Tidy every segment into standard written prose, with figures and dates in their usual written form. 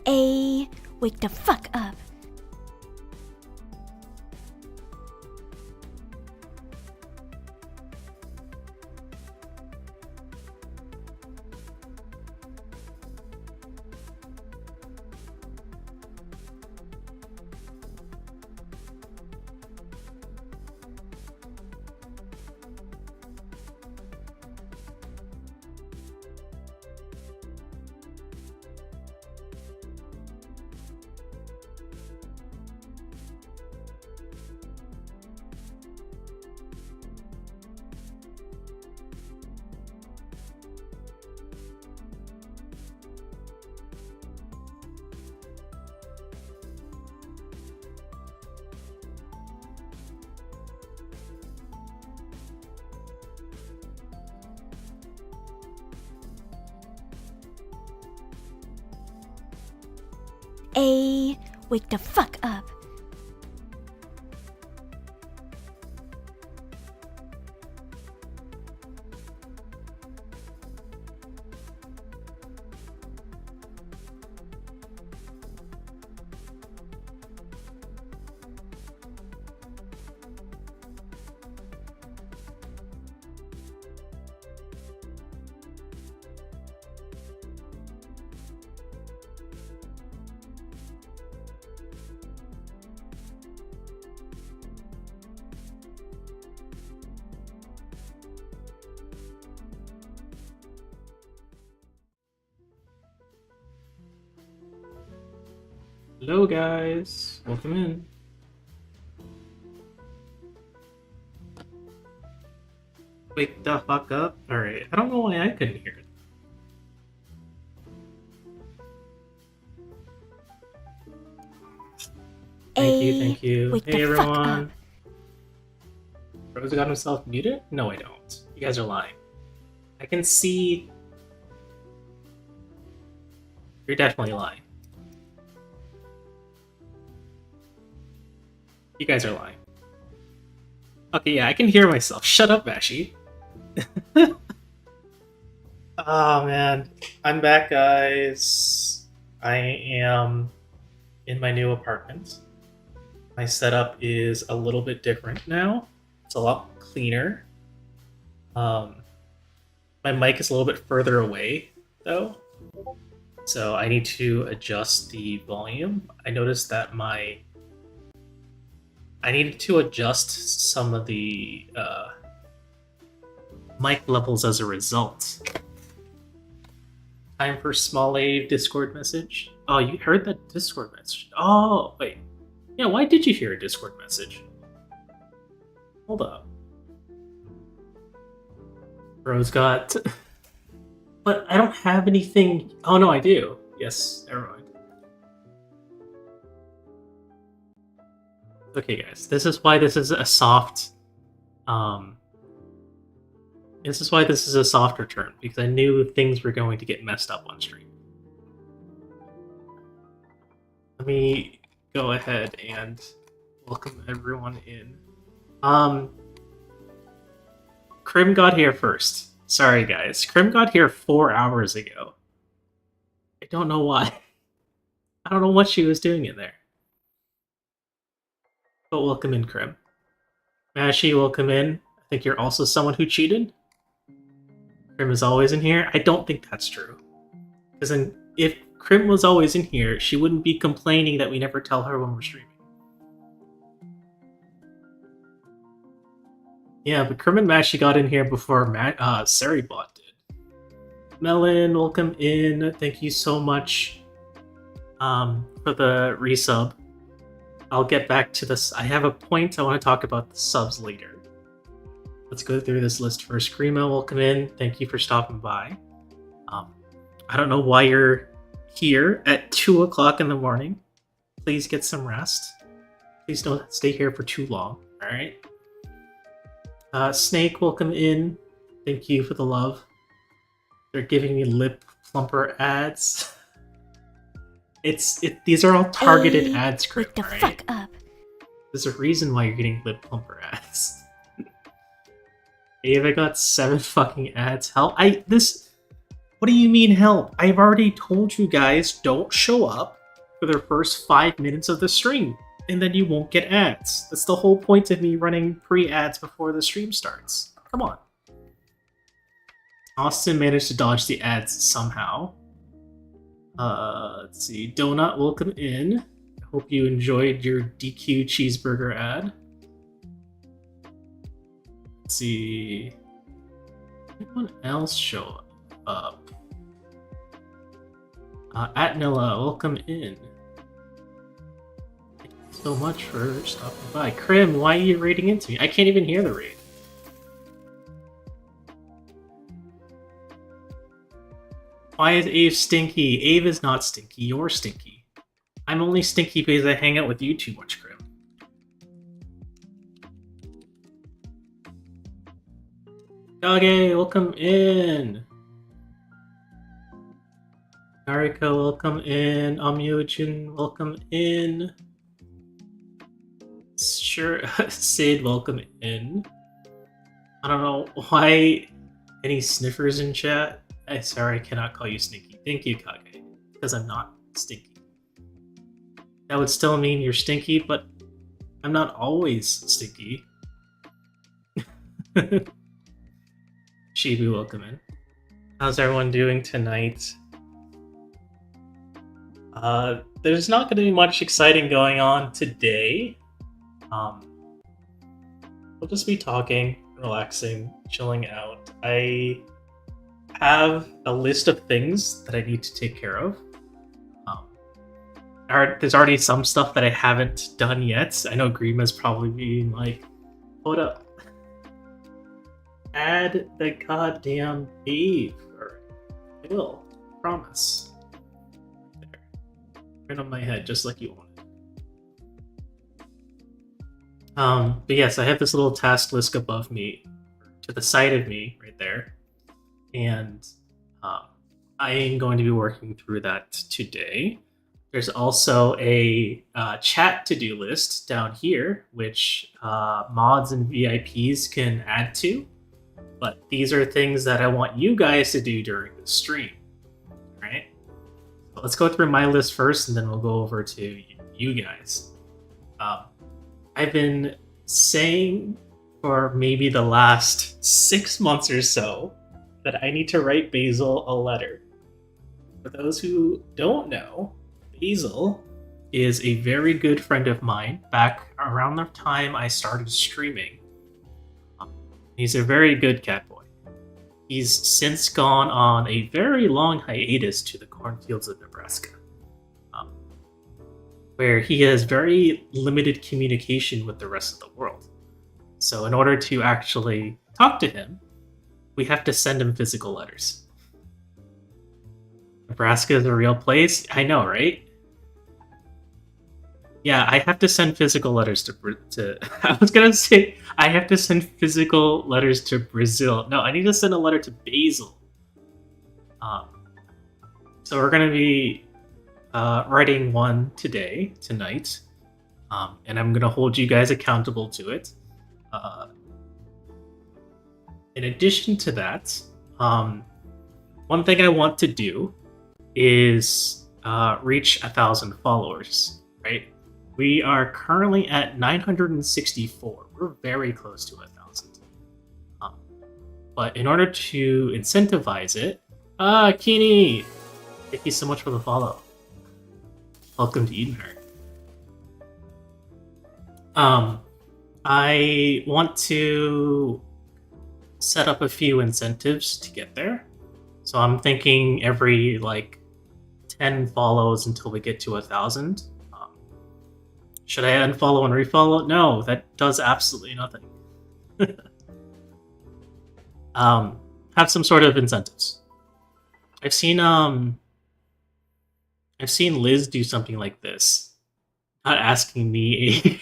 A, wake the fuck up. A, wake the fuck up. Hello guys, welcome in. Wake the fuck up. Alright, I don't know why I couldn't hear it. Thank you. Wake Hey the fuck up. everyone. Rose got himself muted? No, I don't. You guys are lying. I can see. You're definitely lying. You guys are lying. Okay, yeah, I can hear myself. Shut up, Vashi. Oh man, I'm back, guys. I am in my new apartment. My setup is a little bit different now. It's a lot cleaner. My mic is a little bit further away, though. So I need to adjust the volume. I noticed that I needed to adjust some of the mic levels as a result. Time for small A Discord message. Oh, you heard that Discord message? Oh, wait. Yeah, why did you hear a Discord message? Hold up. Rose got... But I don't have anything... Oh, no, I do. Yes, never mind. Okay, guys, this is why this is a soft... This is why this is a soft return, because I knew things were going to get messed up on stream. Let me go ahead and welcome everyone in. Krim got here first. Sorry, guys. Krim got here 4 hours ago. I don't know why. I don't know what she was doing in there. But welcome in, Krim. Mashi, welcome in. I think you're also someone who cheated. Krim is always in here. I don't think that's true. Because if Krim was always in here, she wouldn't be complaining that we never tell her when we're streaming. Yeah, but Krim and Mashi got in here before Saribot did. Melon, welcome in. Thank you so much for the resub. I'll get back to this. I have a point. I want to talk about the subs later. Let's go through this list first. Screamo, welcome in. Thank you for stopping by. I don't know why you're here at 2 o'clock in the morning. Please get some rest. Please don't stay here for too long. All right. Snake, welcome in. Thank you for the love. They're giving me lip plumper ads. These are all targeted ads, Krim, Wake the right? fuck up. There's a reason why you're getting lip plumper ads. Ava got 7 fucking ads. Hell, What do you mean help? I've already told you guys don't show up for the first 5 minutes of the stream, and then you won't get ads. That's the whole point of me running pre-ads before the stream starts. Come on. Austin managed to dodge the ads somehow. Let's see. Donut, welcome in. Hope you enjoyed your DQ cheeseburger ad. Let's see. Anyone else show up? Atnilla, welcome in. Thank you so much for stopping by. Krim, why are you raiding into me? I can't even hear the raid. Why is Ave stinky? Ave is not stinky, you're stinky. I'm only stinky because I hang out with you too much, Krim. Kage, welcome in. Nariko, welcome in. Amyojin, welcome in. Sure, Sid, welcome in. I don't know why any sniffers in chat. Sorry, I cannot call you stinky. Thank you, Kage, because I'm not stinky. That would still mean you're stinky, but I'm not always stinky. Shibu, welcome in. How's everyone doing tonight? There's not going to be much exciting going on today. We'll just be talking, relaxing, chilling out. I have a list of things that I need to take care of. There's already some stuff that I haven't done yet. I know Grima's probably being like, hold up. Add the goddamn Eve. I will. Promise. There. Right on my head, just like you wanted. But yes, I have this little task list above me, to the side of me, right there. And I am going to be working through that today. There's also a chat to-do list down here, which mods and VIPs can add to. But these are things that I want you guys to do during the stream, right? So let's go through my list first, and then we'll go over to you guys. I've been saying for maybe the last 6 months or so that I need to write Basil a letter. For those who don't know, Basil is a very good friend of mine. Back around the time I started streaming, he's a very good cat boy. He's since gone on a very long hiatus to the cornfields of Nebraska, where he has very limited communication with the rest of the world. So in order to actually talk to him, we have to send him physical letters. Nebraska is a real place? I know, right? Yeah, I have to send physical letters to I was gonna say, I have to send physical letters to Brazil. No, I need to send a letter to Basil. So we're gonna be writing one tonight. And I'm gonna hold you guys accountable to it. In addition to that, one thing I want to do is reach 1,000 followers, right? We are currently at 964. We're very close to 1,000. But in order to incentivize it, Kini, thank you so much for the follow. Welcome to Edenheart. I want to set up a few incentives to get there. So I'm thinking every 10 follows until we get to 1,000. Should I unfollow and refollow? No, that does absolutely nothing. Have some sort of incentives. I've seen Liz do something like this. Not asking me.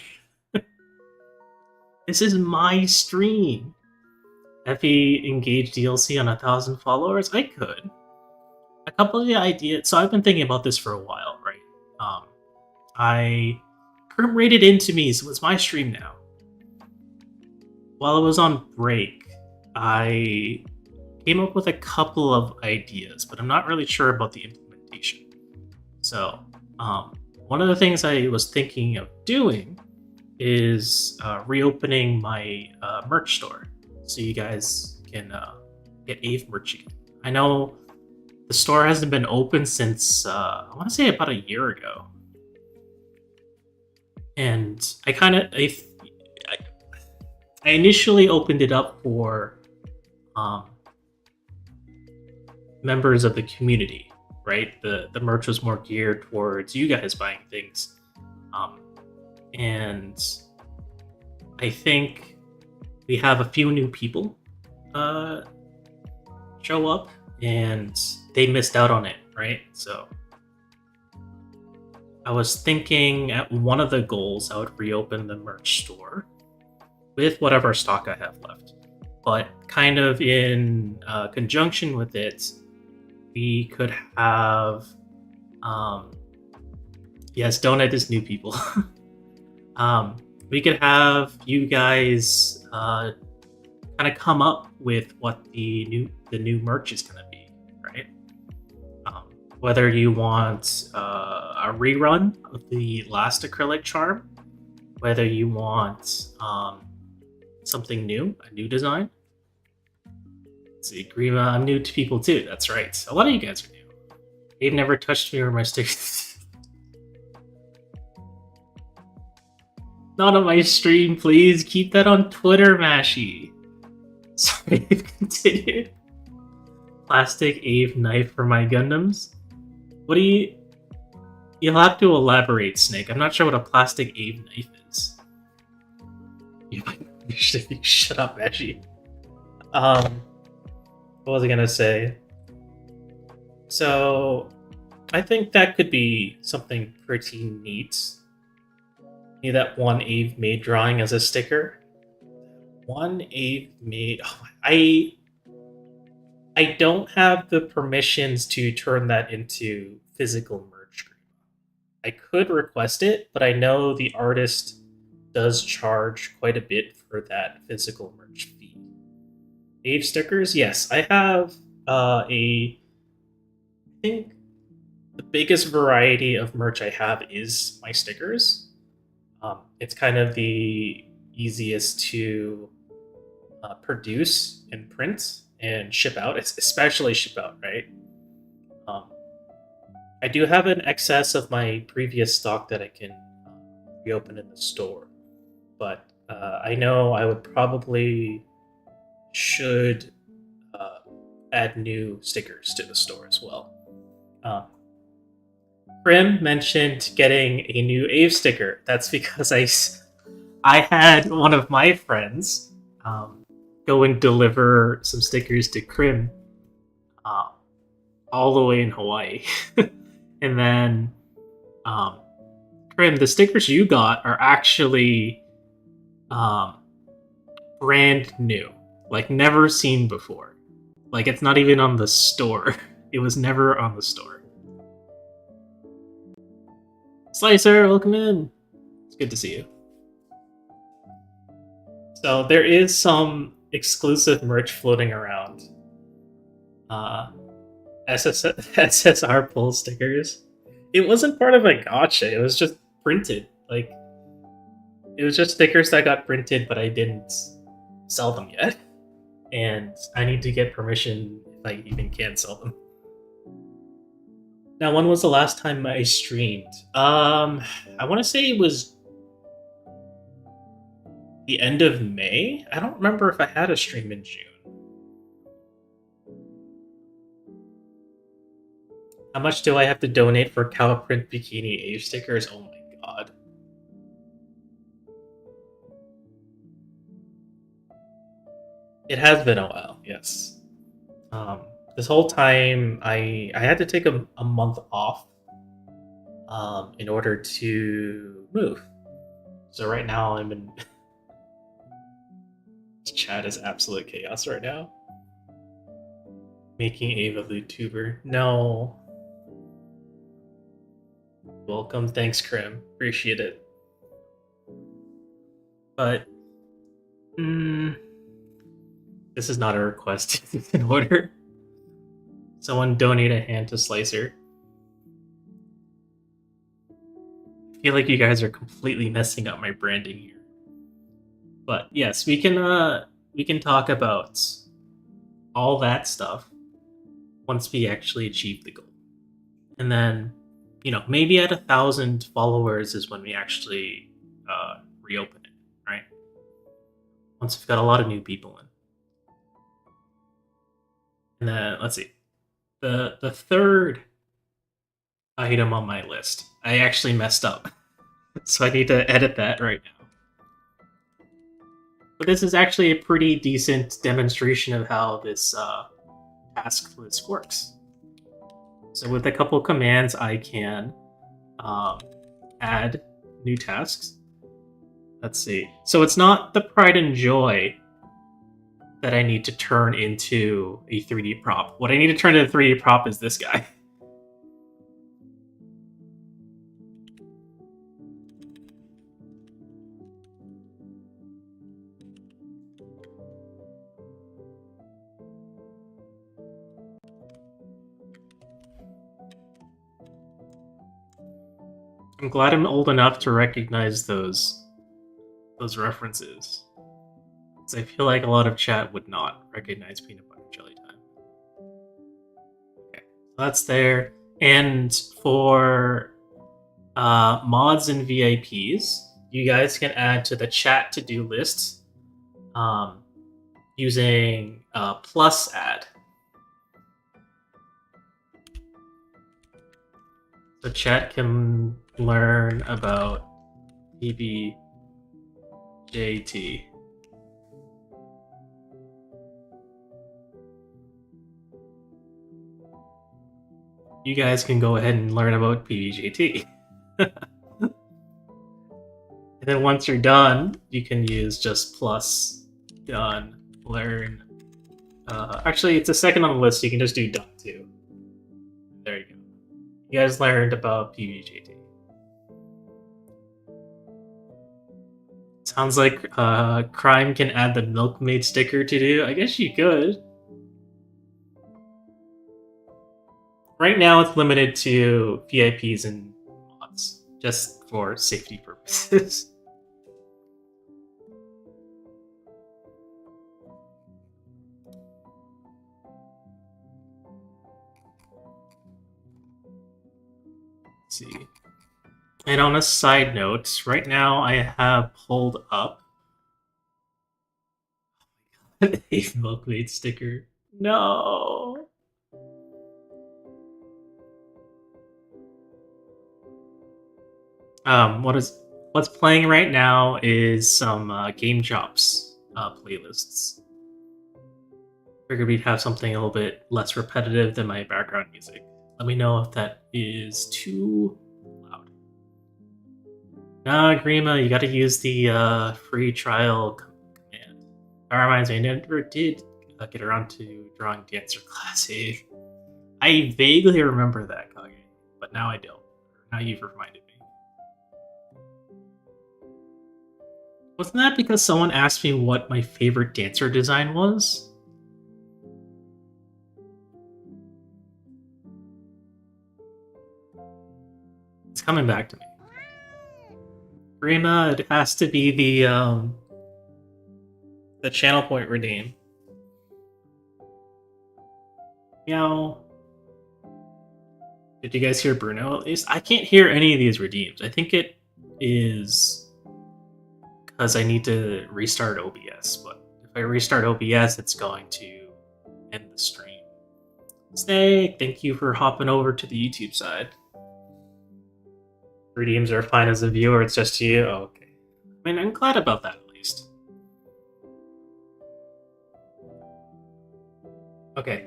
This is my stream. Effie engage DLC on 1,000 followers? I could. A couple of the ideas. So I've been thinking about this for a while, right? Krim rated into me, so it's my stream now. While I was on break, I came up with a couple of ideas, but I'm not really sure about the implementation. So, one of the things I was thinking of doing is reopening my merch store, so you guys can get Ave merch again. I know the store hasn't been open since I want to say about a year ago, and I initially opened it up for um, members of the community, right? The merch was more geared towards you guys buying things, and I think we have a few new people show up, and they missed out on it, right? So I was thinking at one of the goals I would reopen the merch store with whatever stock I have left. But kind of in conjunction with it, we could have yes, donut is new people. We could have you guys kind of come up with what the new merch is going to be, right? Whether you want a rerun of the last acrylic charm, whether you want something new, a new design. Let's see, Grima, I'm new to people too. That's right. A lot of you guys are new. They've never touched me or my stickers. Not on my stream, please. Keep that on Twitter, Mashy. Sorry, continue. Plastic Ave knife for my Gundams. What do you... You'll have to elaborate, Snake. I'm not sure what a plastic Ave knife is. You should shut up, Mashy. What was I gonna say? So, I think that could be something pretty neat. Need that one Ave made drawing as a sticker. One Ave made. Oh, I don't have the permissions to turn that into physical merch. I could request it, but I know the artist does charge quite a bit for that physical merch fee. Ave stickers, yes, I have I think the biggest variety of merch I have is my stickers. It's kind of the easiest to produce and print and ship out. It's especially ship out, right? I do have an excess of my previous stock that I can reopen in the store, but I know I would probably should add new stickers to the store as well. Prim mentioned getting a new Ave sticker. That's because I had one of my friends go and deliver some stickers to Krim all the way in Hawaii. And then Krim, the stickers you got are actually brand new. Like never seen before. Like it's not even on the store. It was never on the store. Slicer, welcome in. It's good to see you. So there is some exclusive merch floating around. SSR pull stickers. It wasn't part of a gacha. It was just printed. Like it was just stickers that got printed, but I didn't sell them yet. And I need to get permission if I even can sell them. Now, when was the last time I streamed? I want to say it was the end of May. I don't remember if I had a stream in June. How much do I have to donate for cow print bikini Ave stickers? Oh my god. It has been a while, yes. This whole time, I had to take a month off in order to move. So right now I'm in... This chat is absolute chaos right now. Making Ave a YouTuber. No. Welcome, thanks Krim. Appreciate it. But... This is not a request. It's an order. Someone donate a hand to Slicer. I feel like you guys are completely messing up my branding here. But yes, we can talk about all that stuff once we actually achieve the goal. And then, maybe at 1,000 followers is when we actually reopen it, right? Once we've got a lot of new people in. And then, let's see. The third item on my list, I actually messed up. So I need to edit that right now. But this is actually a pretty decent demonstration of how this task list works. So with a couple commands, I can add new tasks. Let's see. So it's not the pride and joy that I need to turn into a 3D prop. What I need to turn into a 3D prop is this guy. I'm glad I'm old enough to recognize those references. Because I feel like a lot of chat would not recognize peanut butter jelly time. Okay, so that's there. And for mods and VIPs, you guys can add to the chat to-do list using plus add. So chat can learn about PBJT. You guys can go ahead and learn about PBJT. And then once you're done, you can use just plus done learn. Actually, it's a second on the list, so you can just do done too. There you go. You guys learned about PBJT. Sounds like Crime can add the Milkmaid sticker to do. I guess you could. Right now, it's limited to VIPs and mods, just for safety purposes. Let's see. And on a side note, right now I have pulled up a Milkmaid sticker. No. What's playing right now is some Game Chops playlists. Figured we'd have something a little bit less repetitive than my background music. Let me know if that is too loud. Nah, Grima, you gotta use the free trial command. That reminds me, I never did get around to drawing dancer class. I vaguely remember that, Kage, but now I don't. Now you've reminded me. Wasn't that because someone asked me what my favorite dancer design was? It's coming back to me. Grima, it has to be the channel point redeem. Meow. Did you guys hear Bruno at least? I can't hear any of these redeems. I think it is because I need to restart OBS, but if I restart OBS, it's going to end the stream. Snake, thank you for hopping over to the YouTube side. Redeems are fine as a viewer, it's just you? Oh, okay. I mean, I'm glad about that, at least. Okay,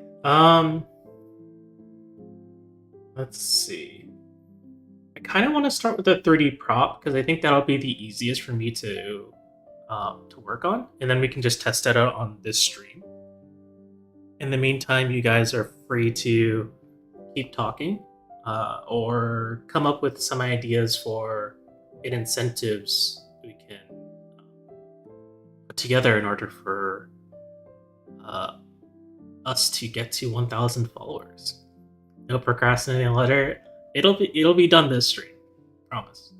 let's see. I kind of want to start with the 3D prop, because I think that'll be the easiest for me to work on, and then we can just test it out on this stream. In the meantime, you guys are free to keep talking, or come up with some ideas for incentives we can put together in order for uh, us to get to 1,000 followers. No procrastinating letter. It'll be done this stream. Promise.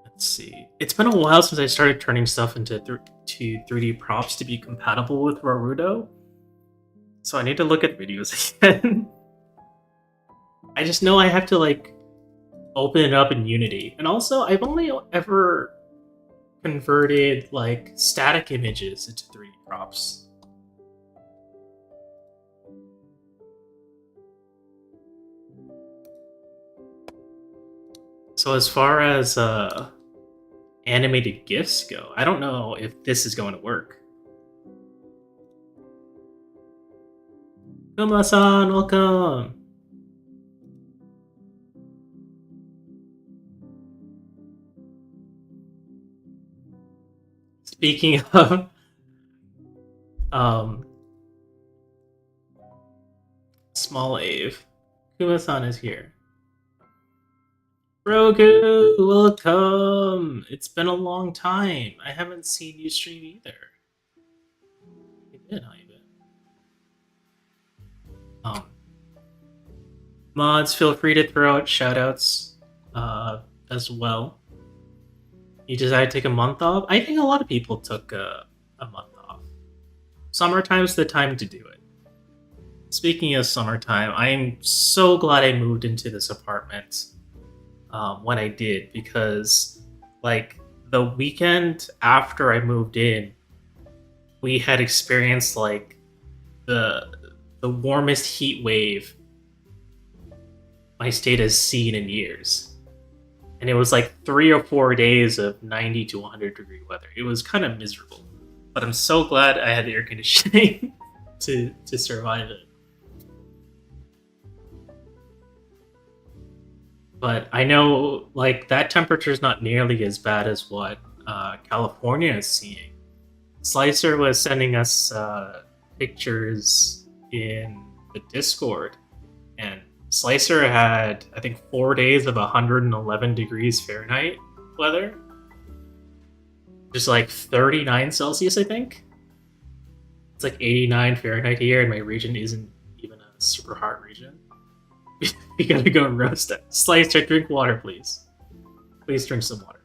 Let's see. It's been a while since I started turning stuff into 3D props to be compatible with Rarudo. So I need to look at videos again. I just know I have to like open it up in Unity. And also I've only ever converted like static images into 3D props. So as far as animated GIFs go, I don't know if this is going to work. Kuma-san, welcome! Speaking of small Ave, Kuma-san is here. Roku, welcome! It's been a long time. I haven't seen you stream either. You did, how you been? Mods, feel free to throw out shoutouts as well. You decided to take a month off? I think a lot of people took a month off. Summertime's the time to do it. Speaking of summertime, I'm so glad I moved into this apartment when I did, because like the weekend after I moved in, we had experienced like the warmest heat wave my state has seen in years. And it was like 3 or 4 days of 90 to 100 degree weather. It was kind of miserable. But I'm so glad I had air conditioning to survive it. But I know like that temperature is not nearly as bad as what California is seeing. Slicer was sending us pictures in the Discord, and Slicer had, I think, 4 days of 111 degrees Fahrenheit weather. Just like 39 Celsius, I think. It's like 89 Fahrenheit here, and my region isn't even a super hot region. We gotta go roast it. Slicer, drink water, please. Please drink some water.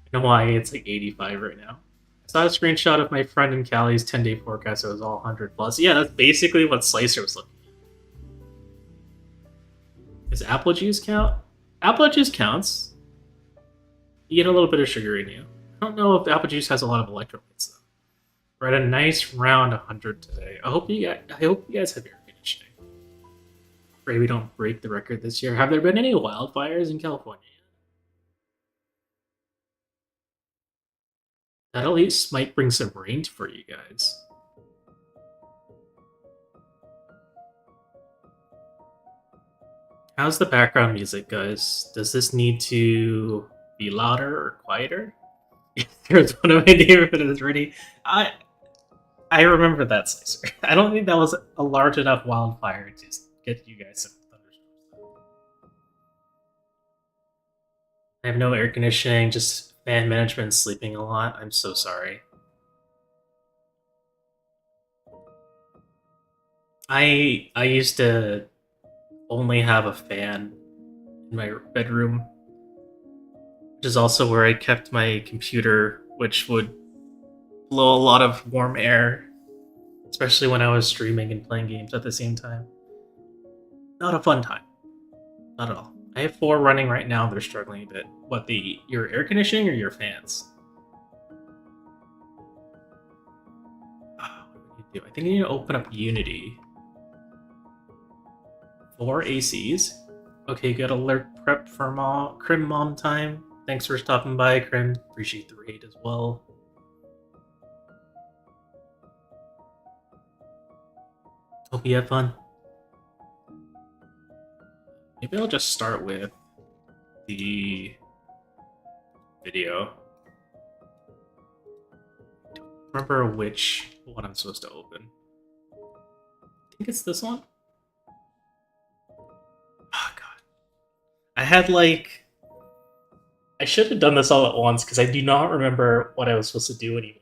I know why it's like 85 right now. I saw a screenshot of my friend in Cali's 10-day forecast. It was all 100 plus. Yeah, that's basically what Slicer was looking at. Does apple juice count? Apple juice counts. You get a little bit of sugar in you. I don't know if apple juice has a lot of electrolytes though. We're at a nice round 100 today. I hope you guys have air conditioning. Pray we don't break the record this year. Have there been any wildfires in California? That at least might bring some rain for you guys. How's the background music, guys? Does this need to be louder or quieter? There's one of my neighborhood is ready. I remember that, Slicer. I don't think that was a large enough wildfire to get you guys some thunderstorms. I have no air conditioning, just fan management, sleeping a lot. I'm so sorry. I used to only have a fan in my bedroom, which is also where I kept my computer, which would blow a lot of warm air, especially when I was streaming and playing games at the same time. Not a fun time. Not at all. I have 4 running right now. They're struggling a bit. What, your air conditioning or your fans? What do you do? I think I need to open up Unity. 4 ACs. Okay, good alert prep for Crim Mom time. Thanks for stopping by, Crim. Appreciate the raid as well. Hope you have fun. Maybe I'll just start with the video. I don't remember which one I'm supposed to open. I think it's this one. Oh god. I had like I should have done this all at once because I do not remember what I was supposed to do anymore.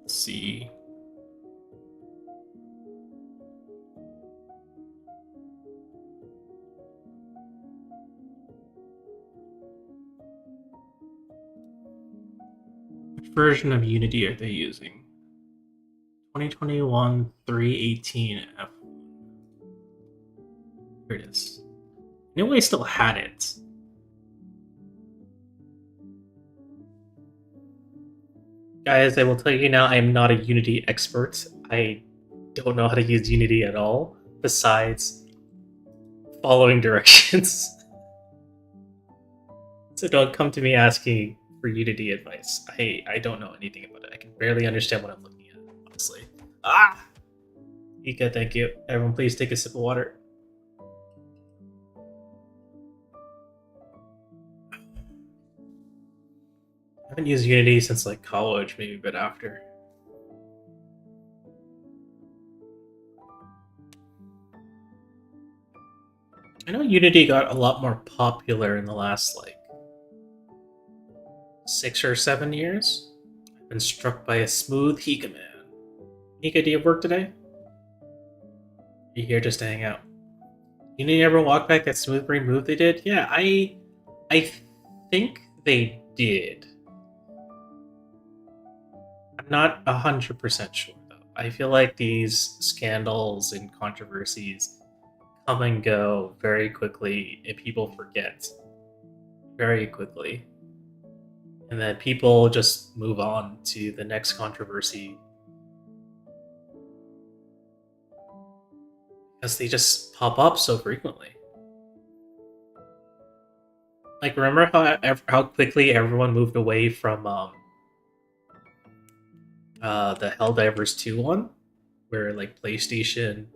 Let's see. Which version of Unity are they using? 2021 318 F. Here it is. I knew I still had it. Guys, I will tell you now, I am not a Unity expert. I don't know how to use Unity at all, besides following directions. So don't come to me asking for Unity advice. I don't know anything about it. I can barely understand what I'm looking at, honestly. Ah! Ika, thank you. Everyone, please take a sip of water. I haven't used Unity since like college, maybe a bit after. I know Unity got a lot more popular in the last like 6 or 7 years. I've been struck by a smooth Hika man. Hika, do you have work today? Are you here just to hang out? You need ever walk back that smooth brain move they did? Yeah, I think they did. I'm not 100% sure though. I feel like these scandals and controversies come and go very quickly, and people forget very quickly. And then people just move on to the next controversy because they just pop up so frequently. Like, remember how quickly everyone moved away from the Helldivers 2 one, where like PlayStation,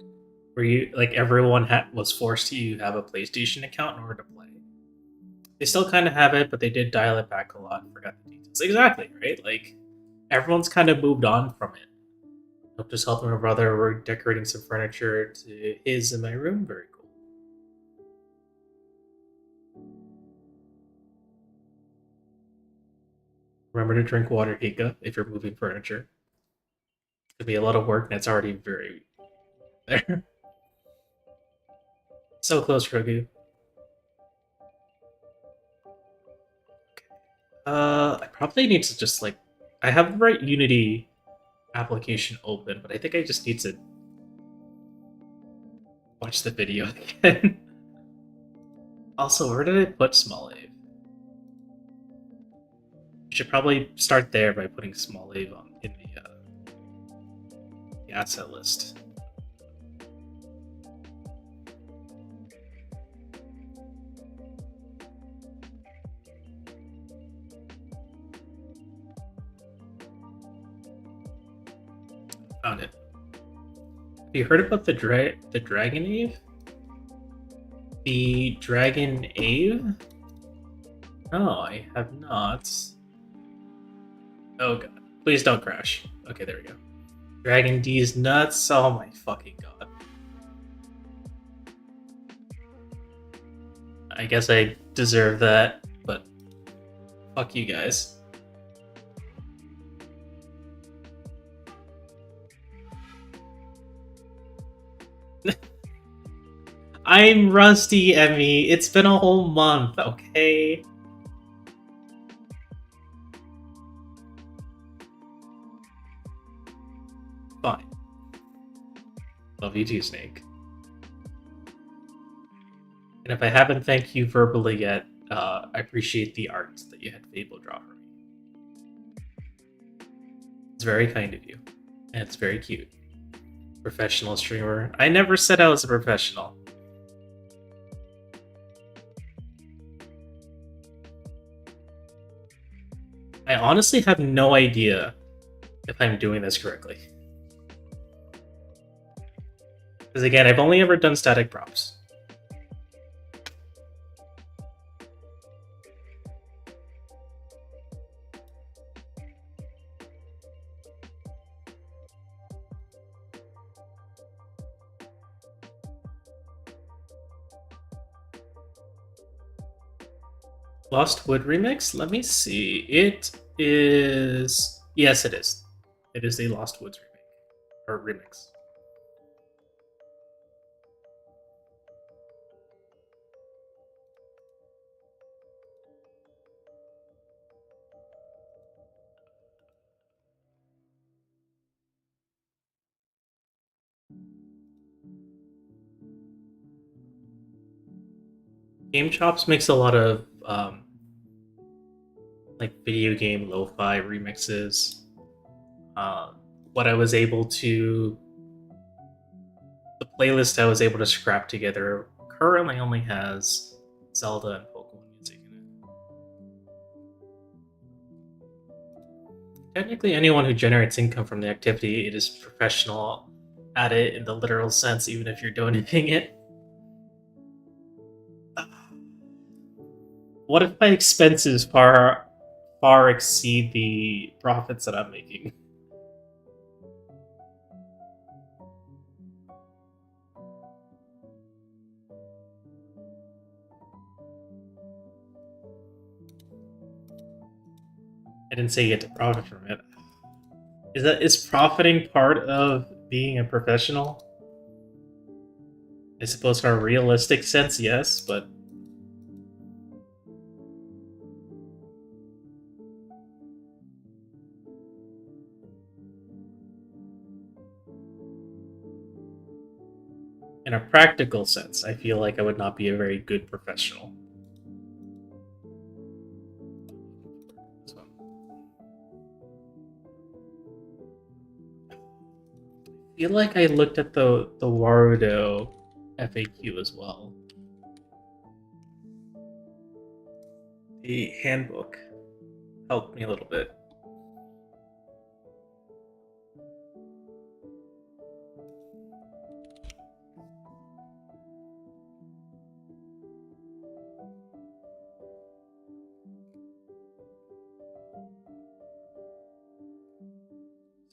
where you like everyone was forced to have a PlayStation account in order to play. They still kind of have it, but they did dial it back a lot. Forgot the details exactly, right? Like everyone's kind of moved on from it. I'm just helping my brother. We're decorating some furniture to his in my room. Very cool. Remember to drink water, Hika, if you're moving furniture. It's gonna be a lot of work, and it's already very there. So close, Rogu. I probably need to just like I have the right Unity application open, but I think I just need to watch the video again. Also, where did I put Small Ave? Should probably start there by putting Small Ave on in the asset list. Found it. Have you heard about the Dragon Ave? The Dragon Ave? No, I have not. Oh god. Please don't crash. Okay, there we go. Dragon D's nuts. Oh my fucking god. I guess I deserve that, but fuck you guys. I'm rusty, Emmy. It's been a whole month, okay? Fine. Love you too, Snake. And if I haven't thanked you verbally yet, I appreciate the art that you had Fable draw for me. It's very kind of you. And it's very cute. Professional streamer. I never said I was a professional. I honestly have no idea if I'm doing this correctly. Because again, I've only ever done static props. Lost Wood remix? Let me see. It is. Yes, it is. It is the Lost Woods remake. Or remix. Game Chops makes a lot of like video game lo-fi remixes. What I was able to, the playlist I was able to scrap together currently only has Zelda and Pokemon music in it. Technically, anyone who generates income from the activity, it is professional at it in the literal sense, even if you're donating it. What if my expenses far exceed the profits that I'm making? I didn't say you get to profit from it. Is profiting part of being a professional? I suppose for a realistic sense, yes, but in a practical sense, I feel like I would not be a very good professional. So, I feel like I looked at the Warudo FAQ as well. The handbook helped me a little bit.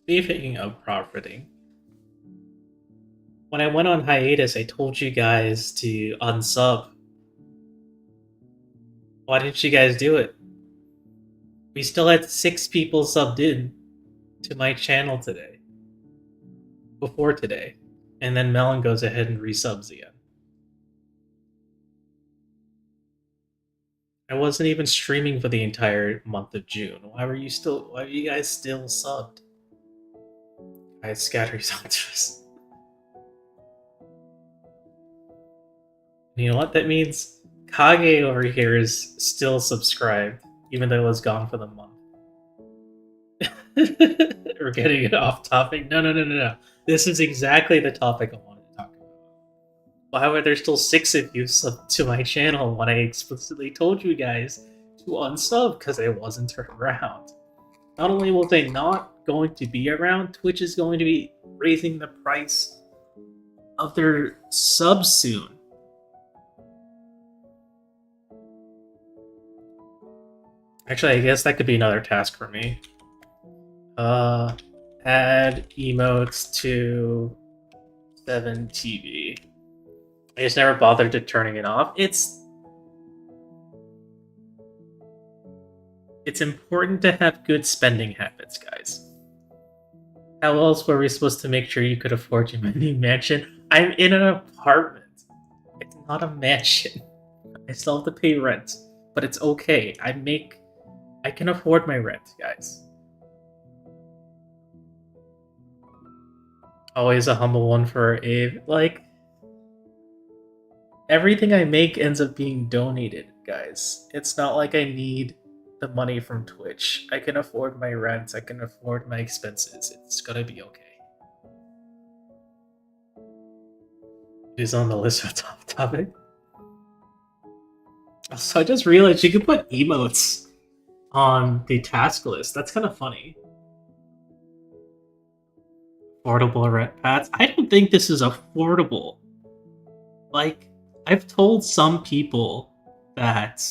Speaking of profiting, when I went on hiatus, I told you guys to unsub. Why didn't you guys do it? We still had 6 people subbed in to my channel today. Before today. And then Melon goes ahead and resubs again. I wasn't even streaming for the entire month of June. Why are you guys still subbed? I scatter these onto us. You know what that means? Kage over here is still subscribed, even though it was gone for the month. We're getting it off topic. No. This is exactly the topic I wanted to talk about. Why were there still 6 of you subbed to my channel when I explicitly told you guys to unsub because I wasn't around? Not only was I not going to be around, Twitch is going to be raising the price of their subs soon. Actually, I guess that could be another task for me. Add emotes to 7TV. I just never bothered to turning it off. It's important to have good spending habits, guys. How else were we supposed to make sure you could afford your new mansion? I'm in an apartment. It's not a mansion. I still have to pay rent, but it's okay. I can afford my rent, guys. Always a humble one for Abe. Like, everything I make ends up being donated, guys. It's not like I need the money from Twitch. I can afford my rent. I can afford my expenses. It's gonna be okay. It is on the list of top topic. So I just realized you could put emotes on the task list. That's kind of funny. Affordable rent pads. I don't think this is affordable. Like, I've told some people that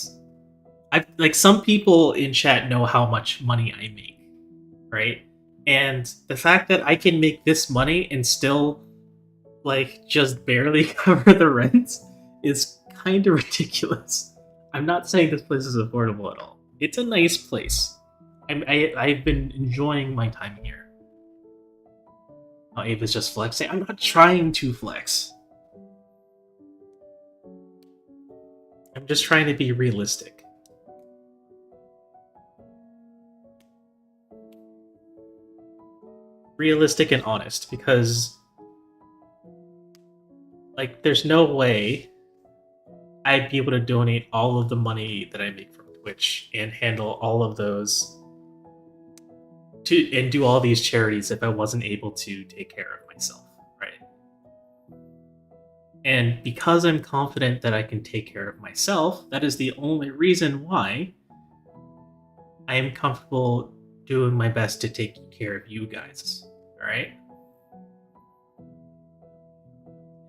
some people in chat know how much money I make, right? And the fact that I can make this money and still just barely cover the rent is kind of ridiculous. I'm not saying this place is affordable at all. It's a nice place. I've been enjoying my time here. Oh, Ava's just flexing. I'm not trying to flex. I'm just trying to be realistic. Realistic and honest, because like there's no way I'd be able to donate all of the money that I make from Twitch and handle all of those and do all these charities if I wasn't able to take care of myself, right? And because I'm confident that I can take care of myself, that is the only reason why I am comfortable doing my best to take care of you guys, alright?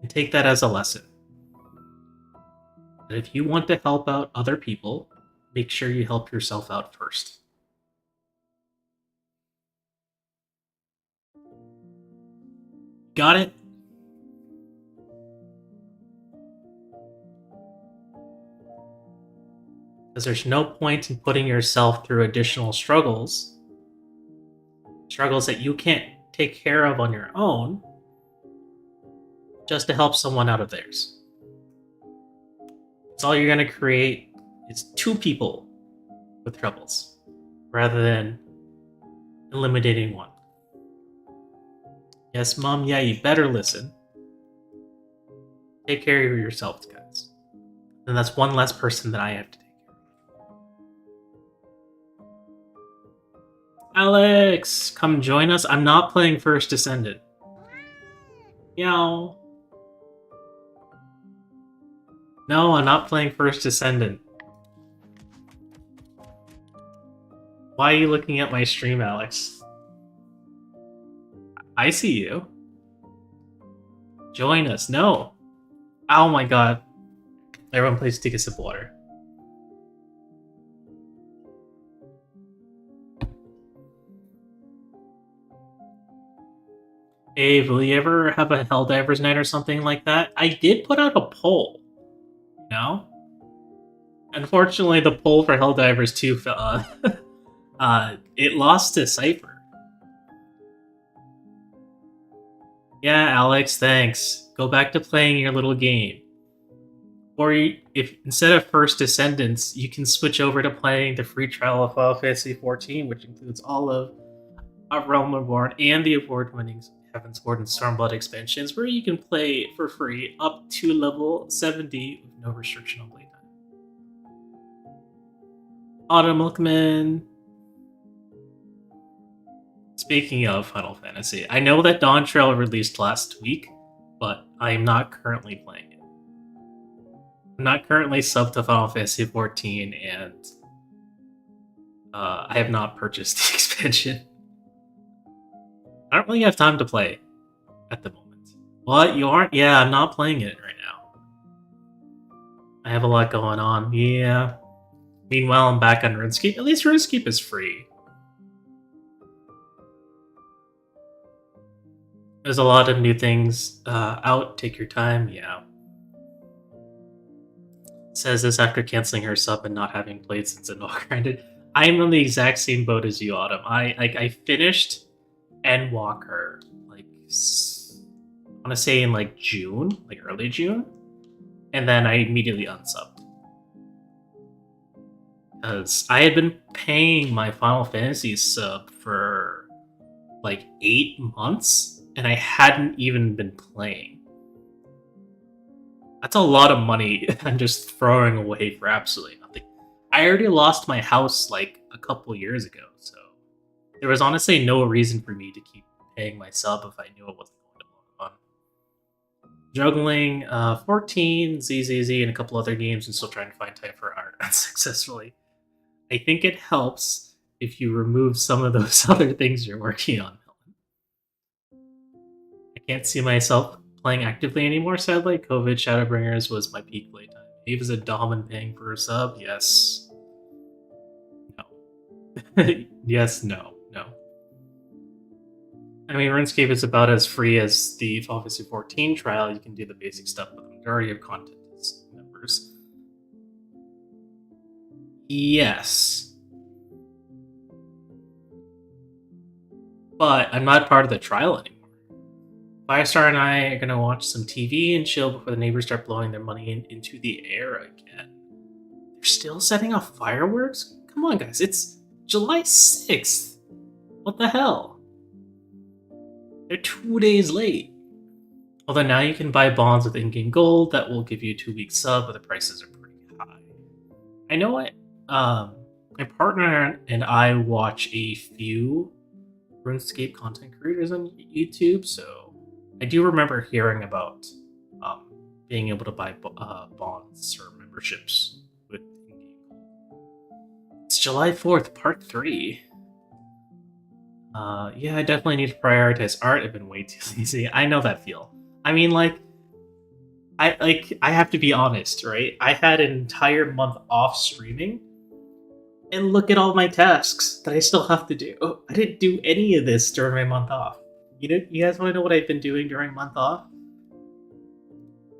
And take that as a lesson. That if you want to help out other people, make sure you help yourself out first. Got it? Because there's no point in putting yourself through additional struggles that you can't take care of on your own, just to help someone out of theirs. It's all you're going to create is two people with troubles, rather than eliminating one. Yes, Mom, yeah, you better listen. Take care of yourselves, guys. And that's one less person that I have to take care of. Alex, come join us. I'm not playing First Descendant. Meow. No, I'm not playing First Descendant. Why are you looking at my stream, Alex? I see you. Join us. No. Oh my god. Everyone please take a sip of water. Abe, will you ever have a Helldivers night or something like that? I did put out a poll. No? Unfortunately, the poll for Helldivers 2 it lost to Cypher. Yeah, Alex, thanks. Go back to playing your little game. Or if instead of First Descendants, you can switch over to playing the free trial of Final Fantasy XIV, which includes all of Realm Reborn and the award-winning Heaven's Ward and Stormblood expansions, where you can play for free up to level 70 with no restriction on playtime. Autumn Milkman. Speaking of Final Fantasy, I know that Dawn Trail released last week, but I am not currently playing it. I'm not currently subbed to Final Fantasy XIV, and I have not purchased the expansion. I don't really have time to play at the moment. What? You aren't? Yeah, I'm not playing it right now. I have a lot going on. Yeah. Meanwhile, I'm back on RuneScape. At least RuneScape is free. There's a lot of new things out. Take your time. Yeah. Says this after canceling her sub and not having played since it all grinded. I'm on the exact same boat as you, Autumn. I finished Endwalker like I want to say in like June, like early June, and then I immediately unsubbed because I had been paying my Final Fantasy sub for like 8 months, and I hadn't even been playing. That's a lot of money I'm just throwing away for absolutely nothing. I already lost my house like a couple years ago, so there was honestly no reason for me to keep paying my sub if I knew it wasn't going to log on. Juggling 14, ZZZ, and a couple other games, and still trying to find time for art unsuccessfully. I think it helps if you remove some of those other things you're working on. I can't see myself playing actively anymore, sadly. COVID Shadowbringers was my peak playtime. Eve is a dom and paying for a sub? Yes. No. Yes, no. I mean, RuneScape is about as free as the Final Fantasy XIV trial. You can do the basic stuff, but the majority of content is members. Yes. But I'm not part of the trial anymore. Firestar and I are gonna watch some TV and chill before the neighbors start blowing their money into the air again. They're still setting off fireworks? Come on, guys, it's July 6th. What the hell? They're 2 days late. Although now you can buy bonds with in-game gold that will give you a 2-week sub, but the prices are pretty high. I know it. My partner and I watch a few RuneScape content creators on YouTube, so I do remember hearing about being able to buy bonds or memberships with in-game gold. It's July 4th, part 3. Yeah, I definitely need to prioritize art. I've been way too lazy. I know that feel. I mean, I have to be honest, right? I had an entire month off streaming, and look at all my tasks that I still have to do. I didn't do any of this during my month off. You guys want to know what I've been doing during month off?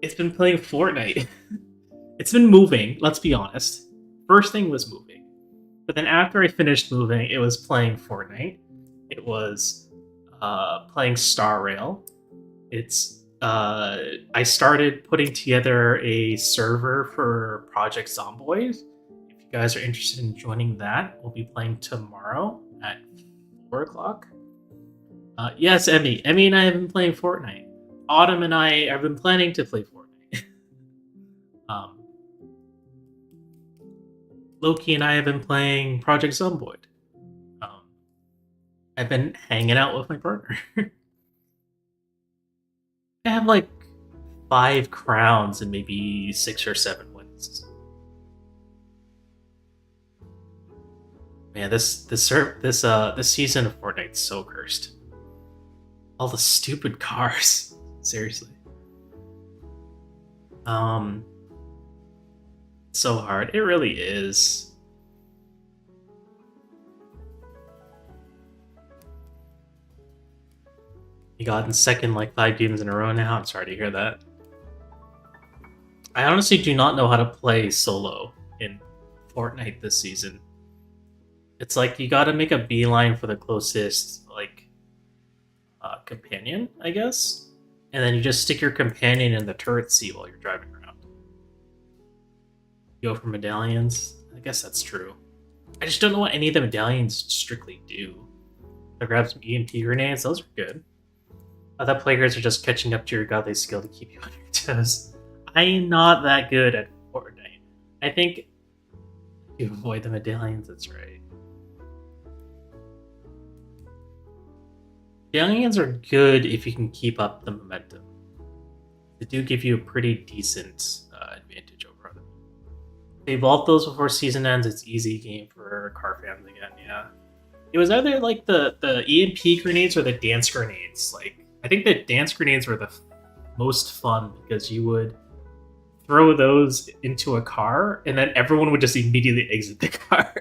It's been playing Fortnite. It's been moving, let's be honest. First thing was moving. But then after I finished moving, it was playing Fortnite. It was playing Star Rail. I started putting together a server for Project Zomboid. If you guys are interested in joining that, we'll be playing tomorrow at 4 o'clock. Yes, Emmy. Emmy and I have been playing Fortnite. Autumn and I have been planning to play Fortnite. Loki and I have been playing Project Zomboid. I've been hanging out with my partner. I have like 5 crowns and maybe 6 or 7 wins. Man, this season of Fortnite's so cursed. All the stupid cars. Seriously. So hard. It really is. You got in second like 5 games in a row now. I'm sorry to hear that. I honestly do not know how to play solo in Fortnite this season. It's like you gotta make a beeline for the closest, like, companion, I guess? And then you just stick your companion in the turret seat while you're driving around. Go for medallions? I guess that's true. I just don't know what any of the medallions strictly do. I grabbed some EMP grenades, those are good. Other players are just catching up to your godly skill to keep you on your toes. I am not that good at Fortnite. I think you avoid the medallions, that's right. Medallions are good if you can keep up the momentum. They do give you a pretty decent advantage over them. If they vault those before season ends, it's easy game for car fans again, yeah. It was either like the EMP grenades or the dance grenades. Like, I think the dance grenades were the most fun because you would throw those into a car and then everyone would just immediately exit the car.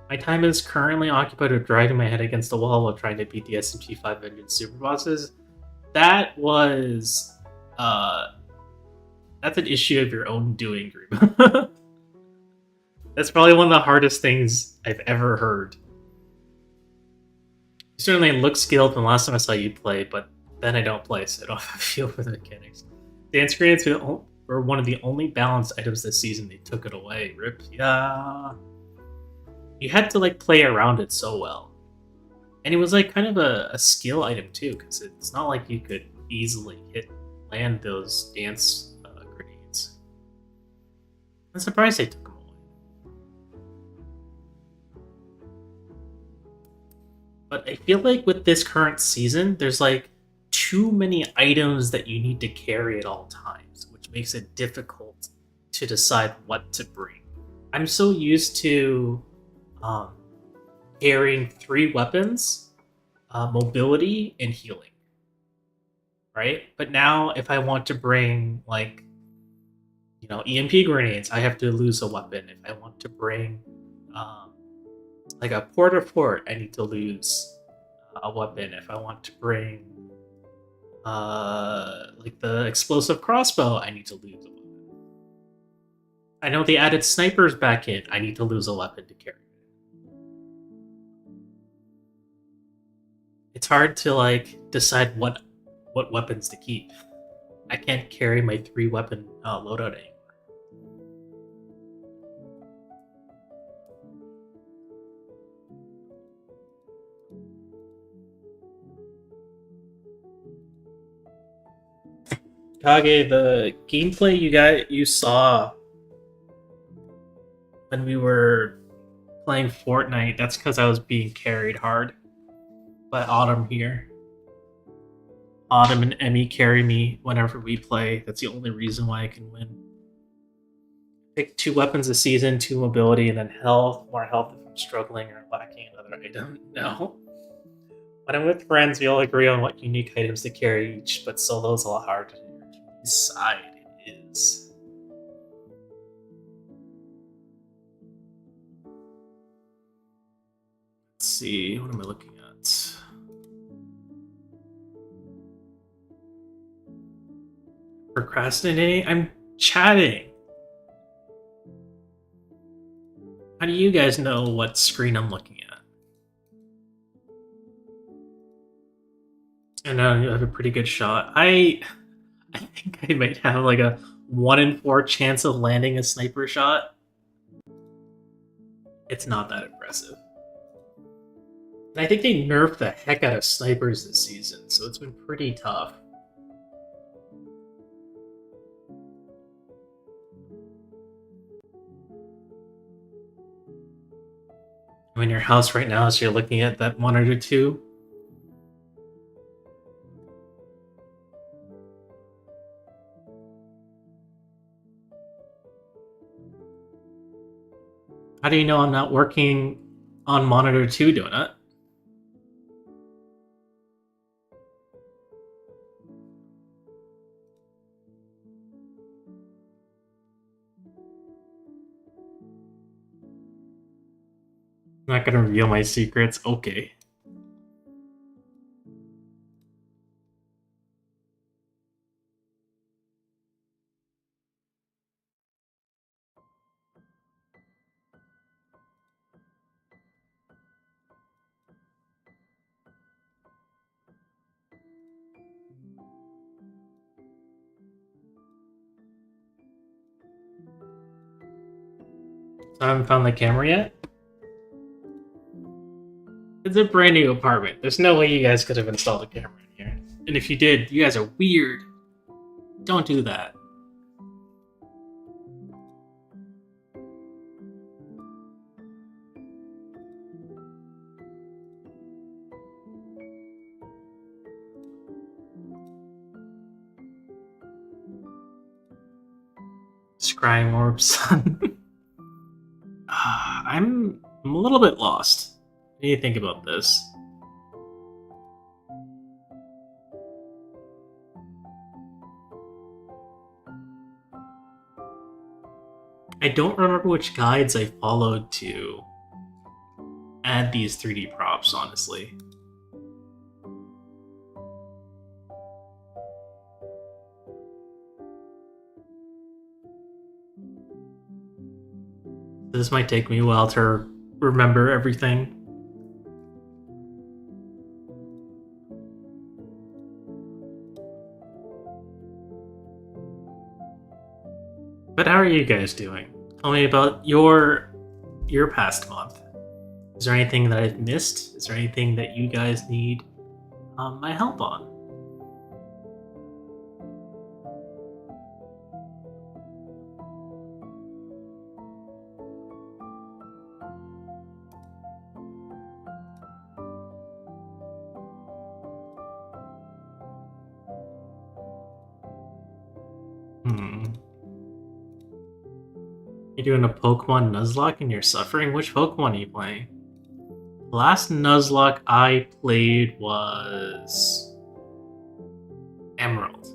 My time is currently occupied with driving my head against the wall while trying to beat the SMP 500 super bosses. That was... that's an issue of your own doing, group. That's probably one of the hardest things I've ever heard. You certainly look skilled from the last time I saw you play, but then I don't play, so I don't have a feel for the mechanics. Dance grenades were one of the only balanced items this season. They took it away. Rip. Yeah. You had to like play around it so well. And it was like kind of a skill item too, because it's not like you could easily land those dance grenades. I'm surprised they took them away. But I feel like with this current season, there's like too many items that you need to carry at all times, which makes it difficult to decide what to bring. I'm so used to carrying 3 weapons, mobility, and healing. Right? But now if I want to bring, like, you know, EMP grenades, I have to lose a weapon. If I want to bring, like, a porter fort, I need to lose a weapon. If I want to bring, like, the explosive crossbow, I need to lose a weapon. I know they added snipers back in. I need to lose a weapon to carry. It's hard to like decide what weapons to keep. I can't carry my 3-weapon loadout anymore. Kage, the gameplay you saw when we were playing Fortnite, that's because I was being carried hard by Autumn here. Autumn and Emmy carry me whenever we play. That's the only reason why I can win. Pick 2 weapons a season, 2 mobility, and then health. More health if I'm struggling or lacking another item. No. When I'm with friends, we all agree on what unique items to carry each, but solo's a lot harder to decide. It is. Let's see, what am I looking at? Procrastinating? I'm chatting. How do you guys know what screen I'm looking at? I know you have a pretty good shot. I think I might have like a 1 in 4 chance of landing a sniper shot. It's not that impressive. And I think they nerfed the heck out of snipers this season, so it's been pretty tough. I'm in your house right now, so you're looking at that monitor too. How do you know I'm not working on monitor 2 doing it? I'm not gonna reveal my secrets. Okay. I haven't found the camera yet. It's a brand new apartment. There's no way you guys could have installed a camera in here. And if you did, you guys are weird. Don't do that. Scrying orb, son. I'm a little bit lost. What do you think about this? I don't remember which guides I followed to add these 3D props, honestly. This might take me a while to remember everything. But how are you guys doing? Tell me about your past month. Is there anything that I've missed? Is there anything that you guys need my help on? You're doing a Pokemon Nuzlocke and you're suffering? Which Pokemon are you playing? The last Nuzlocke I played was Emerald.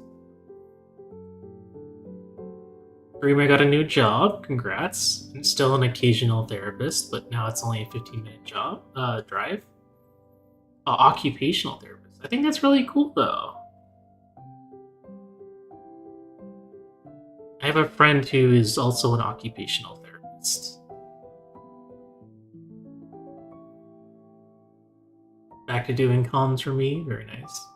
Dream, I got a new job. Congrats. I'm still an occasional therapist, but now it's only a 15-minute job drive. Occupational therapist. I think that's really cool, though. I have a friend who is also an occupational therapist. Back to doing comms for me. Very nice.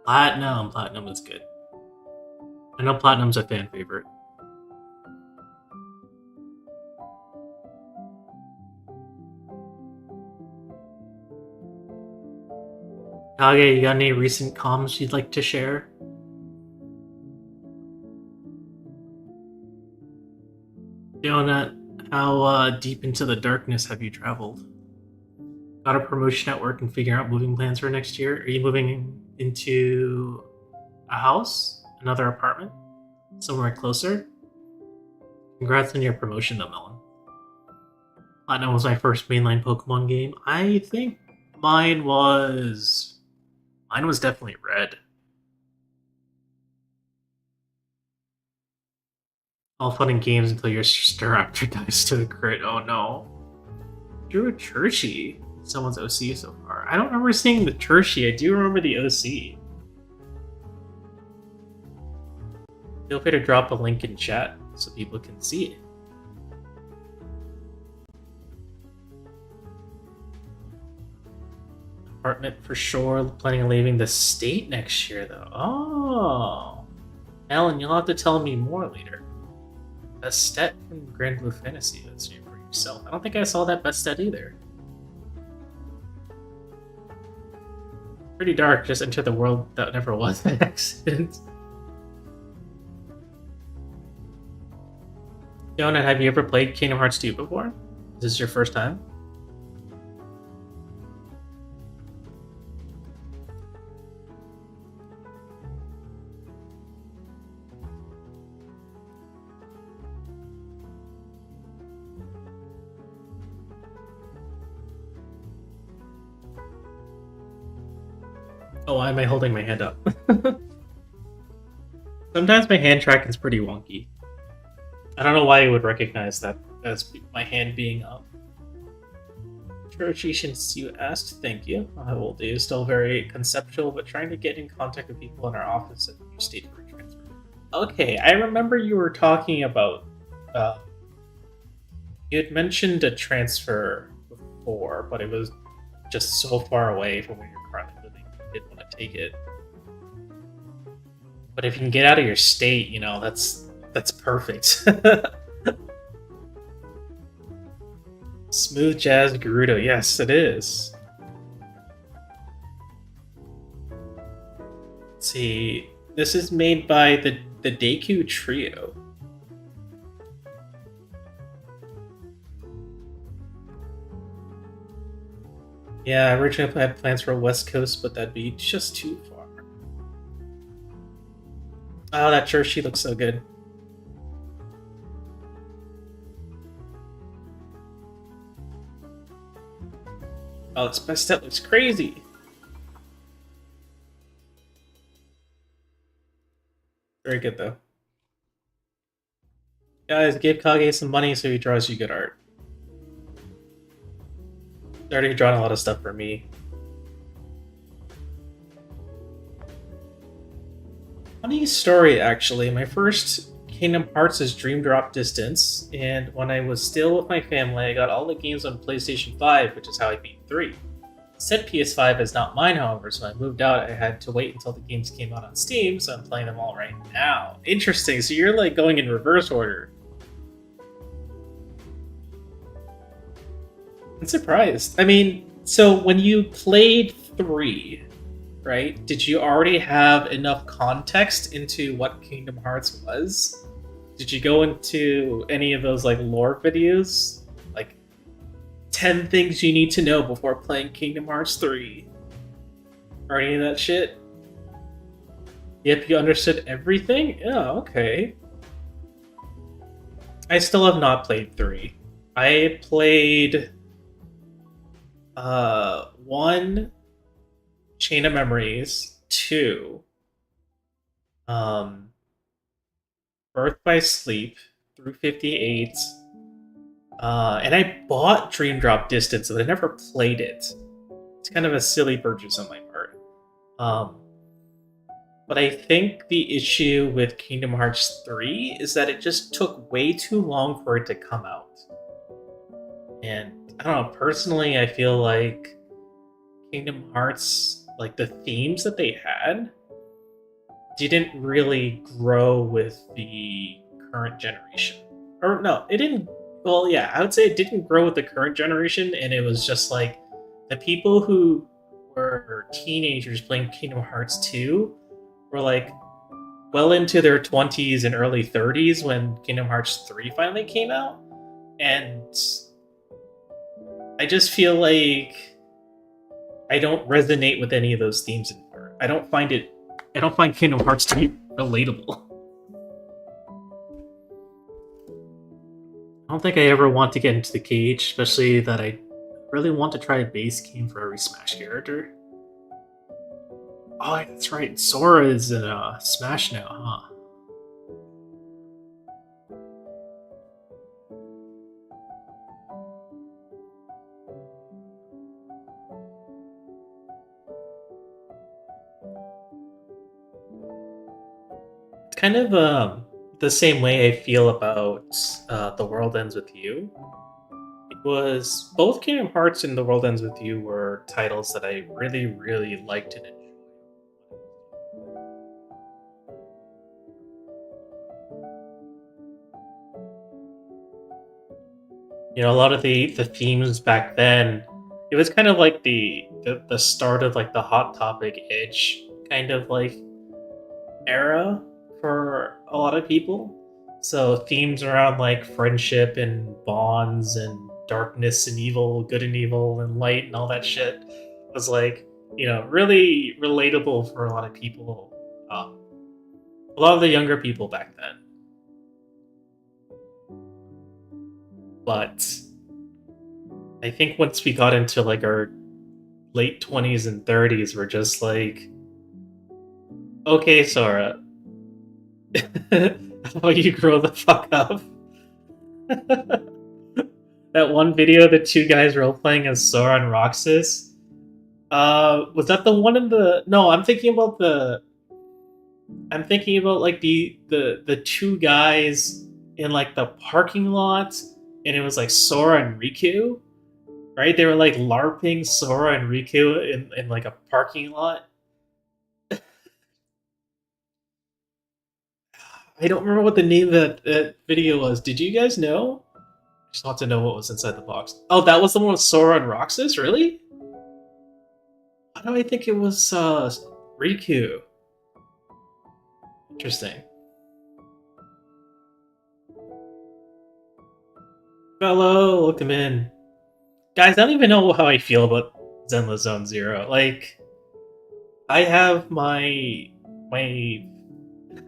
Platinum. Platinum is good. I know Platinum's a fan favorite. Kage, you got any recent comms you'd like to share? Fiona, how deep into the darkness have you traveled? Got a promotion at work and figuring out moving plans for next year? Are you moving into a house? Another apartment? Somewhere closer? Congrats on your promotion though, Melon. Platinum was my first mainline Pokemon game. I think mine was definitely Red. All fun and games until your Staraptor dies to a crit. Oh no. Drew a Churchy. Someone's OC so far. I don't remember seeing the Churchy. I do remember the OC. Feel free to drop a link in chat so people can see it. Apartment for sure. Planning on leaving the state next year though. Oh. Alan, you'll have to tell me more later. Best stat from Grand Blue Fantasy. That's you for yourself. I don't think I saw that best stat either. Pretty dark. Just enter the world that never was an accident. Fiona, have you ever played Kingdom Hearts 2 before? Is this your first time? Oh, why am I holding my hand up? Sometimes my hand tracking is pretty wonky. I don't know why you would recognize that as my hand being up. Churchy, since you asked, thank you. I will do. Still very conceptual, but trying to get in contact with people in our office at your state for a transfer. Okay, I remember you were talking about. You had mentioned a transfer before, but it was just so far away from where you're currently living. You didn't want to take it. But if you can get out of your state, you know, that's perfect. Smooth Jazz Gerudo, yes, it is. Let's see, this is made by the Deku Trio. Yeah, I originally had plans for West Coast, but that'd be just too far. Oh, that Churchy looks so good. Oh, this best step looks crazy. Very good, though. Guys, give Kage some money so he draws you good art. He's already drawn a lot of stuff for me. Funny story, actually. My first Kingdom Hearts is Dream Drop Distance, and when I was still with my family, I got all the games on PlayStation 5, which is how I beat 3. Said PS5 is not mine, however, so when I moved out, I had to wait until the games came out on Steam, so I'm playing them all right now. Interesting, so you're like going in reverse order. I'm surprised. I mean, so when you played 3, right, did you already have enough context into what Kingdom Hearts was? Did you go into any of those like lore videos? Like 10 things you need to know before playing Kingdom Hearts 3? Or any of that shit? Yep, you understood everything? Yeah, okay. I still have not played 3. I played 1 Chain of Memories, 2 Birth by Sleep through 58, and I bought Dream Drop Distance, but I never played it. It's kind of a silly purchase on my part. But I think the issue with Kingdom Hearts 3 is that it just took way too long for it to come out. And I don't know, personally, I feel like Kingdom Hearts, like the themes that they had, didn't really grow with the current generation. Or no, it didn't. Well, yeah, I would say it didn't grow with the current generation, and it was just like the people who were teenagers playing Kingdom Hearts 2 were like well into their 20s and early 30s when Kingdom Hearts 3 finally came out. And I just feel like I don't resonate with any of those themes anymore. I don't find Kingdom Hearts to be relatable. I don't think I ever want to get into the cage, especially that I really want to try a base game for every Smash character. Oh, that's right. Sora is in Smash now, huh? It's kind of the same way I feel about The World Ends With You. It was both Kingdom Hearts and The World Ends With You were titles that I really, really liked and enjoyed. You know, a lot of the themes back then, it was kind of like the start of like the Hot Topic Edge kind of like era for a lot of people. So themes around like friendship and bonds and darkness and evil, good and evil and light and all that shit was like, you know, really relatable for a lot of people. A lot of the younger people back then. But I think once we got into like our late 20s and 30s, we're just like, okay, Sora, how about you grow the fuck up? That one video, the two guys role playing as Sora and Roxas. Was that the one in the? No, I'm thinking about the. I'm thinking about like the two guys in like the parking lot, and it was like Sora and Riku, right? They were like LARPing Sora and Riku in like a parking lot. I don't remember what the name of that video was. Did you guys know? I just want to know what was inside the box. Oh, that was the one with Sora and Roxas? Really? Why do I think it was Riku? Interesting. Hello, welcome in. Guys, I don't even know how I feel about Zenless Zone Zero. Like, I have my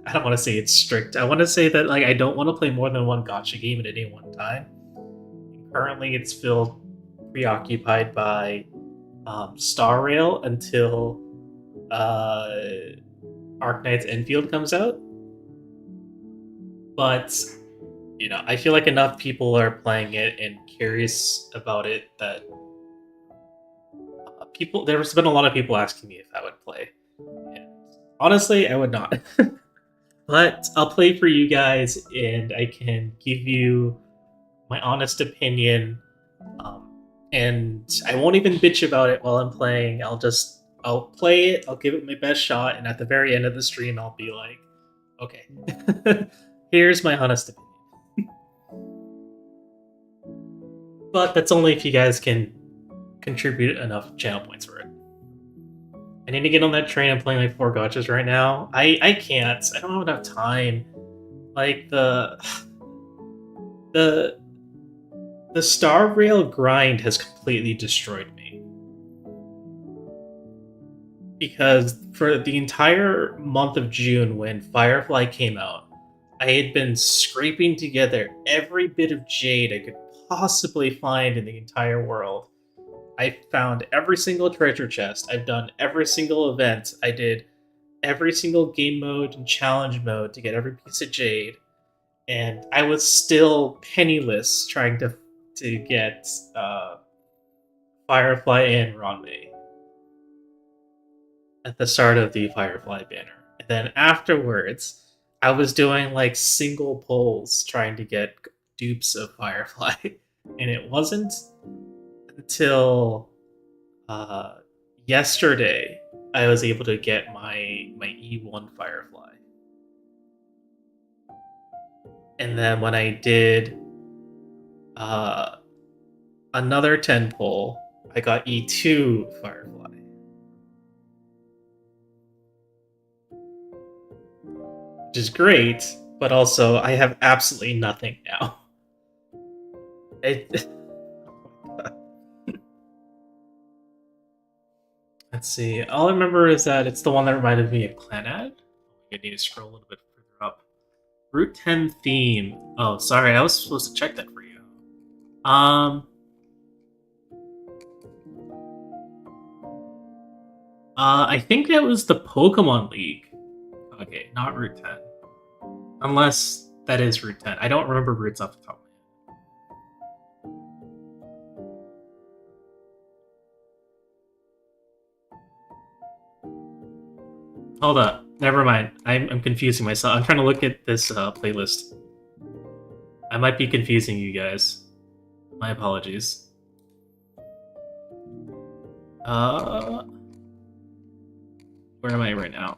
I don't want to say it's strict. I want to say that like I don't want to play more than one gacha game at any one time. Currently, it's still preoccupied by Star Rail until Arknight's Enfield comes out. But you know, I feel like enough people are playing it and curious about it that people. There's been a lot of people asking me if I would play. And honestly, I would not. But I'll play for you guys, and I can give you my honest opinion. And I won't even bitch about it while I'm playing. I'll play it. I'll give it my best shot, and at the very end of the stream, I'll be like, okay, here's my honest opinion. But that's only if you guys can contribute enough channel points for it. I need to get on that train. I'm playing like 4 gachas right now. I can't. I don't have enough time. Like the Star Rail grind has completely destroyed me. Because for the entire month of June when Firefly came out, I had been scraping together every bit of jade I could possibly find in the entire world. I found every single treasure chest. I've done every single event. I did every single game mode and challenge mode to get every piece of jade. And I was still penniless trying to get Firefly and Ranmei at the start of the Firefly banner. And then afterwards, I was doing like single pulls trying to get dupes of Firefly. And it wasn't until yesterday I was able to get my E1 Firefly. And then when I did another 10 pull, I got E2 Firefly. Which is great, but also I have absolutely nothing now. Let's see. All I remember is that it's the one that reminded me of Clanad. I need to scroll a little bit further up. Route 10 theme. Oh, sorry, I was supposed to check that for you. I think that was the Pokemon League. Okay, not Route 10. Unless that is Route 10. I don't remember routes off the top of my head. Hold up. Never mind. I'm confusing myself. I'm trying to look at this playlist. I might be confusing you guys. My apologies. Where am I right now?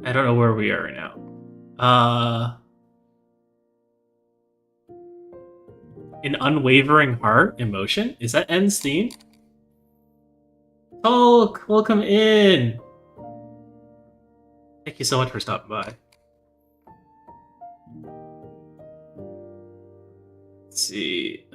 I don't know where we are right now. An unwavering heart emotion? Is that N's theme? Hulk, welcome in! Thank you so much for stopping by. Let's see.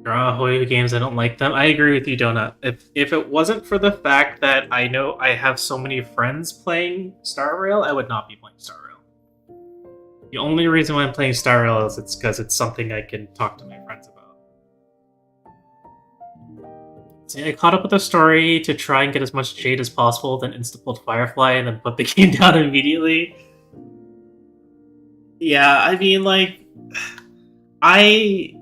Hoyo games, I don't like them. I agree with you, Donut. If it wasn't for the fact that I know I have so many friends playing Star Rail, I would not be playing Star Rail. The only reason why I'm playing Star Rail is it's because it's something I can talk to my friends about. See, I caught up with the story to try and get as much Jade as possible, then insta-pulled Firefly, and then put the game down immediately. Yeah, I mean, like, I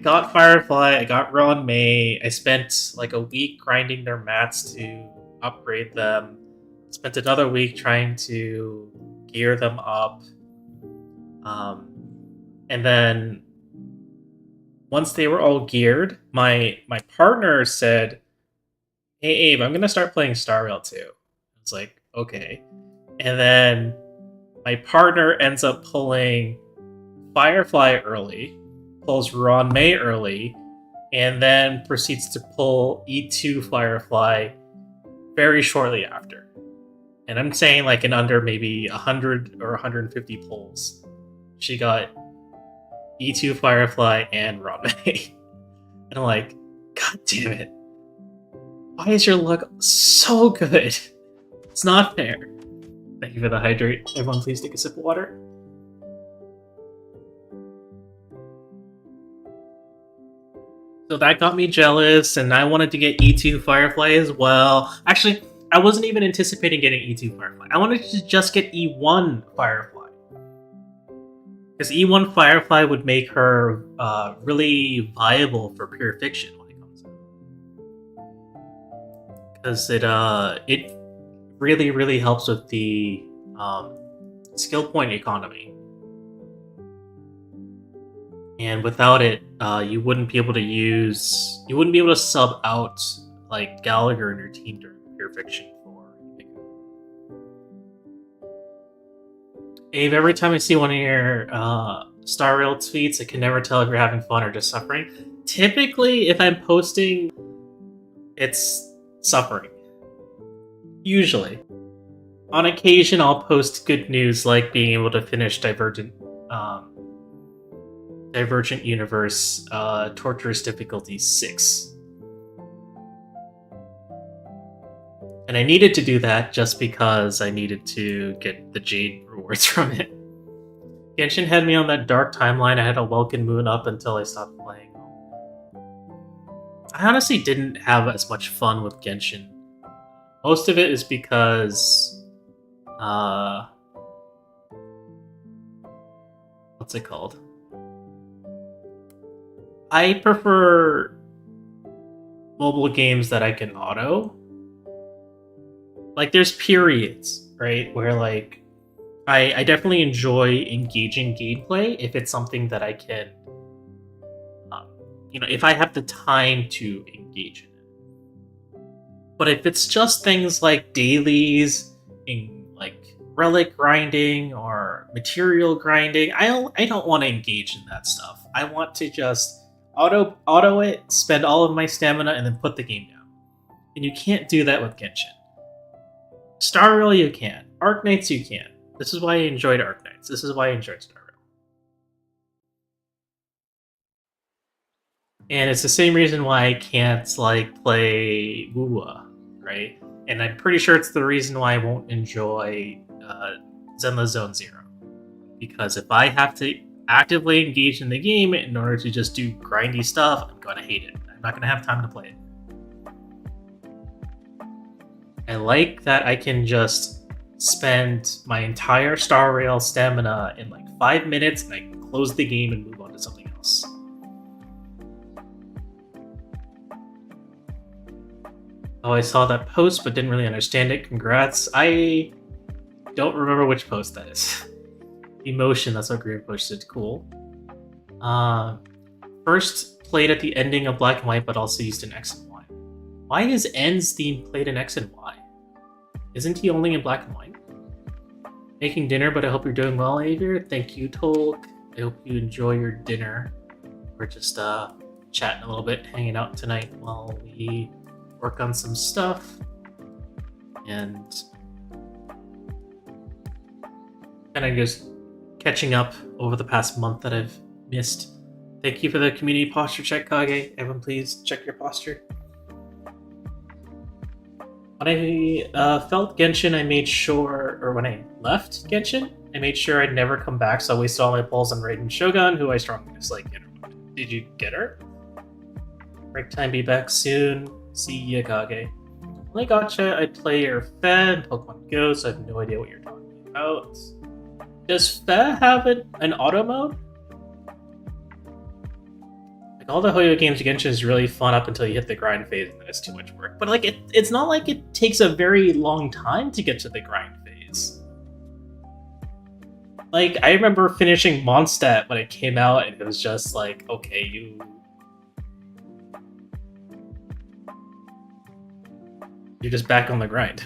got Firefly, I got Ron May, I spent like a week grinding their mats to upgrade them, spent another week trying to gear them up, and then once they were all geared, my partner said, "Hey Abe, I'm gonna start playing Star Rail too." It's like, okay. And then my partner ends up pulling Firefly early, pulls Ron May early, and then proceeds to pull E2 Firefly very shortly after. And I'm saying like in under maybe 100 or 150 pulls, she got E2 Firefly and Ron May. And I'm like, God damn it. Why is your luck so good? It's not fair. Thank you for the hydrate. Everyone please take a sip of water. So that got me jealous, and I wanted to get E2 Firefly as well. Actually, I wasn't even anticipating getting E2 Firefly. I wanted to just get E1 Firefly. Because E1 Firefly would make her really viable for pure fiction when it comes out. Because it really, really helps with the skill point economy. And without it, you wouldn't be able to sub out like Gallagher in your team during pure fiction for Abe. Every time I see one of your Star Rail tweets, I can never tell if you're having fun or just suffering. Typically, if I'm posting, it's suffering. Usually. On occasion, I'll post good news like being able to finish Divergent Universe Torturous Difficulty 6. And I needed to do that just because I needed to get the Jade rewards from it. Genshin had me on that dark timeline. I had a Welkin Moon up until I stopped playing. I honestly didn't have as much fun with Genshin. Most of it is because... what's it called? I prefer mobile games that I can auto. Like, there's periods, right, where like I definitely enjoy engaging gameplay if it's something that I can, if I have the time to engage in it. But if it's just things like dailies, in like relic grinding or material grinding, I don't want to engage in that stuff. I want to just auto it, spend all of my stamina, and then put the game down. And you can't do that with Genshin. Star Rail you can. Arknights you can. This is why I enjoyed Arknights. This is why I enjoyed Star Rail. And it's the same reason why I can't like play Wuwa, right? And I'm pretty sure it's the reason why I won't enjoy Zenless Zone Zero. Because if I have to actively engage in the game in order to just do grindy stuff, I'm going to hate it. I'm not going to have time to play it. I like that I can just spend my entire Star Rail stamina in like 5 minutes and I can close the game and move on to something else. Oh, I saw that post but didn't really understand it. Congrats. I don't remember which post that is. Emotion, that's what Greer posted. Cool. First played at the ending of Black and White, but also used in X and Y. Why is N's theme played in X and Y? Isn't he only in Black and White? Making dinner, but I hope you're doing well, Avier. Thank you, Tolk. I hope you enjoy your dinner. We're just chatting a little bit, hanging out tonight while we work on some stuff. And kind of just catching up over the past month that I've missed. Thank you for the community posture check, Kage. Everyone, please check your posture. When I felt Genshin, I made sure, or when I left Genshin, I made sure I'd never come back, so I wasted all my pulls on Raiden Shogun, who I strongly dislike. Did you get her? Break time, be back soon. See ya, Kage. Only gotcha, I'd play your Fe and Pokemon Go, so I have no idea what you're talking about. Does Fe have an auto mode? Like, all the Hoyo games Genshin is really fun up until you hit the grind phase and then it's too much work. But like it's not like it takes a very long time to get to the grind phase. Like, I remember finishing Mondstadt when it came out and it was just like, okay, you're just back on the grind.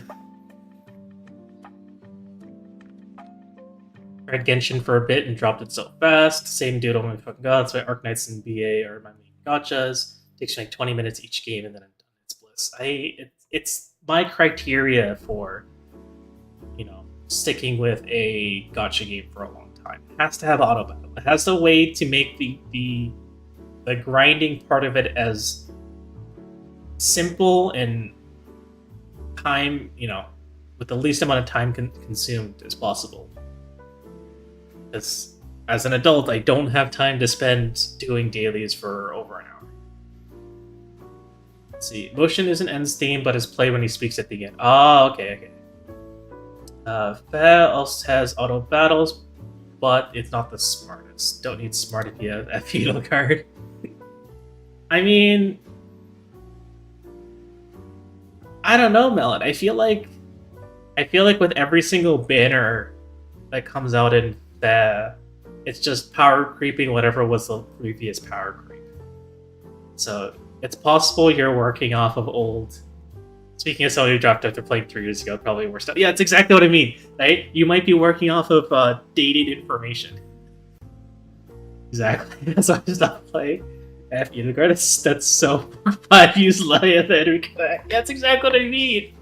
Tried Genshin for a bit and dropped it so fast. Same dude, oh my fucking god. That's why Arknights and BA are my main gotchas. Takes me like 20 minutes each game and then I'm done. It's bliss. It's my criteria for, sticking with a gotcha game for a long time. It has to have auto battle. It has a way to make the grinding part of it as simple and time, with the least amount of time consumed as possible. Because as an adult, I don't have time to spend doing dailies for over an hour. Let's see. Motion isn't N's theme, but is play when he speaks at the end. Oh, okay. Fe also has auto battles, but it's not the smartest. Don't need smart if you have a feudal card. I mean, I don't know, Melon. I feel like with every single banner that comes out in Fe, it's just power creeping whatever was the previous power creep. So it's possible you're working off of old. Speaking of somebody who dropped after playing 3 years ago, probably worse stuff. Yeah, it's exactly what I mean, right? You might be working off of dated information. Exactly. That's why I stopped playing. F you, that's so 5 use Leia that we connect. That's exactly what I mean.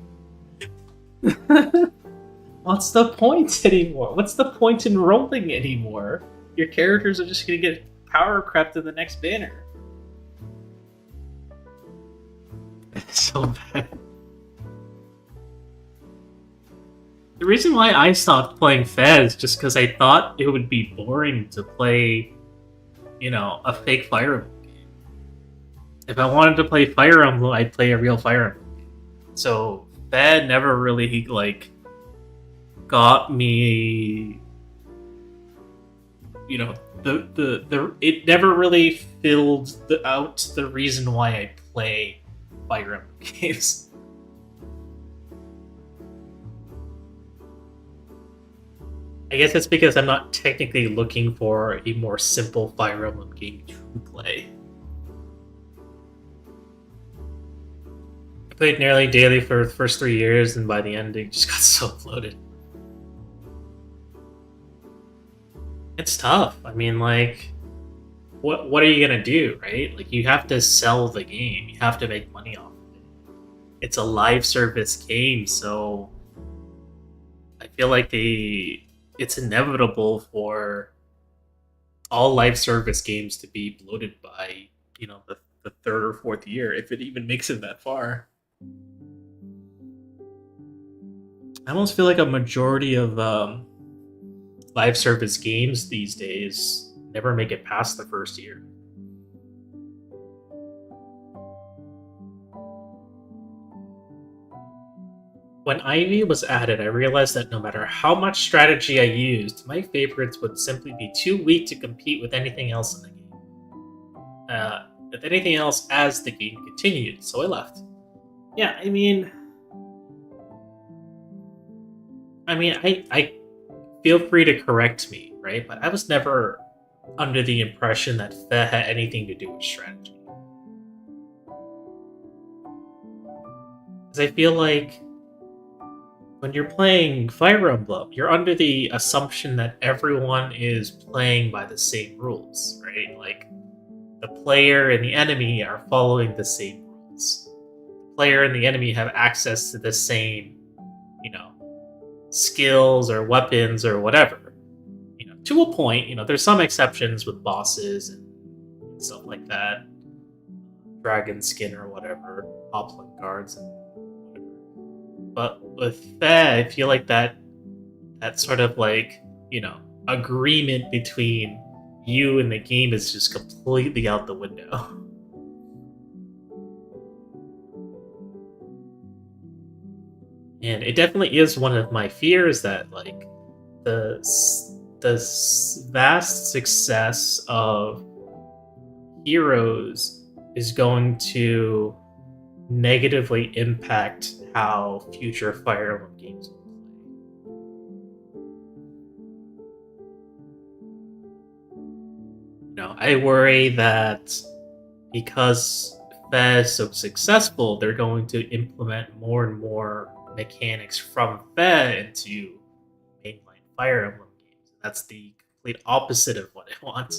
What's the point anymore? What's the point in rolling anymore? Your characters are just gonna get power crept in the next banner. It's so bad. The reason why I stopped playing Fe is just because I thought it would be boring to play, a fake Fire Emblem game. If I wanted to play Fire Emblem, I'd play a real Fire Emblem game. So Fe never really, got me you know, it never really filled out the reason why I play Fire Emblem games. I guess it's because I'm not technically looking for a more simple Fire Emblem game to play. I played nearly daily for the first 3 years, and by the end, it just got so bloated. It's tough. I mean, like, what are you gonna do, right? Like, you have to sell the game. You have to make money off of it. It's a live service game, so I feel like it's inevitable for all live service games to be bloated by, the third or fourth year, if it even makes it that far. I almost feel like a majority of live service games these days never make it past the first year. When Ivy was added, I realized that no matter how much strategy I used, my favorites would simply be too weak to compete with anything else in the game. With anything else as the game continued, so I left. Yeah, I mean, I feel free to correct me, right? But I was never under the impression that Fe had anything to do with strategy. Because I feel like when you're playing Fire Emblem, you're under the assumption that everyone is playing by the same rules, right? Like, the player and the enemy are following the same rules. The player and the enemy have access to the same, skills or weapons or whatever. To a point, there's some exceptions with bosses and stuff like that. Dragon skin or whatever, Poplin cards and whatever. But with Fe, I feel like that sort of like, agreement between you and the game is just completely out the window. And it definitely is one of my fears that, like, the vast success of Heroes is going to negatively impact how future Fire Emblem games will play. I worry that because Fe is so successful, they're going to implement more and more mechanics from Fe into mainline Fire Emblem games. That's the complete opposite of what I want.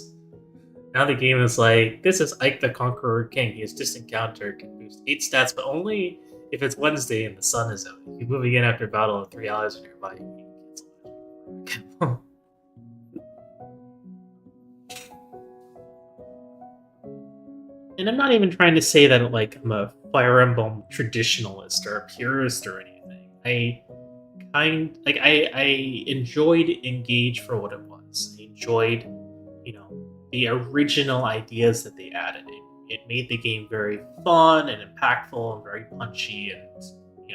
Now the game is like, this is Ike the Conqueror King. His distant counter can boost 8 stats, but only if it's Wednesday and the sun is out. If you move again after battle of 3 allies nearby, you can cancel. And I'm not even trying to say that, like, I'm a Fire Emblem traditionalist or a purist or anything. I enjoyed Engage for what it was. I enjoyed, the original ideas that they added. It made the game very fun and impactful and very punchy and,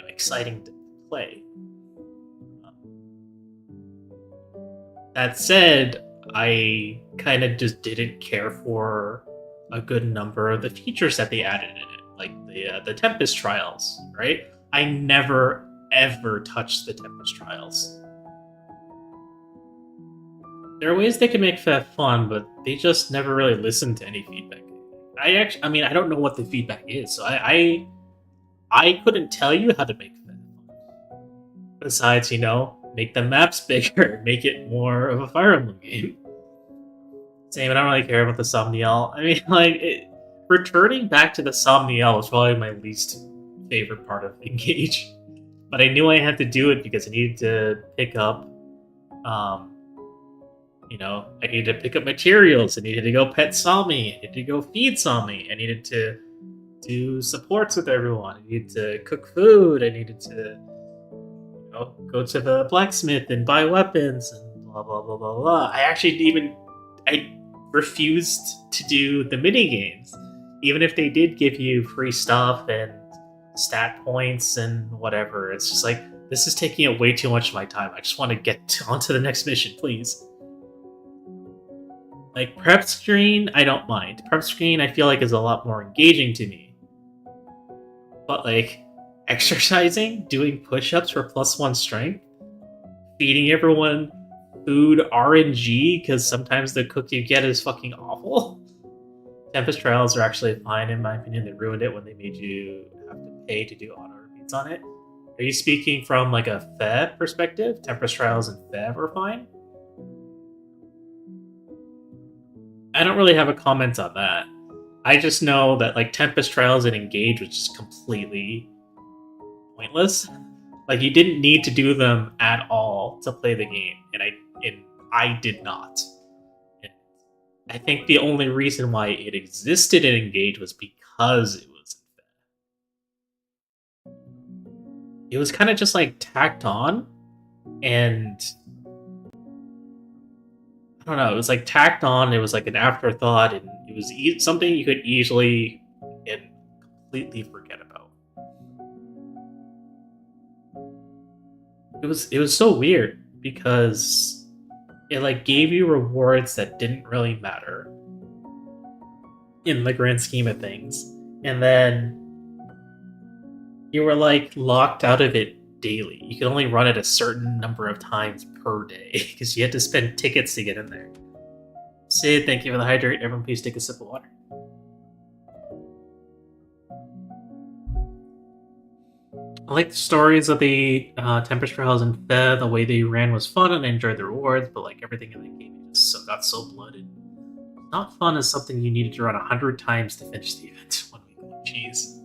exciting to play. That said, I kind of just didn't care for a good number of the features that they added in it, like the Tempest Trials, right? I never, ever touched the Tempest Trials. There are ways they can make Fe fun, but they just never really listened to any feedback. I don't know what the feedback is, so I couldn't tell you how to make Fe fun. Besides, make the maps bigger, make it more of a Fire Emblem game. Same, I don't really care about the Somniel. Returning back to the Somniel was probably my least favorite part of Engage. But I knew I had to do it because I needed to pick up, I needed to pick up materials. I needed to go pet Sami. I needed to go feed Sami. I needed to do supports with everyone. I needed to cook food. I needed to, go to the blacksmith and buy weapons and blah, blah, blah, blah, blah. I refused to do the mini games, even if they did give you free stuff and stat points and whatever. It's just like, this is taking up way too much of my time. I just want to get onto the next mission, please. Like, prep screen, I don't mind. Prep screen, I feel like, is a lot more engaging to me. But, like, exercising, doing push-ups for +1 strength, feeding everyone food RNG, because sometimes the cook you get is fucking awful. Tempest Trials are actually fine, in my opinion. They ruined it when they made you have to pay to do auto repeats on it. Are you speaking from, like, a Fev perspective? Tempest Trials and Fev are fine? I don't really have a comment on that. I just know that, like, Tempest Trials and Engage was just completely pointless. Like, you didn't need to do them at all to play the game, and I did not. And I think the only reason why it existed in Engage was because it was kind of just like tacked on, and I don't know. It was like tacked on. It was like an afterthought, and it was something you could easily and completely forget about. It was so weird because it like gave you rewards that didn't really matter in the grand scheme of things, and then you were like locked out of it daily. You could only run it a certain number of times per day because you had to spend tickets to get in there. Sid, thank you for the hydrate. Everyone, please take a sip of water. I like the stories of the Tempest Trials and Fev. The way they ran was fun, and I enjoyed the rewards. But like everything in the game, just got so blooded. Not fun as something you needed to run 100 times to finish the event. 1 week. Jeez.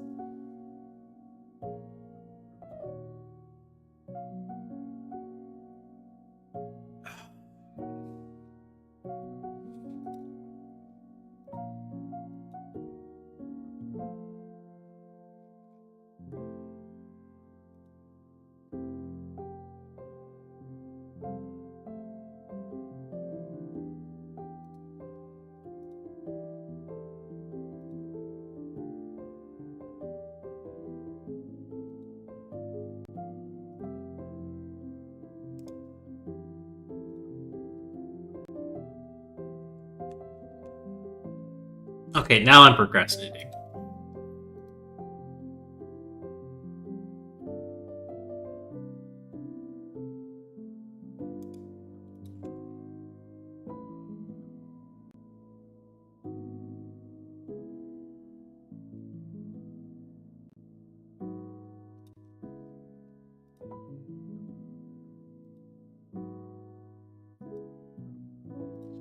Okay, now I'm procrastinating.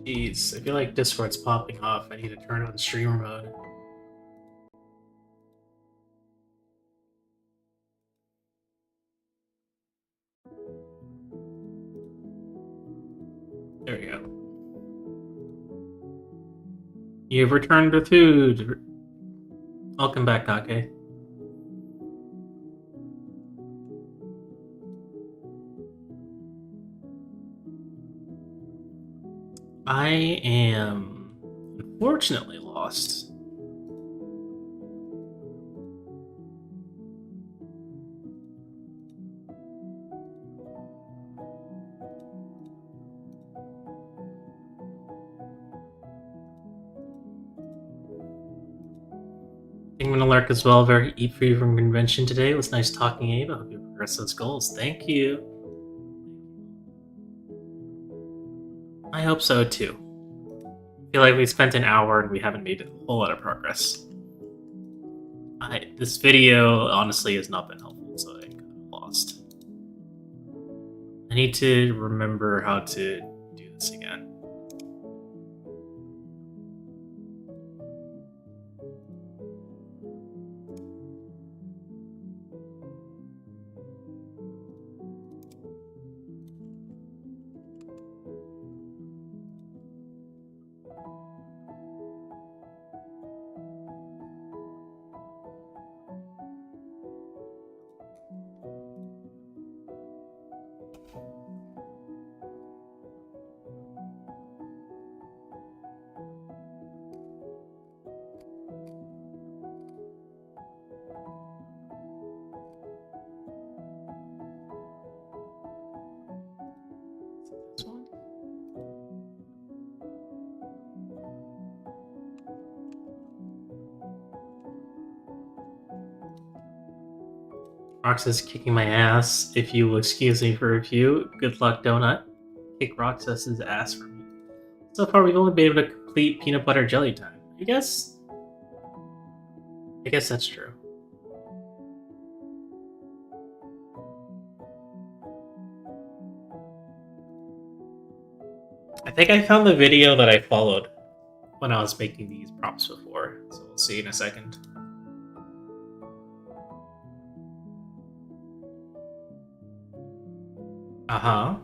Jeez, I feel like Discord's popping off. I need to turn on streamer mode. There we go. You've returned with food. Welcome back, Kake. I am unfortunately lost. I'm gonna lurk as well. Very eat free from convention today. It was nice talking, Abe. I hope you progress those goals. Thank you. I hope so too. I feel like we spent an hour and we haven't made a whole lot of progress. This video honestly has not been helpful, so I'm kind of lost. I need to remember how to do this again. Roxas kicking my ass. If you will excuse me for a few, good luck, Donut. Kick Roxas's ass for me. So far, we've only been able to complete peanut butter jelly time. I guess that's true. I think I found the video that I followed when I was making these props before, so we'll see in a second. Uh-huh.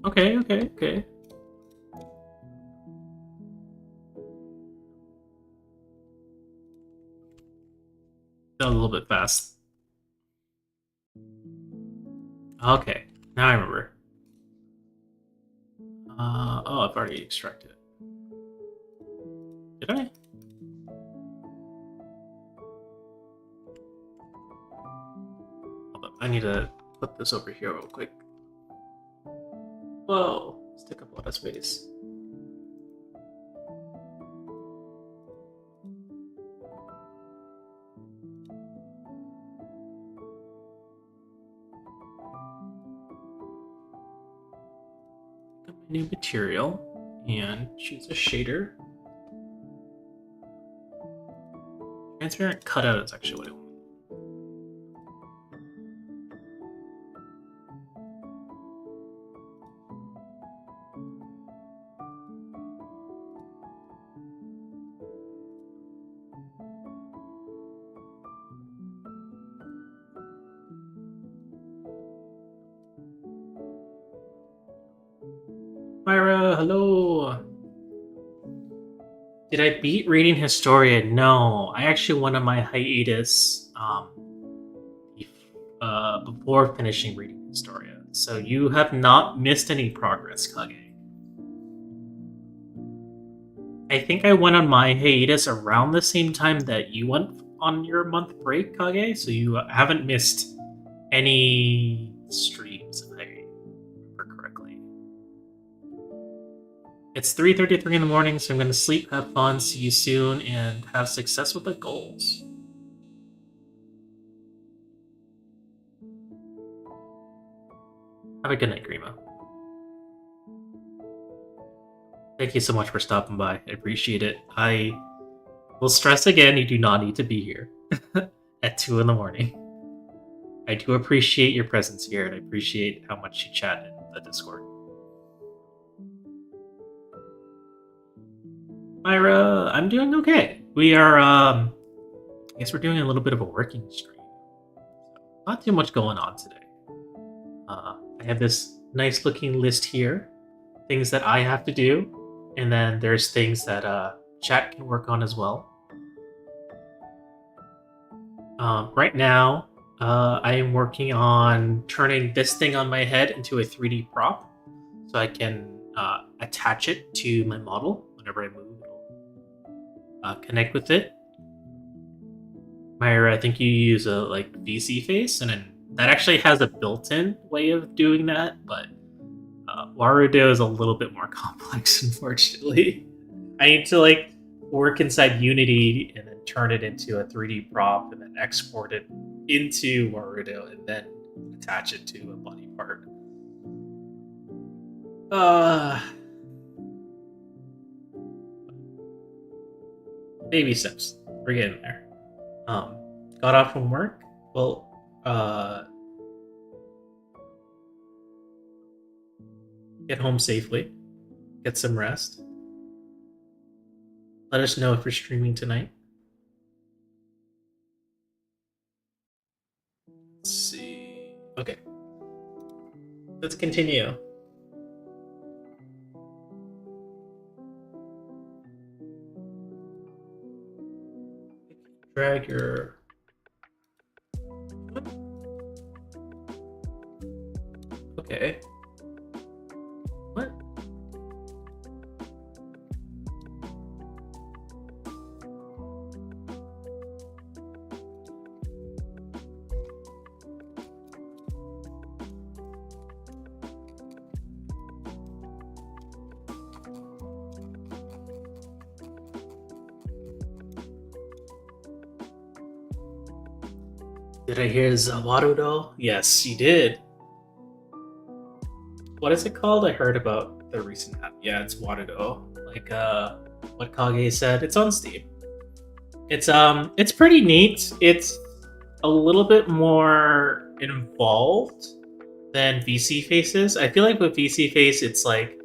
Okay. A little bit fast. Okay, now I remember. Oh, I've already extracted it. Did I? Hold up, I need to put this over here real quick. Whoa, let's take up a lot of space. New material and choose a shader. Transparent cutout is actually what I want. Myra, hello. Did I beat reading Historia? No, I actually went on my hiatus before finishing reading Historia. So you have not missed any progress, Kage. I think I went on my hiatus around the same time that you went on your month break, Kage, so you haven't missed any streams, if I remember correctly. It's 3:33 in the morning, so I'm going to sleep, have fun, see you soon, and have success with the goals. Have a good night, Grima. Thank you so much for stopping by. I appreciate it. I will stress again, you do not need to be here at 2 in the morning. I do appreciate your presence here, and I appreciate how much you chat in the Discord. Myra, I'm doing okay. We are, I guess we're doing a little bit of a working stream. Not too much going on today. I have this nice looking list here, things that I have to do, and then there's things that chat can work on as well. Right now, I am working on turning this thing on my head into a 3D prop, so I can attach it to my model whenever I move. It'll connect with it. Myra, I think you use a VC face, and then that actually has a built-in way of doing that, but Warudo is a little bit more complex, unfortunately. I need to work inside Unity and then turn it into a 3D prop and then export it into Warudo and then attach it to a body part. Baby steps. We're getting there. Got off from work. Well, get home safely. Get some rest. Let us know if you're streaming tonight. Let's see. Okay. Let's continue. Drag your... Okay. What? Did I hear Zawarudo? Yes, you did. What is it called? I heard about the recent app. Yeah, it's Warudo. Like what Kage said. It's on Steam. It's pretty neat. It's a little bit more involved than VC Faces. I feel like with VC Face it's like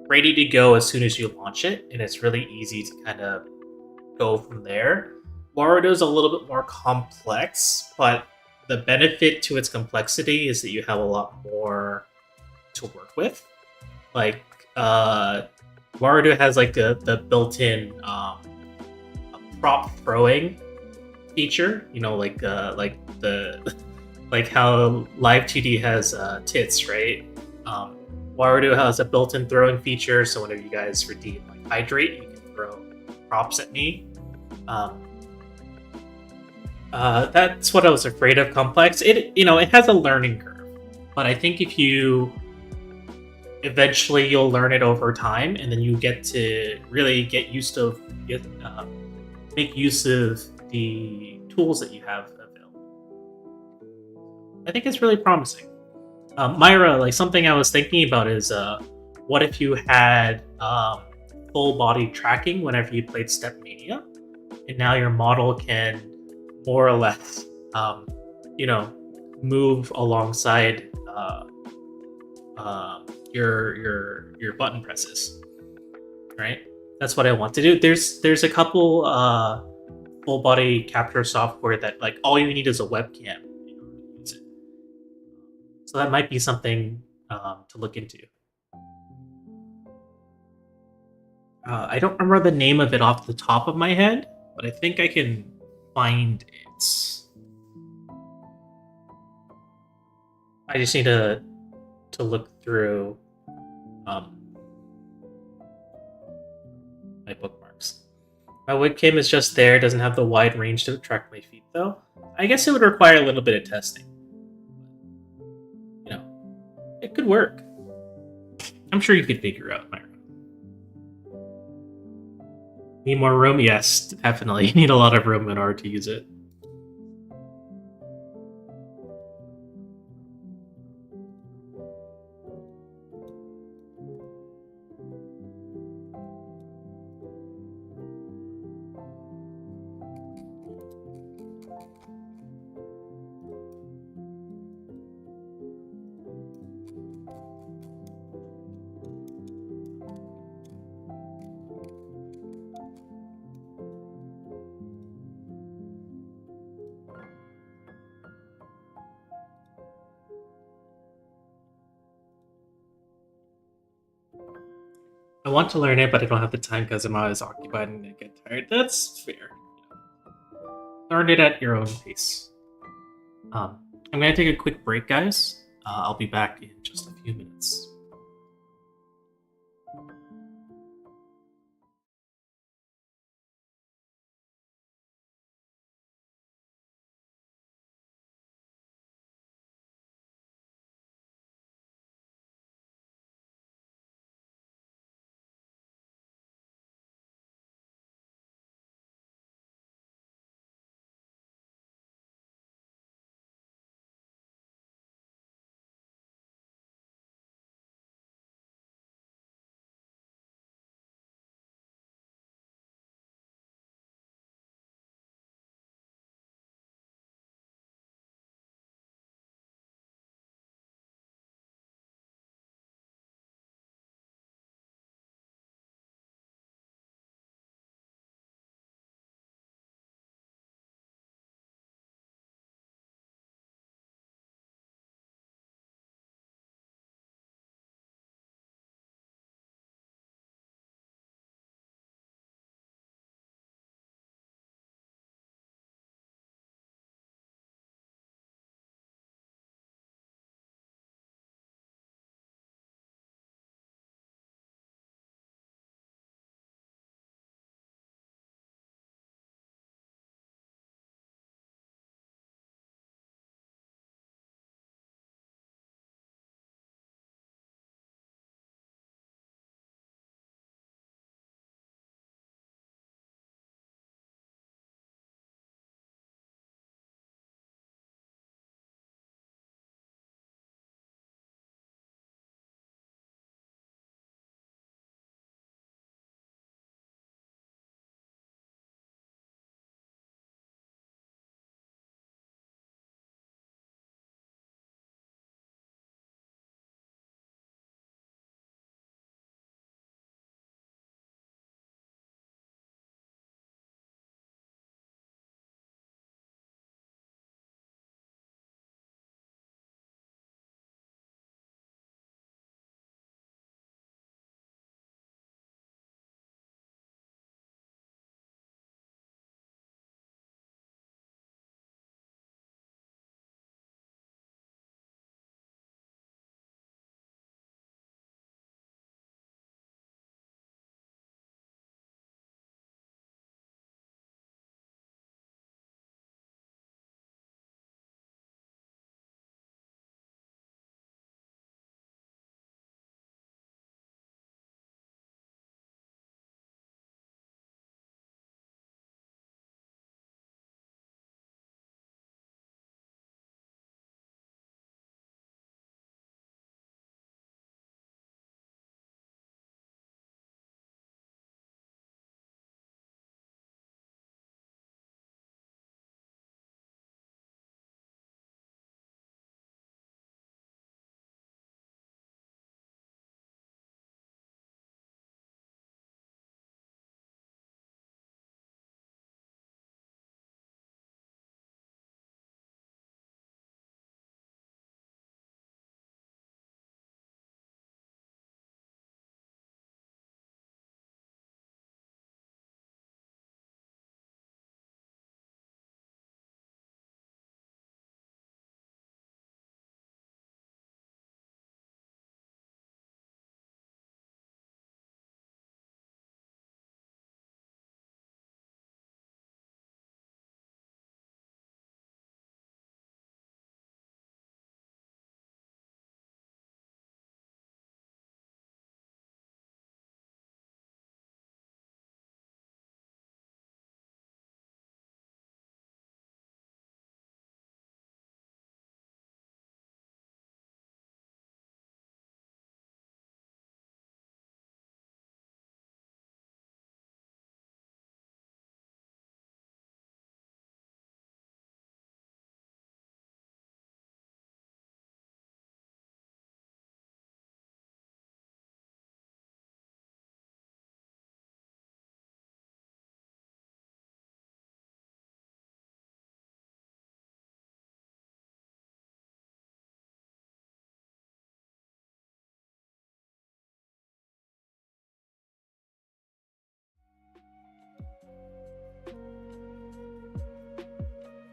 ready to go as soon as you launch it, and it's really easy to kind of go from there. Warudo is a little bit more complex, but the benefit to its complexity is that you have a lot more to work with. Like Warudo has like the built-in prop throwing feature. You know, like the like how Live 2D has tits, right? Um, Warudo has a built-in throwing feature, so whenever you guys redeem like hydrate, you can throw props at me. Um, that's what I was afraid of. Complex. It has a learning curve, but I think if you eventually you'll learn it over time, and then you get to really get used to make use of the tools that you have available. I think it's really promising. Myra, like something I was thinking about is what if you had full body tracking whenever you played Stepmania, and now your model can more or less, um, you know, move alongside your button presses, right? That's what I want to do. There's a couple full body capture software that like all you need is a webcam in order to use it. So that might be something to look into. I don't remember the name of it off the top of my head, but I think I can find it. I just need to look through um, my bookmarks. My webcam is just there. It doesn't have the wide range to track my feet, though. I guess it would require a little bit of testing. You know, it could work. I'm sure you could figure out, Myra. Need more room? Yes, definitely. You need a lot of room in order to use it. I want to learn it, but I don't have the time because I'm always occupied and I get tired. That's fair. Learn it at your own pace. I'm going to take a quick break, guys. I'll be back in just a few minutes.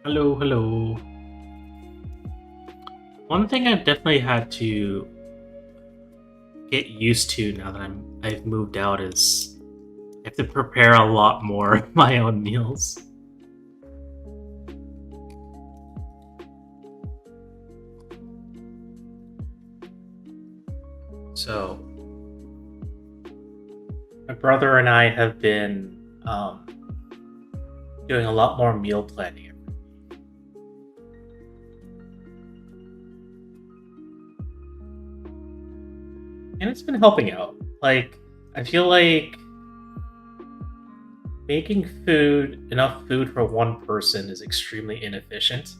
Hello, hello. One thing I've definitely had to get used to now that I've moved out is I have to prepare a lot more of my own meals. So my brother and I have been doing a lot more meal planning, and it's been helping out. Like, I feel like making enough food for one person is extremely inefficient.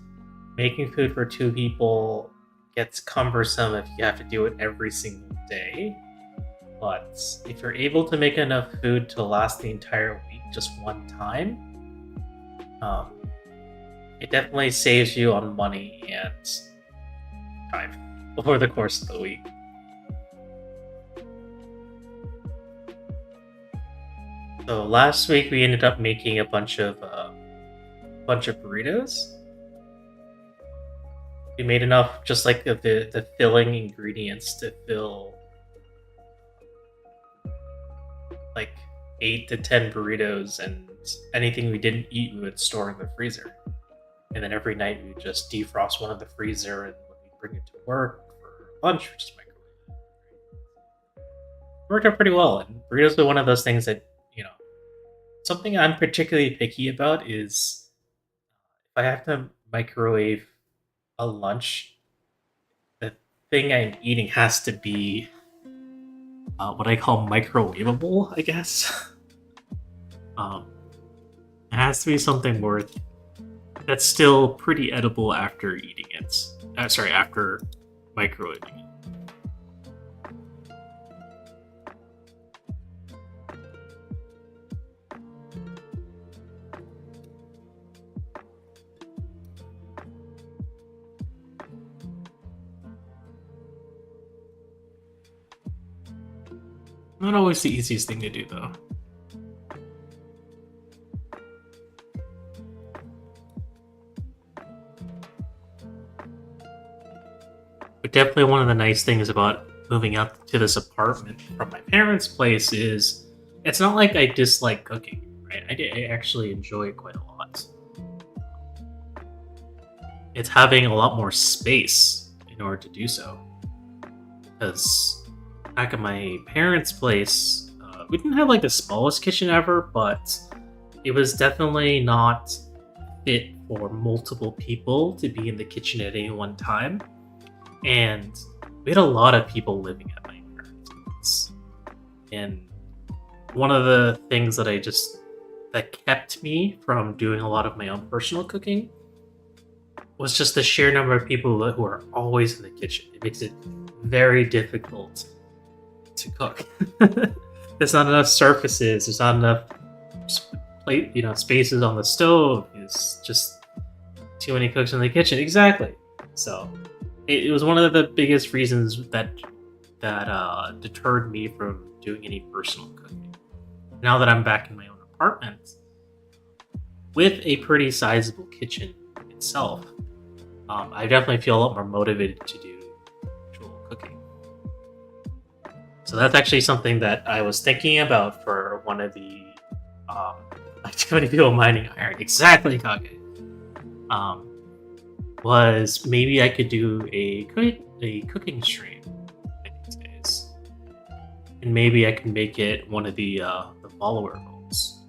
Making food for two people gets cumbersome if you have to do it every single day. But if you're able to make enough food to last the entire week just one time, um, it definitely saves you on money and time over the course of the week. So last week we ended up making a bunch of burritos. We made enough, just like the filling ingredients to fill like 8 to 10 burritos, and anything we didn't eat we would store in the freezer. And then every night we would just defrost one of the freezer, and when we bring it to work for lunch, we just microwave it. It worked out pretty well, and burritos are one of those things that, something I'm particularly picky about is if I have to microwave a lunch, the thing I'm eating has to be what I call microwavable, I guess. um, it has to be something that's still pretty edible after eating it. Sorry, after microwaving it. Not always the easiest thing to do, though. But definitely one of the nice things about moving out to this apartment from my parents' place is it's not like I dislike cooking, right? I actually enjoy it quite a lot. It's having a lot more space in order to do so. Because back at my parents' place, we didn't have like the smallest kitchen ever, but it was definitely not fit for multiple people to be in the kitchen at any one time. And we had a lot of people living at my parents' place. And one of the things that kept me from doing a lot of my own personal cooking was just the sheer number of people who are always in the kitchen. It makes it very difficult to cook. There's not enough surfaces. There's not enough spaces on the stove. It's just too many cooks in the kitchen. Exactly. So it was one of the biggest reasons that deterred me from doing any personal cooking. Now that I'm back in my own apartment with a pretty sizable kitchen itself, I definitely feel a lot more motivated to do actual cooking. So that's actually something that I was thinking about for one of the activity people mining iron. Exactly, Kage. Was maybe I could do a cooking stream these days, and maybe I can make it one of the follower goals.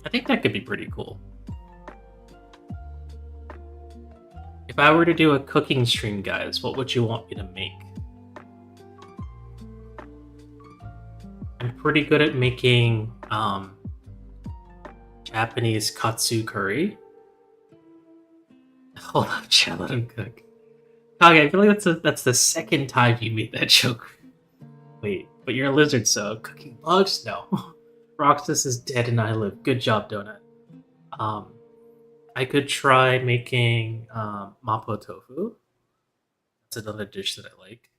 I think that could be pretty cool. If I were to do a cooking stream, guys, what would you want me to make? I'm pretty good at making Japanese katsu curry. Hold on, chat, let him cook. Okay, I feel like that's the second time you made that joke. Wait, but you're a lizard, so cooking bugs? No. Roxas is dead and I live. Good job, Donut. I could try making mapo tofu. That's another dish that I like.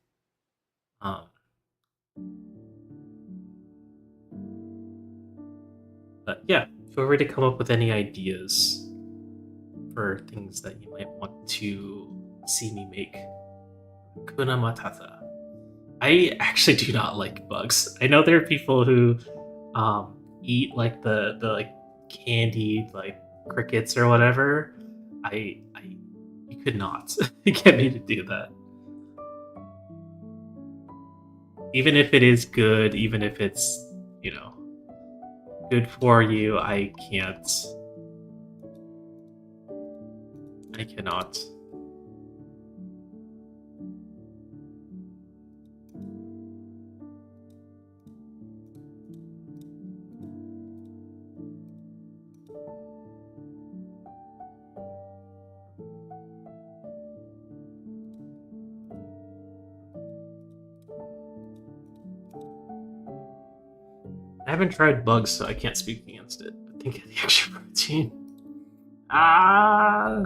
But yeah, feel free to come up with any ideas for things that you might want to see me make. Kuna Matata. I actually do not like bugs. I know there are people who eat like the like candied like crickets or whatever. I you could not get me to do that. Even if it is good, even if it's, you know, good for you, I can't. I cannot. I haven't tried bugs, so I can't speak against it. But think of the extra protein. Ah.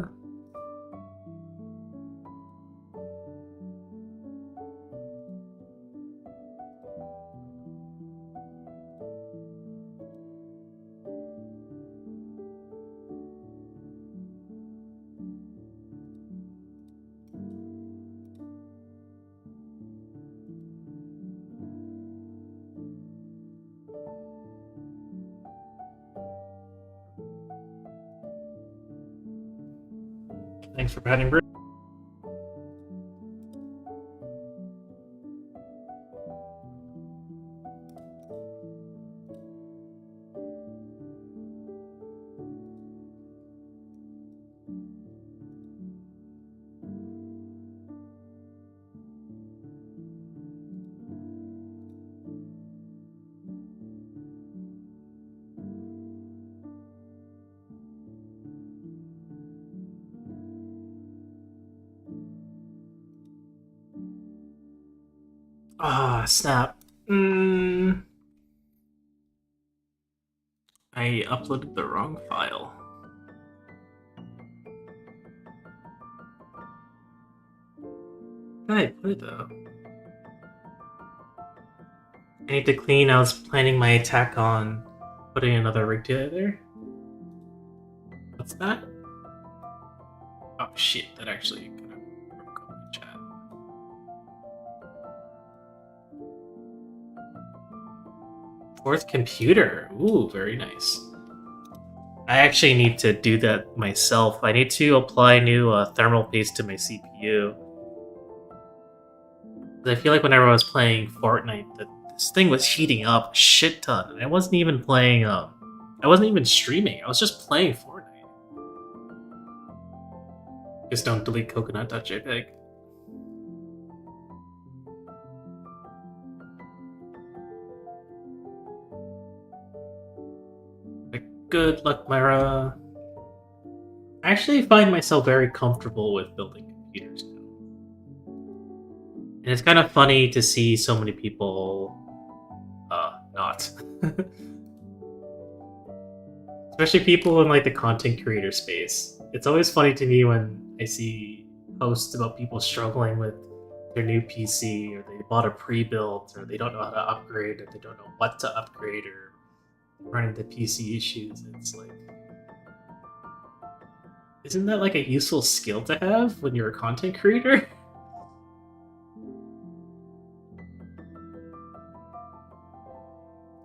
Thanks for patting Brit. Ah, snap. I uploaded the wrong file. Where did I put it though? I need to clean. I was planning my attack on putting another rig together. What's that? Oh shit, that actually kind of broke up my chat. Fourth computer. Ooh, very nice. I actually need to do that myself. I need to apply new thermal paste to my CPU. I feel like whenever I was playing Fortnite, this thing was heating up a shit ton. And I wasn't even playing. I wasn't even streaming. I was just playing Fortnite. Just don't delete coconut.jpg. Good luck, Myra. I actually find myself very comfortable with building computers now. And it's kind of funny to see so many people not. Especially people in like the content creator space. It's always funny to me when I see posts about people struggling with their new PC, or they bought a pre-built, or they don't know how to upgrade, or they don't know what to upgrade, or run into PC issues. It's like, isn't that like a useful skill to have when you're a content creator?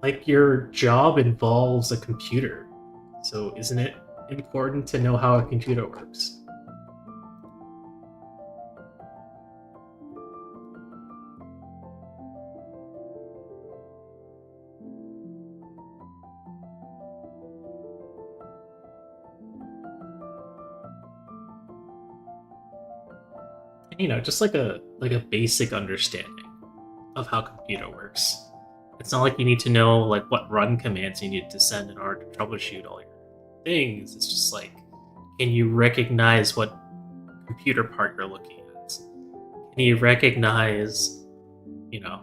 Like, your job involves a computer, so isn't it important to know how a computer works? You know, just like a basic understanding of how a computer works. It's not like you need to know like what run commands you need to send in order to troubleshoot all your things. It's just like, can you recognize what computer part you're looking at? Can you recognize, you know,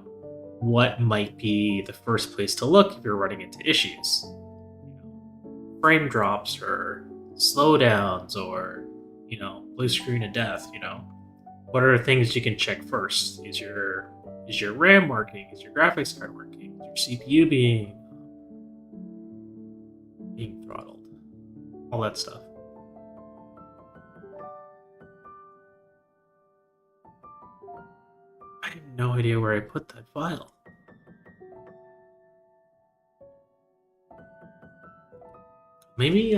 what might be the first place to look if you're running into issues? Frame drops or slowdowns or, you know, blue screen of death, you know? What are things you can check first? Is your RAM working? Is your graphics card working? Is your CPU being being throttled. All that stuff. I have no idea where I put that file. Maybe,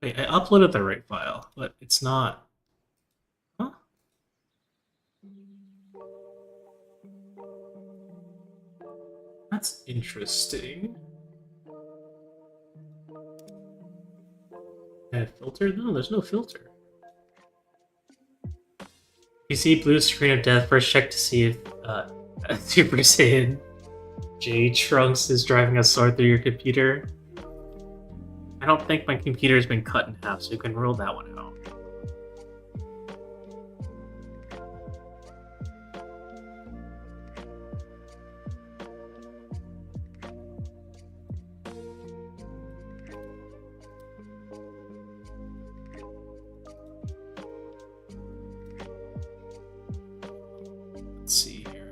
wait, I uploaded the right file, but it's not. Huh? That's interesting. Add filter? No, there's no filter. You see blue screen of death, first check to see if Super Saiyan J Trunks is driving a sword through your computer. I don't think my computer's been cut in half, so you can rule that one out. Let's see here.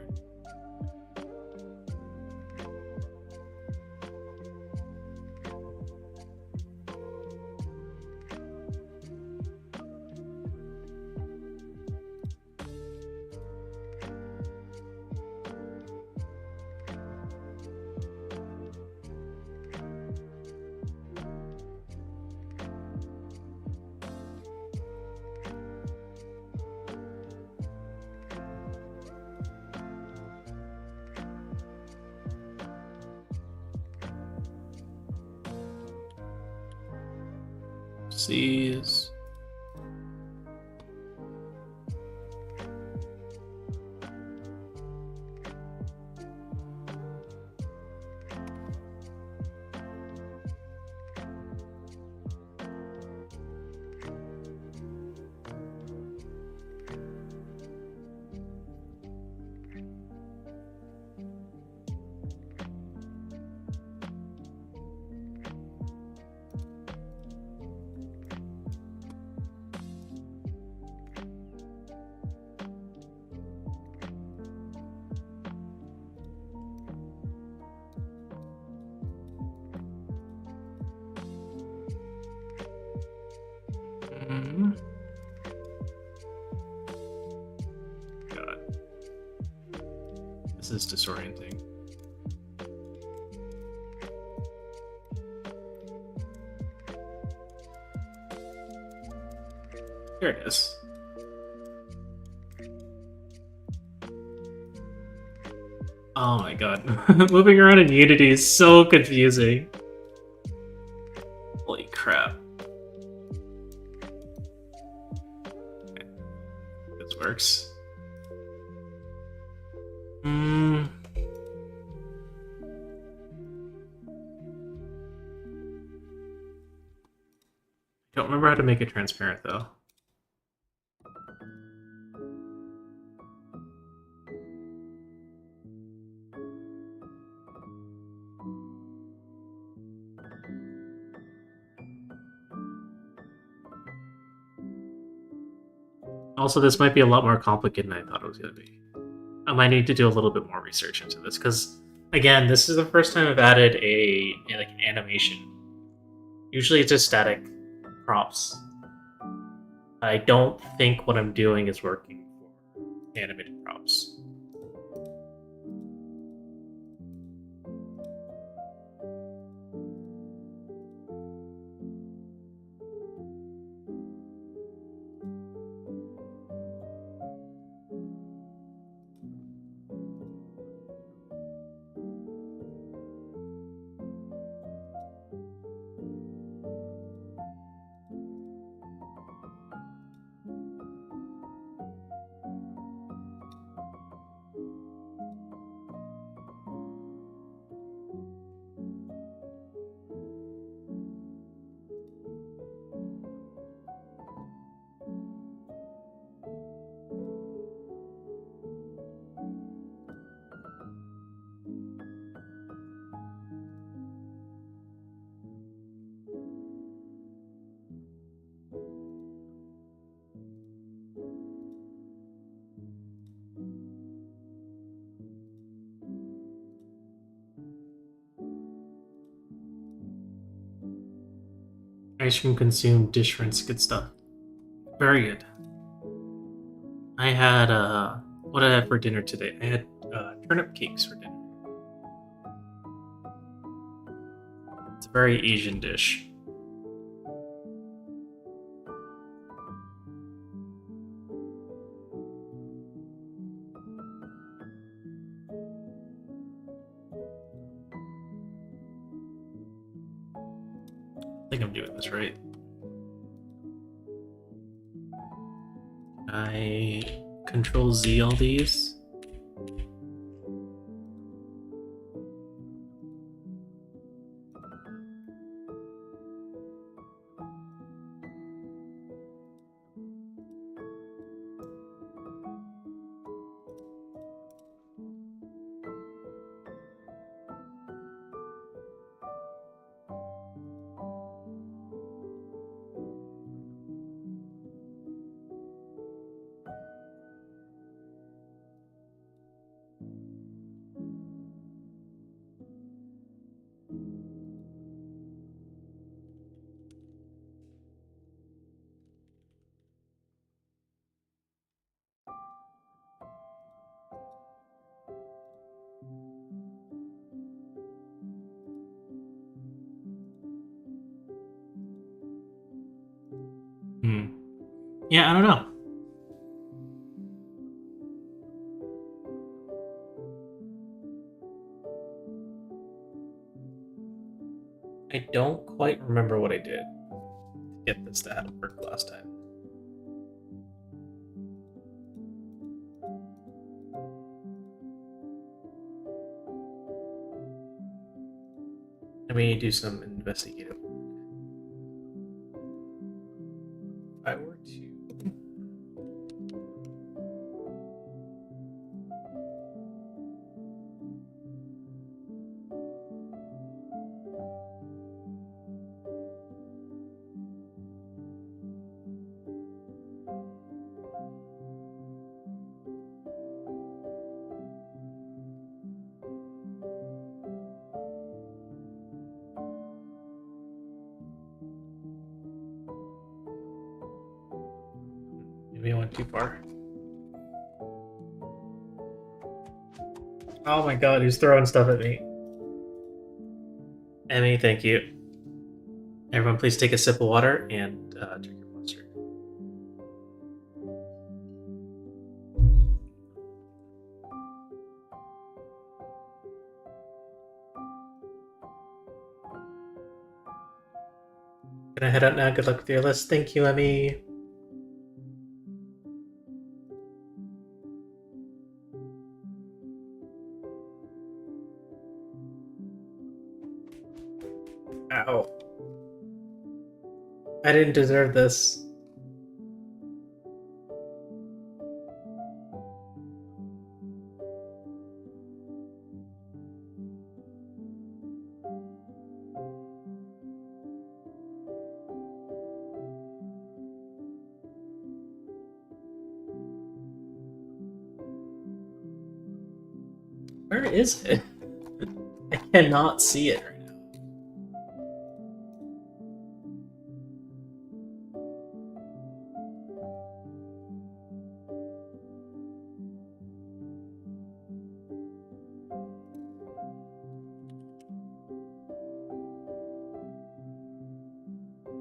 Sees. God. This is disorienting. Here it is. Oh my god. Moving around in Unity is so confusing. Holy crap. Okay. This works. Don't remember how to make it transparent though. Also, this might be a lot more complicated than I thought it was going to be. I might need to do a little bit more research into this because, again, this is the first time I've added like an animation. Usually, it's just static props. I don't think what I'm doing is working for animated props. Ice cream consumed, dish rinse, good stuff. Very good. I had what did I have for dinner today? I had turnip cakes for dinner. It's a very Asian dish. I think I'm doing this right. I Control Z all these. Yeah, I don't know. I don't quite remember what I did to get this to have work last time. Let me do some investigative work. If I were to maybe I went too far. Oh my god, who's throwing stuff at me? Emmy, thank you. Everyone, please take a sip of water and drink your monster. Gonna head out now. Good luck with your list. Thank you, Emmy. Ow. I didn't deserve this. Where is it? I cannot see it right now.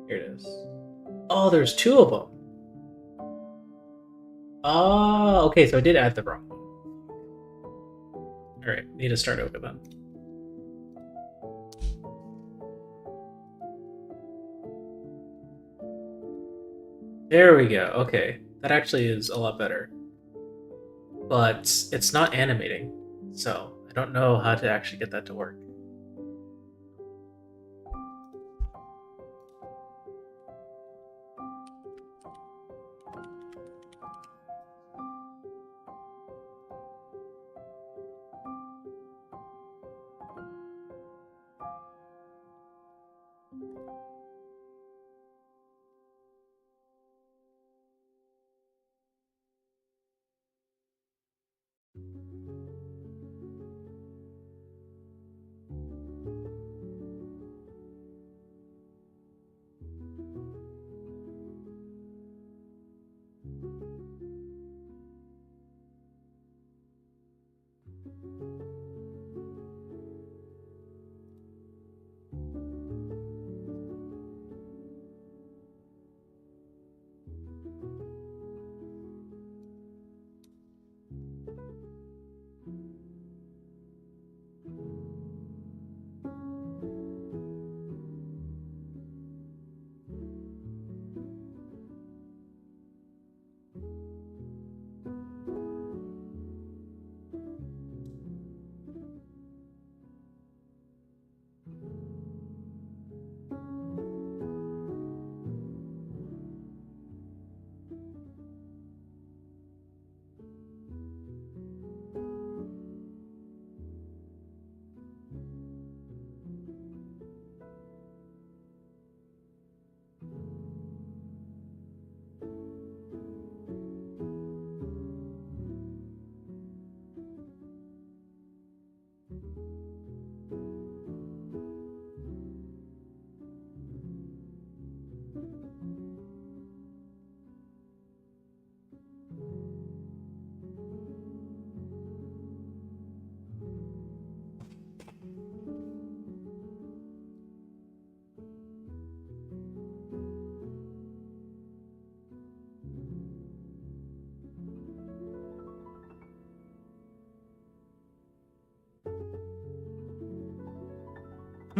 Here it is. Oh, there's two of them. Oh, okay, so I did add the wrong one. Alright, need to start over then. There we go, okay. That actually is a lot better. But it's not animating, so I don't know how to actually get that to work.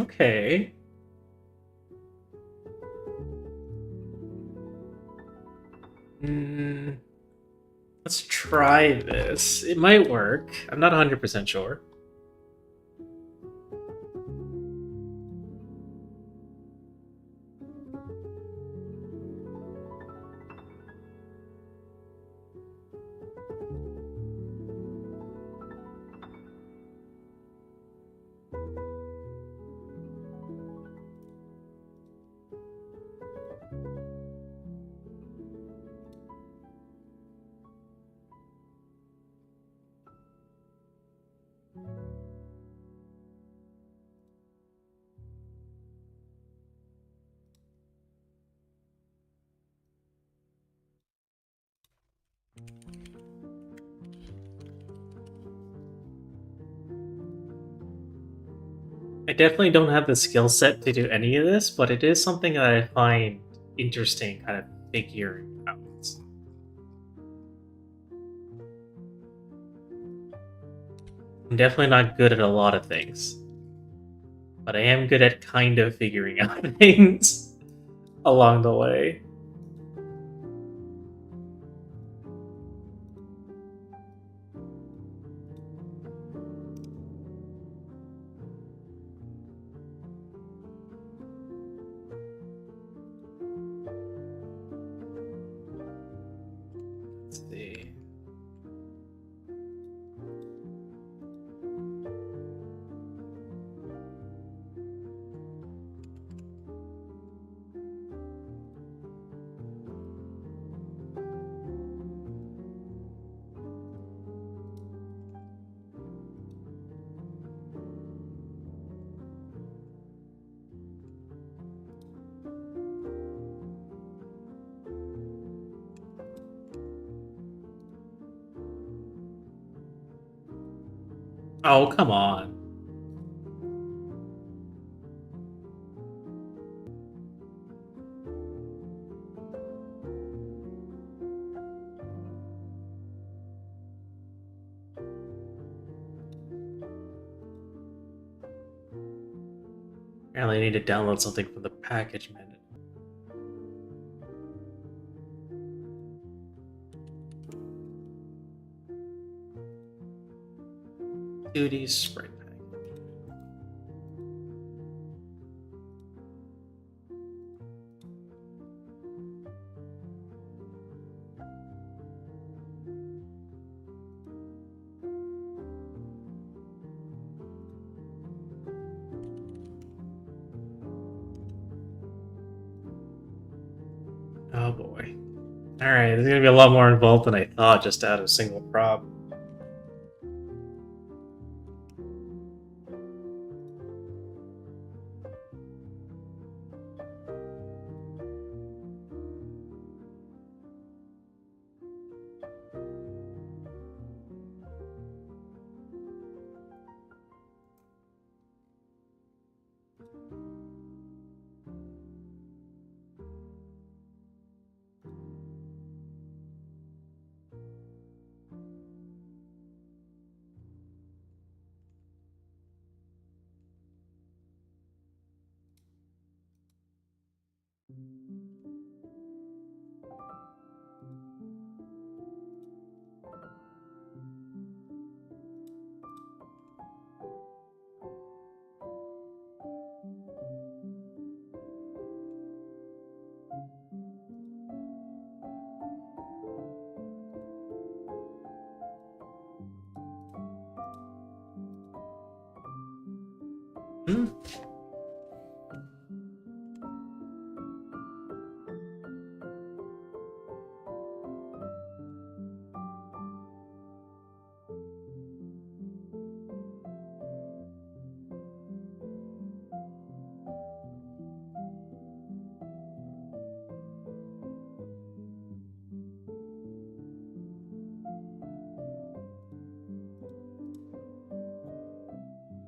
Okay. Let's try this. It might work. I'm not 100% sure. I definitely don't have the skill set to do any of this, but it is something that I find interesting kind of figuring out. I'm definitely not good at a lot of things, but I am good at kind of figuring out things along the way. Let's see. Oh, come on. Apparently I need to download something from the package menu. Duty spray pack. Oh boy. Alright, there's gonna be a lot more involved than I thought just to add a single prop. Hmm.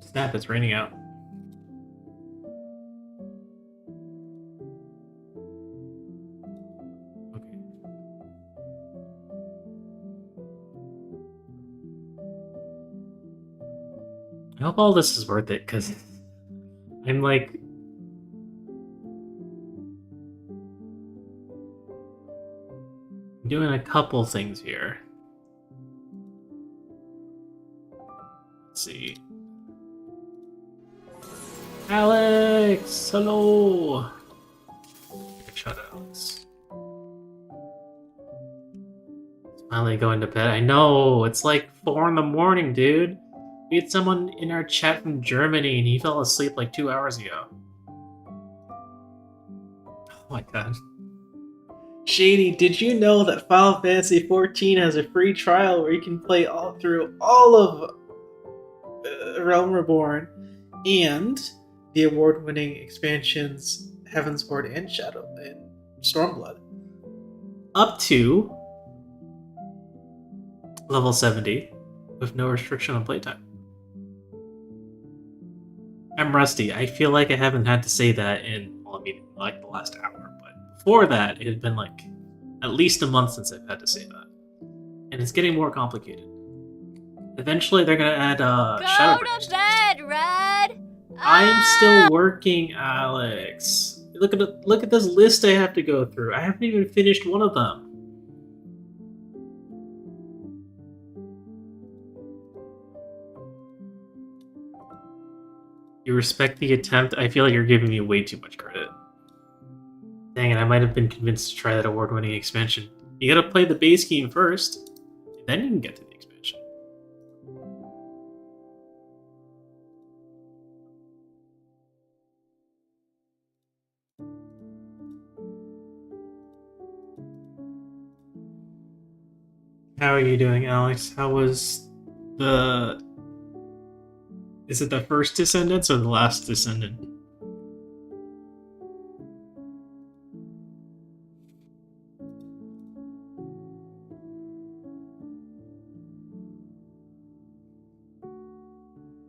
Snap, it's raining out. Okay. I hope all this is worth it, because I'm like... doing a couple things here. Let's see. Alex! Hello! Shut up, Alex. Finally going to bed. I know, it's like 4 in the morning, dude. We had someone in our chat from Germany and he fell asleep like 2 hours ago. Oh my god. Shady, did you know that Final Fantasy XIV has a free trial where you can play through all of Realm Reborn and the award-winning expansions Heavensward and Shadow and Stormblood up to level 70 with no restriction on playtime. I'm rusty. I feel like I haven't had to say that in, well, I mean, like the last hour, but before that, it had been like at least a month since I've had to say that. And it's getting more complicated. Eventually, they're gonna add Shadow Go to bed, Red! I'm still working, Alex. Look at this list I have to go through. I haven't even finished one of them. You respect the attempt? I feel like you're giving me way too much credit. Dang it, I might have been convinced to try that award-winning expansion. You gotta play the base game first, and then you can get to the expansion. How are you doing, Alex? How was the... Is it the first Descendants or the last Descendant?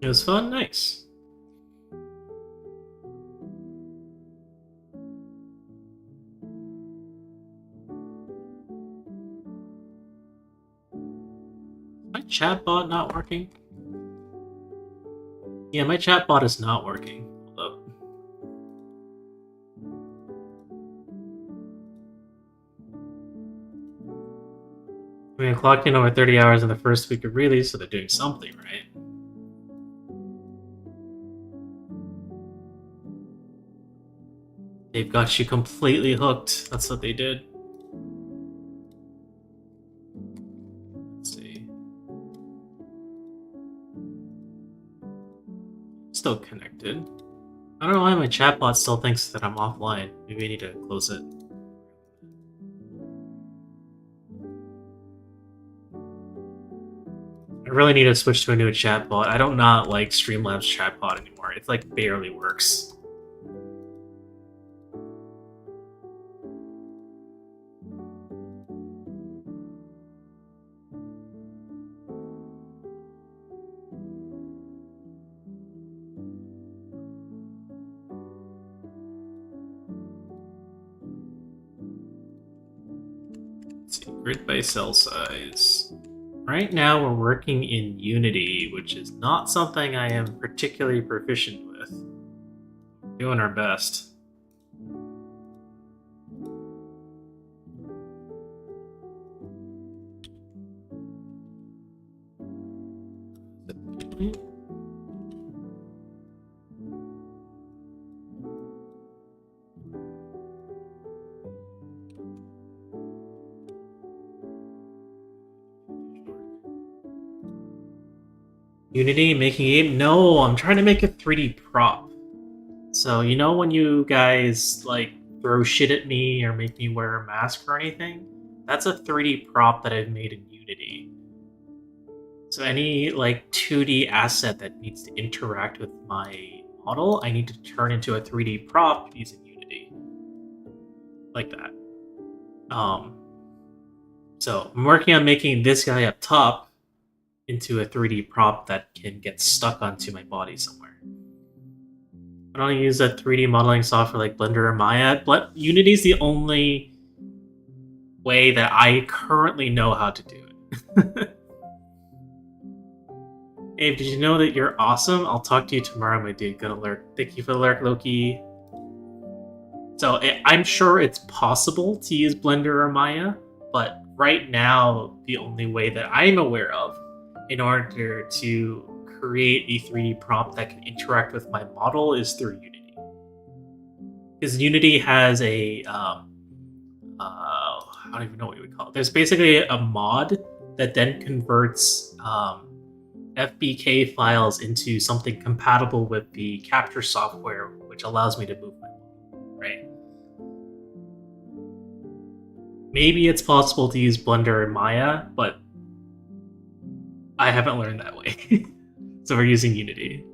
It was fun? Nice. My chatbot not working? Yeah, my chatbot is not working. Hold up. I mean, I clocked in over 30 hours in the first week of release, so they're doing something, right? They've got you completely hooked. That's what they did. Let's see. Still connected. I don't know why my chatbot still thinks that I'm offline. Maybe I need to close it. I really need to switch to a new chatbot. I don't not like Streamlabs chatbot anymore. It's like barely works. Let's see, grid by cell size. Right now we're working in Unity, which is not something I am particularly proficient with. Doing our best. Unity making a game? No, I'm trying to make a 3D prop. So, you know when you guys, like, throw shit at me or make me wear a mask or anything? That's a 3D prop that I've made in Unity. So any, like, 2D asset that needs to interact with my model, I need to turn into a 3D prop using Unity. Like that. So, I'm working on making this guy up top into a 3D prop that can get stuck onto my body somewhere. I don't use a 3D modeling software like Blender or Maya. Unity is the only way that I currently know how to do it. Abe, did you know that you're awesome? I'll talk to you tomorrow, my dude. Good alert. Thank you for the alert, Loki. So I'm sure it's possible to use Blender or Maya, but right now, the only way that I'm aware of in order to create a 3D prompt that can interact with my model is through Unity. Because Unity has a, I don't even know what you would call it. There's basically a mod that then converts FBK files into something compatible with the capture software, which allows me to move my model, right? Maybe it's possible to use Blender and Maya, but I haven't learned that way. So we're using Unity.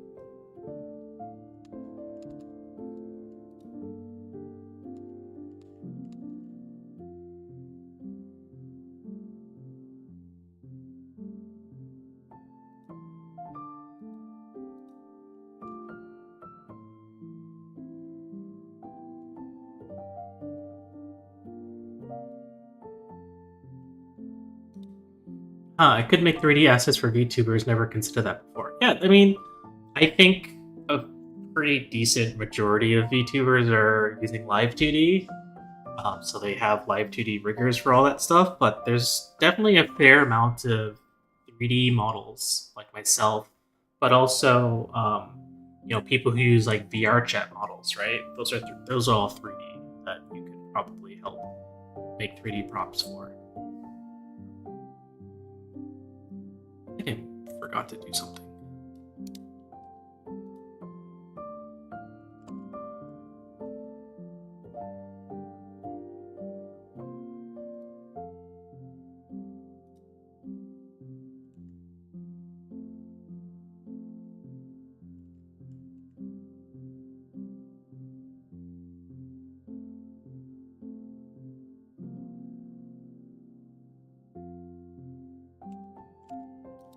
I could make 3D assets for VTubers, never considered that before. Yeah, I mean, I think a pretty decent majority of VTubers are using Live 2D, so they have Live 2D riggers for all that stuff, but there's definitely a fair amount of 3D models, like myself, but also, people who use like VR chat models, right? Those are all 3D that you could probably help make 3D prompts for. I forgot to do something.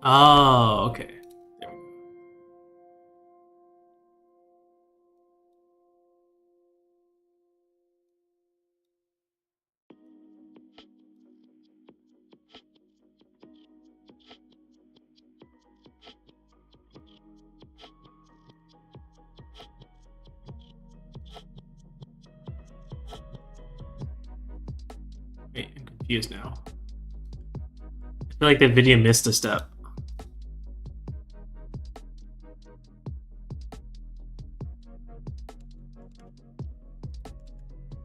Oh, okay. There we go. Wait, I'm confused now. I feel like the video missed a step.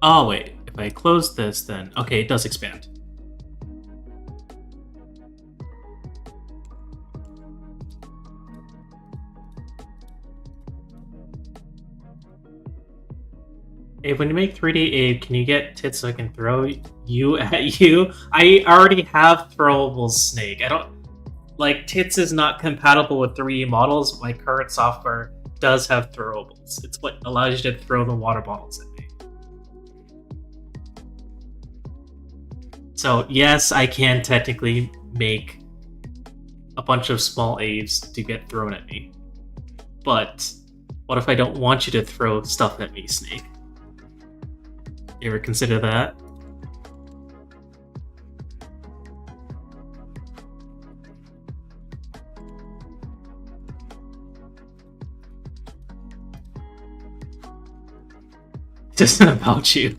Oh, wait. If I close this, then... Okay, it does expand. Abe, when you make 3D Abe, can you get tits so I can throw you at you? I already have throwable snake. I don't... Like, tits is not compatible with 3D models. My current software does have throwables. It's what allows you to throw the water bottles at me. So, yes, I can technically make a bunch of small Aves to get thrown at me. But what if I don't want you to throw stuff at me, Snake? You ever consider that? It isn't about you.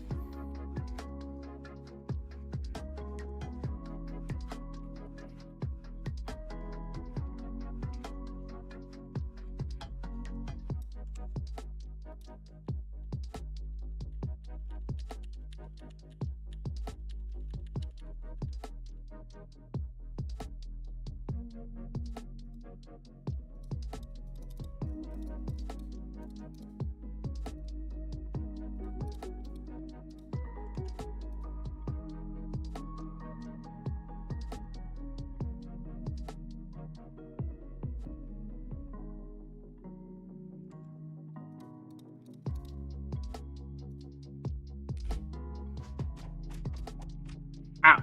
Ow.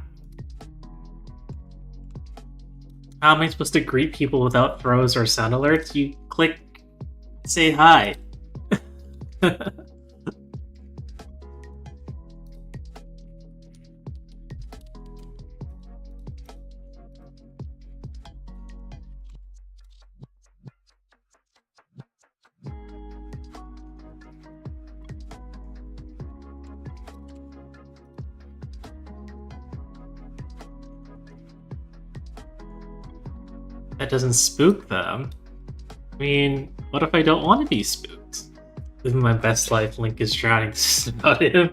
How am I supposed to greet people without throws or sound alerts? You click, say hi. That doesn't spook them. I mean, what if I don't want to be spooked? Living my best life, Link is drowning. This is about him.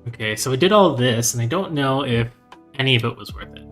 Okay, so I did all this, and I don't know if any of it was worth it.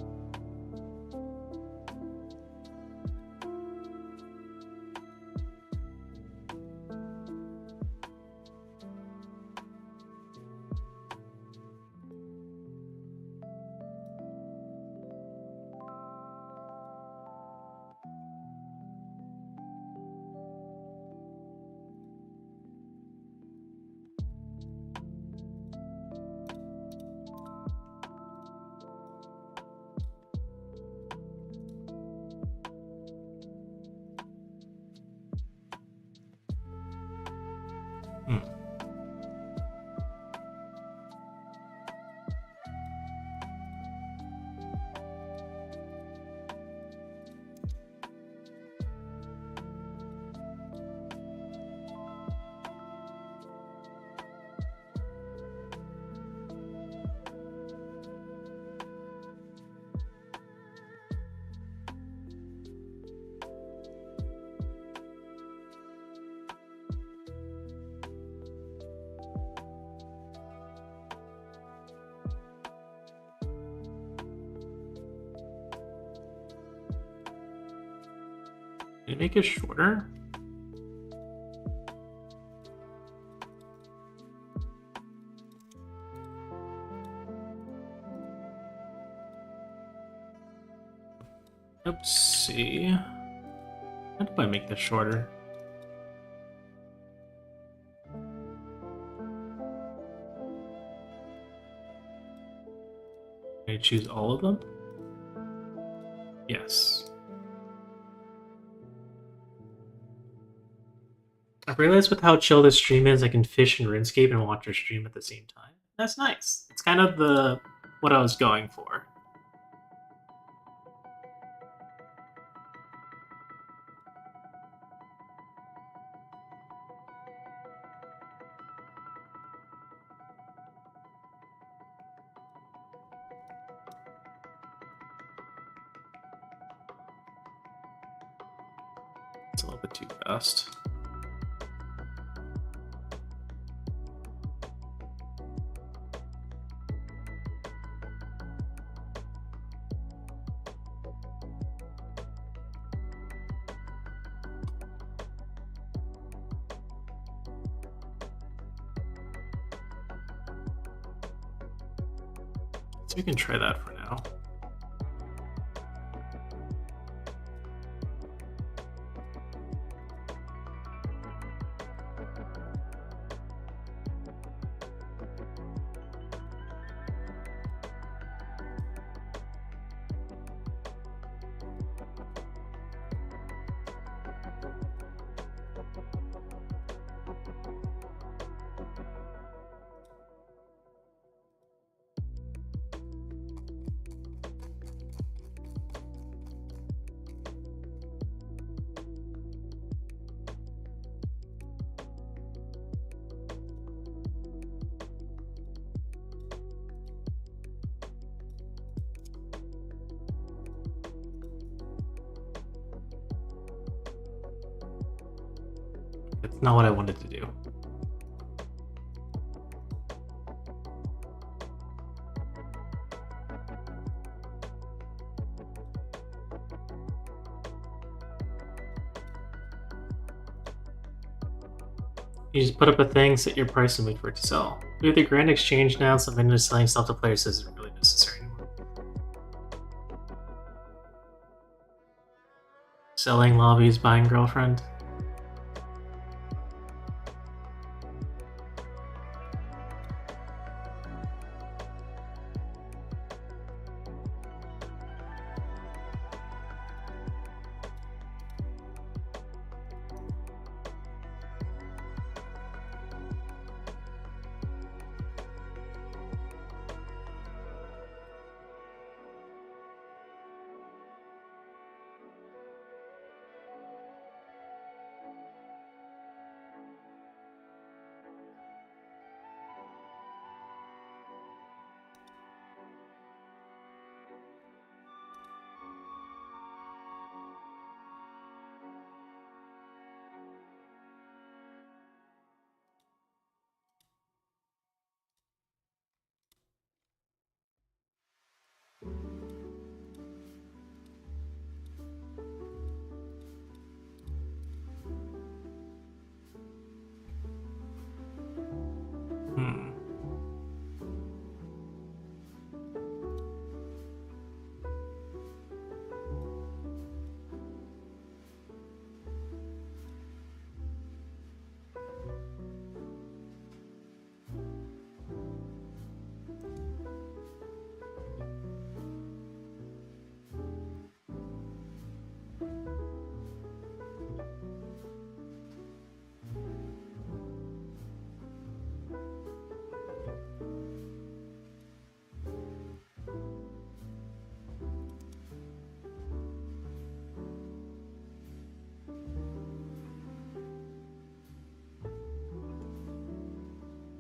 Hmm. Can you make it shorter? Let's see. How do I make this shorter? Can I choose all of them? Yes. I realized with how chill this stream is, I can fish in RuneScape and watch your stream at the same time. That's nice. It's kind of what I was going for. It's a little bit too fast. So we can try that for now. That's not what I wanted to do. You just put up a thing, set your price, and wait for it to sell. We have the grand exchange now, so vendors selling stuff to players isn't really necessary anymore. Selling lobbies, buying girlfriend.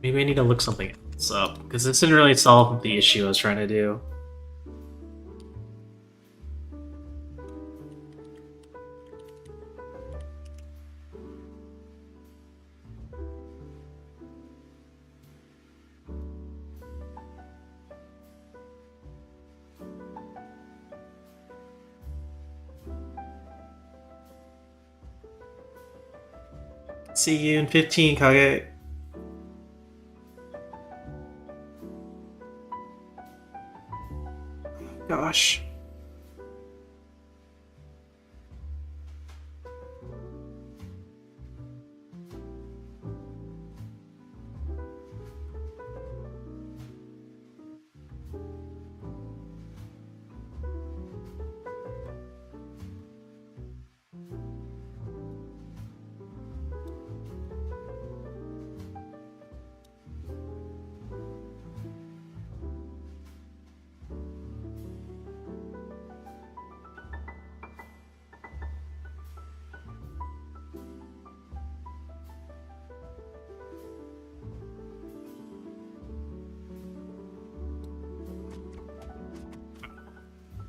Maybe I need to look something else up, because this didn't really solve the issue I was trying to do. See you in 15, Kage. Gosh.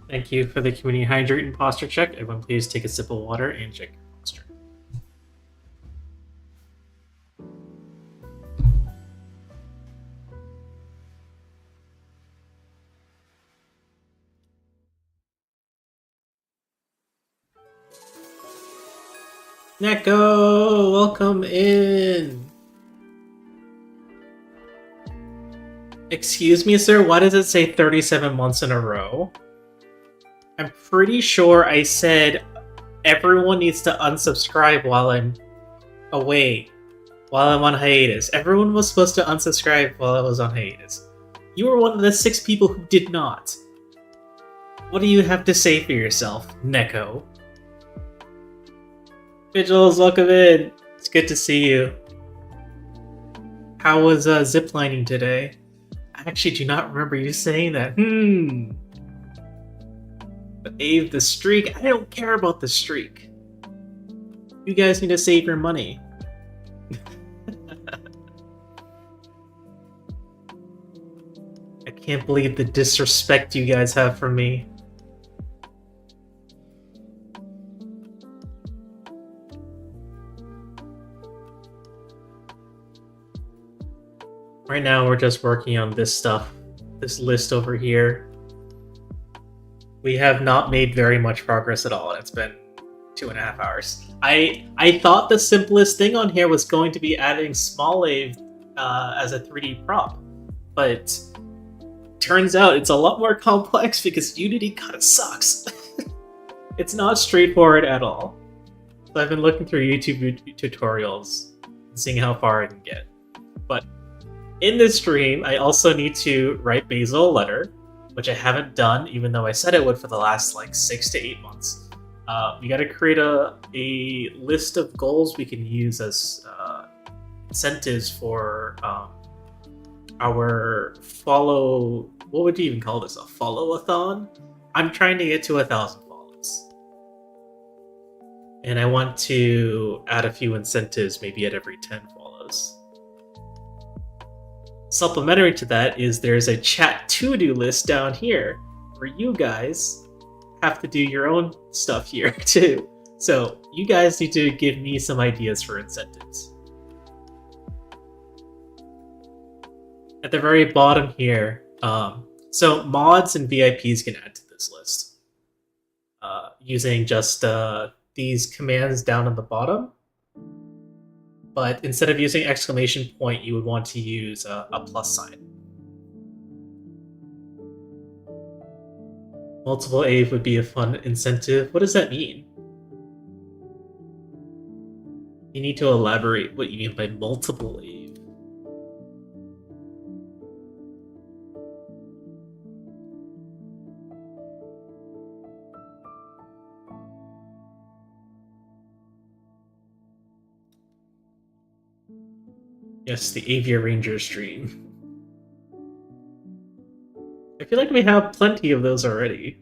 Thank you for the community hydrate and posture check. Everyone please take a sip of water and check your posture. Neko, welcome in. Excuse me, sir, why does it say 37 months in a row? I'm pretty sure I said everyone needs to unsubscribe while I'm away, while I'm on hiatus. Everyone was supposed to unsubscribe while I was on hiatus. You were one of the 6 people who did not. What do you have to say for yourself, Neko? Vigils, welcome in. It's good to see you. How was ziplining today? I actually do not remember you saying that. But Ave, the streak? I don't care about the streak. You guys need to save your money. I can't believe the disrespect you guys have for me. Right now we're just working on this stuff, this list over here. We have not made very much progress at all. It's been 2.5 hours. I thought the simplest thing on here was going to be adding small wave as a 3D prop, but turns out it's a lot more complex because Unity kind of sucks. It's not straightforward at all. So I've been looking through YouTube tutorials and seeing how far I can get. But in this stream, I also need to write Basil a letter, which I haven't done, even though I said I would for the last like 6 to 8 months. We got to create a list of goals we can use as incentives for our follow. What would you even call this? A follow-a-thon? I'm trying to get to 1,000 follows. And I want to add a few incentives, maybe at every 10 follows. Supplementary to that is there's a chat to-do list down here where you guys have to do your own stuff here too. So you guys need to give me some ideas for incentives. At the very bottom here, so mods and VIPs can add to this list using just these commands down at the bottom. But instead of using exclamation point, you would want to use a plus sign. Multiple AVE would be a fun incentive. What does that mean? You need to elaborate what you mean by multiple AVE. Yes, the Avia Ranger stream. I feel like we have plenty of those already.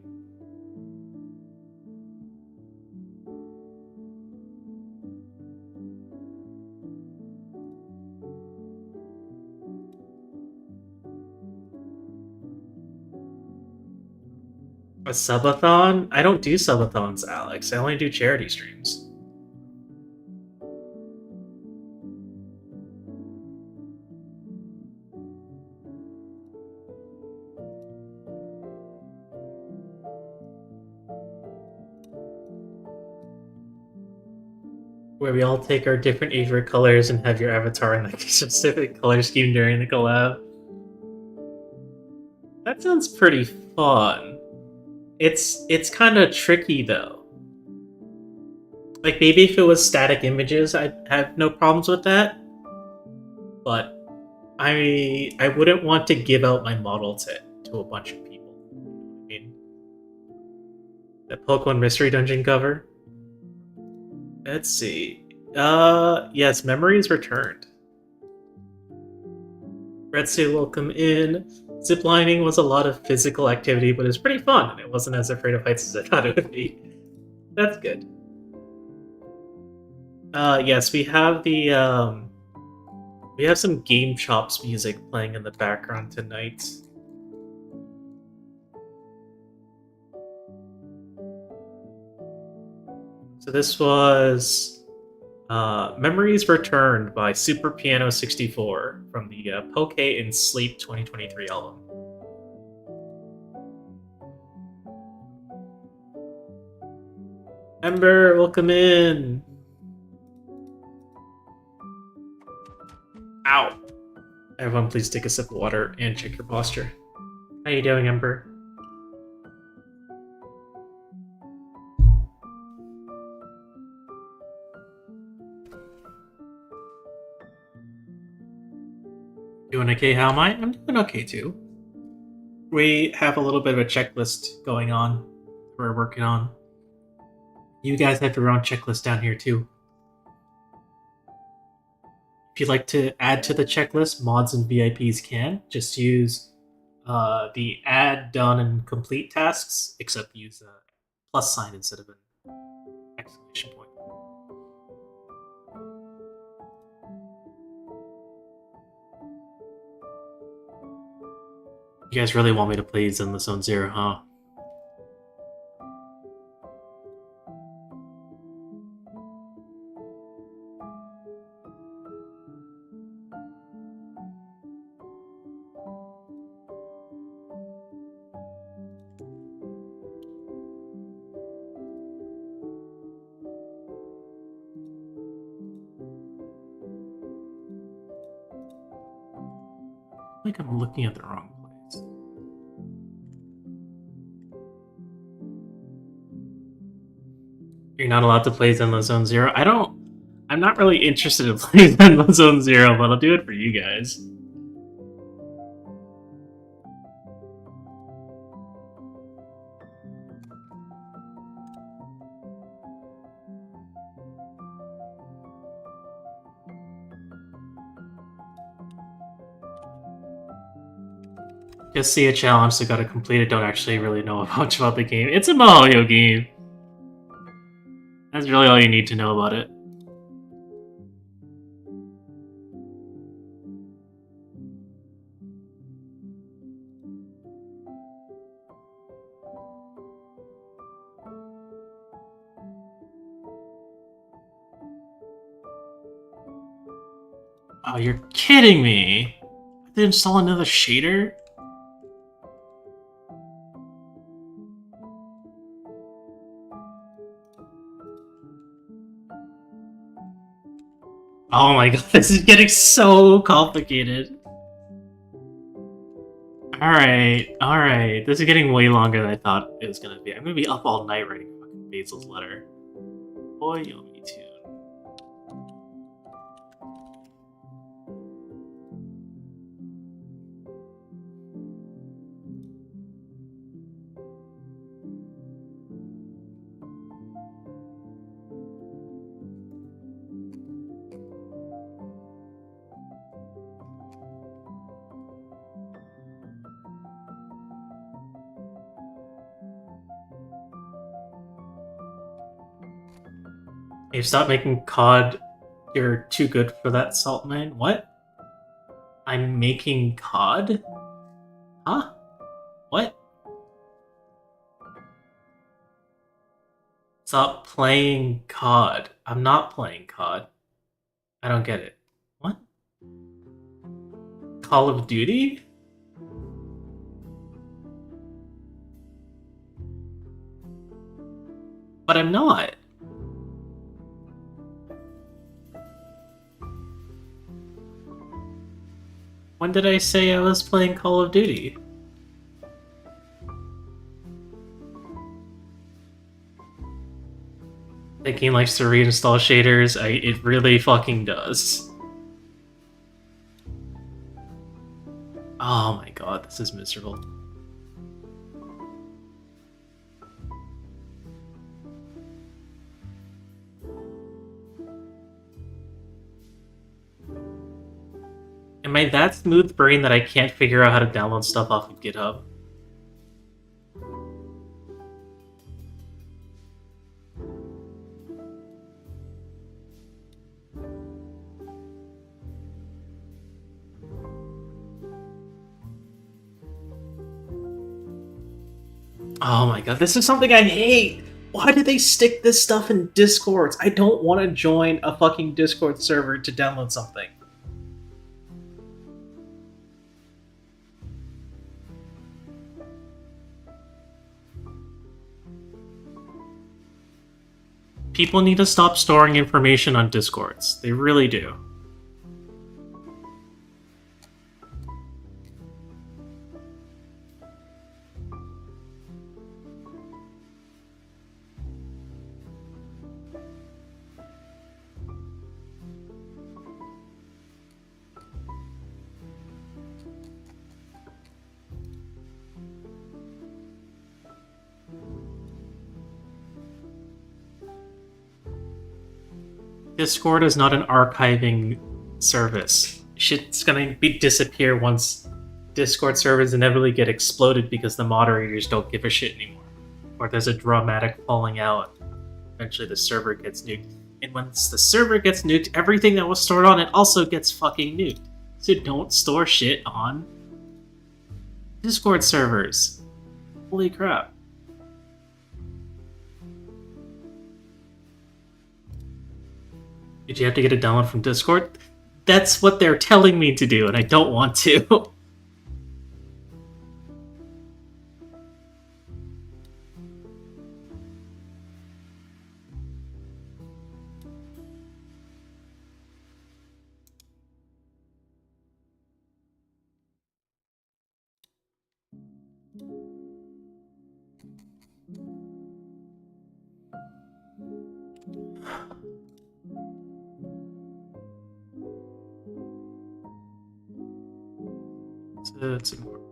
A subathon? I don't do subathons, Alex. I only do charity streams. Where we all take our different favorite colors and have your avatar in like a specific color scheme during the collab. That sounds pretty fun. It's kind of tricky though. Like maybe if it was static images, I'd have no problems with that. But I wouldn't want to give out my model to a bunch of people. I mean, that Pokemon Mystery Dungeon cover. Let's see. Yes, memories returned. Retsu, welcome in. Ziplining was a lot of physical activity, but it was pretty fun, and it wasn't as afraid of heights as I thought it would be. That's good. Yes, we have the, we have some Game Chops music playing in the background tonight. So this was Memories Returned by Super Piano 64 from the Poke and Sleep 2023 album. Ember, welcome in! Ow! Everyone please take a sip of water and check your posture. How you doing, Ember? Doing okay, how am I? I'm doing okay too. We have a little bit of a checklist going on we're working on. You guys have your own checklist down here too. If you'd like to add to the checklist, mods and VIPs can. Just use the add, done, and complete tasks, except use a plus sign instead of an exclamation point. You guys really want me to play Zenless Zone Zero, huh? like I'm looking at the wrong place. You're not allowed to play Zenless Zone Zero? I'm not really interested in playing Zenless Zone Zero, but I'll do it for you guys. Just see a challenge, so gotta complete it. Don't actually really know much about the game. It's a Mario game. That's really all you need to know about it. Oh, you're kidding me! I have to install another shader? Oh my god, this is getting so complicated. Alright. This is getting way longer than I thought it was gonna be. I'm gonna be up all night writing fucking Basil's letter. Boy, you'll me too. Hey, stop making COD. You're too good for that, salt mine. What? I'm making COD? Huh? What? Stop playing COD. I'm not playing COD. I don't get it. What? Call of Duty? But I'm not. When did I say I was playing Call of Duty? The game likes to reinstall shaders. It really fucking does. Oh my god, this is miserable. Am I that smooth brain that I can't figure out how to download stuff off of GitHub? Oh my god, this is something I hate! Why do they stick this stuff in Discords? I don't want to join a fucking Discord server to download something. People need to stop storing information on Discords. They really do. Discord is not an archiving service. Shit's gonna disappear once Discord servers inevitably get exploded because the moderators don't give a shit anymore. Or there's a dramatic falling out. Eventually the server gets nuked. And once the server gets nuked, everything that was stored on it also gets fucking nuked. So don't store shit on Discord servers. Holy crap. Did you have to get a download from Discord? That's what they're telling me to do, and I don't want to. It's important.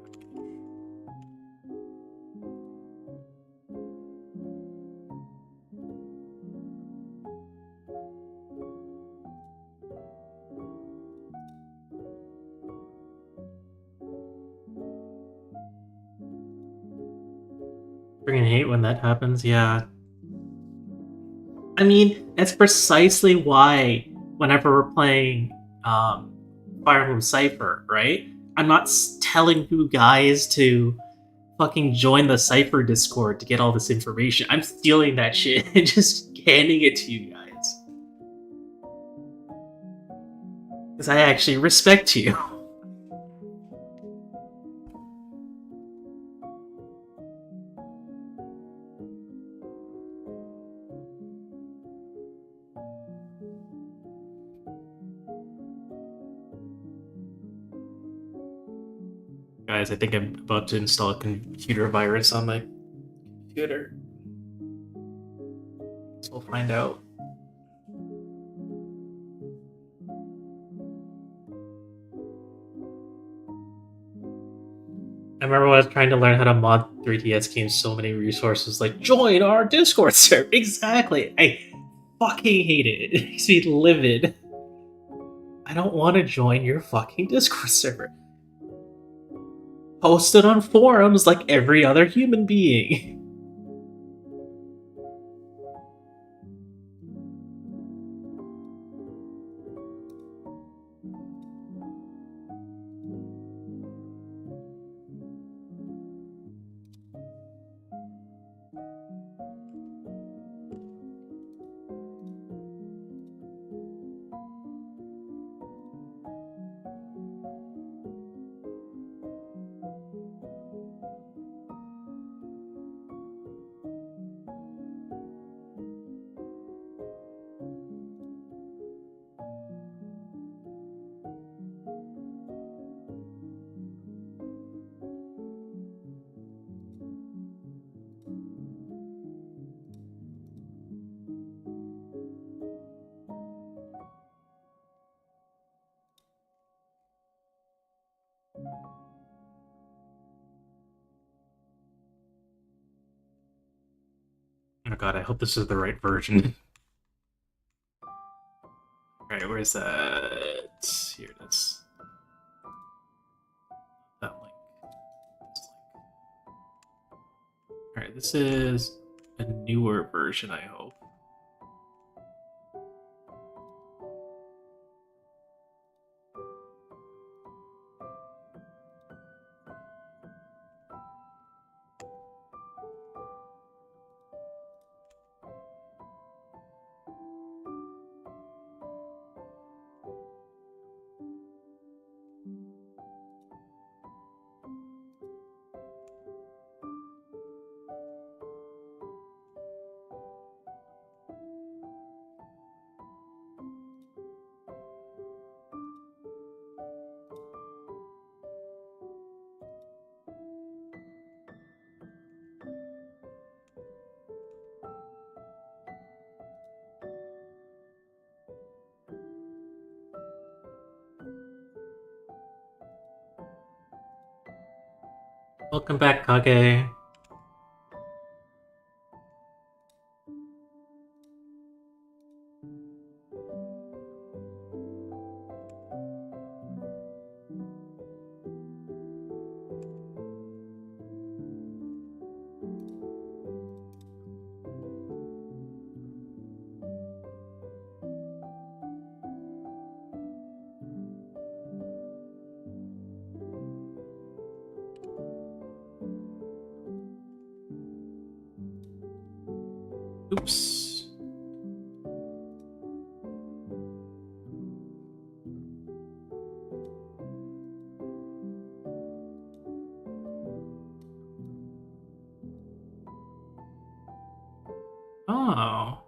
Freaking hate when that happens, yeah. I mean, that's precisely why whenever we're playing Fire Emblem Cypher, right? I'm not telling you guys to fucking join the Cypher Discord to get all this information. I'm stealing that shit and just handing it to you guys. Because I actually respect you. Guys, I think I'm about to install a computer virus on my computer. So we'll find out. I remember when I was trying to learn how to mod 3DS games, so many resources like, join our Discord server! Exactly! I fucking hate it. It makes me livid. I don't want to join your fucking Discord server. Post it on forums like every other human being. Oh god, I hope this is the right version. Alright, where's that? Here it is. That link. This link. Alright, this is a newer version, I hope. Welcome back, Kage. Oops. Oh.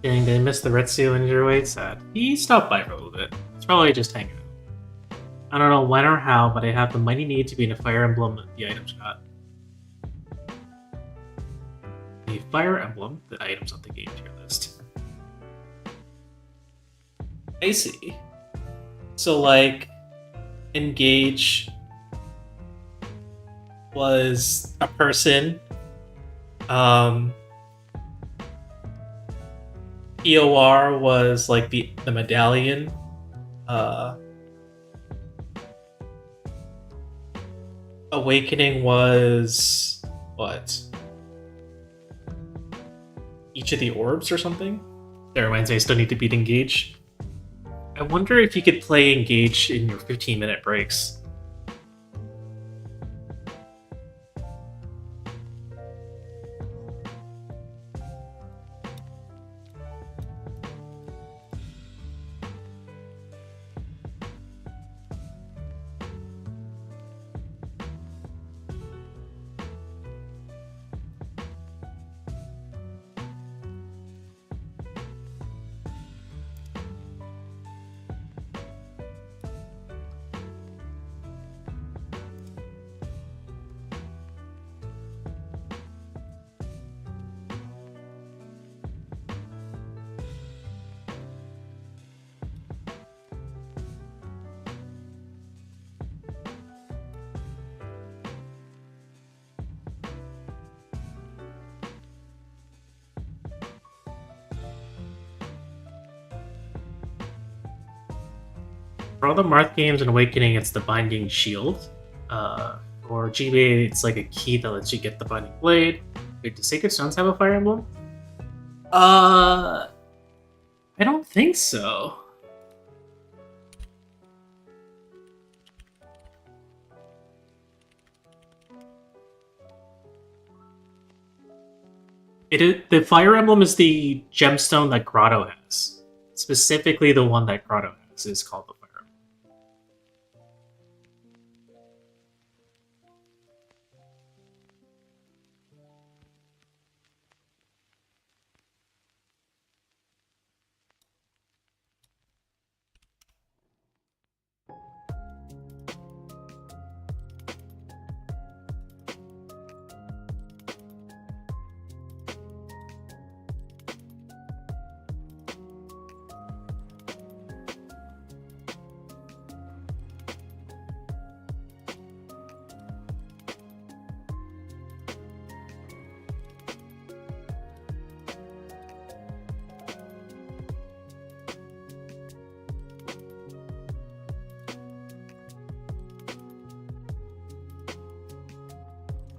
Dang, did I miss the Retsu in your way? Sad. He stopped by for a little bit. It's probably just hanging out. I don't know when or how, but I have the mighty need to be in a Fire Emblem the item shot. The Fire Emblem, the items on the game tier list. I see. So, like, engage was a person. EOR was like the medallion. Awakening was what? Each of the orbs or something? That reminds me, I still need to beat Engage. I wonder if you could play Engage in your 15-minute breaks. For all the Marth games and Awakening, it's the Binding Shield. For GBA, it's like a key that lets you get the Binding Blade. Wait, do Sacred Stones have a Fire Emblem? I don't think so. The Fire Emblem is the gemstone that Grotto has. Specifically, the one that Grotto has is called the Fire Emblem.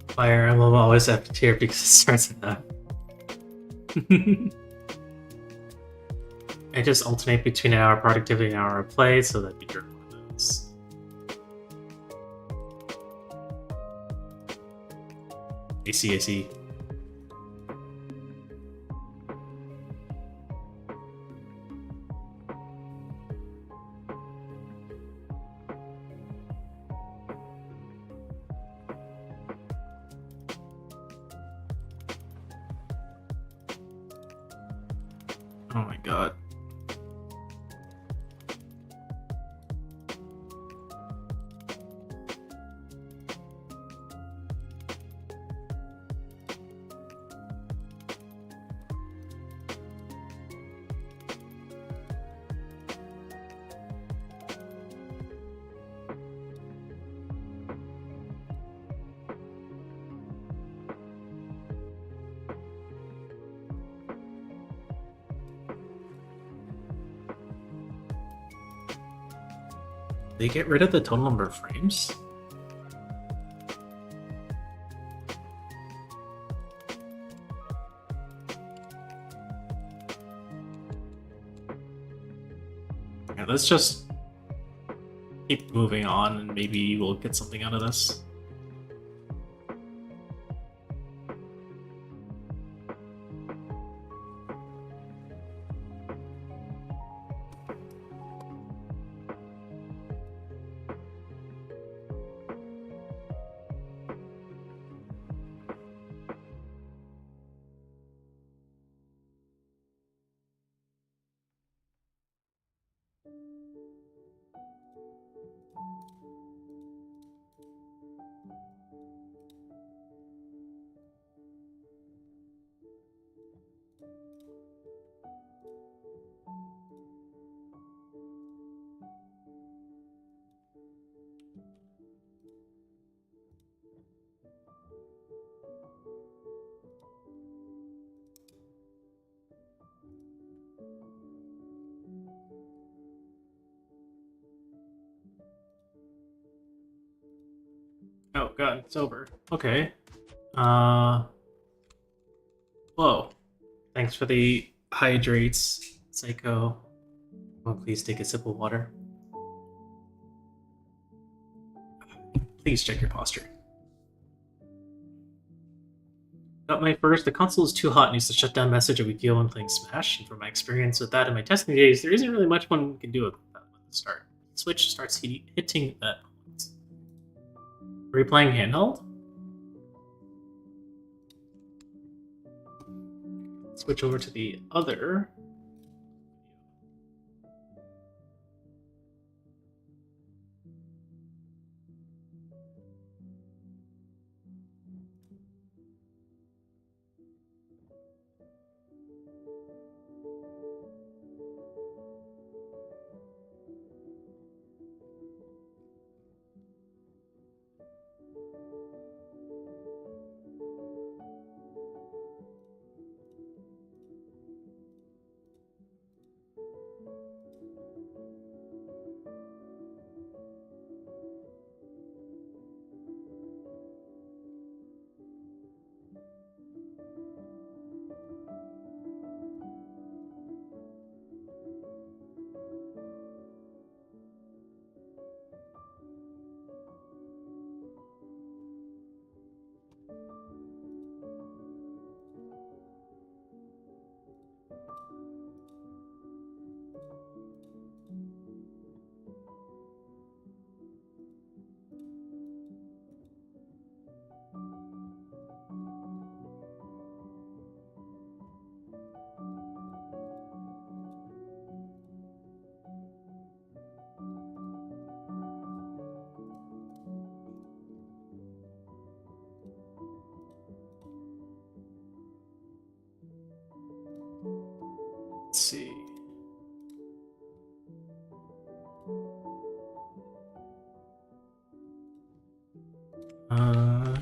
Fire Emblem always F tier because it starts at that. I just alternate between an hour of productivity and an hour of play, so that'd be during one of those. I see. Oh my god. They get rid of the total number of frames? Yeah, let's just keep moving on and maybe we'll get something out of this. Oh god, it's over. Okay. Whoa. Thanks for the hydrates, Psycho. Oh, please take a sip of water. Please check your posture. Got my first. The console is too hot and needs to shut down message a week deal when playing Smash. And from my experience with that in my testing days, there isn't really much one can do with that at the start. Switch starts hitting that point. Are you playing handheld? Switch over to the other. Let's see. Uh,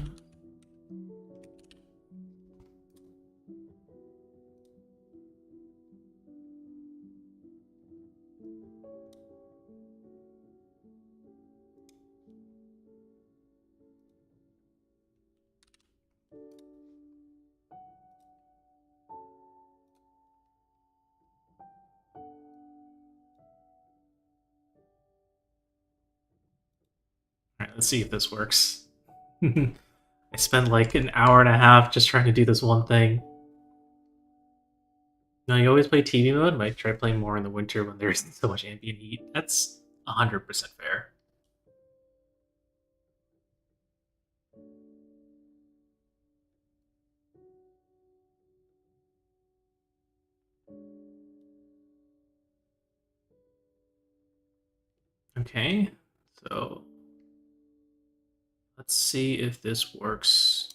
Alright, let's see if this works. I spent like an hour and a half just trying to do this one thing. No, you always play TV mode? Might try playing more in the winter when there isn't so much ambient heat. That's 100% fair. Okay, so let's see if this works.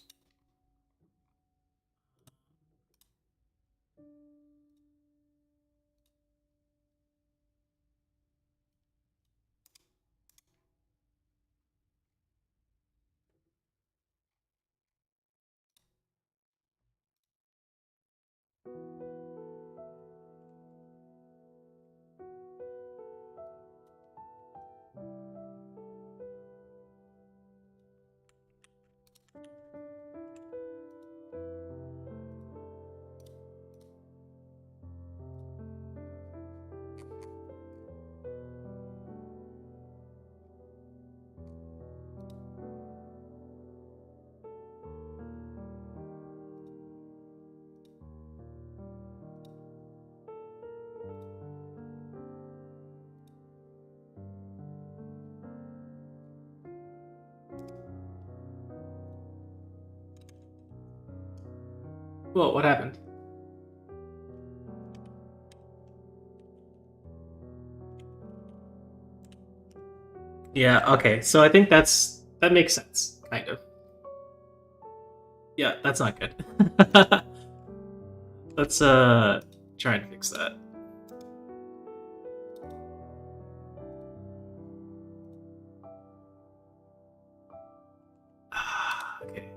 Whoa, what happened? Yeah, okay, so I think that makes sense, kind of. Yeah, that's not good. Let's try and fix that. Okay.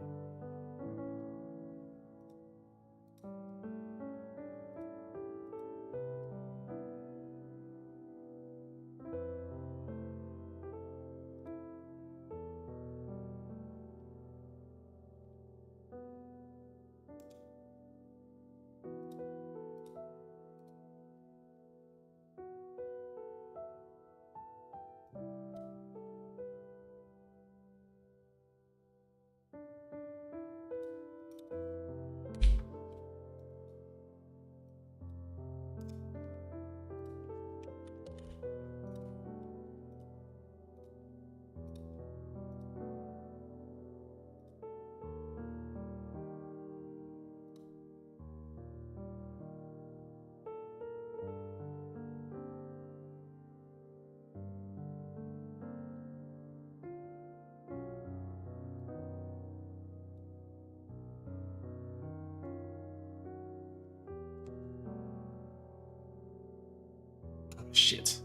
Shit.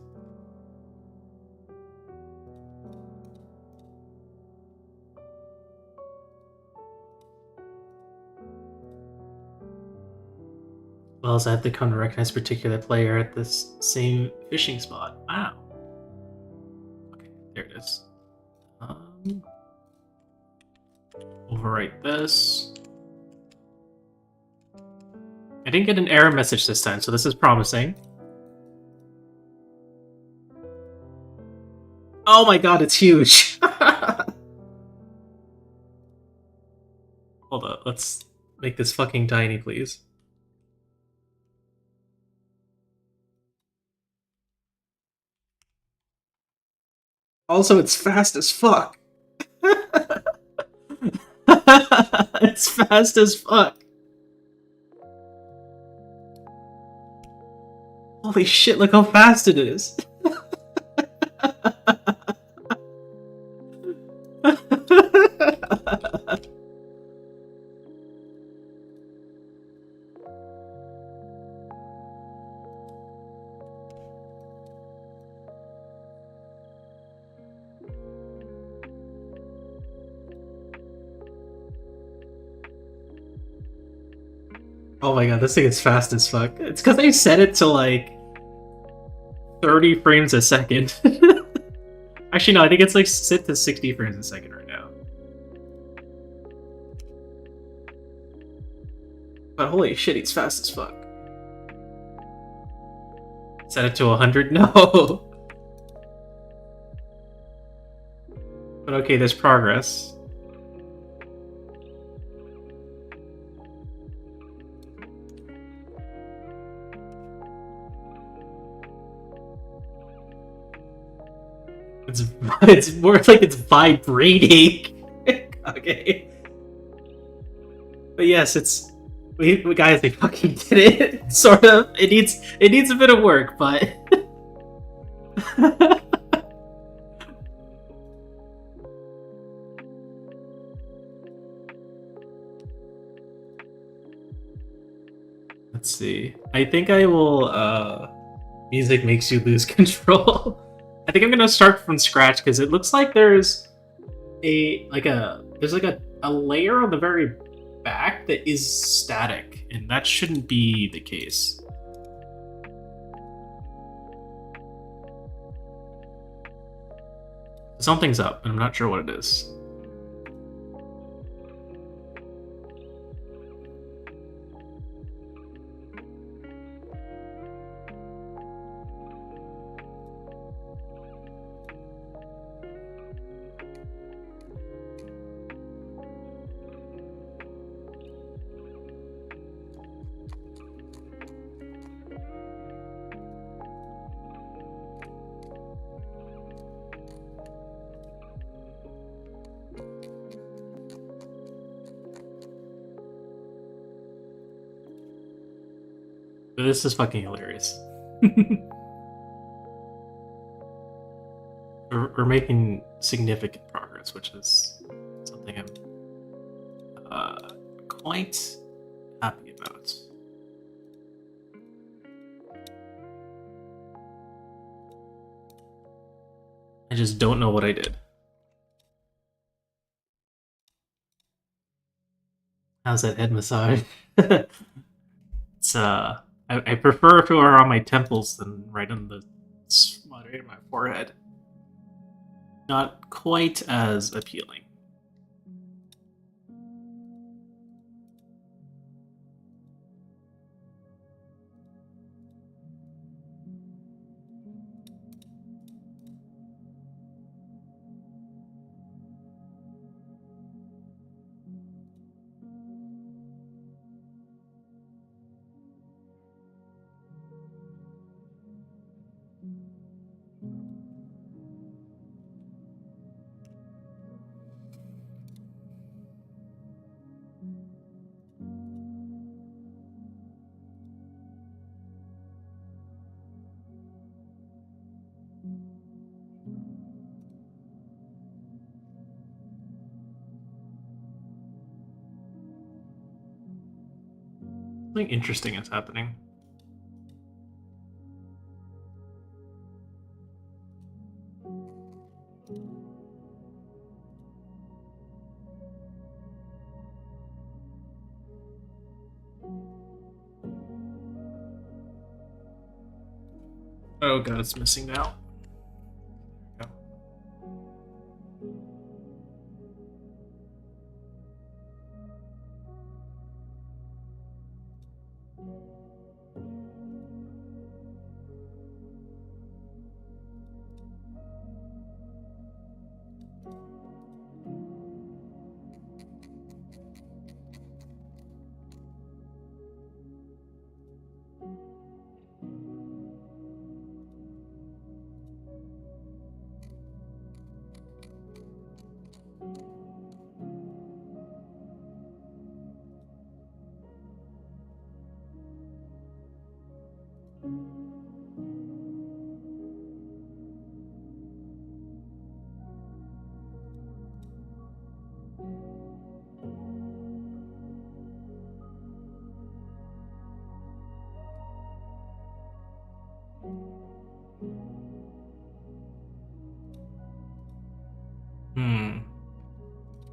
Well, as I have to come to recognize a particular player at this same fishing spot. Wow. Okay, there it is. Overwrite this. I didn't get an error message this time, so this is promising. Oh my god, it's huge! Hold up, let's make this fucking tiny, please. Also, it's fast as fuck. It's fast as fuck. Holy shit, look how fast it is. Oh my god, this thing is fast as fuck. It's because they set it to like 30 frames a second. Actually, no, I think it's like set to 60 frames a second right now. But holy shit, he's fast as fuck. Set it to 100? No! But okay, there's progress. It's more like it's vibrating. Okay. But yes, it's we guys, they fucking did it. Sort of. It needs a bit of work, but let's see. I think I will music makes you lose control. I think I'm gonna start from scratch because it looks like there's a layer on the very back that is static, and that shouldn't be the case. Something's up, and I'm not sure what it is. But this is fucking hilarious. we're making significant progress, which is something I'm quite happy about. I just don't know what I did. How's that head massage? It's I prefer if it were on my temples than right on the right in my forehead. Not quite as appealing. Something interesting is happening. Oh god, it's missing now. There we go.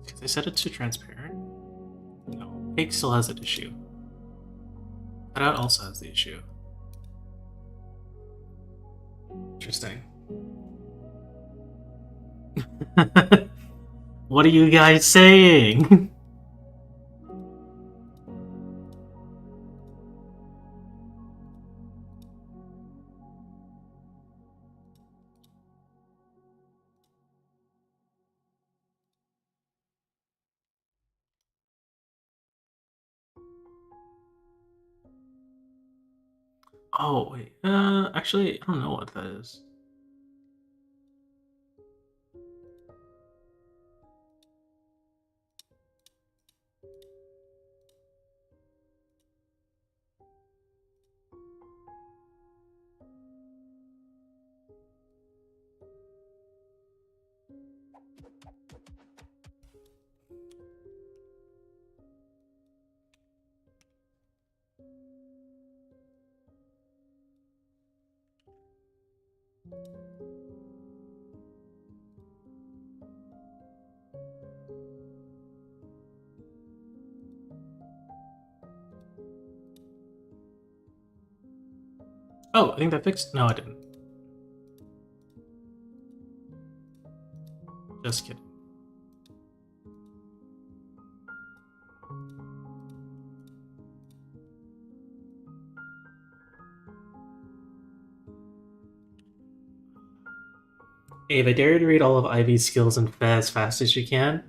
Because they said it's too transparent. No, Cake still has an issue. Cutout also has the issue. Interesting. What are you guys saying? Oh, wait. Actually, I don't know what that is. Oh, I think that fixed. No, I didn't. Just kidding. Hey, if I dare you to read all of Ivy's skills as fast as you can,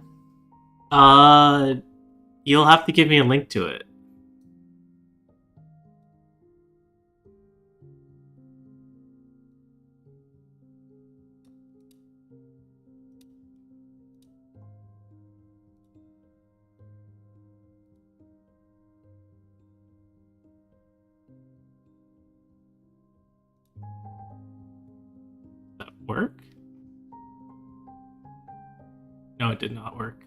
you'll have to give me a link to it. That work? No, it did not work.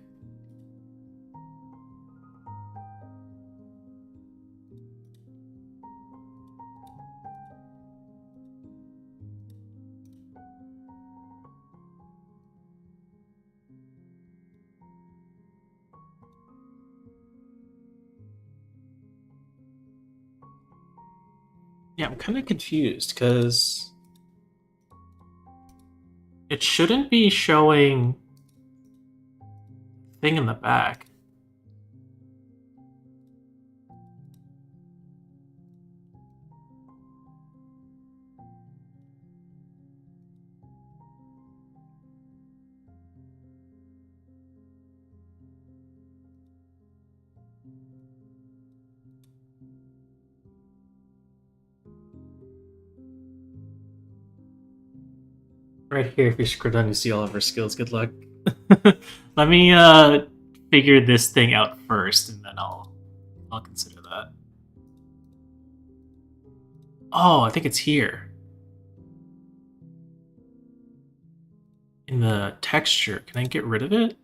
Yeah, I'm kind of confused because it shouldn't be showing thing in the back. Right here, if you scroll down, you see all of her skills. Good luck. Let me figure this thing out first, and then I'll consider that. Oh, I think it's here. In the texture. Can I get rid of it?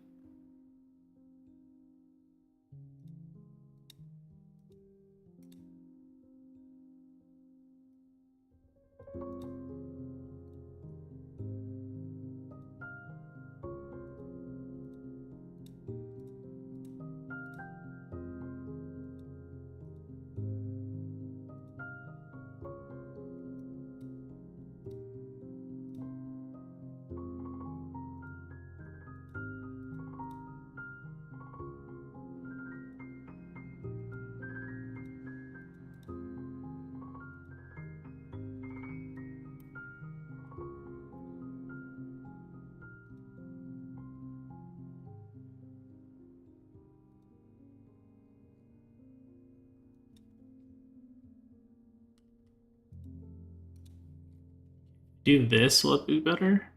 do this, will it be better?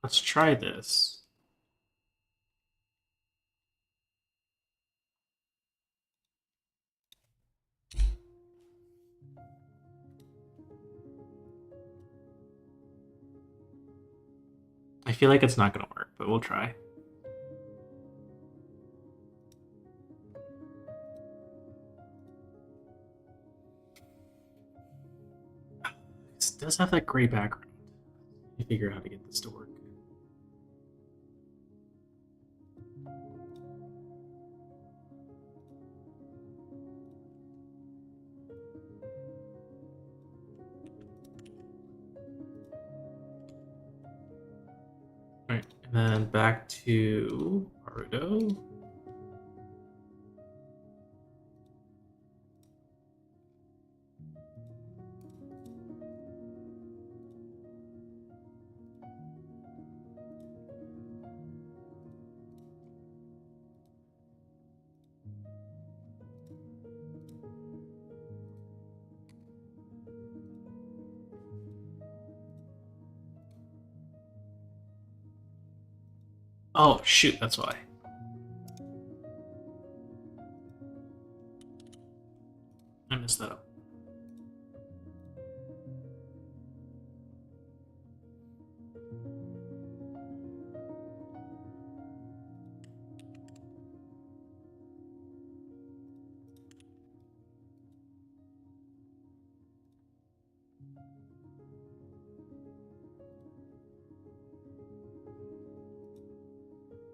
Let's try this. I feel like it's not going to work, but we'll try. It does have that gray background. Let me figure out how to get this to work. Alright, and then back to Naruto. Oh, shoot, that's why. I messed that up.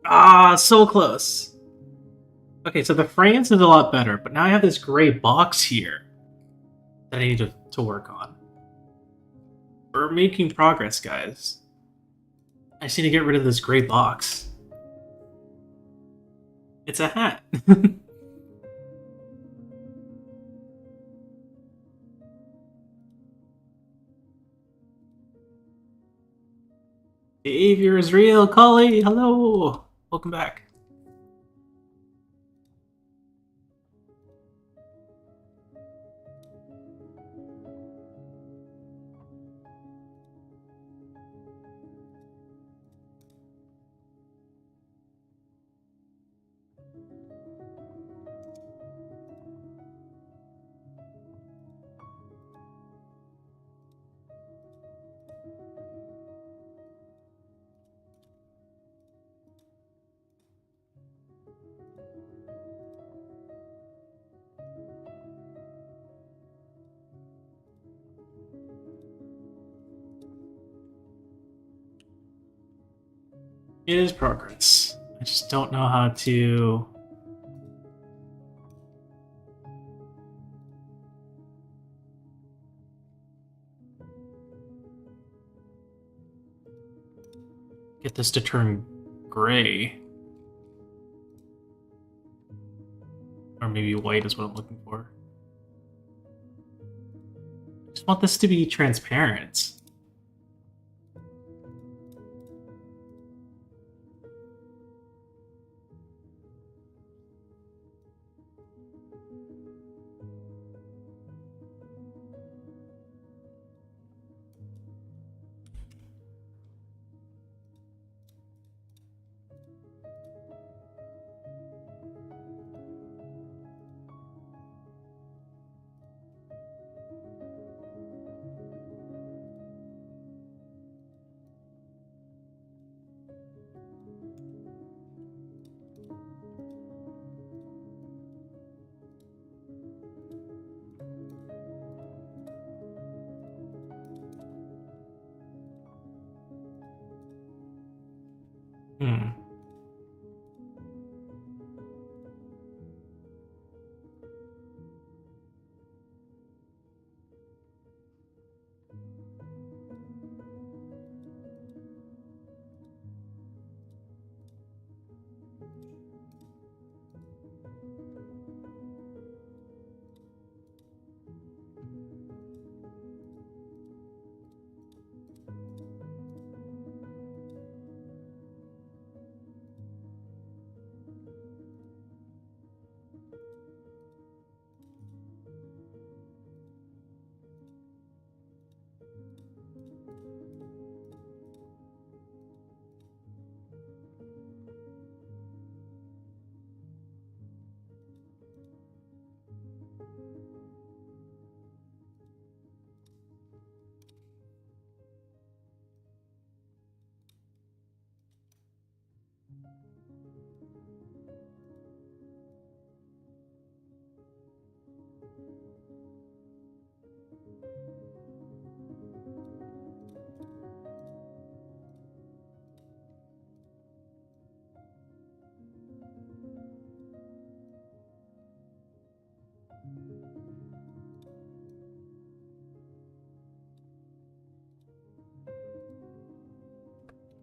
Ah, so close. Okay, so the France is a lot better, but now I have this gray box here that I need to work on. We're making progress, guys. I just need to get rid of this gray box. It's a hat. Behavior is real, Collie. Hello. Welcome back. It is progress. I just don't know how to... get this to turn gray. Or maybe white is what I'm looking for. I just want this to be transparent. Hmm.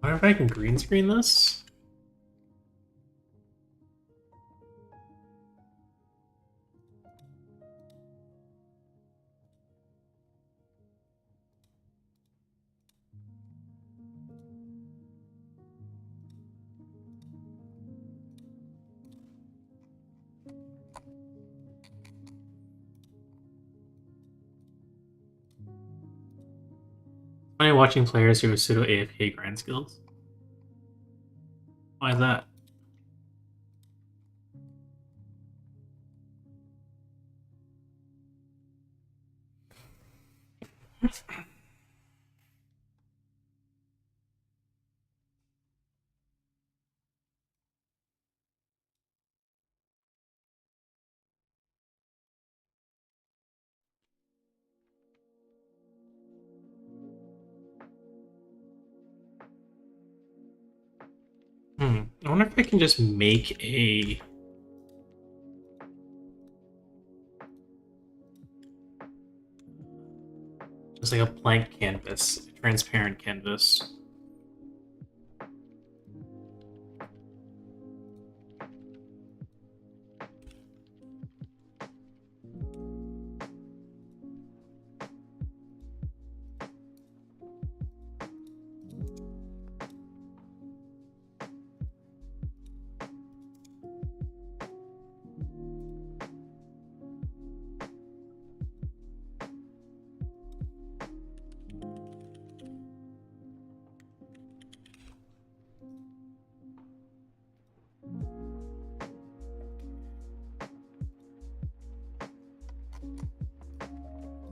I wonder if I can green screen this? Funny watching players who have pseudo AFK grind skills. Why is that? I wonder if I can just make a... Just like a blank canvas, a transparent canvas.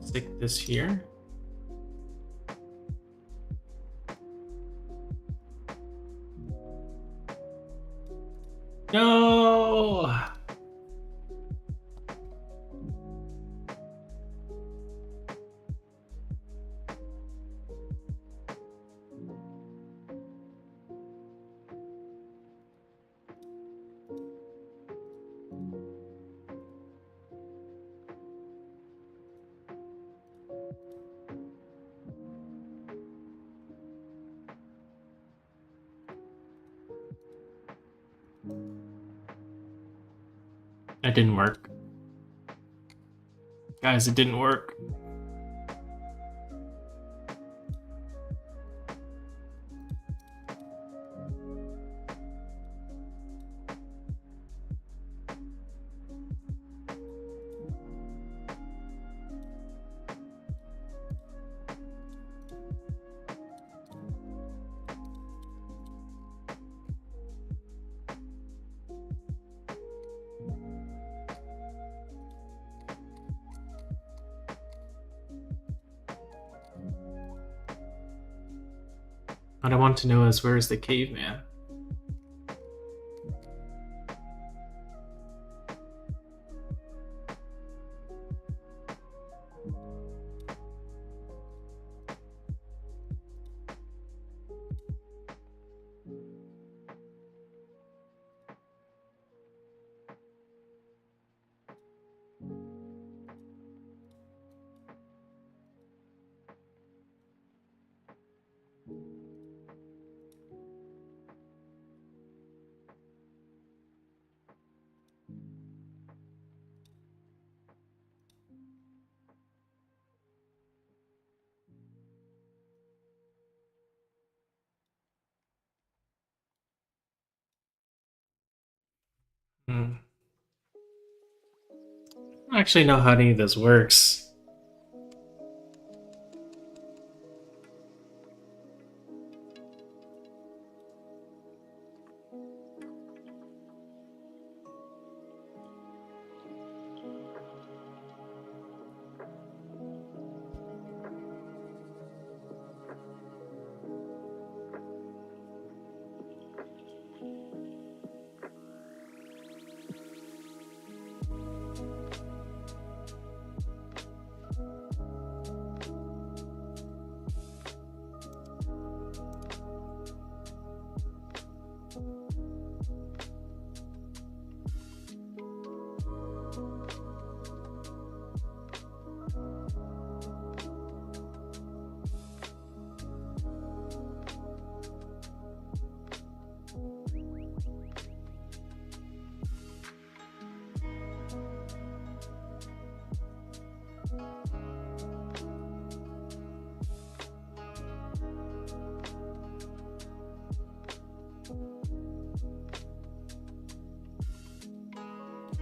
Stick this here. No! That didn't work. Guys, it didn't work. What I want to know is, where's the caveman? I don't actually know how any of this works.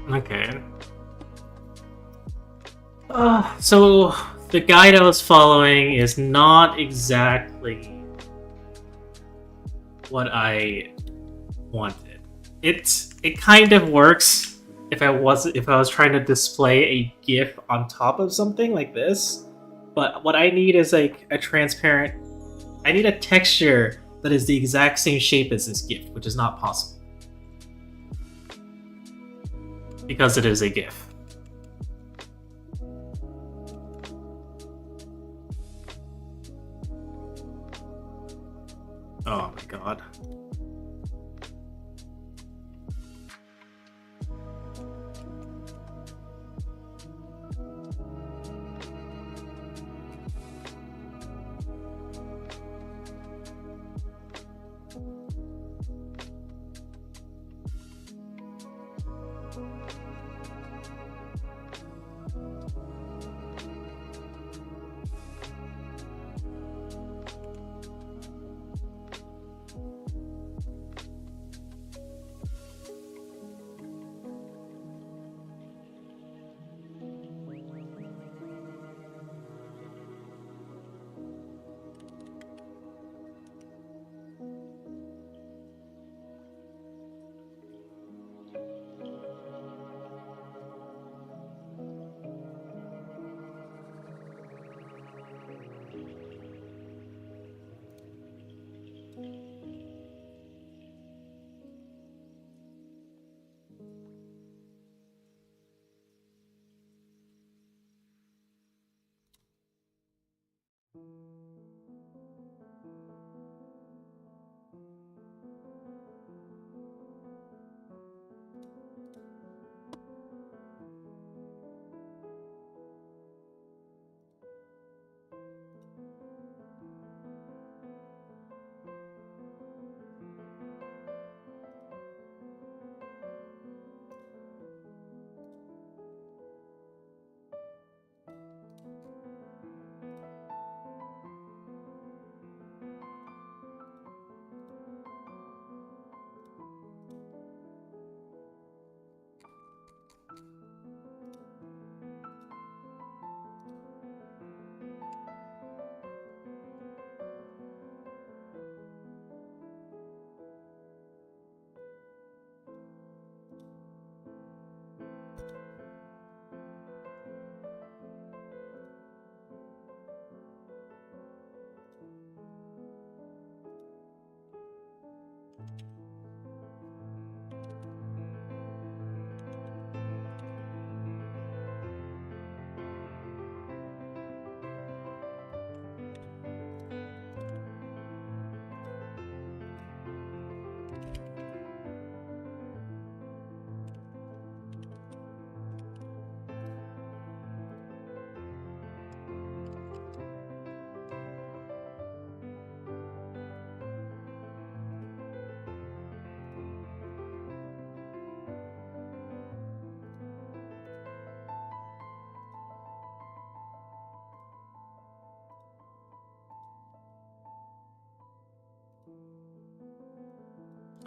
Okay. So the guide I was following is not exactly what I wanted. It kind of works if I was trying to display a GIF on top of something like this, but what I need is like a transparent. I need a texture that is the exact same shape as this GIF, which is not possible because it is a GIF. Oh my god.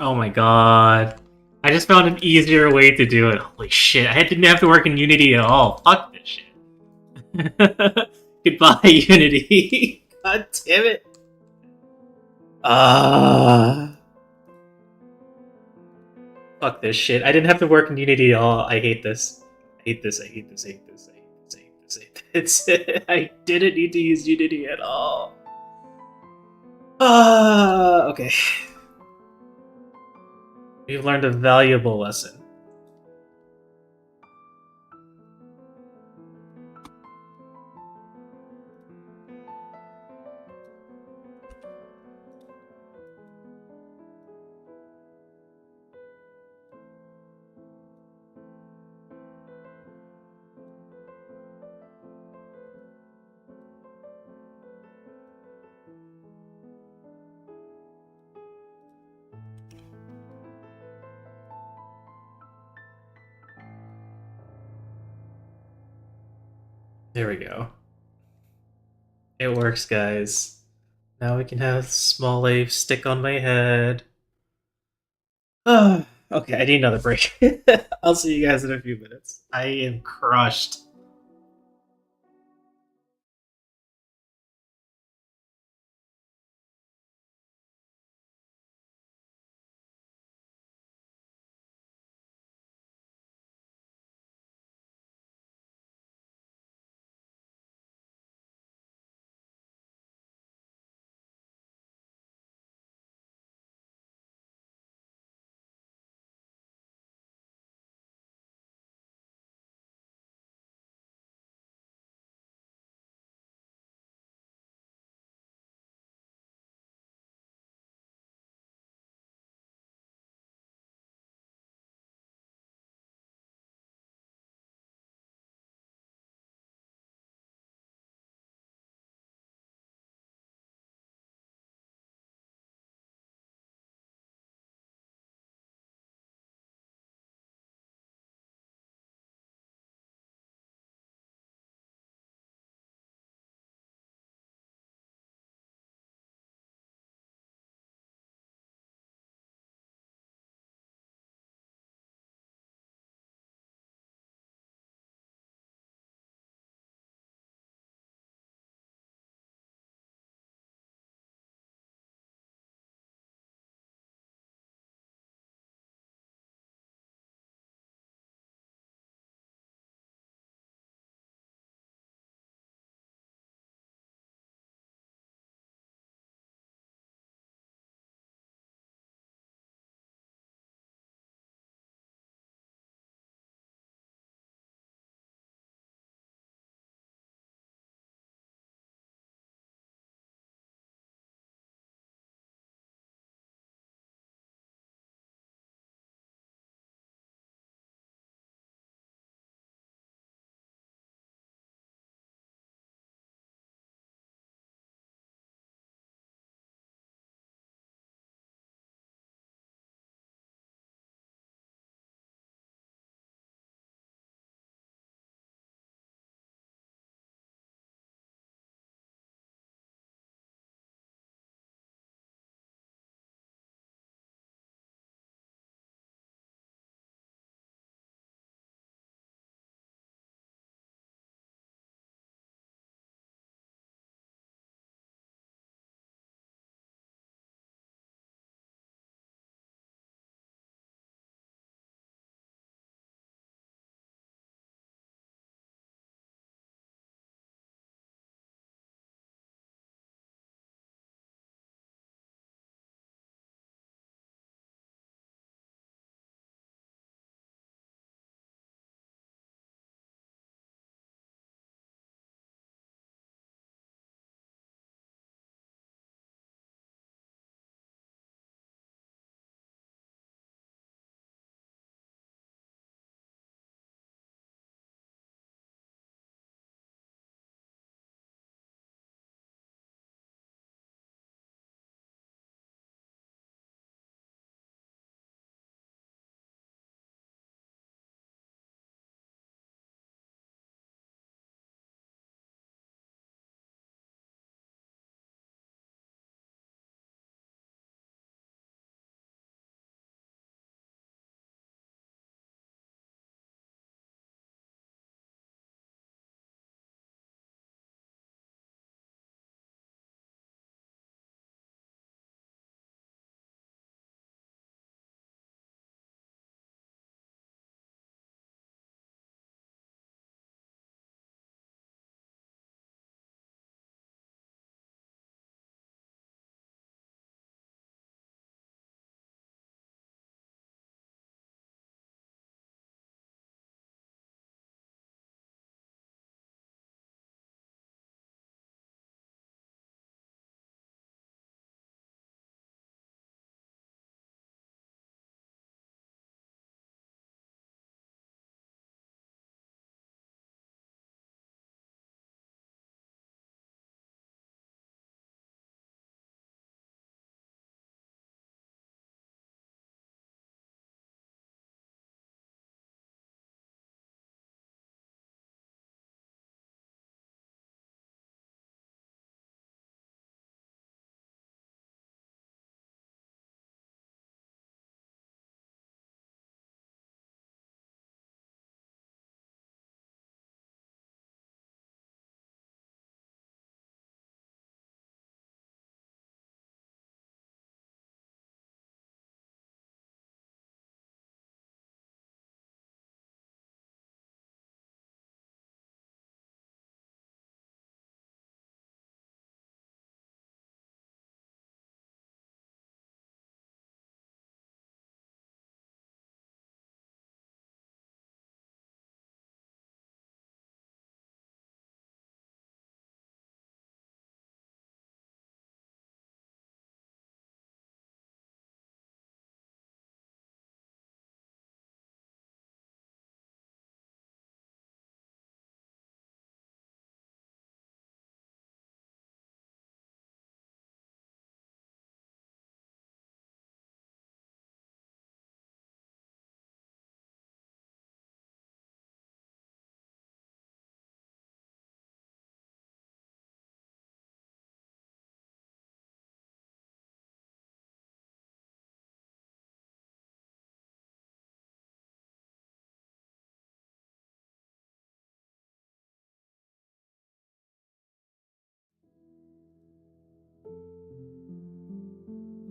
Oh my god. I just found an easier way to do it. Holy shit, I didn't have to work in Unity at all. Fuck this shit. Goodbye, Unity. God damn it. Fuck this shit. I didn't have to work in Unity at all. I hate this. I hate this, I hate this, I hate this, I hate this, I hate this, I hate this. I didn't need to use Unity at all. Okay. We've learned a valuable lesson. There we go. It works, guys. Now we can have small wave stick on my head. Okay, I need another break. I'll see you guys in a few minutes. I am crushed.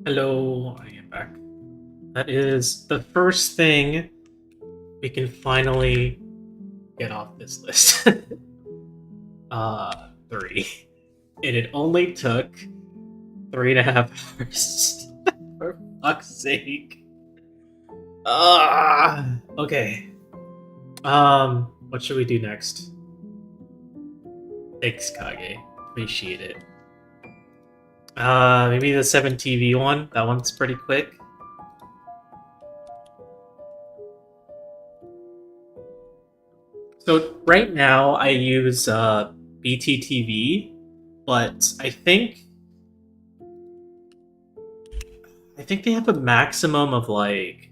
Hello, I am back. That is the first thing we can finally get off this list. 3. And it only took 3.5 hours. For fuck's sake. Okay. What should we do next? Thanks, Kage. Appreciate it. Maybe the 7TV one. That one's pretty quick. So right now I use BTTV, but I think they have a maximum of like.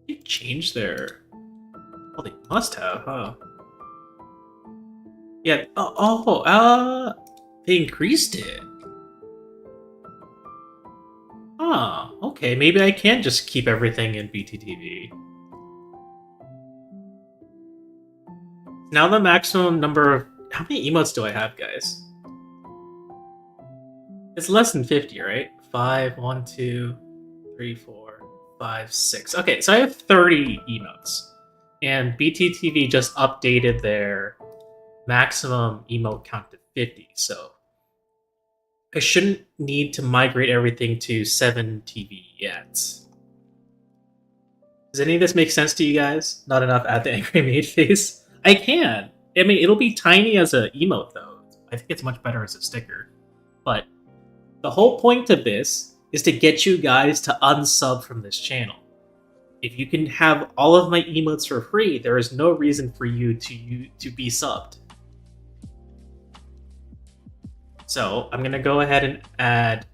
They changed their. Oh, they must have, huh? Yeah. They increased it. Ah, okay. Maybe I can just keep everything in BTTV. Now the maximum number of... How many emotes do I have, guys? It's less than 50, right? 5, 1, 2, 3, 4, 5, 6. Okay, so I have 30 emotes. And BTTV just updated their maximum emote count to 50, so... I shouldn't need to migrate everything to 7TV yet. Does any of this make sense to you guys? Not enough at the angry maid face? I can! I mean, it'll be tiny as an emote, though. I think it's much better as a sticker. But the whole point of this is to get you guys to unsub from this channel. If you can have all of my emotes for free, there is no reason for you to be subbed. So I'm gonna go ahead and add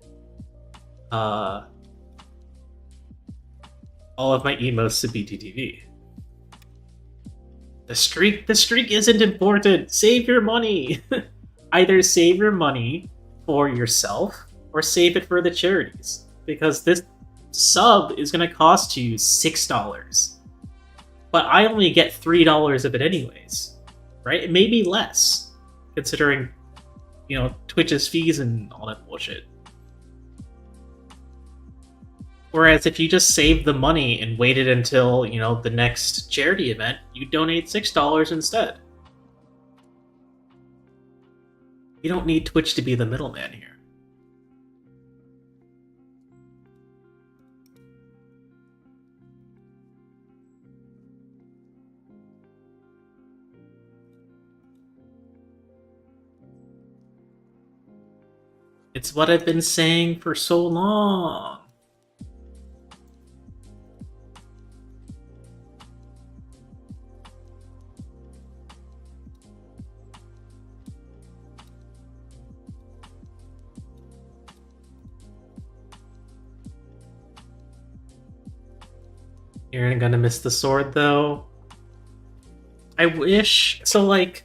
all of my emotes to BTTV. The streak isn't important. Save your money. Either save your money for yourself or save it for the charities, because this sub is gonna cost you $6, but I only get $3 of it anyways, right? It may be less considering, you know, Twitch's fees and all that bullshit. Whereas if you just save the money and waited until, you know, the next charity event, you donate $6 instead. You don't need Twitch to be the middleman here. It's what I've been saying for so long. You're gonna miss the sword, though. I wish... So, like...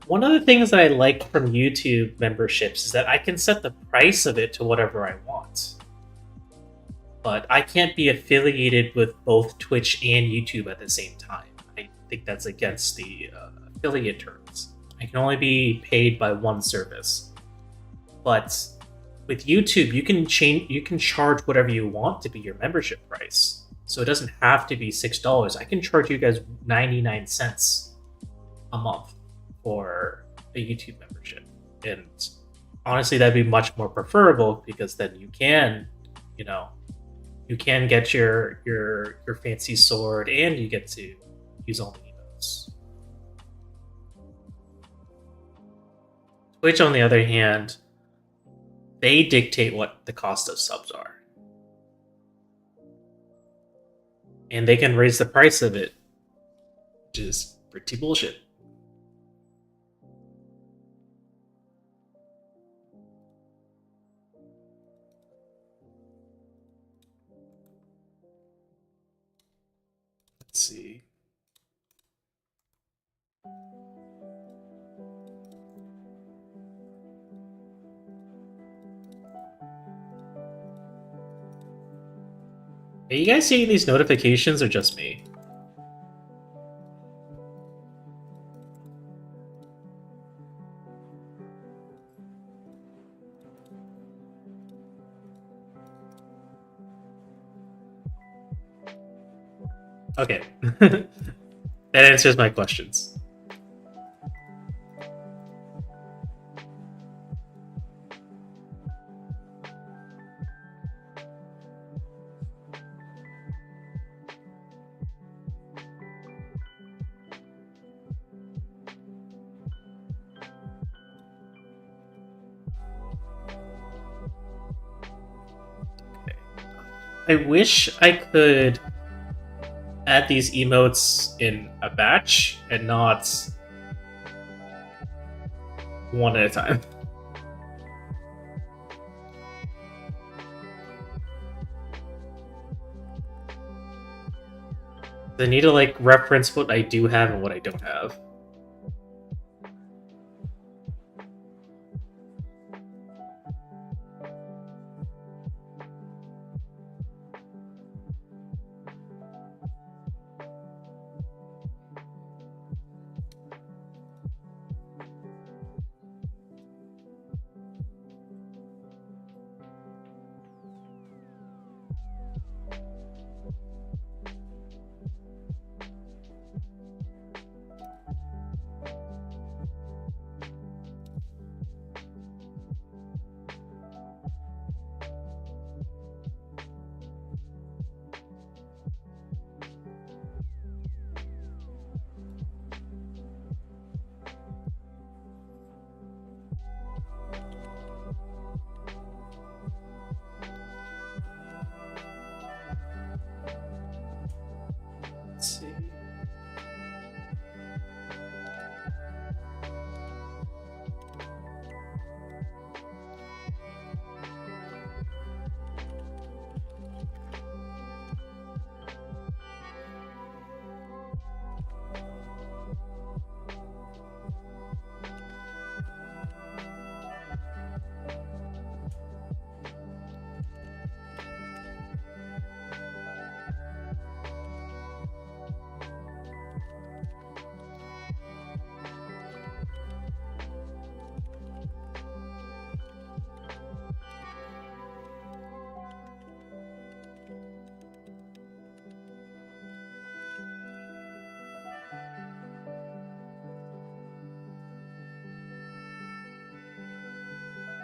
One of the things that I like from YouTube memberships is that I can set the price of it to whatever I want. But I can't be affiliated with both Twitch and YouTube at the same time. I think that's against the affiliate terms. I can only be paid by one service. But with YouTube, you can charge whatever you want to be your membership price. So it doesn't have to be $6. I can charge you guys 99 cents a month for a YouTube membership. And honestly, that'd be much more preferable, because then you can, you know, you can get your fancy sword and you get to use all the emotes. Twitch, on the other hand, they dictate what the cost of subs are. And they can raise the price of it, which is pretty bullshit. Let's see. Are you guys seeing these notifications or just me? Okay. That answers my questions. I wish I could add these emotes in a batch and not one at a time. I need to like reference what I do have and what I don't have. Let's see.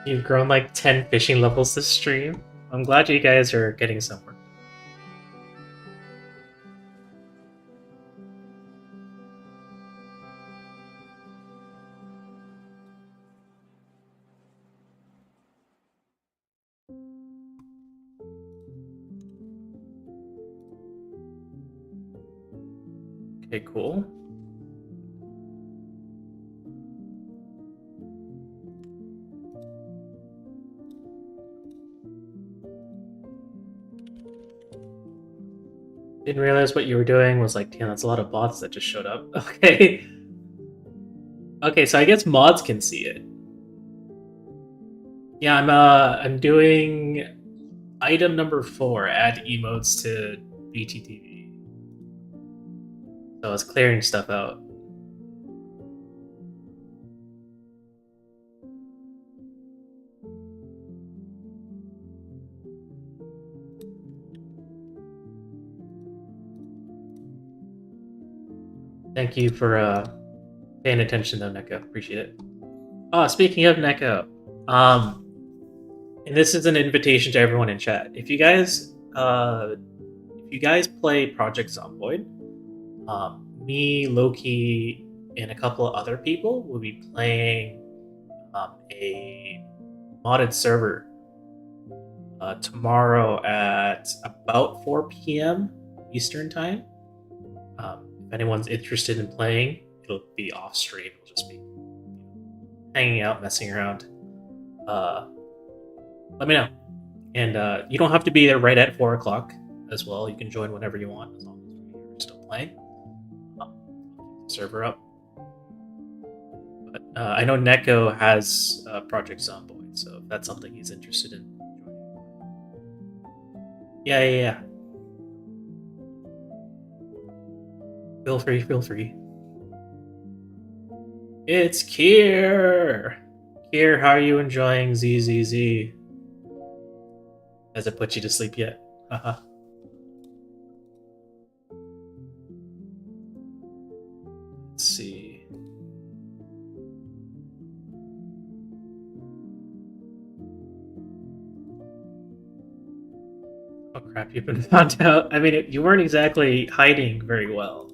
You've grown like 10 fishing levels this stream. I'm glad you guys are getting somewhere. Okay, cool. Didn't realize what you were doing was like, damn, that's a lot of bots that just showed up. Okay. Okay, so I guess mods can see it. Yeah, I'm doing item number 4, add emotes to BTTV. So I was clearing stuff out. Thank you for paying attention though, Neko. Appreciate it. Oh, speaking of Neko, and this is an invitation to everyone in chat. If you guys play Project Zomboid, me, Loki, and a couple of other people will be playing a modded server tomorrow at about 4 p.m. Eastern time. If anyone's interested in playing, it'll be off stream. It'll just be hanging out, messing around. Let me know. And you don't have to be there right at 4 o'clock as well. You can join whenever you want, as long as you're still playing. Server up. But I know Neko has Project Zomboid, so if that's something he's interested in joining. Yeah. Feel free. It's Kier! Kier, how are you enjoying ZZZ? Has it put you to sleep yet? Haha. Let's see. Oh crap, you've been found out. I mean, you weren't exactly hiding very well.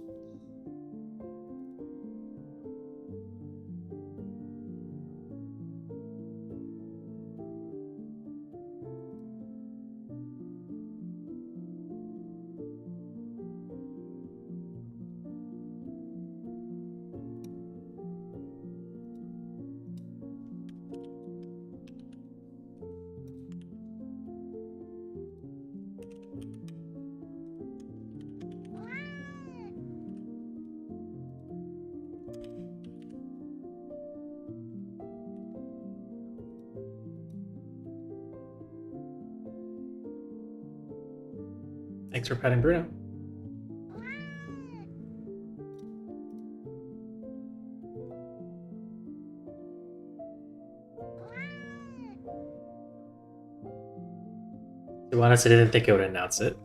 Thanks for petting Bruno. To be honest, I didn't think it would announce it.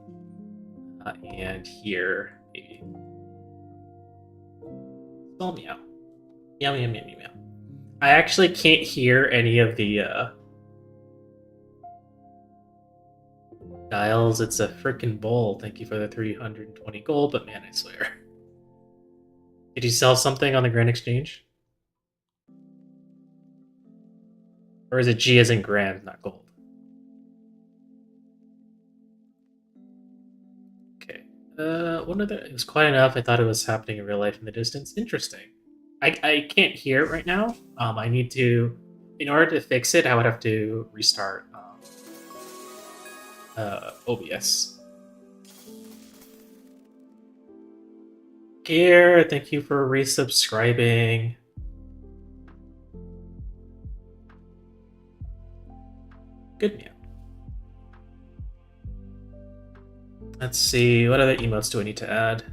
And here, maybe. Spell meow. Meow, meow, meow, meow, meow. I actually can't hear any of the, Giles, it's a frickin' bowl. Thank you for the 320 gold, but man, I swear. Did you sell something on the Grand Exchange? Or is it G as in grand, not gold? Okay. One other. It was quite enough. I thought it was happening in real life in the distance. Interesting. I can't hear it right now. I need to, in order to fix it, I would have to restart OBS. Gear, thank you for resubscribing. Good meal. Let's see, what other emotes do I need to add?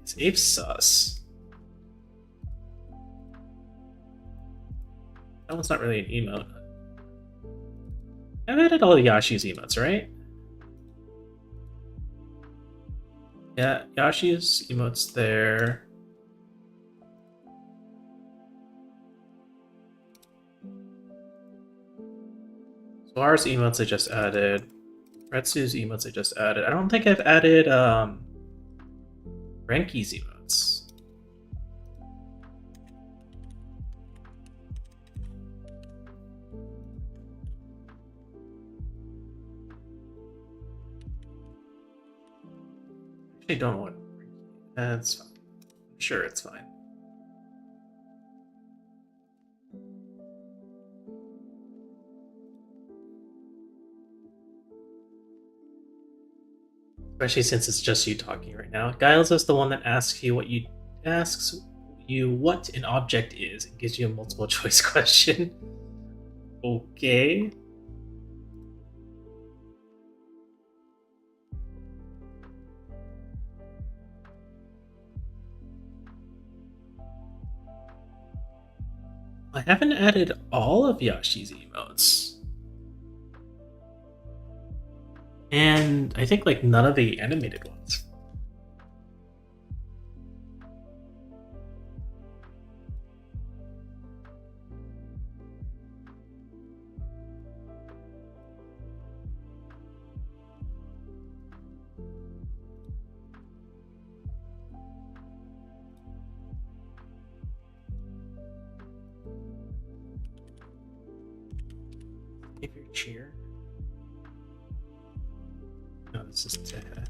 It's Ape Sauce. That one's not really an emote. I've added all the Yashi's emotes, right? Yeah, Yashi's emotes there. Suar's emotes I just added. Retsu's emotes I just added. I don't think I've added Renki's emotes. I don't want. That's fine. I'm sure it's fine. Especially since it's just you talking right now. Giles is the one that asks you what an object is and gives you a multiple choice question. Okay. I haven't added all of Yashi's emotes. And I think like none of the animated ones. Give your cheer. No, this is Teha.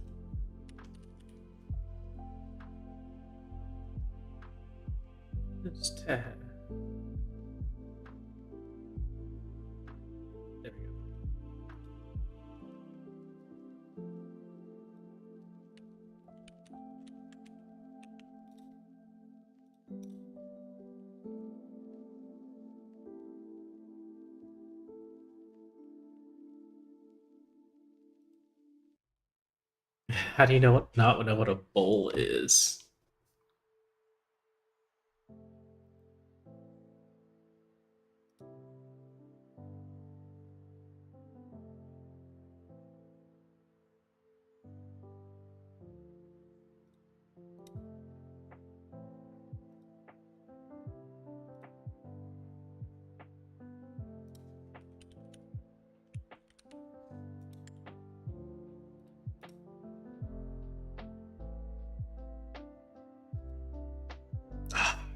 It's Teha. There we go. How do you not know what a bowl is?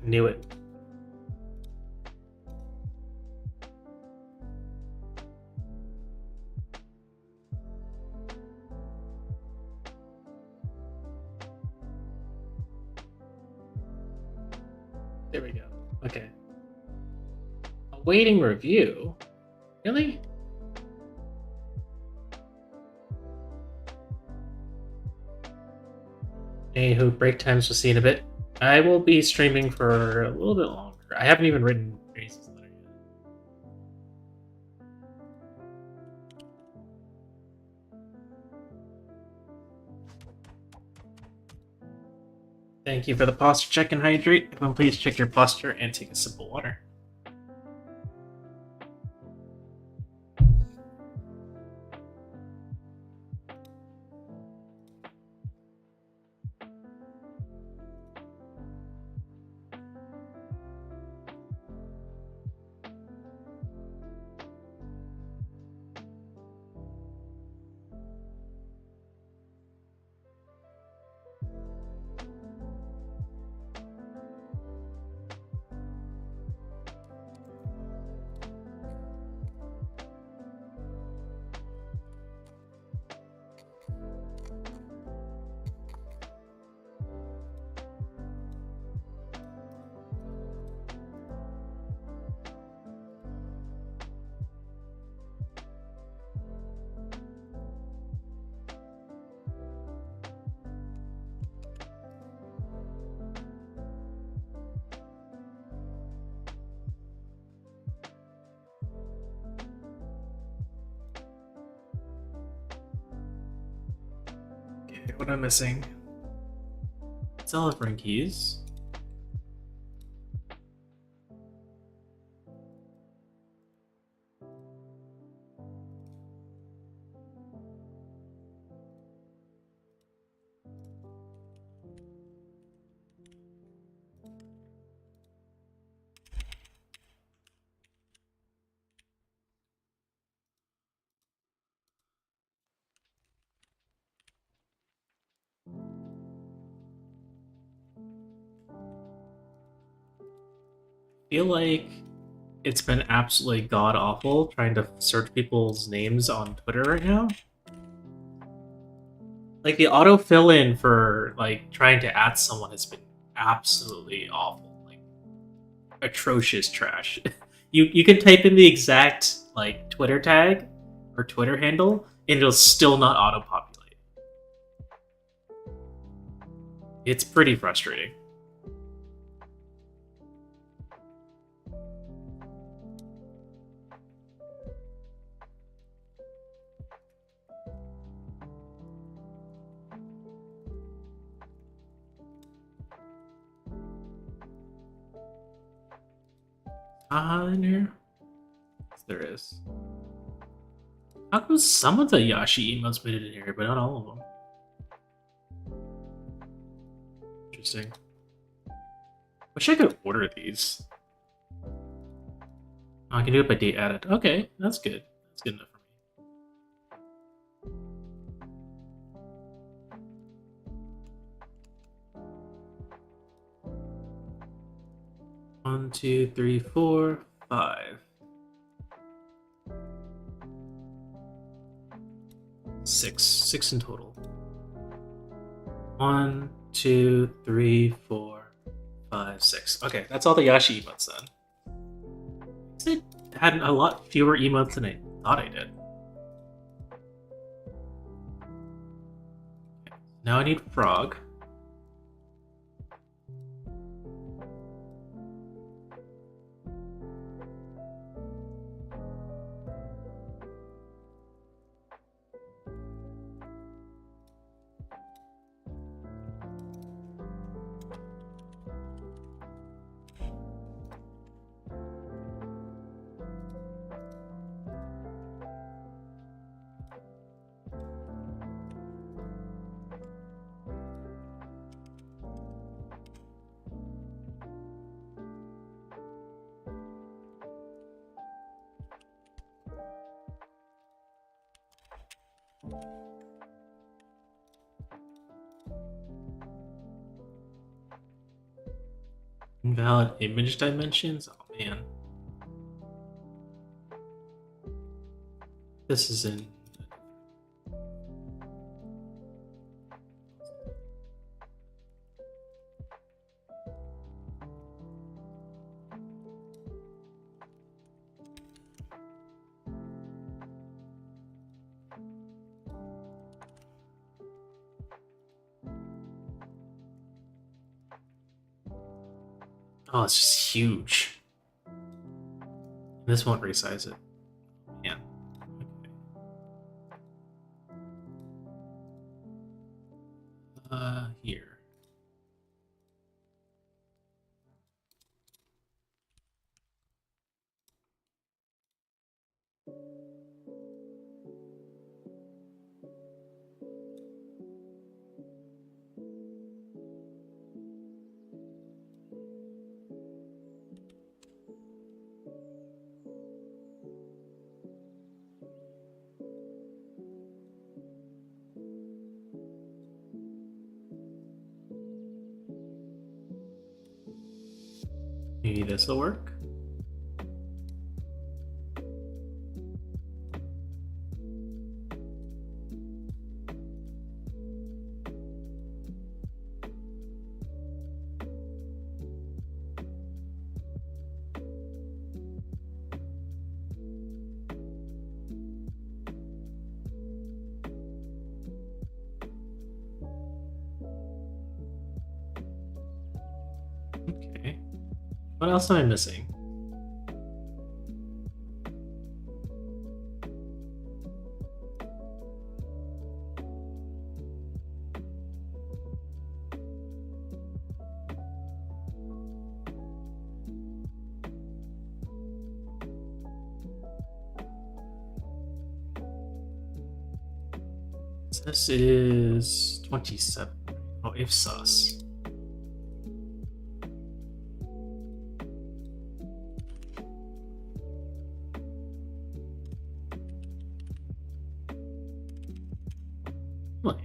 Knew it. There we go. Okay. Awaiting review? Really? Anywho, break times we'll see in a bit. I will be streaming for a little bit longer. I haven't even written Grace's letter yet. Thank you for the posture check and hydrate. Everyone please check your posture and take a sip of water. Okay, what am I missing? Cellophane keys. Feel like it's been absolutely god awful trying to search people's names on Twitter right now. Like the auto fill in for like trying to add someone has been absolutely awful, like atrocious trash. You can type in the exact like Twitter tag or Twitter handle and it'll still not auto populate. It's pretty frustrating. In here? Yes, there is. How come some of the Yashi emotes made it in here, but not all of them? Interesting. Wish I could order these. Oh, I can do it by date added. Okay, that's good. That's good enough for me. 1, 2, 3, 4, 5. 6 in total. 1, 2, 3, 4, 5, 6. Okay, that's all the Yashi emotes then. It had a lot fewer emotes than I thought I did. Okay, now I need frog. Invalid image dimensions? Oh man. This is in. Oh, it's just huge. This won't resize it. Man. Okay. Here. Maybe this will work. Okay. What else am I missing? This is 27. Oh, if sus. Wait.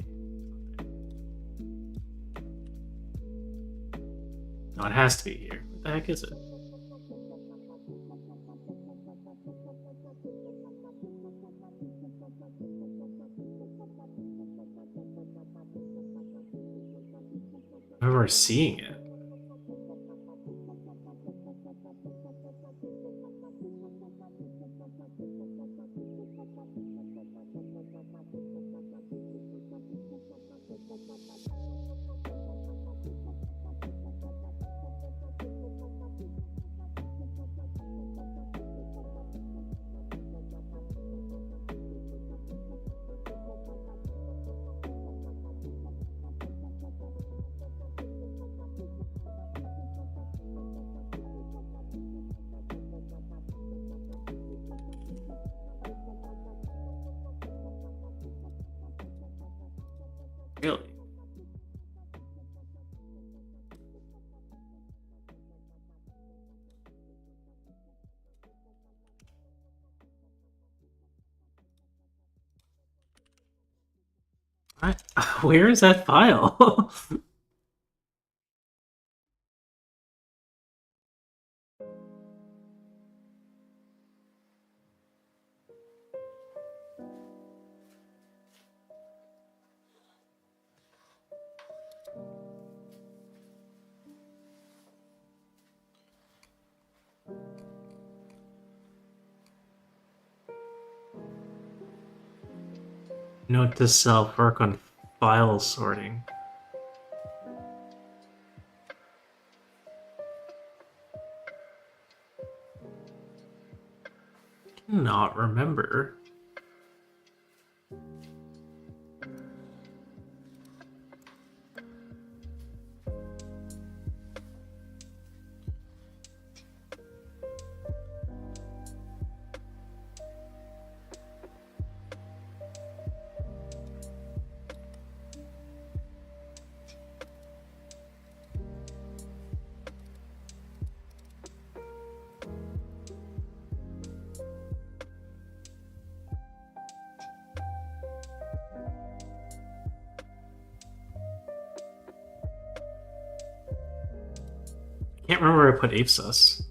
No, it has to be here. What the heck is it? I remember seeing it. Really? Where is that file? Note to self, work on file sorting. Cannot remember. Can't remember where I put Apsus.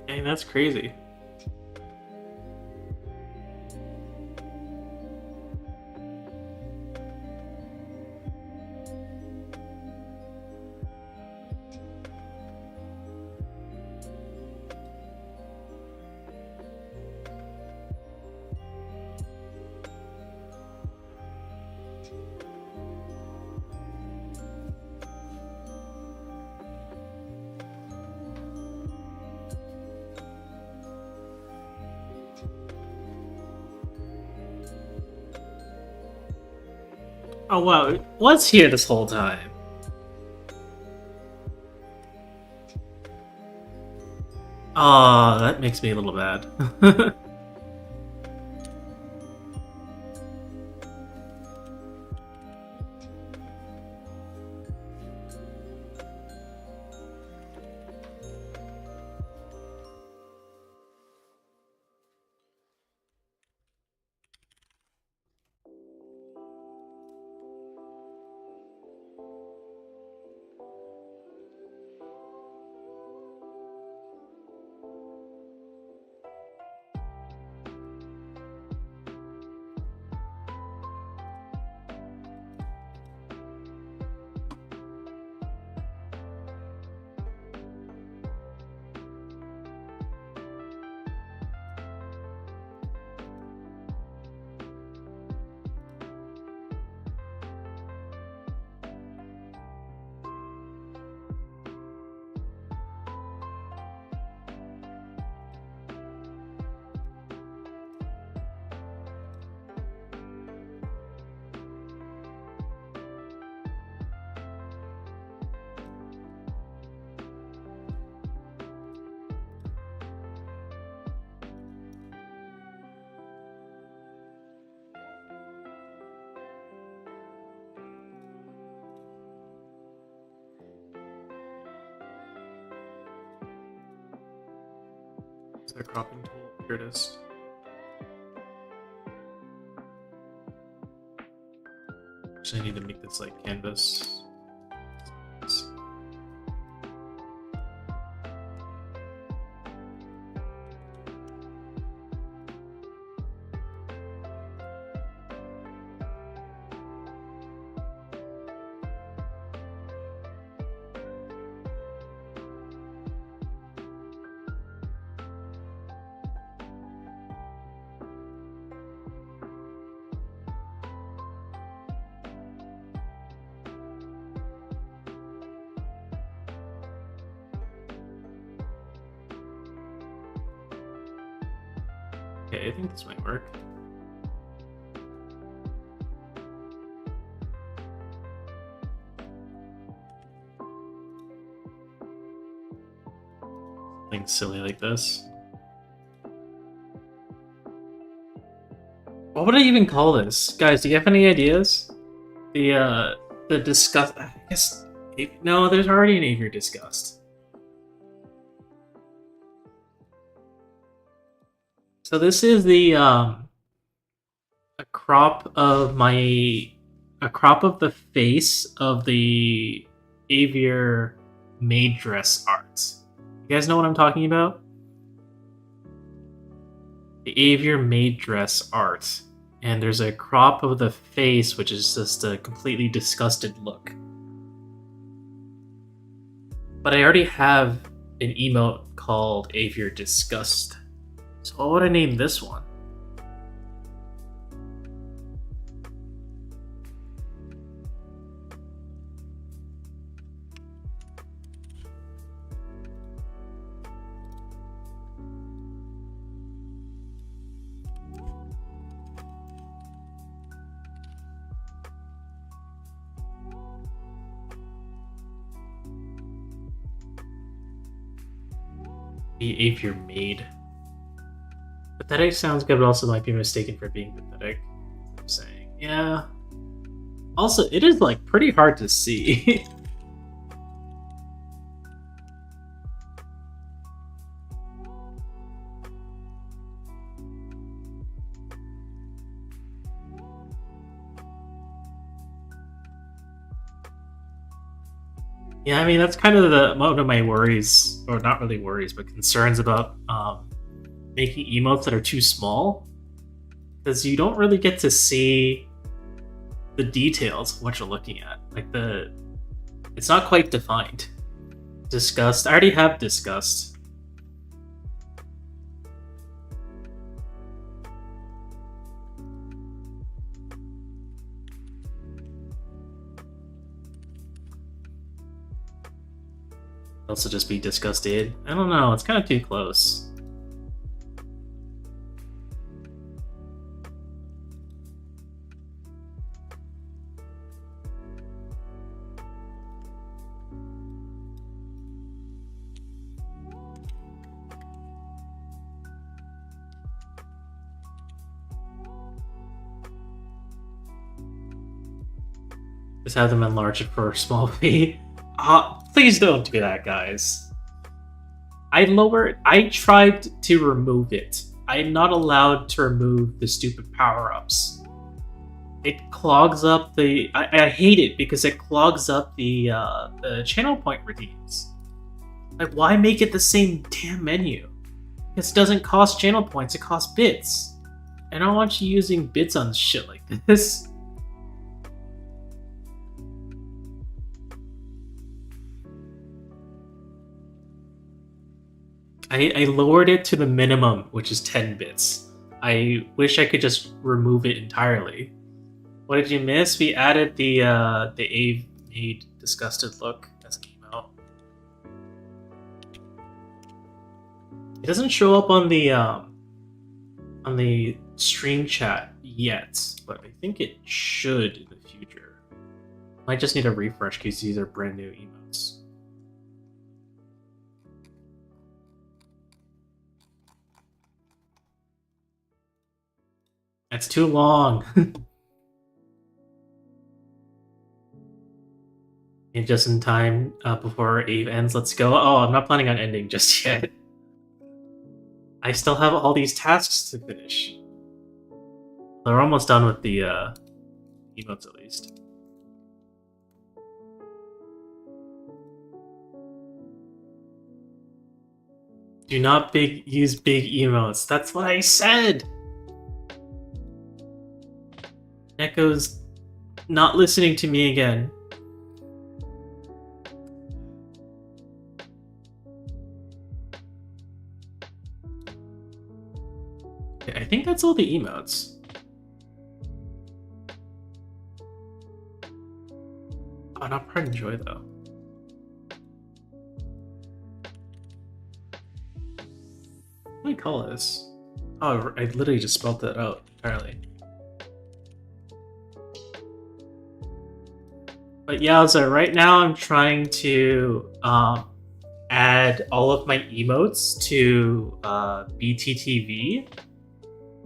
Dang, that's crazy. Oh wow, it was here this whole time. Oh, that makes me a little bad. Is there a cropping tool? Here it is. Actually, I need to make this like canvas. Okay, I think this might work. Something silly like this. What would I even call this? Guys, do you have any ideas? The disgust... I guess... No, there's already an Aviary disgust. So this is the, a crop of the face of the Aviar maid dress art. You guys know what I'm talking about? the Aviar maid dress art, and there's a crop of the face, which is just a completely disgusted look. But I already have an emote called Aviar Disgust. So what would I name this one? The Aviar maid. Pathetic sounds good, but also might be mistaken for being pathetic. I'm saying, yeah. Also, it is like pretty hard to see. Yeah, I mean that's kind of one of my worries, or not really worries, but concerns about making emotes that are too small, because you don't really get to see the details of what you're looking at. Like it's not quite defined. Disgust. I already have disgust. Also just be disgusted. I don't know, it's kind of too close. Just have them enlarge it for a small fee. Please don't do that, guys. I tried to remove it. I'm not allowed to remove the stupid power-ups. It clogs up the... I hate it because it clogs up the channel point redeems. Like, why make it the same damn menu? This doesn't cost channel points, it costs bits. And I don't want you using bits on shit like this. I lowered it to the minimum, which is 10 bits. I wish I could just remove it entirely. What did you miss? We added the Ave made disgusted look as an email. It doesn't show up on the stream chat yet, but I think it should in the future. Might just need a refresh because these are brand new emotes. That's too long. And just in time before Eve ends, let's go. Oh, I'm not planning on ending just yet. I still have all these tasks to finish. We're almost done with the emotes at least. Do not use big emotes. That's what I said! Echo's not listening to me again. Okay, I think that's all the emotes. Oh, not Pride and Joy though. What do I call this? Oh, I literally just spelled that out entirely. But yeah, so right now I'm trying to add all of my emotes to BTTV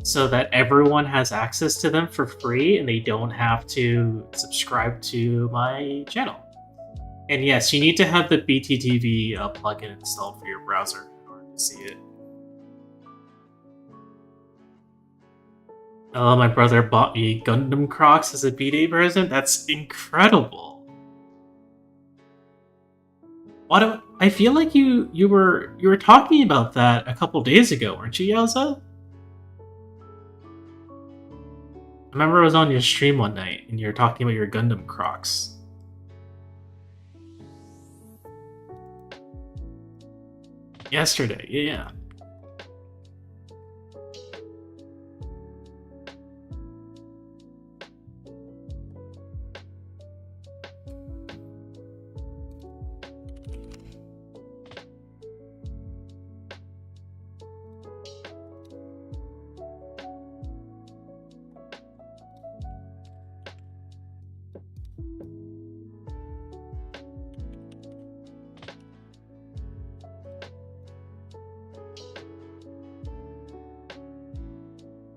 so that everyone has access to them for free and they don't have to subscribe to my channel. And yes, you need to have the BTTV plugin installed for your browser in order to see it. Oh, my brother bought me Gundam Crocs as a B-Day present? That's incredible. I feel like you were talking about that a couple days ago, weren't you, Yowza? remember I was on your stream one night and you were talking about your Gundam Crocs. Yesterday, yeah.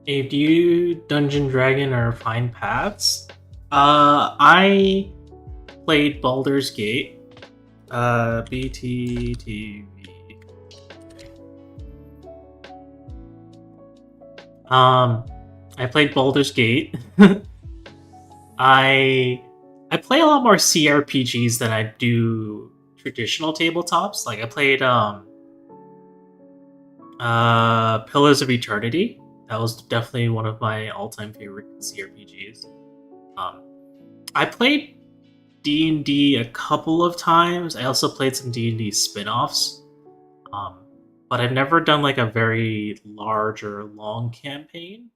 Abe, do you Dungeon Dragon or Find Paths? I played Baldur's Gate. BTTV. I played Baldur's Gate. I play a lot more CRPGs than I do traditional tabletops. Like I played Pillars of Eternity. That was definitely one of my all-time favorite CRPGs. I played D&D a couple of times. I also played some D&D spin-offs. But I've never done like a very large or long campaign.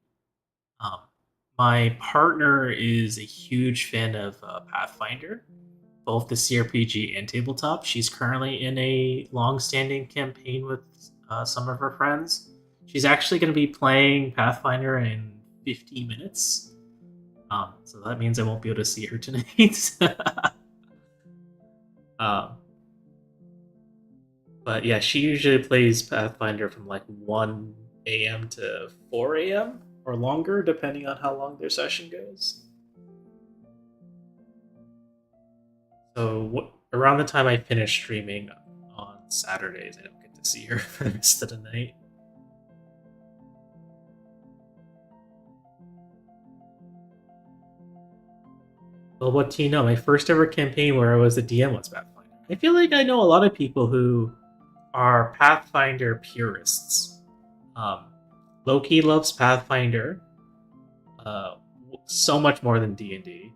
My partner is a huge fan of Pathfinder, both the CRPG and tabletop. She's currently in a long-standing campaign with some of her friends. She's actually going to be playing Pathfinder in 50 minutes. So that means I won't be able to see her tonight. But yeah, she usually plays Pathfinder from like 1 a.m. to 4 a.m. or longer, depending on how long their session goes. So around the time I finish streaming on Saturdays, I don't get to see her for the rest of the night. Well, what do you know? My first ever campaign where I was the DM was Pathfinder. I feel like I know a lot of people who are Pathfinder purists. Loki loves Pathfinder so much more than D&D.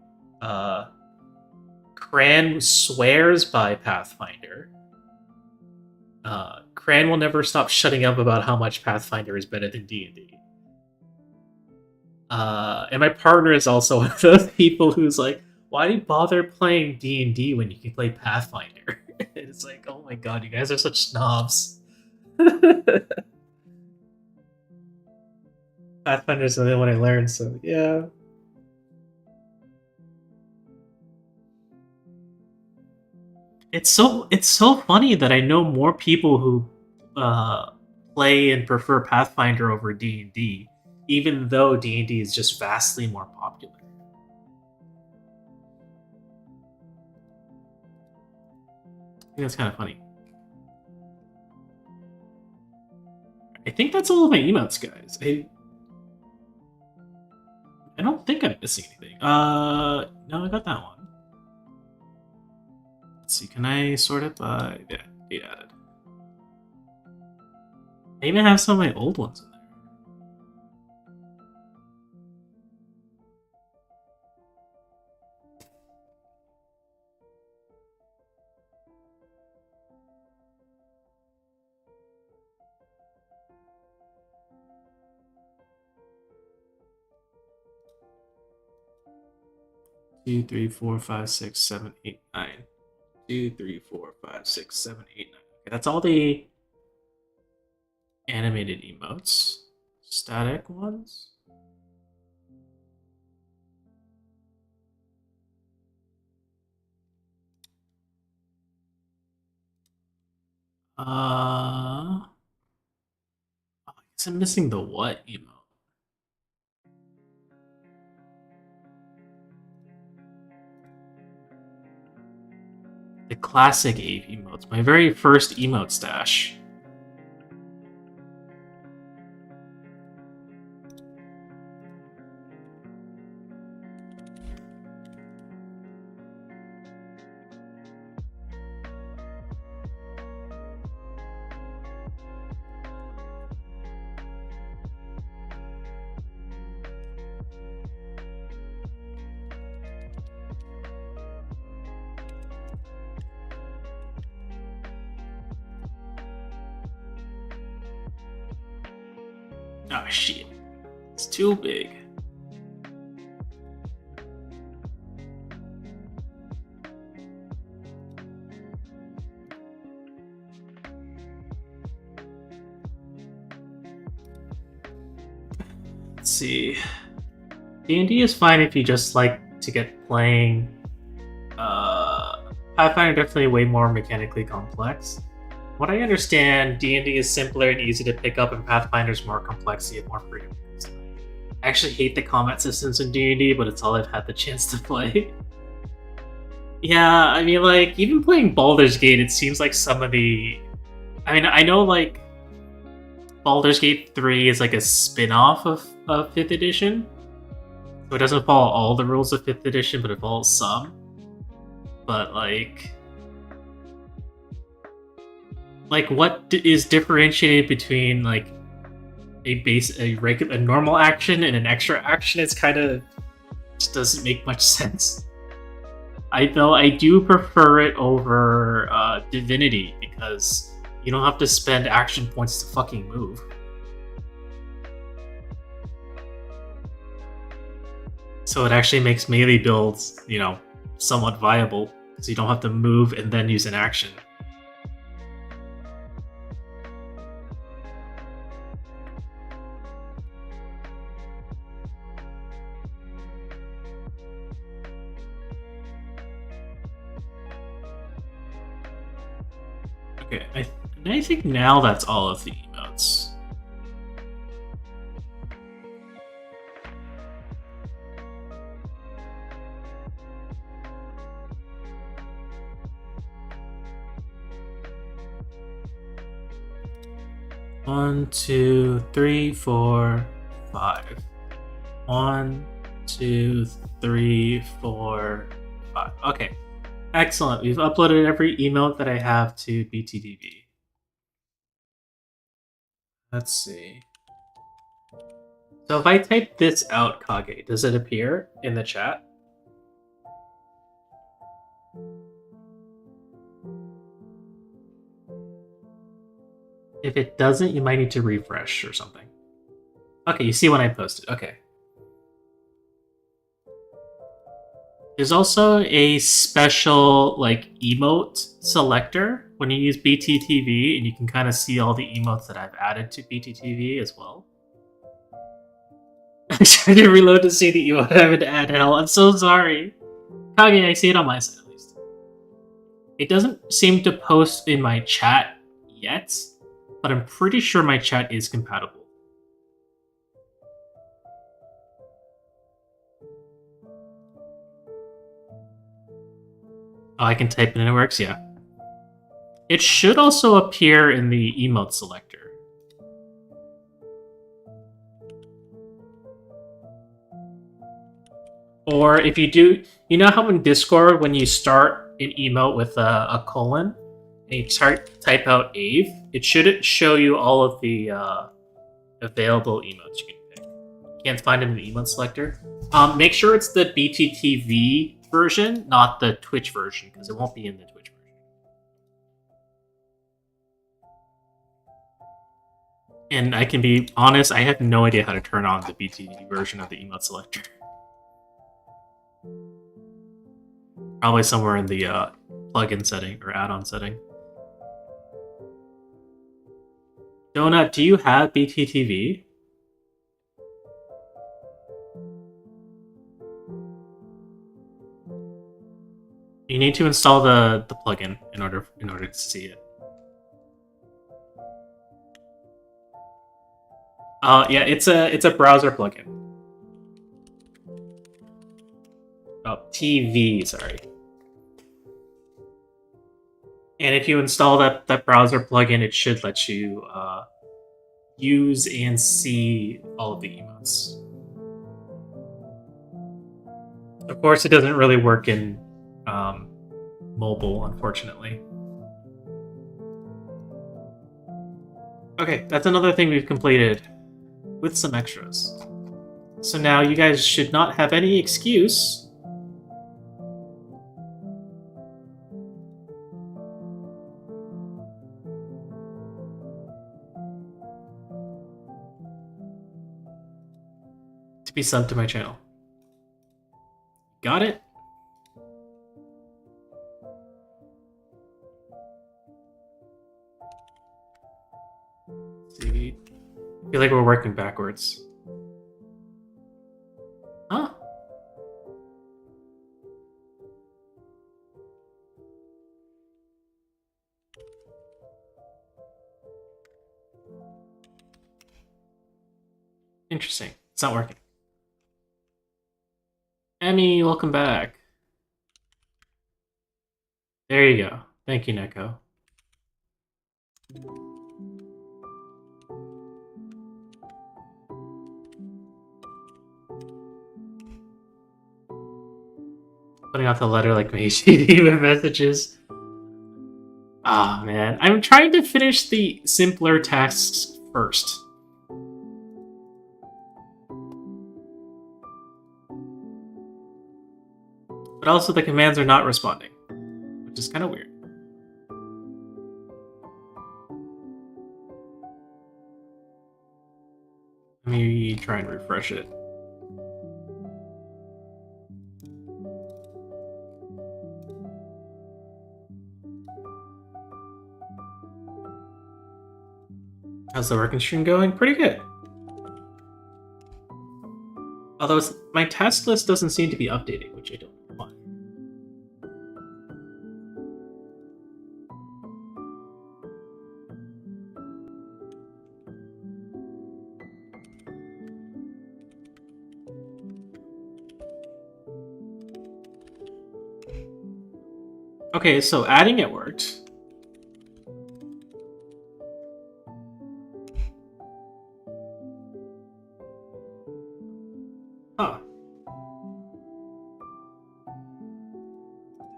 Cran swears by Pathfinder. Cran will never stop shutting up about how much Pathfinder is better than D&D. And my partner is also one of those people who's like, why do you bother playing D&D when you can play Pathfinder? It's like, oh my god, you guys are such snobs. Pathfinder's the only one I learned, so yeah. It's so funny that I know more people who play and prefer Pathfinder over D&D, even though D&D is just vastly more popular. I think that's kind of funny. I think that's all of my emotes, guys. I don't think I'm missing anything. No, I got that one. Let's see, can I sort it by... Yeah, date added. I even have some of my old ones in there. Two, three, four, five, six, seven, eight, nine. 2, 3, 4, 5, 6, 7, 8, 9. Okay, that's all the animated emotes. Static ones. I guess I'm missing the what emote? The classic Ave emotes. My very first emote stash. Oh shit. It's too big. Let's see. D&D is fine if you just like to get playing. Pathfinder definitely way more mechanically complex. What I understand, D&D is simpler and easy to pick up, and Pathfinder's more complex, so you have more freedom. I actually hate the combat systems in D&D, but it's all I've had the chance to play. Yeah, I mean, like, even playing Baldur's Gate, it seems like some of the... I mean, I know, like, Baldur's Gate 3 is like a spin-off of 5th edition, so it doesn't follow all the rules of 5th edition, but it follows some. But, like, what is differentiated between, like, a normal action and an extra action is kind of just doesn't make much sense. I do prefer it over Divinity because you don't have to spend action points to fucking move. So it actually makes melee builds, you know, somewhat viable because you don't have to move and then use an action. Okay, I think now that's all of the emotes. One, two, three, four, 5. 1, 2, 3, 4, 5. Okay. Excellent. We've uploaded every emote that I have to BTDB. Let's see. So if I type this out, Kage, does it appear in the chat? If it doesn't, you might need to refresh or something. Okay, you see when I posted. Okay. There's also a special, like, emote selector when you use BTTV, and you can kind of see all the emotes that I've added to BTTV as well. I tried to reload to see the emote I haven't add hell. I'm so sorry. Kage, I see it on my side at least. It doesn't seem to post in my chat yet, but I'm pretty sure my chat is compatible. Oh, I can type it and it works? Yeah. It should also appear in the emote selector. Or if you do, you know how in Discord when you start an emote with a colon, and you type out Ave, it should show you all of the available emotes you can pick. You can't find them in the emote selector. Make sure it's the BTTV version, not the Twitch version, because it won't be in the Twitch version. And I can be honest, I have no idea how to turn on the BTTV version of the emote selector. Probably somewhere in the plugin setting or add-on setting. Donut, do you have BTTV? You need to install the plugin in order to see it. Yeah, it's a browser plugin. Oh, TV, sorry. And if you install that browser plugin, it should let you use and see all of the emotes. Of course, it doesn't really work in mobile, unfortunately. Okay, that's another thing we've completed with some extras. So now you guys should not have any excuse be subbed to my channel. Got it? Let's see. I feel like we're working backwards. Huh? Interesting. It's not working. Emmy, welcome back. There you go. Thank you, Neko. Putting out the letter like Macy with messages. Ah, man. I'm trying to finish the simpler tasks first. But also the commands are not responding, which is kind of weird. Let me try and refresh it. How's the working stream going? Pretty good. Although my task list doesn't seem to be updating, which I don't know why. Okay, so adding it worked. Huh.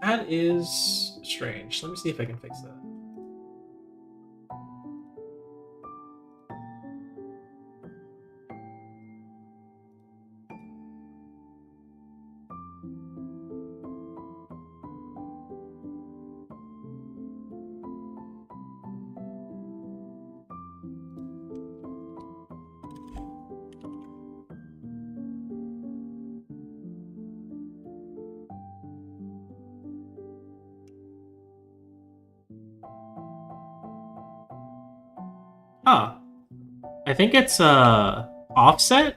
That is strange. Let me see if I can fix that. Huh. I think it's offset?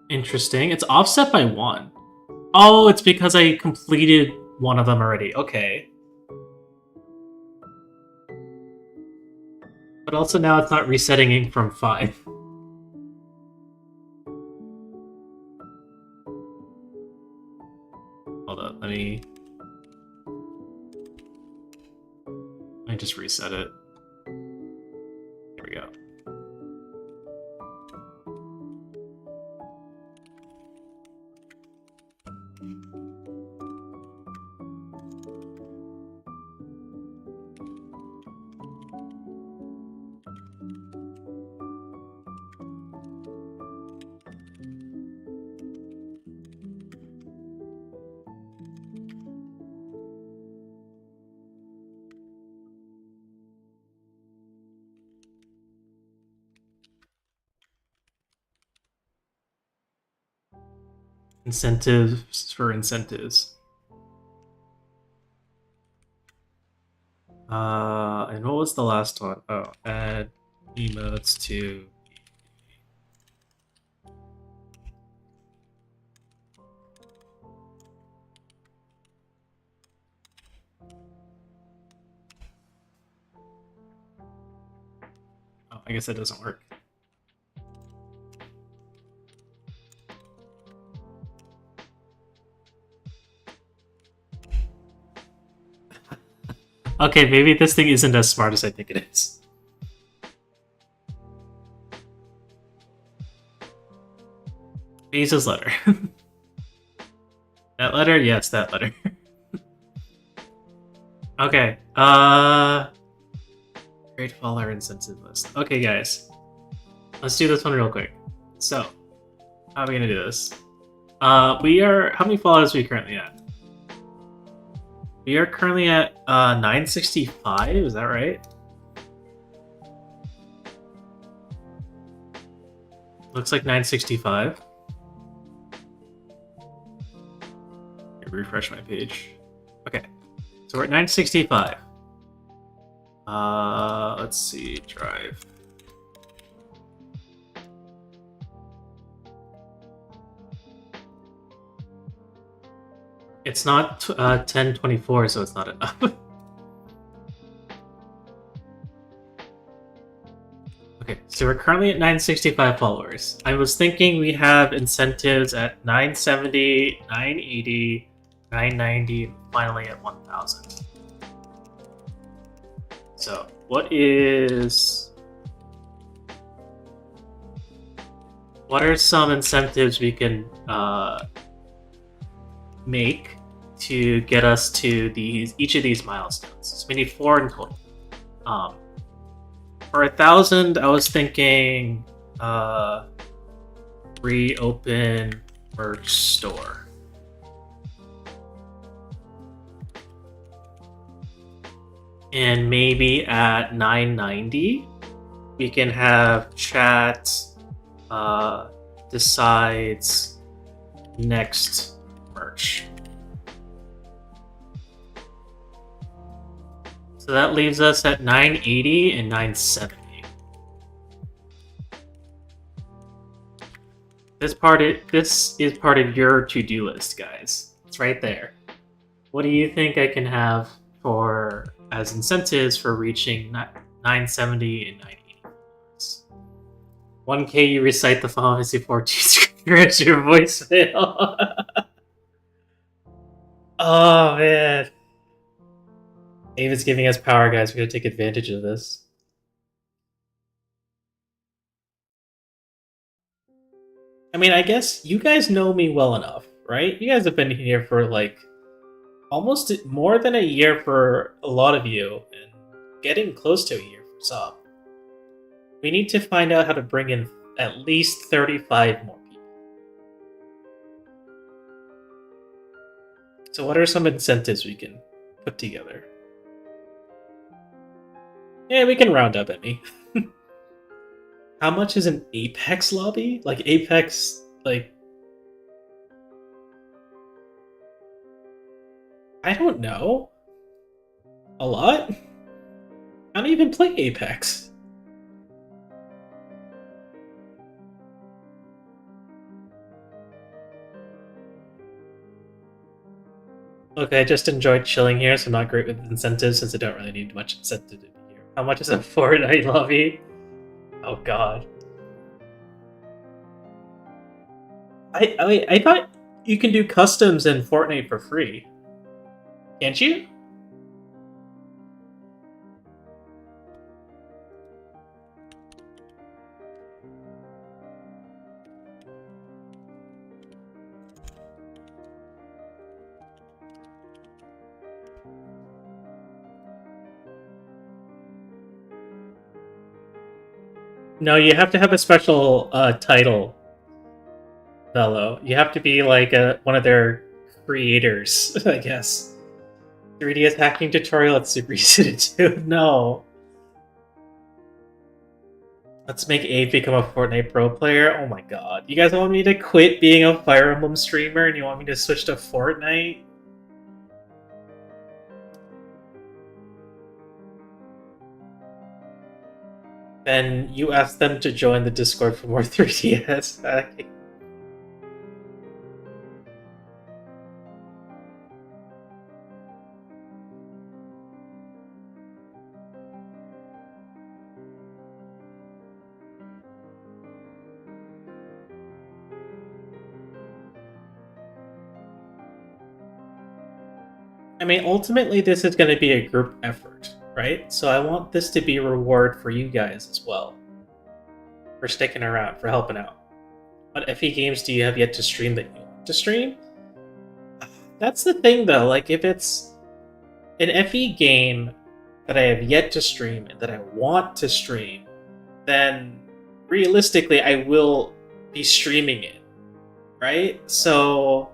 Interesting. It's offset by 1. Oh, it's because I completed one of them already. Okay. But also now it's not resetting from 5. Hold up, let me just reset it. Here we go. Incentives for incentives. And what was the last one? Oh, add emotes to... Oh, I guess that doesn't work. Okay, maybe this thing isn't as smart as I think it is. Beza's letter. That letter? Yes, that letter. Okay, Great follower incentive list. Okay, guys. Let's do this one real quick. So, how are we gonna do this? How many followers are we currently at? We are currently at 965, is that right? Looks like 965. Refresh my page. Okay, so we're at 965. Let's see, drive. It's not 1024, so it's not enough. Okay, so we're currently at 965 followers. I was thinking we have incentives at 970, 980, 990, finally at 1000. So, what are some incentives we can make to get us to each of these milestones? So we need 4 in total. For 1000, I was thinking reopen merch store. And maybe at 990, we can have chat decides next merch. So that leaves us at 980 and 970. This is part of your to-do list, guys. It's right there. What do you think I can have as incentives for reaching 970 and 980? 1K, you recite the Final Fantasy XIV scripture as your voicemail. Oh man. David's giving us power, guys. We gotta take advantage of this. I mean, I guess you guys know me well enough, right? You guys have been here for like almost more than a year for a lot of you, and getting close to a year for some. We need to find out how to bring in at least 35 more people. So what are some incentives we can put together? Yeah, we can round up at me. How much is an Apex lobby? Like Apex, like... I don't know. A lot? I don't even play Apex. Okay, I just enjoyed chilling here, so I'm not great with incentives since I don't really need much incentive to be here. How much is a Fortnite lobby? Oh god. I thought you can do customs in Fortnite for free. Can't you? No, you have to have a special title, Velo. You have to be like one of their creators, I guess. 3DS hacking tutorial, it's super easy to do. No. Let's make Abe become a Fortnite pro player. Oh my god. You guys want me to quit being a Fire Emblem streamer and you want me to switch to Fortnite? Then you ask them to join the Discord for more 3DS. I mean, ultimately, this is going to be a group effort, right? So I want this to be a reward for you guys as well. For sticking around, for helping out. What FE games do you have yet to stream that you want to stream? That's the thing, though. Like, if it's an FE game that I have yet to stream and that I want to stream, then realistically, I will be streaming it, right? So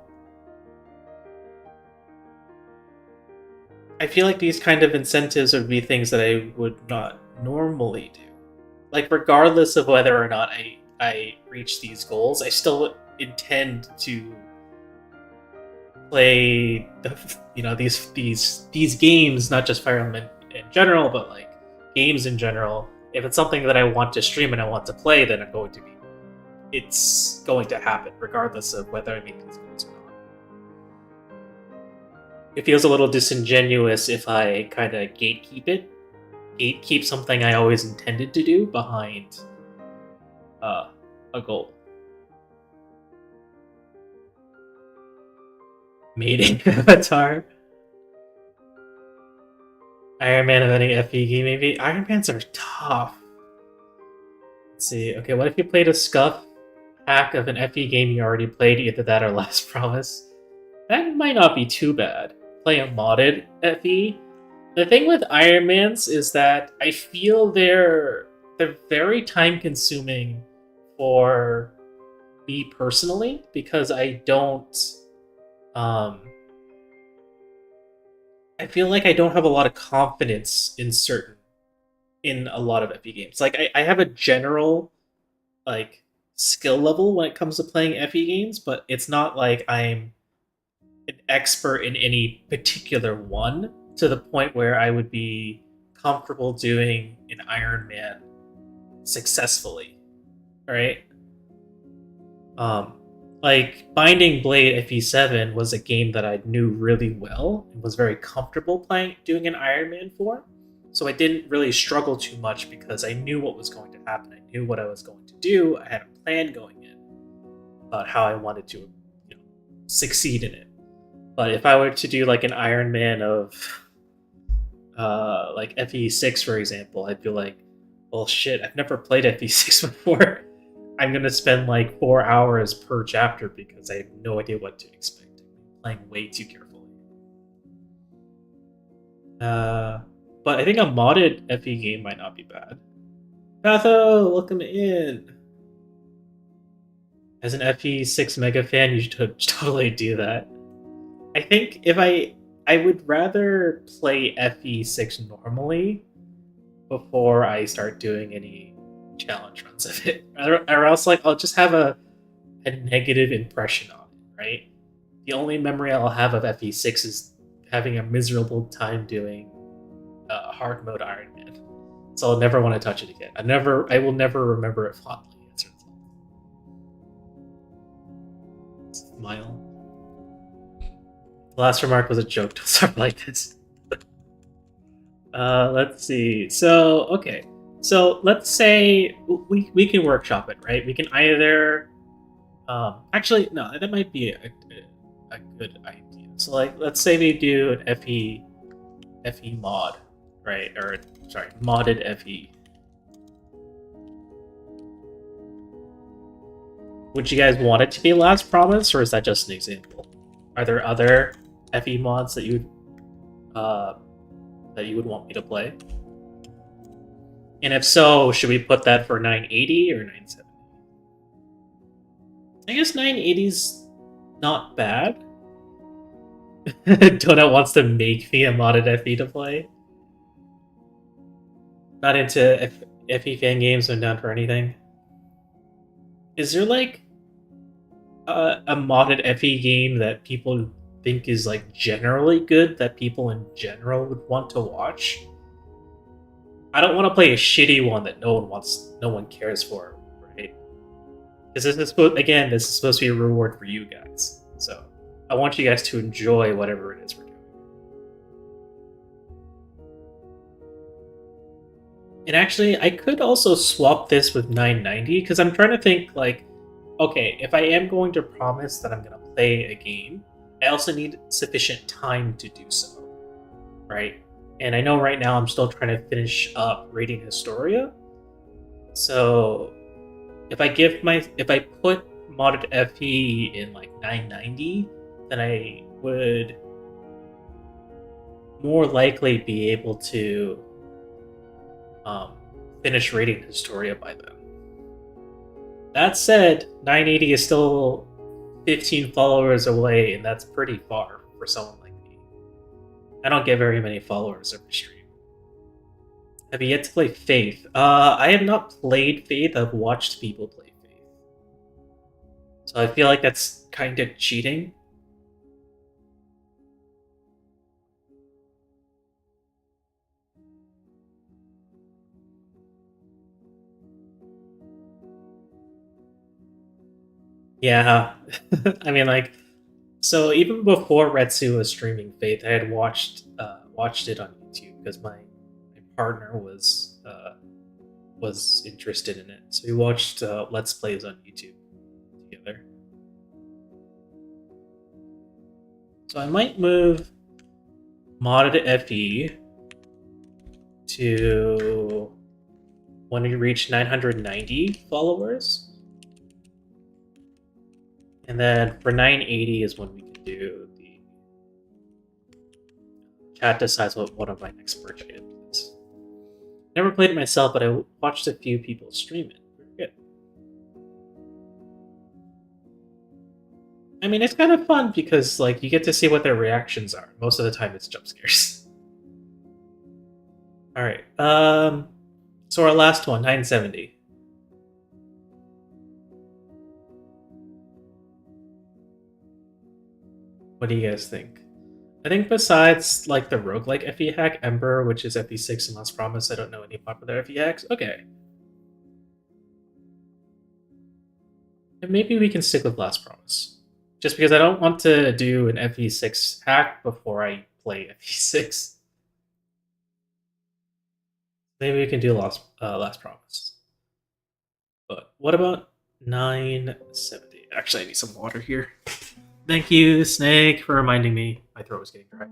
I feel like these kind of incentives would be things that I would not normally do. Like, regardless of whether or not I reach these goals, I still intend to play these games, not just Fire Emblem in general, but like games in general. If it's something that I want to stream and I want to play, then it's going to happen regardless of whether I make these goals or not. It feels a little disingenuous if I kind of gatekeep something I always intended to do behind a goal. Mating Avatar. Iron Man of any FE maybe? Iron Mans are tough. Let's see. Okay, what if you played a scuff hack of an FE game you already played, either that or Last Promise? That might not be too bad. Play a modded FE. The thing with Iron Mans is that I feel they're very time consuming for me personally, because I don't I feel like I don't have a lot of confidence in a lot of FE games. Like I have a general like skill level when it comes to playing FE games, but it's not like I'm an expert in any particular one to the point where I would be comfortable doing an Iron Man successfully. Right? Like Binding Blade FE7 was a game that I knew really well and was very comfortable doing an Iron Man for. So I didn't really struggle too much because I knew what was going to happen. I knew what I was going to do. I had a plan going in about how I wanted to, succeed in it. But if I were to do like an Iron Man of like FE6, for example, I'd be like, well, shit, I've never played FE6 before. I'm going to spend like 4 hours per chapter because I have no idea what to expect. I'm playing way too carefully. But I think a modded FE game might not be bad. Patho, welcome in. As an FE6 mega fan, you should totally do that. I think if I would rather play FE6 normally before I start doing any challenge runs of it, or else like I'll just have a negative impression on it, right? The only memory I'll have of FE6 is having a miserable time doing hard mode Iron Man, so I'll never want to touch it again. I will never remember it fondly as a result. Smile. The last remark was a joke. Don't start like this. Let's see. So okay. So let's say we can workshop it, right? We can either, actually no, that might be a good idea. So like, let's say we do an FE mod, right? Or sorry, modded FE. Would you guys want it to be Last Promise, or is that just an example? Are there other FE mods that you would want me to play? And if so, should we put that for 980 or 970? I guess 980's not bad. Donut wants to make me a modded FE to play. Not into FE fan games, so I'm down for anything. Is there like a modded FE game that people think is like generally good, that people in general would want to watch? I don't want to play a shitty one that no one cares for, right? Because this is supposed to be a reward for you guys. So I want you guys to enjoy whatever it is we're doing. And actually, I could also swap this with 990, because I'm trying to think like, okay, if I am going to promise that I'm going to play a game, I also need sufficient time to do so, right? And I know right now I'm still trying to finish up Rating Historia. So if I put modded FE in like 990, then I would more likely be able to finish Rating Historia by then. That said, 980 is still 15 followers away, and that's pretty far for someone like me. I don't get very many followers every stream. Have you yet to play Faith? I have not played Faith. I've watched people play Faith. So I feel like that's kind of cheating. Yeah. I mean, like, so even before Retsu was streaming Faith, I had watched it on YouTube because my partner was interested in it. So we watched Let's Plays on YouTube together. So I might move modded FE to when we reach 990 followers. And then for 980 is when we can do the chat decides what one of my next purchases is. Never played it myself, but I watched a few people stream it. Pretty good. I mean, it's kind of fun because like you get to see what their reactions are. Most of the time, it's jump scares. All right. So our last one, 970. What do you guys think? I think besides like the roguelike FE hack, Ember, which is FE6 and Last Promise, I don't know any popular FE hacks. Okay. And maybe we can stick with Last Promise. Just because I don't want to do an FE6 hack before I play FE6. Maybe we can do Last Promise. But what about 970? Actually, I need some water here. Thank you, Snake, for reminding me. My throat was getting dry.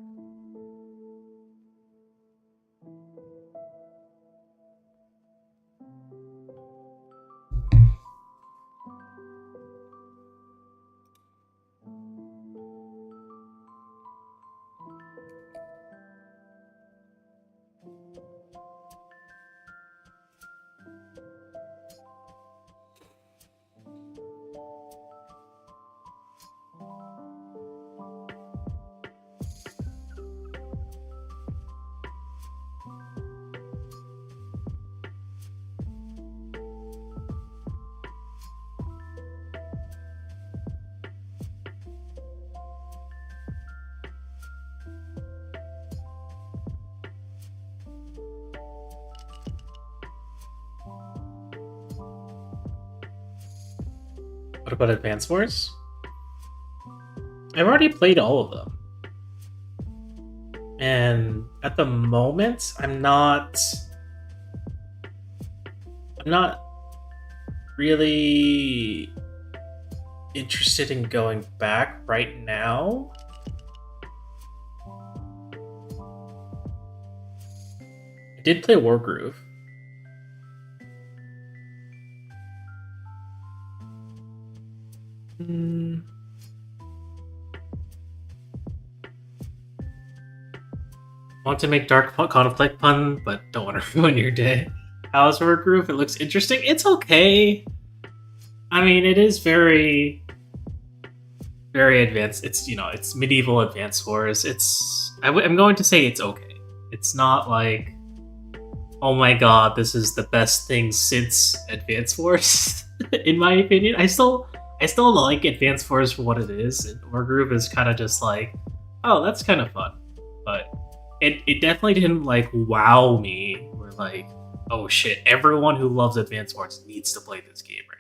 What about Advance Wars? I've already played all of them. And at the moment, I'm not really interested in going back right now. I did play Wargroove. Want to make dark conflict pun, but don't want to ruin your day. How's Wargroove? It looks interesting. It's okay. I mean, it is very advanced. It's it's medieval Advance Wars. I'm going to say it's okay. It's not like, oh my god, this is the best thing since Advance Wars. In my opinion, I still like Advance Wars for what it is. And Wargroove is kind of just like, oh, that's kind of fun, but it definitely didn't like wow me. We're like, oh shit, everyone who loves Advance Wars needs to play this game right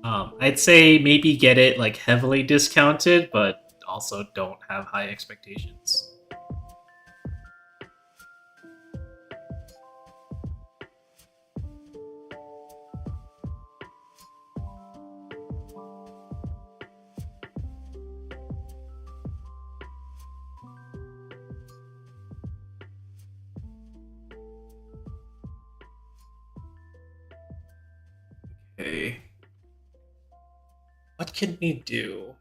now. I'd say maybe get it like heavily discounted, but also don't have high expectations. Okay. What can we do?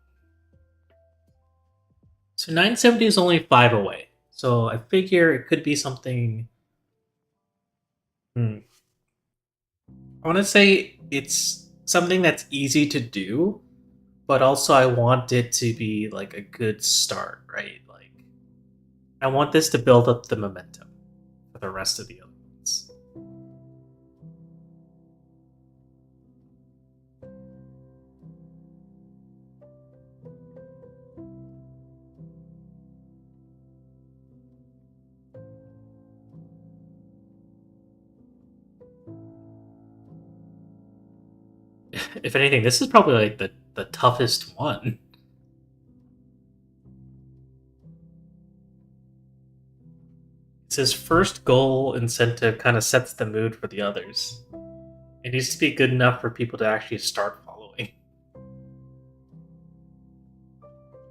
So 970 is only 5 away. So I figure it could be something. I want to say it's something that's easy to do, but also I want it to be like a good start, right? Like, I want this to build up the momentum for the rest of the other ones. if anything, this is probably like the toughest one. It's his first goal incentive kind of sets the mood for the others. It needs to be good enough for people to actually start following.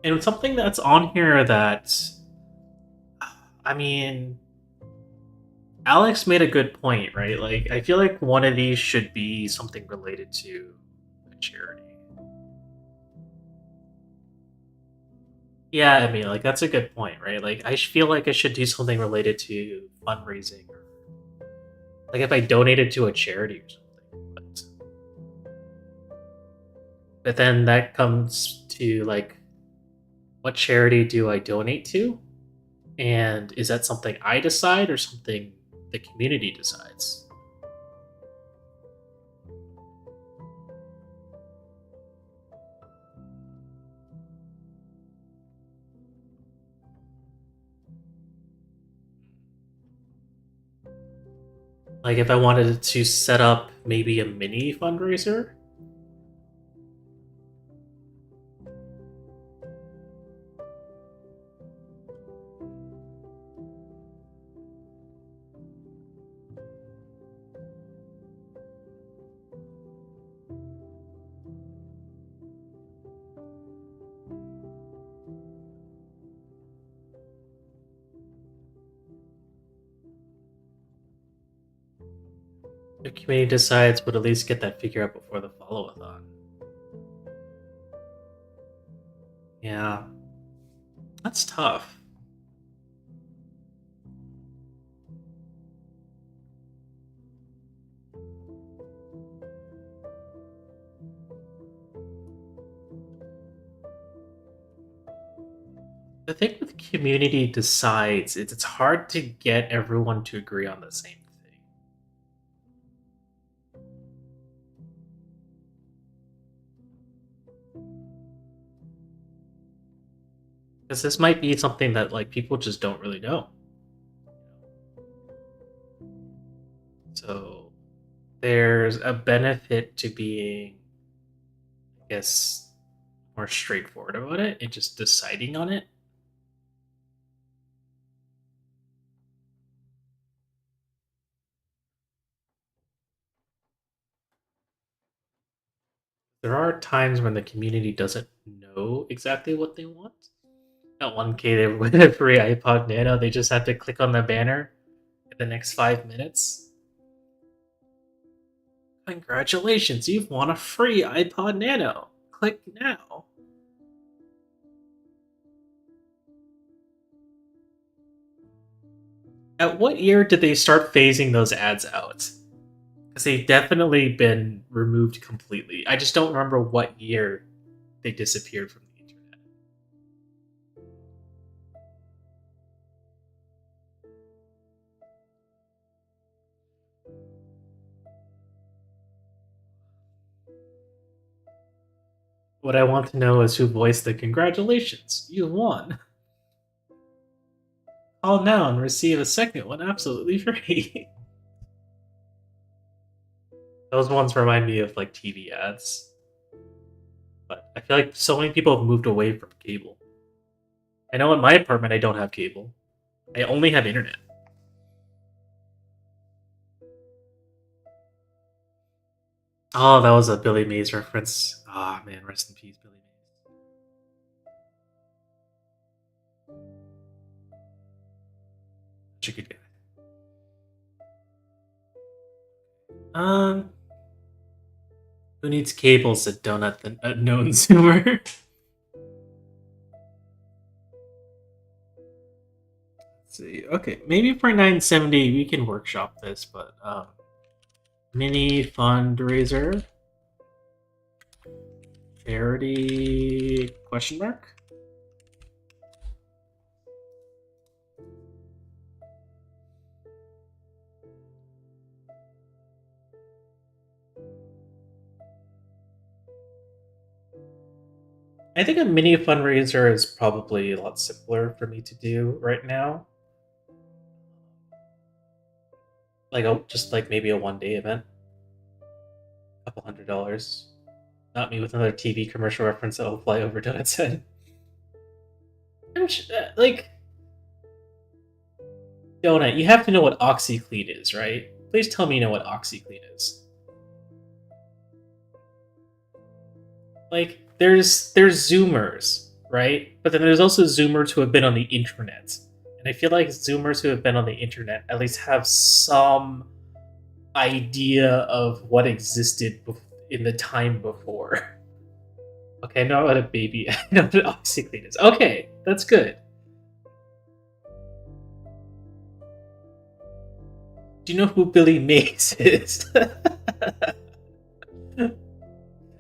And something that's on here that, I mean, Alex made a good point, right? Like, I feel like one of these should be something related to a charity. Yeah, I mean, like, that's a good point, right? Like, I feel like I should do something related to fundraising, or like if I donated to a charity or something. But then that comes to like, what charity do I donate to? And is that something I decide or something the community decides? Like if I wanted to set up maybe a mini fundraiser? The community decides, but at least get that figure out before the follow-a-thon. Yeah. That's tough. The thing with community decides, it's hard to get everyone to agree on the same thing. Because this might be something that like people just don't really know. So there's a benefit to being, I guess, more straightforward about it and just deciding on it. There are times when the community doesn't know exactly what they want. At 1K, they with a free iPod Nano, they just have to click on the banner in the next 5 minutes. Congratulations, you've won a free iPod Nano. Click now. At what year did they start phasing those ads out? Because they've definitely been removed completely. I just don't remember what year they disappeared from the internet. What I want to know is who voiced the congratulations, you won. Call now and receive a second one absolutely free. Those ones remind me of like TV ads. But I feel like so many people have moved away from cable. I know in my apartment I don't have cable. I only have internet. Oh, that was a Billy Mays reference. Ah, oh, man, rest in peace, Billy Mays. Such a good guy. Who needs cables that don't have the known zoomer? Let's see. Okay, maybe for 970 we can workshop this, but mini fundraiser charity question mark. I think a mini fundraiser is probably a lot simpler for me to do right now. Like just like maybe a 1 day event, $200. Not me with another TV commercial reference that'll fly over Donut's head. Like, Donut, you have to know what OxyClean is, right? Please tell me you know what OxyClean is. Like, there's Zoomers, right? But then there's also Zoomers who have been on the internet. And I feel like Zoomers who have been on the internet at least have some idea of what existed in the time before. Okay, I know what a baby, I know what OxyClean is. Okay, that's good. Do you know who Billy Mays is? I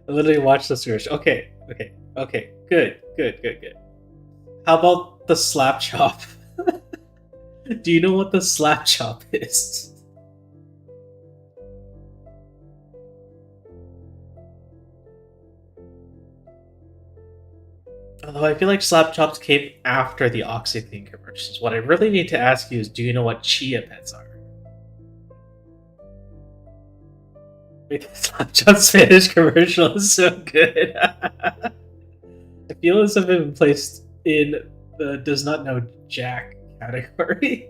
literally watched this search. Okay, good. How about the slap chop? Do you know what the slap chop is? Although I feel like slap chops came after the OxyClean commercials. What I really need to ask you is, do you know what chia pets are? Wait, the slap chop Spanish commercial is so good. I feel as if it's been placed in the does not know Jack category.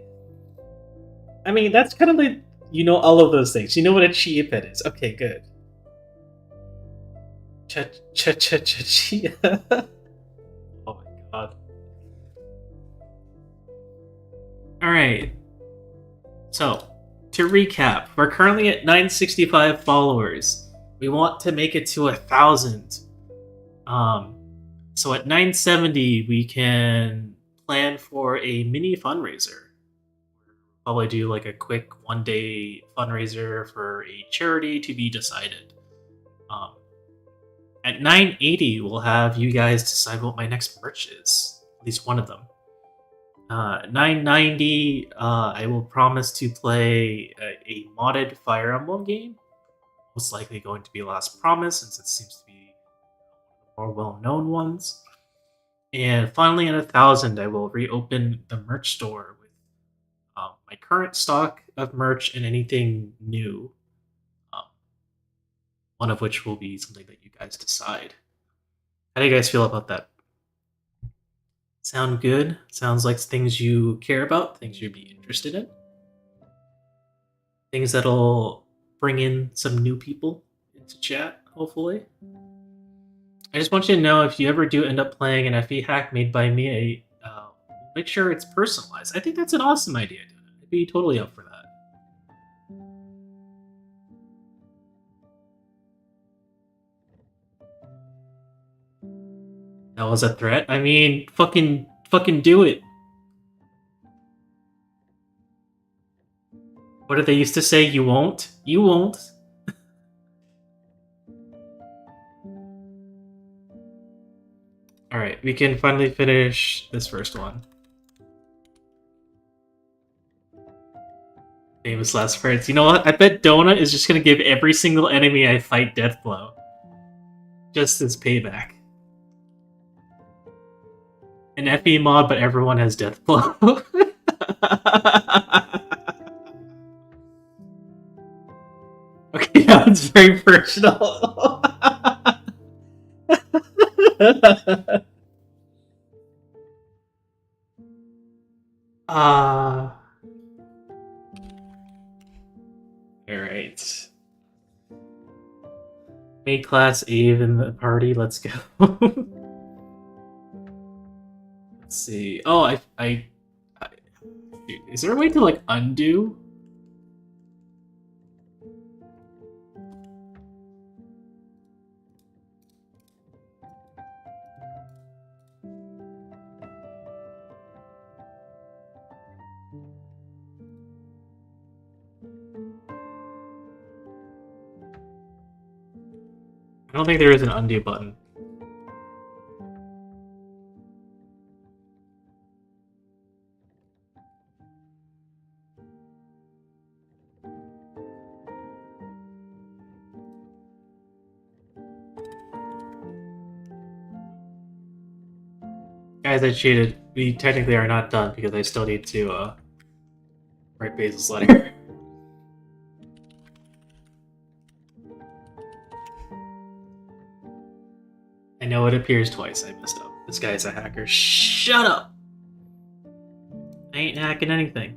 I mean, that's kind of like, you know all of those things. You know what a chia pet is. Okay, good. Chia. Oh my god. Alright. So, to recap, we're currently at 965 followers. We want to make it to 1,000. So at 970, we can plan for a mini fundraiser. Probably do like a quick one-day fundraiser for a charity to be decided. At 980, we'll have you guys decide what my next merch is. At least one of them. 990, I will promise to play a modded Fire Emblem game. Most likely going to be Last Promise, since it seems to be one of the more well-known ones. And finally, at 1,000, I will reopen the merch store with my current stock of merch and anything new. One of which will be something that you guys decide. How do you guys feel about that? Sound good? Sounds like things you care about, things you'd be interested in? Things that'll bring in some new people into chat, hopefully? I just want you to know, if you ever do end up playing an FE hack made by me, make sure it's personalized. I think that's an awesome idea, dude. I'd be totally up for that. That was a threat? I mean, fucking do it. What did they used to say? You won't? You won't. Alright, we can finally finish this first one. Famous last words. You know what? I bet Donut is just gonna give every single enemy I fight Death Blow. Just as payback. An FE mod, but everyone has Death Blow. Okay, that one's very personal. Alright. Make class Eve in the party, let's go. Let's see. Oh, I dude, is there a way to like undo? I don't think there is an undo button. Guys, I cheated. We technically are not done because I still need to write Basil's letter. No, it appears twice. I messed up. This guy's a hacker. Shut up! I ain't hacking anything.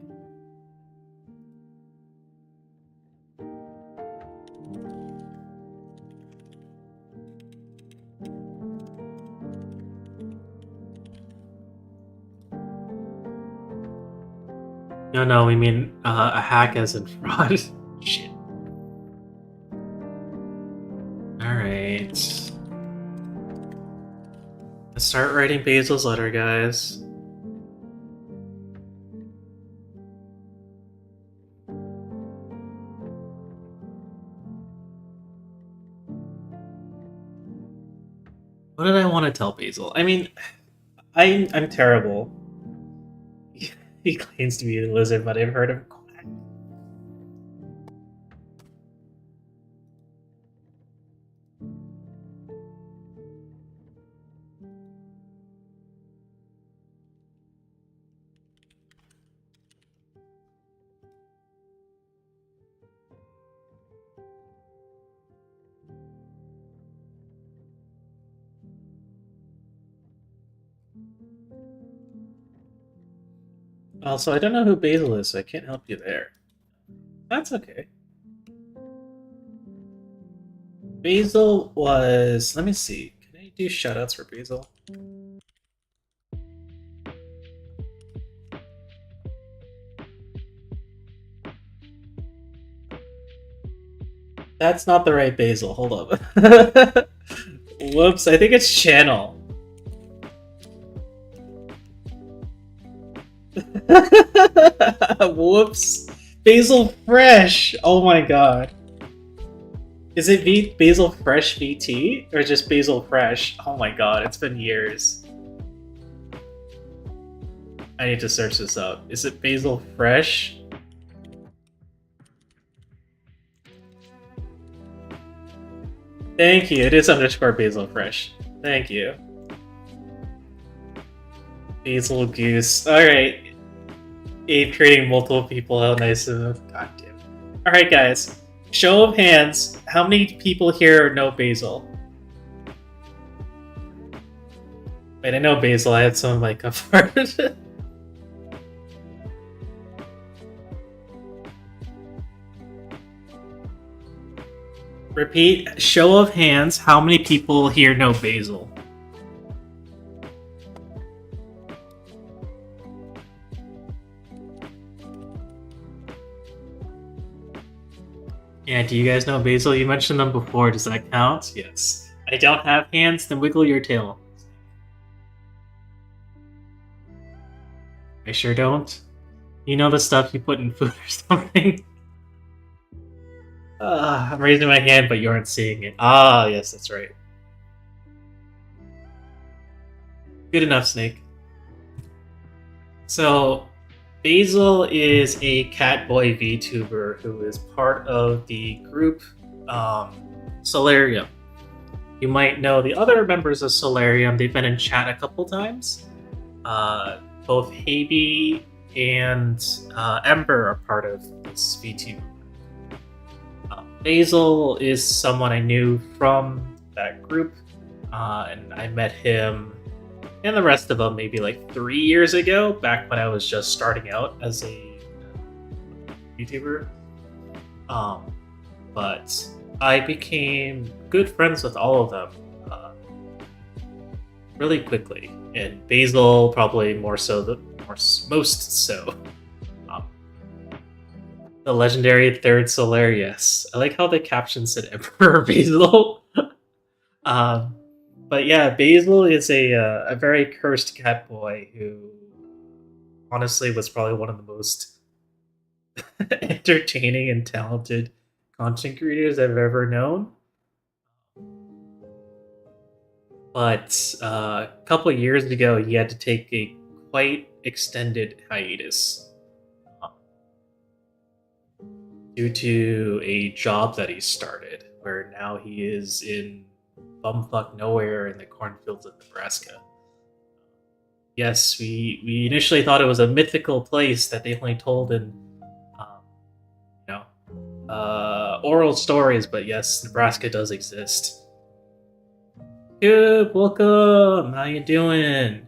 No, we mean a hack as in fraud. Shit. Alright. Let's start writing Basil's letter, guys. What did I want to tell Basil? I mean, I'm terrible. He claims to be a lizard, but I've heard him quack. Also, I don't know who Basil is, so I can't help you there. That's okay. Basil was... Let me see. Can I do shoutouts for Basil? That's not the right Basil. Hold up. Whoops, I think it's Channel. Whoops. Basil Fresh! Oh my god. Is it Basil Fresh VT? Or just Basil Fresh? Oh my god, it's been years. I need to search this up. Is it Basil Fresh? Thank you, it is _ Basil Fresh. Thank you. Basil Goose. Alright. Abe creating multiple people, how nice of him. God damn. Alright guys. Show of hands, how many people here know Basil? Wait, I know Basil, I had some of my comfort. Repeat, show of hands, how many people here know Basil? Yeah, do you guys know Basil? You mentioned them before, does that count? Yes. I don't have hands, then wiggle your tail. I sure don't. You know the stuff you put in food or something? I'm raising my hand, but you aren't seeing it. Ah, yes, that's right. Good enough, Snake. So, Basil is a Catboy VTuber who is part of the group Solarium. You might know the other members of Solarium. They've been in chat a couple times. Both Haby and Ember are part of this VTuber. Basil is someone I knew from that group, and I met him and the rest of them maybe like 3 years ago, back when I was just starting out as a YouTuber. But I became good friends with all of them really quickly, and Basil probably most so. The legendary third Solarius. I like how the caption said Emperor Basil. But yeah, Basil is a very cursed cat boy who honestly was probably one of the most entertaining and talented content creators I've ever known. But a couple of years ago, he had to take a quite extended hiatus due to a job that he started, where now he is in bumfuck nowhere in the cornfields of Nebraska. Yes, we initially thought it was a mythical place that they only told in, oral stories, but yes, Nebraska does exist. Coop, welcome. How you doing?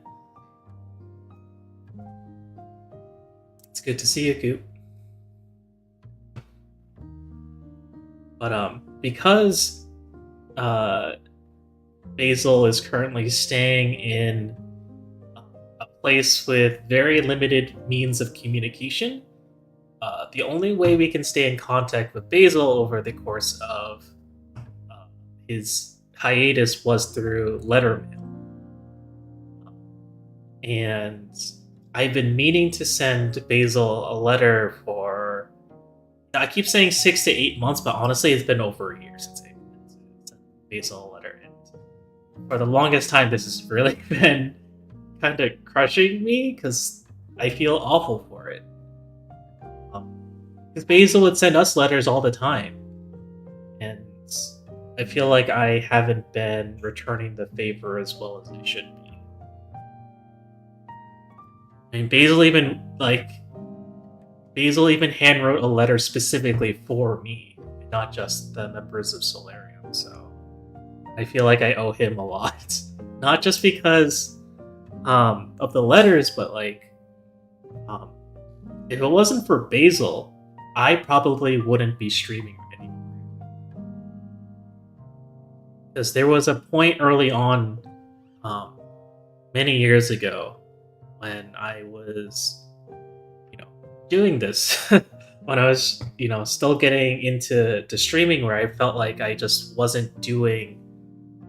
It's good to see you, Coop. But because Basil is currently staying in a place with very limited means of communication, the only way we can stay in contact with Basil over the course of his hiatus was through letter mail. And I've been meaning to send Basil a letter for, I keep saying 6 to 8 months, but honestly, it's been over a year since I sent Basil a letter. And for the longest time, this has really been kind of crushing me because I feel awful for it. Because Basil would send us letters all the time, and I feel like I haven't been returning the favor as well as I should be. I mean, Basil even handwrote a letter specifically for me, not just the members of Solarium. So I feel like I owe him a lot, not just because of the letters, but if it wasn't for Basil, I probably wouldn't be streaming anymore. Because there was a point early on, many years ago, when I was, doing this, when I was, still getting into streaming, where I felt like I just wasn't doing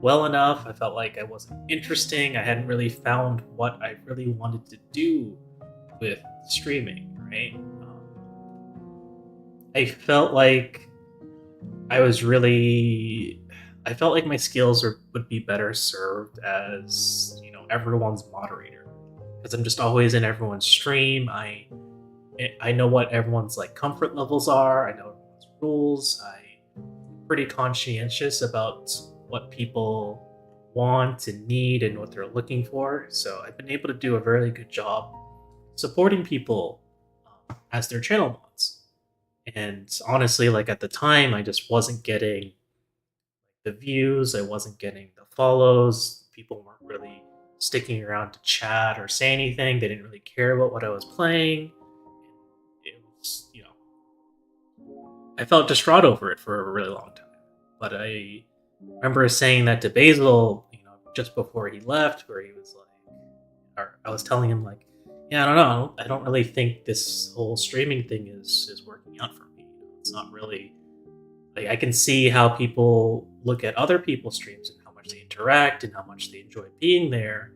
well enough. I felt like I wasn't interesting. I hadn't really found what I really wanted to do with streaming, right? I felt like I felt like my skills would be better served as, everyone's moderator, because I'm just always in everyone's stream. I know what everyone's comfort levels are. I know everyone's rules. I'm pretty conscientious about what people want and need and what they're looking for. So I've been able to do a very good job supporting people as their channel mods. And honestly, at the time, I just wasn't getting the views. I wasn't getting the follows. People weren't really sticking around to chat or say anything. They didn't really care about what I was playing. It was, I felt distraught over it for a really long time. But I remember saying that to Basil, just before he left, where he was or I was telling him yeah, I don't know. I don't really think this whole streaming thing is working out for me. It's not really I can see how people look at other people's streams and how much they interact and how much they enjoy being there.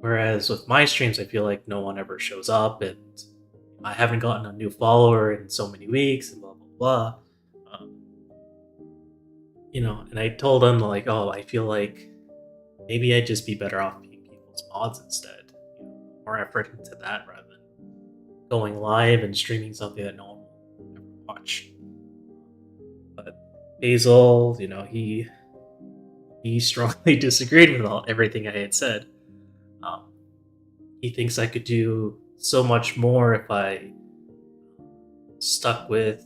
Whereas with my streams, I feel like no one ever shows up, and I haven't gotten a new follower in so many weeks, and blah blah blah. And I told him oh, I feel like maybe I'd just be better off being people's mods instead. More effort into that rather than going live and streaming something that no one will ever watch. But Basil, he strongly disagreed with everything I had said. He thinks I could do so much more if I stuck with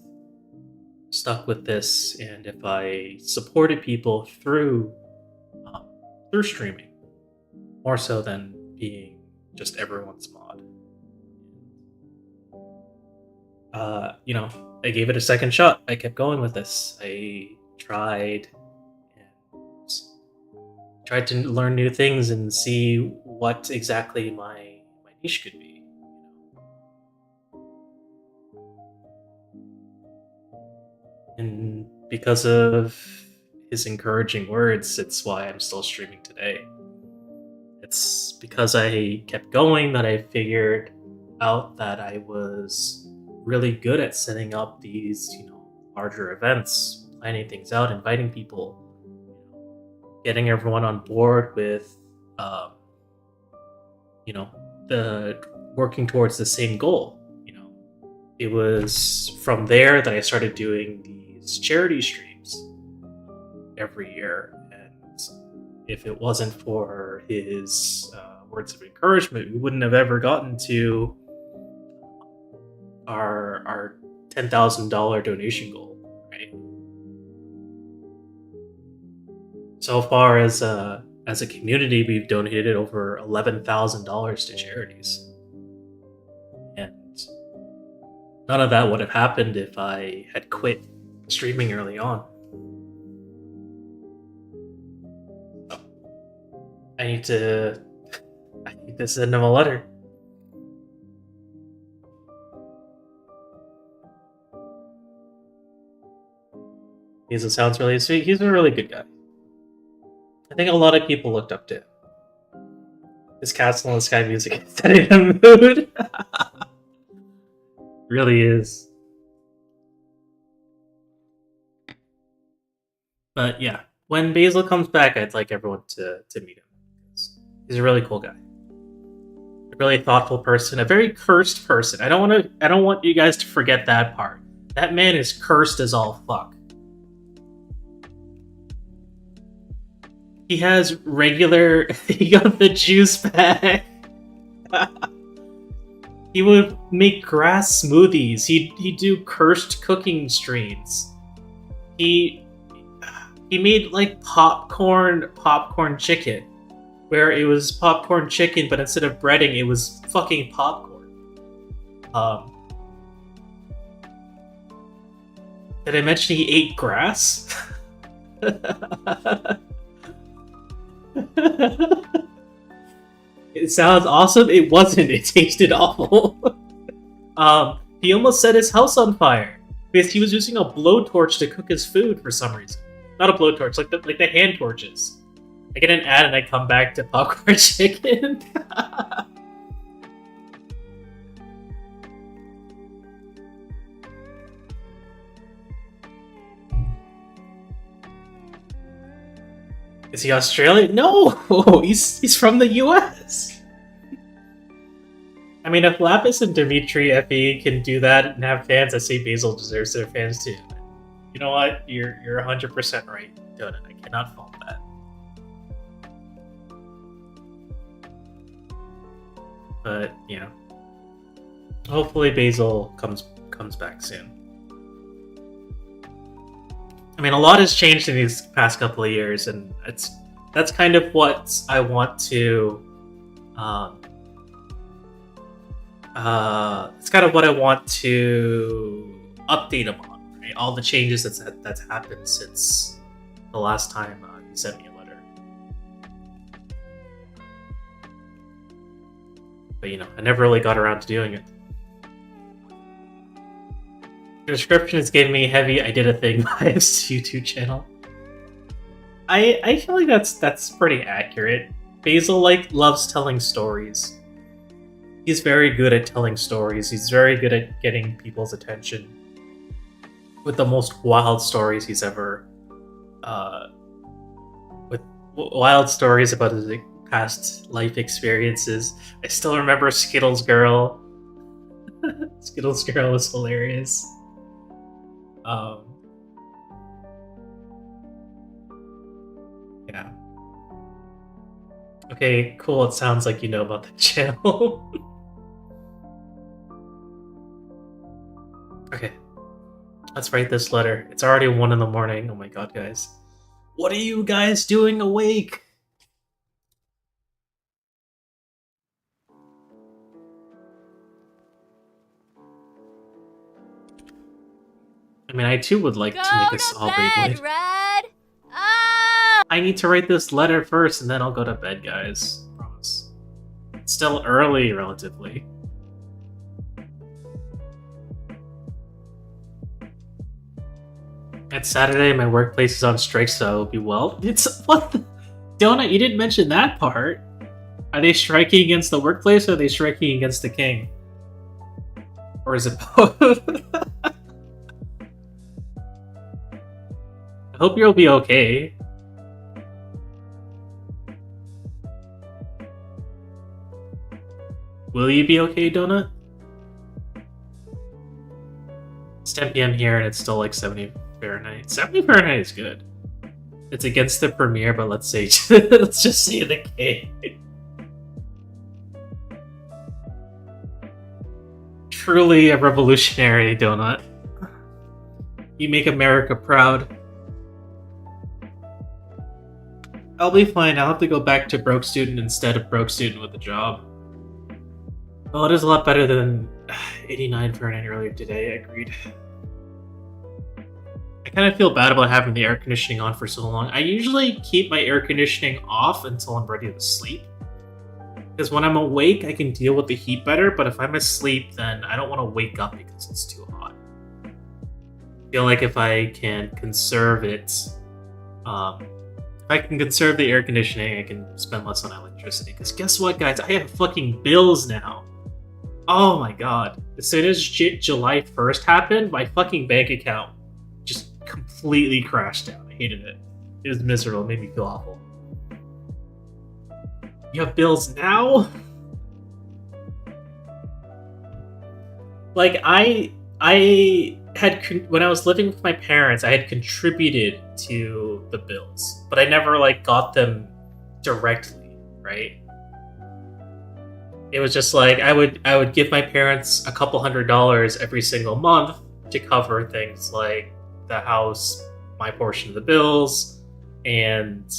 this, and if I supported people through streaming, more so than being just everyone's mod. I gave it a second shot. I kept going with this. I tried to learn new things and see what exactly my niche could be. And because of his encouraging words, it's why I'm still streaming today. It's because I kept going that I figured out that I was really good at setting up these, larger events, planning things out, inviting people, getting everyone on board with, the working towards the same goal. It was from there that I started doing these charity streams every year, and if it wasn't for his words of encouragement, we wouldn't have ever gotten to our $10,000 donation goal, right? So far as a community, we've donated over $11,000 to charities, and none of that would have happened if I had quit streaming early on. I need to send him a letter. Hazel sounds really sweet. He's a really good guy. I think a lot of people looked up to him. His Castle in the Sky music is setting the mood. Really is. But yeah, when Basil comes back, I'd like everyone to meet him. He's a really cool guy. A really thoughtful person, a very cursed person. I don't want you guys to forget that part. That man is cursed as all fuck. He has regular... he got the juice back. He would make grass smoothies. He'd do cursed cooking streams. He made like popcorn chicken, where it was popcorn chicken, but instead of breading, it was fucking popcorn. Did I mention he ate grass? It sounds awesome. It wasn't. It tasted awful. He almost set his house on fire because he was using a blowtorch to cook his food for some reason. Not a blowtorch, like the hand torches. I get an ad and I come back to popcorn chicken. Is he Australian? No! He's from the US! I mean, if Lapis and Dimitri FE can do that and have fans, I say Basil deserves their fans too. You know what? You're 100% right, Donut. I cannot fault that. But, you know. Hopefully Basil comes back soon. I mean, a lot has changed in these past couple of years, and that's kind of what I want to. It's kind of what I want to update him on. Right? All the changes that's happened since the last time he sent me a letter. But you know, I never really got around to doing it. The description is getting me heavy. I did a thing by his YouTube channel. I feel like that's pretty accurate. Basil loves telling stories. He's very good at telling stories. He's very good at getting people's attention with the most wild stories he's ever with wild stories about his past life experiences. I still remember Skittles Girl. Skittles Girl was hilarious. Yeah. Okay, cool. It sounds like you know about the channel. Okay. Let's write this letter. It's already 1 in the morning. Oh my god, guys. What are you guys doing awake? I mean, I too would like to make a saw Beyblade. Red! Ah! I need to write this letter first, and then I'll go to bed, guys. Promise. It's still early, relatively. It's Saturday, my workplace is on strike, so I'll be well. It's what the... Donut, you didn't mention that part. Are they striking against the workplace, or are they striking against the king? Or is it both? I hope you'll be okay. Will you be okay, Donut? It's 10 PM here and it's still like 70 Fahrenheit. 70 Fahrenheit is good. It's against the premiere, but let's say let's just say the king. Truly a revolutionary, Donut. You make America proud. I'll be fine. I'll have to go back to broke student instead of broke student with a job. Well, it is a lot better than 89 Fahrenheit earlier today, agreed. I kind of feel bad about having the air conditioning on for so long. I usually keep my air conditioning off until I'm ready to sleep. Because when I'm awake, I can deal with the heat better, but if I'm asleep, then I don't want to wake up because it's too hot. I feel like if I can conserve it, if I can conserve the air conditioning, I can spend less on electricity. Because guess what, guys? I have fucking bills now. Oh my god. As soon as July 1st happened, my fucking bank account just completely crashed down. I hated it. It was miserable. It made me feel awful. You have bills now? Like, I had, when I was living with my parents, I had contributed to the bills, but I never, like, got them directly, right? It was just like, I would give my parents a couple $100 every single month to cover things like the house, my portion of the bills, and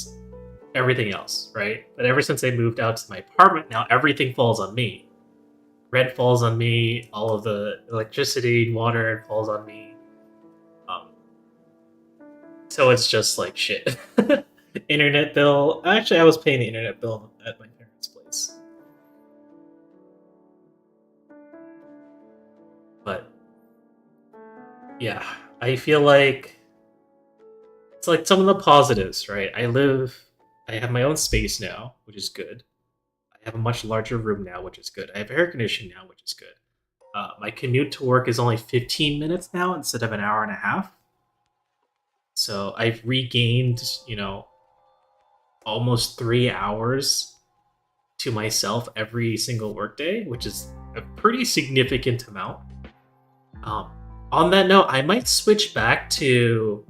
everything else, right? But ever since I moved out to my apartment, now everything falls on me. Rent falls on me, all of the electricity, water falls on me. So it's just like shit. Internet bill. Actually, I was paying the internet bill at my parents' place. But yeah, I feel like it's like some of the positives, right? I have my own space now, which is good. I have a much larger room now, which is good. I have air conditioning now, which is good. My commute to work is only 15 minutes now instead of an hour and a half. So I've regained, almost 3 hours to myself every single workday, which is a pretty significant amount. On that note, I might switch back to,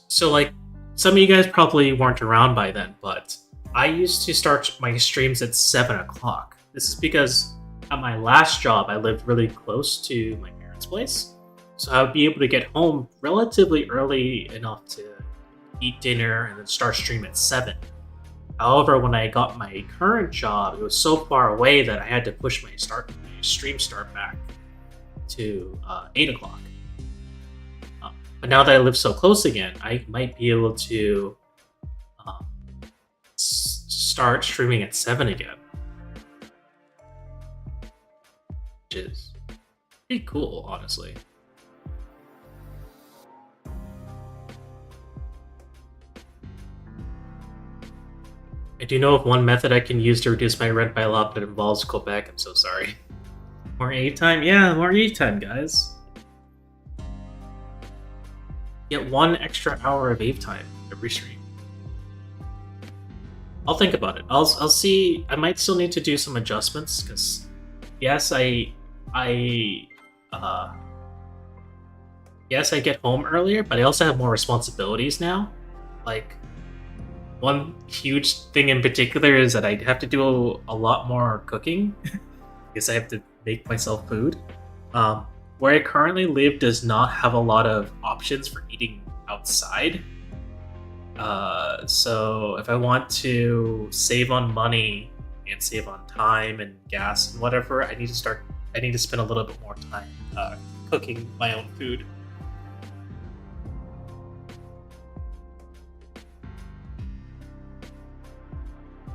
so like, some of you guys probably weren't around by then, but I used to start my streams at 7 o'clock. This is because at my last job, I lived really close to my parents' place. So I would be able to get home relatively early enough to eat dinner and then start stream at 7. However, when I got my current job, it was so far away that I had to push my stream start back to 8 o'clock. But now that I live so close again, I might be able to start streaming at 7 again. Which is pretty cool, honestly. I do know of one method I can use to reduce my rent by a lot, but it involves Quebec. I'm so sorry. More A time? Yeah, more A time, guys. Get 1 extra hour of AVE time every stream. I'll think about it. I'll see. I might still need to do some adjustments because, yes, I get home earlier, but I also have more responsibilities now. Like, one huge thing in particular is that I have to do a lot more cooking because I have to make myself food. Where I currently live does not have a lot of options for eating outside. So if I want to save on money and save on time and gas and whatever, I need to spend a little bit more time cooking my own food.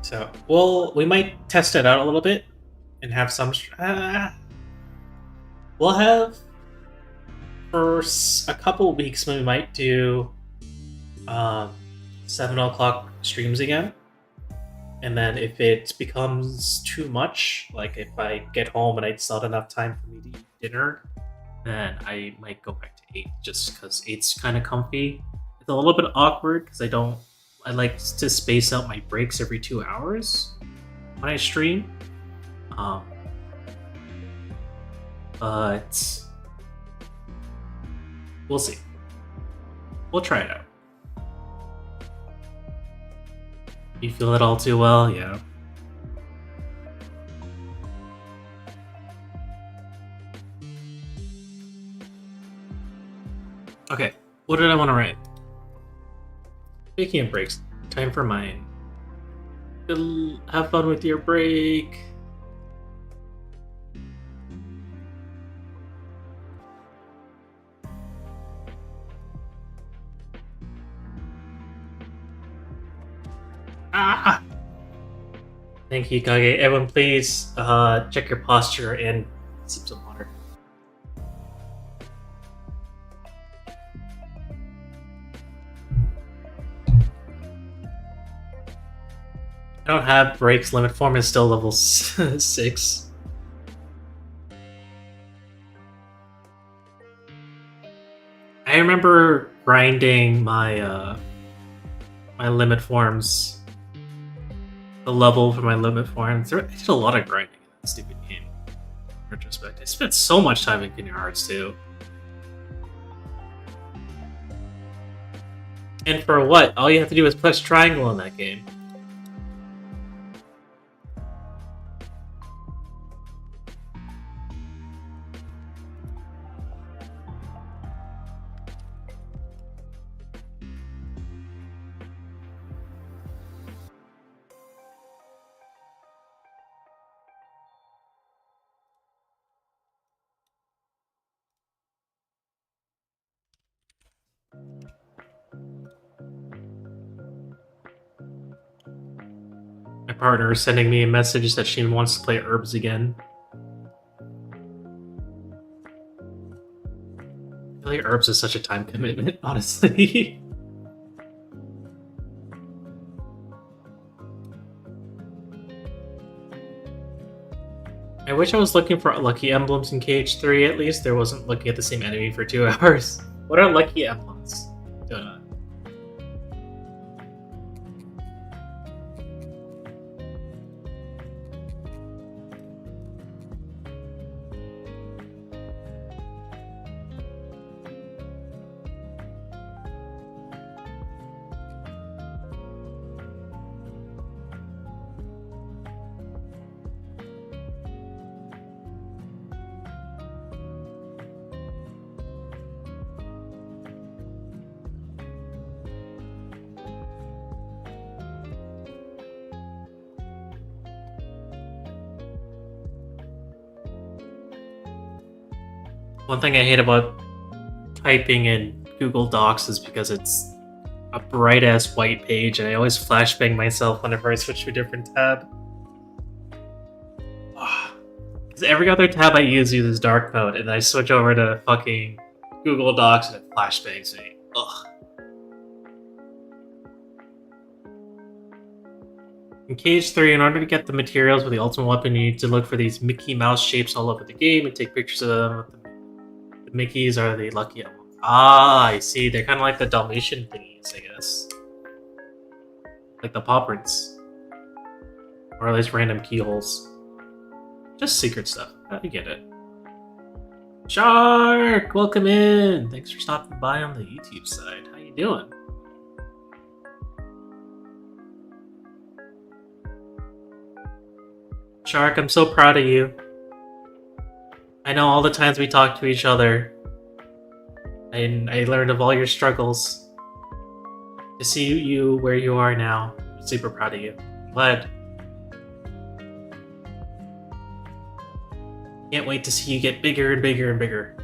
So, we might test it out a little bit and have some. We'll have for a couple of weeks. We might do 7 o'clock streams again, and then if it becomes too much, like if I get home and it's not enough time for me to eat dinner, then I might go back to 8, just because 8's kind of comfy. It's a little bit awkward because I like to space out my breaks every 2 hours when I stream. But we'll see. We'll try it out. You feel it all too well? Yeah. Okay, what did I want to write? Speaking of breaks, time for mine. Have fun with your break. Ah! Thank you, Kage. Everyone, please check your posture and sip some water. I don't have breaks. Limit form is still level 6. I remember grinding my limit forms, the level for my limit forms. I did a lot of grinding in that stupid game. In retrospect, I spent so much time in Kingdom Hearts 2. And for what? All you have to do is press triangle in that game. My partner is sending me a message that she wants to play Herbs again. I feel like Herbs is such a time commitment, honestly. I wish I was looking for lucky emblems in KH3 at least. There wasn't looking at the same enemy for 2 hours. What are lucky emblems? Don't know. One thing I hate about typing in Google Docs is because it's a bright ass white page, and I always flashbang myself whenever I switch to a different tab. Because every other tab I use uses dark mode, and then I switch over to fucking Google Docs and it flashbangs me. Ugh. In KH3, in order to get the materials for the ultimate weapon, you need to look for these Mickey Mouse shapes all over the game and take pictures of them. The Mickeys are the lucky emblems. Ah, I see. They're kind of like the Dalmatian thingies, I guess. Like the paw prints. Or at least random keyholes. Just secret stuff. I get it. Shark! Welcome in! Thanks for stopping by on the YouTube side. How you doing? Shark, I'm so proud of you. I know all the times we talked to each other, and I learned of all your struggles. To see you where you are now, I'm super proud of you. Glad. Can't wait to see you get bigger and bigger and bigger.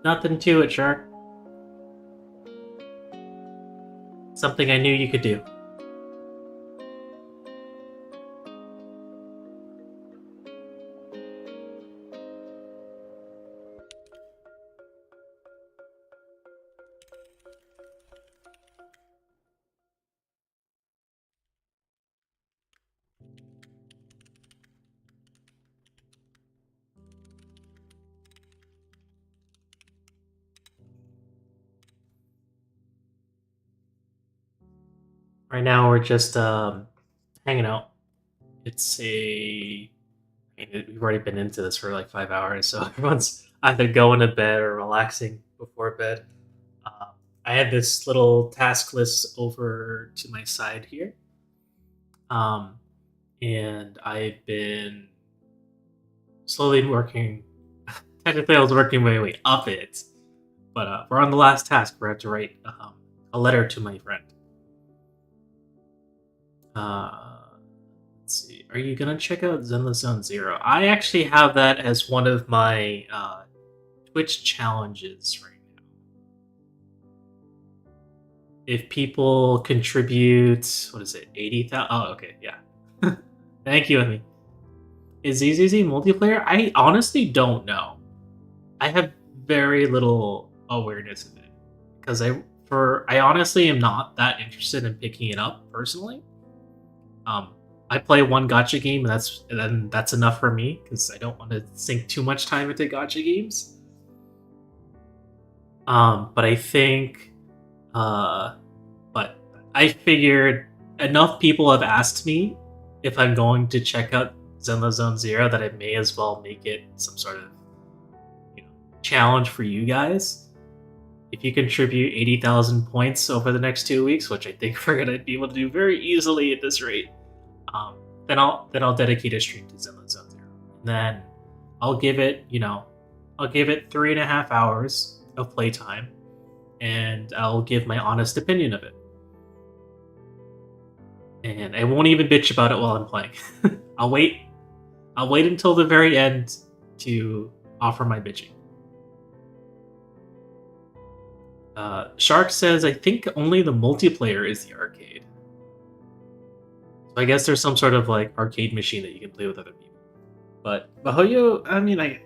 Nothing to it, Shark. Something I knew you could do. Right now we're just hanging out. It's we've already been into this for like 5 hours, so everyone's either going to bed or relaxing before bed. Um, I had this little task list over to my side here, um, and I've been slowly working. Technically, I was working my way up it, but we're on the last task. We have to write a letter to my friend. Let's see. Are you gonna check out Zenless Zone Zero? I actually have that as one of my Twitch challenges right now. If people contribute, what is it, 80,000? Oh, okay, yeah. Thank you, Emmy. Is ZZZ multiplayer? I honestly don't know. I have very little awareness of it because I honestly am not that interested in picking it up personally. I play one gacha game, and that's enough for me because I don't want to sink too much time into gacha games. But I think, but I figured enough people have asked me if I'm going to check out Zenless Zone Zero that I may as well make it some sort of challenge for you guys. If you contribute 80,000 points over the next 2 weeks, which I think we're gonna be able to do very easily at this rate, then I'll dedicate a stream to Zenless Zone Zero. And then I'll give it 3.5 hours of playtime, and I'll give my honest opinion of it. And I won't even bitch about it while I'm playing. I'll wait until the very end to offer my bitching. Shark says, I think only the multiplayer is the arcade. So I guess there's some sort of like arcade machine that you can play with other people. But Bahoyo, I mean, I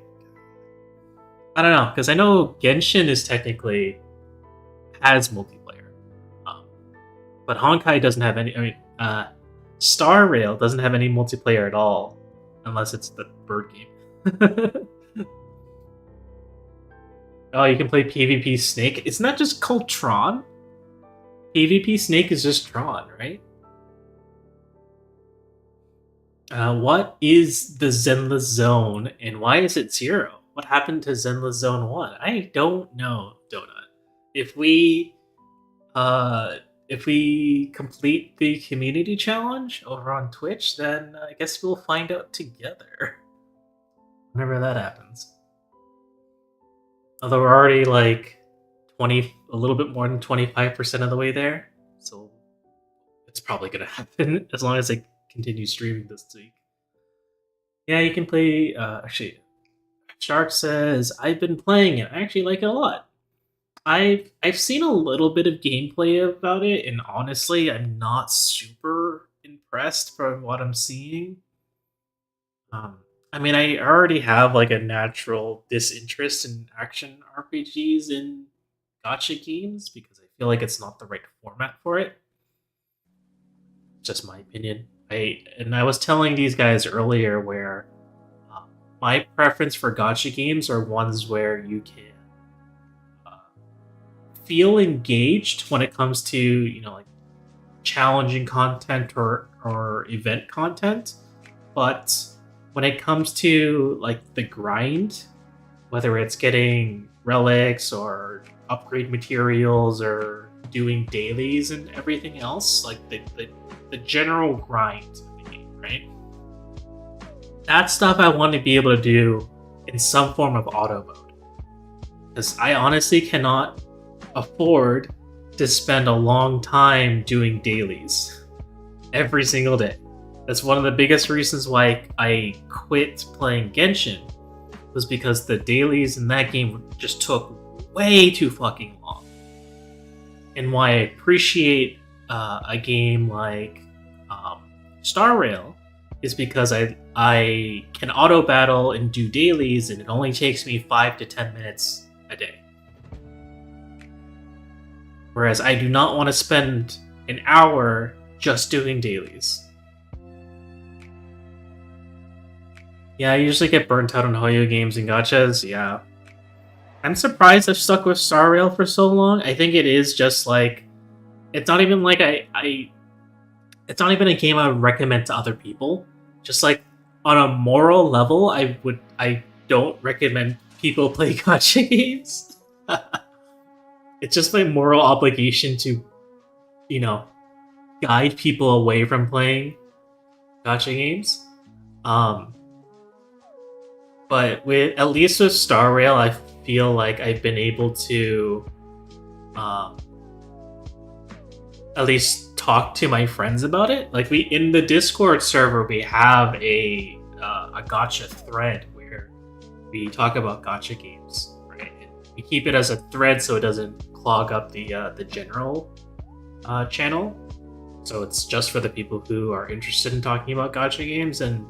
don't know, because I know Genshin is technically has multiplayer. But Honkai doesn't have any, Star Rail doesn't have any multiplayer at all, unless it's the bird game. Oh, you can play PvP Snake. It's not just called Tron. PvP Snake is just Tron, right? What is the Zenless Zone, and why is it 0? What happened to Zenless Zone 1? I don't know, Donut. If we complete the community challenge over on Twitch, then I guess we'll find out together. Whenever that happens. Although we're already like a little bit more than 25% of the way there, so it's probably gonna happen as long as I continue streaming this week. Yeah, you can play. Actually, Shark says I've been playing it. I actually like it a lot. I've seen a little bit of gameplay about it, and honestly, I'm not super impressed from what I'm seeing. I mean, I already have like a natural disinterest in action RPGs and gacha games because I feel like it's not the right format for it. Just my opinion. I was telling these guys earlier where my preference for gacha games are ones where you can feel engaged when it comes to like challenging content or event content, but when it comes to like the grind, whether it's getting relics or upgrade materials or doing dailies and everything else, like the general grind of the game, right? That stuff I want to be able to do in some form of auto mode. Because I honestly cannot afford to spend a long time doing dailies every single day. That's one of the biggest reasons why I quit playing Genshin, was because the dailies in that game just took way too fucking long. And why I appreciate a game like Star Rail is because I can auto battle and do dailies, and it only takes me 5 to 10 minutes a day. Whereas I do not want to spend an hour just doing dailies. Yeah, I usually get burnt out on Hoyo games and gachas, yeah. I'm surprised I've stuck with Star Rail for so long. I think it is just like... It's not even like I it's not even a game I would recommend to other people. Just like on a moral level, I don't recommend people play gacha games. It's just my moral obligation to, you know, guide people away from playing gacha games. But with at least with Star Rail, I feel like I've been able to at least talk to my friends about it. Like we in the Discord server, we have a gacha thread where we talk about gacha games, right? And we keep it as a thread so it doesn't clog up the general channel. So it's just for the people who are interested in talking about gacha games, and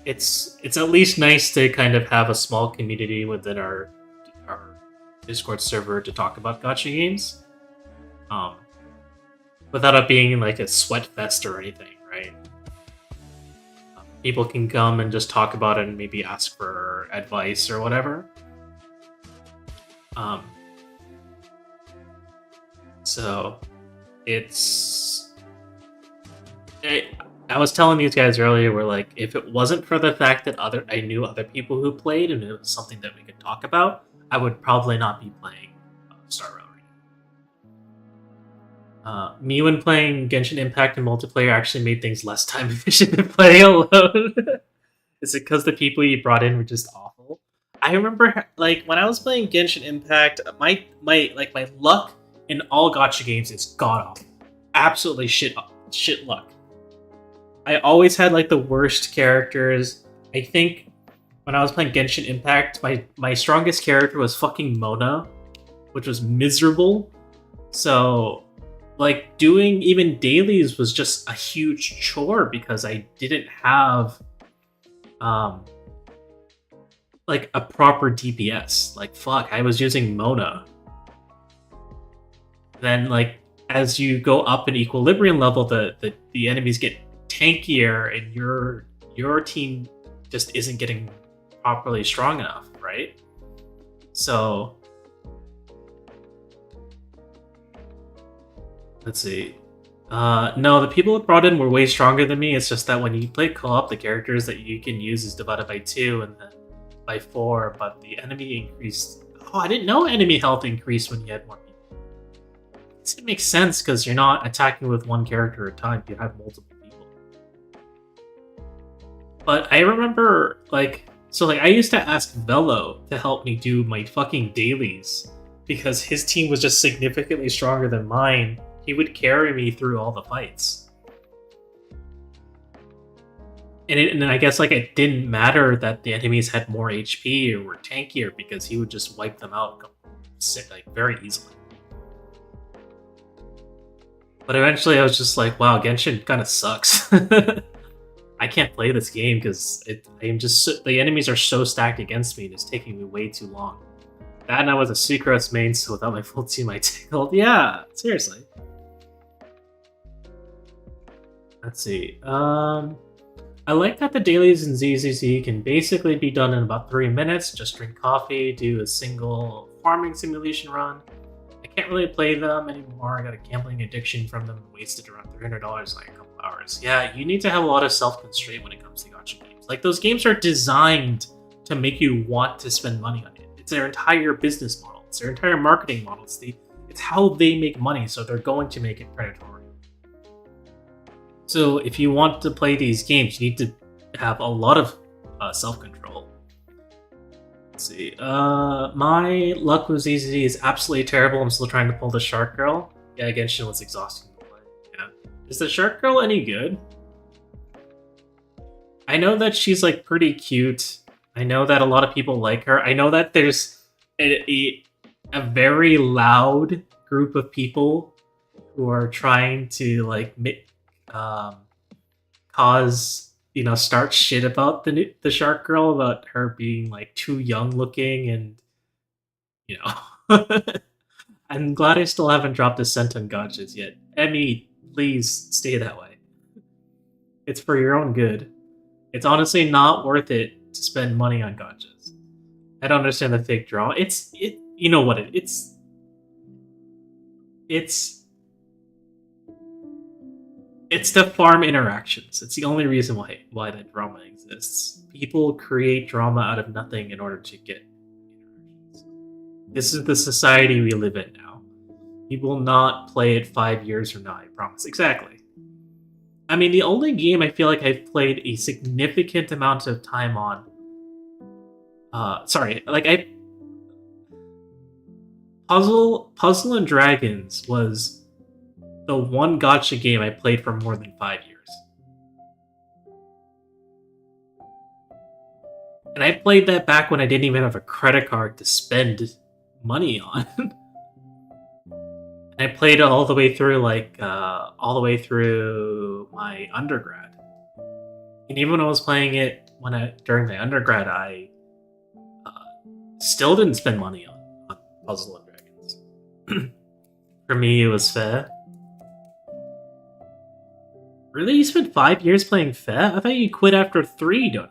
it's at least nice to kind of have a small community within our Discord server to talk about gacha games, without it being like a sweat fest or anything, right? People can come and just talk about it and maybe ask for advice or whatever. So it's I was telling these guys earlier, where like if it wasn't for the fact that I knew other people who played and it was something that we could talk about, I would probably not be playing Star Rail right now. Me when playing Genshin Impact and multiplayer actually made things less time efficient than playing alone. Is it because the people you brought in were just awful? I remember like when I was playing Genshin Impact, my luck in all gacha games is god awful. Absolutely shit luck. I always had like the worst characters. I think when I was playing Genshin Impact, my strongest character was fucking Mona, which was miserable. So like doing even dailies was just a huge chore because I didn't have like a proper DPS. Like fuck, I was using Mona. Then like as you go up in equilibrium level, the enemies get tankier and your team just isn't getting properly strong enough, right? So let's see. No, the people that brought in were way stronger than me. It's just that when you play co-op, the characters that you can use is divided by 2 and then by 4, but the enemy increased. Oh, I didn't know enemy health increased when you had more people. It makes sense because you're not attacking with one character at a time. You have multiple people. But I remember, like, so like I used to ask Velo to help me do my fucking dailies because his team was just significantly stronger than mine. He would carry me through all the fights. And then I guess like it didn't matter that the enemies had more HP or were tankier because he would just wipe them out like very easily. But eventually I was just like, wow, Genshin kind of sucks. I can't play this game because the enemies are so stacked against me and it's taking me way too long. That and I was a Sucrose main, so without my full team I tickled. Yeah, seriously. Let's see. I like that the dailies in ZZZ can basically be done in about 3 minutes. Just drink coffee, do a single farming simulation run. I can't really play them anymore. I got a gambling addiction from them and wasted around $300 in like a couple hours. Yeah, you need to have a lot of self-constraint when it comes to gacha games. Like, those games are designed to make you want to spend money on it. It's their entire business model. It's their entire marketing model. It's how they make money, so they're going to make it predatory. So if you want to play these games, you need to have a lot of self-control. Let's see. My luck with ZZ is absolutely terrible. I'm still trying to pull the Shark Girl. Yeah, Genshin was exhausting to play. Yeah. Is the Shark Girl any good? I know that she's like pretty cute. I know that a lot of people like her. I know that there's a very loud group of people who are trying to like start shit about the Shark Girl, about her being like too young looking, and I'm glad I still haven't dropped a cent on gachas yet. Emmy, please stay that way. It's for your own good. It's honestly not worth it to spend money on gachas. I don't understand the fake draw. You know what it's It's the farm interactions. It's the only reason why that drama exists. People create drama out of nothing in order to get interactions. This is the society we live in now. We will not play it 5 years from now, I promise. Exactly. I mean, the only game I feel like I've played a significant amount of time on... Puzzle and Dragons was the one gacha game I played for more than 5 years. And I played that back when I didn't even have a credit card to spend money on. And I played it all the way through, my undergrad. And even when I was playing it during my undergrad, I still didn't spend money on Puzzle and Dragons. For me, it was fair. Really? You spent 5 years playing fair? I thought you quit after 3, don't I?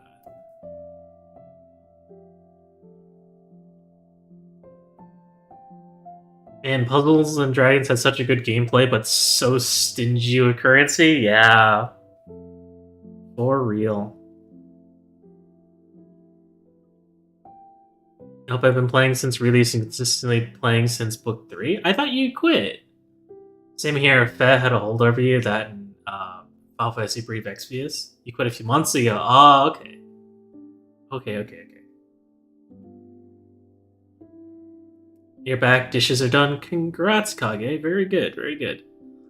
And Puzzles and Dragons had such a good gameplay, but so stingy with currency? Yeah. For real. I hope I've been playing since release and consistently playing since book 3. I thought you quit. Same here, Fe had a hold over you, that and Final Fantasy Brave Exvius. You quit a few months ago. Oh, okay. Okay. You're back, dishes are done. Congrats, Kage. Very good, very good.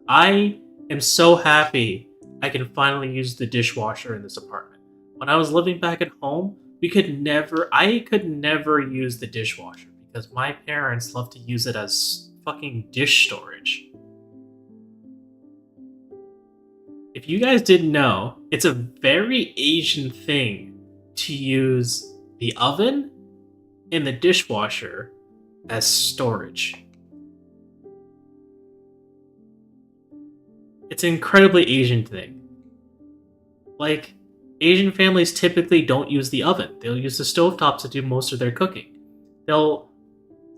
I am so happy I can finally use the dishwasher in this apartment. When I was living back at home, I could never use the dishwasher because my parents love to use it as fucking dish storage. If you guys didn't know, it's a very Asian thing to use the oven and the dishwasher as storage. It's an incredibly Asian thing. Like, Asian families typically don't use the oven. They'll use the stovetop to do most of their cooking. They'll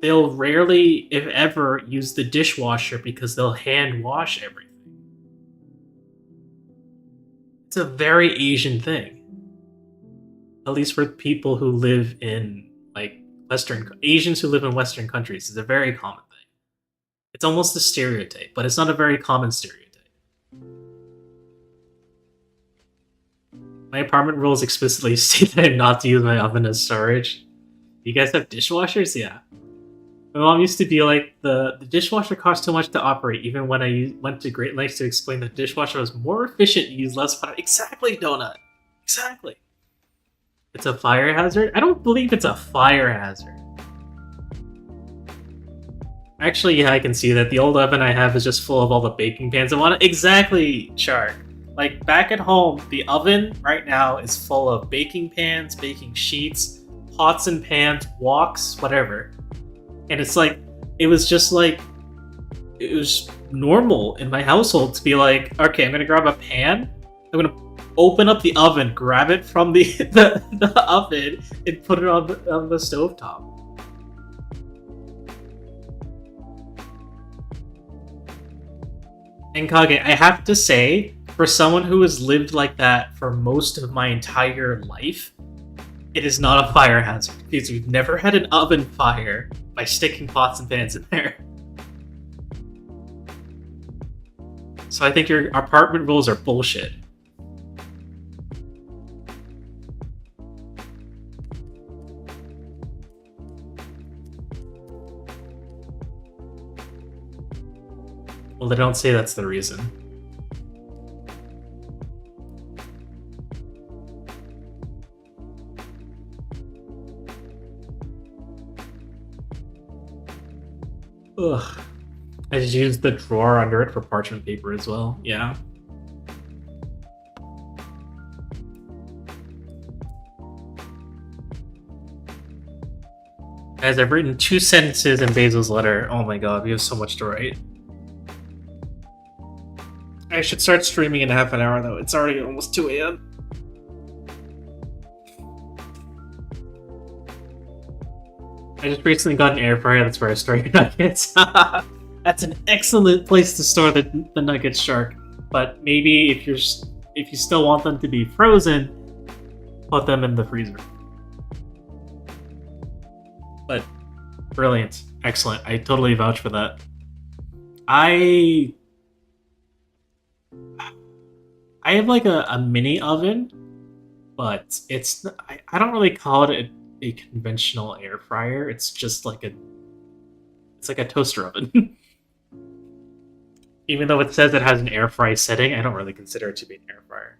rarely, if ever, use the dishwasher because they'll hand wash everything. It's a very Asian thing. At least for people who live in, like, Asians who live in Western countries. It's a very common thing. It's almost a stereotype, but it's not a very common stereotype. My apartment rules explicitly state that I'm not to use my oven as storage. You guys have dishwashers? Yeah. My mom used to be like, the dishwasher costs too much to operate, even when I went to great lengths to explain that the dishwasher was more efficient and used less power. Exactly, Donut. Exactly. It's a fire hazard? I don't believe it's a fire hazard. Actually, yeah, I can see that. The old oven I have is just full of all the baking pans I want. Exactly, Shark. Like, back at home, the oven right now is full of baking pans, baking sheets, pots and pans, woks, whatever. And it's like, it was normal in my household to be like, okay, I'm gonna grab a pan, I'm gonna open up the oven, grab it from the oven, and put it on the stovetop. And Kage, I have to say, for someone who has lived like that for most of my entire life, it is not a fire hazard, because we've never had an oven fire by sticking pots and pans in there. So I think your apartment rules are bullshit. Well, they don't say that's the reason. Ugh. I just used the drawer under it for parchment paper as well. Yeah. Guys, I've written 2 sentences in Basil's letter. Oh my god, we have so much to write. I should start streaming in half an hour though. It's already almost 2 a.m. I just recently got an air fryer. That's where I store your nuggets. That's an excellent place to store the nuggets, Shark. but maybe if you still want them to be frozen, put them in the freezer. But brilliant, excellent. I totally vouch for that. I have like a mini oven, but I don't really call it a conventional air fryer. It's just like it's like a toaster oven. Even though it says it has an air fry setting, I don't really consider it to be an air fryer.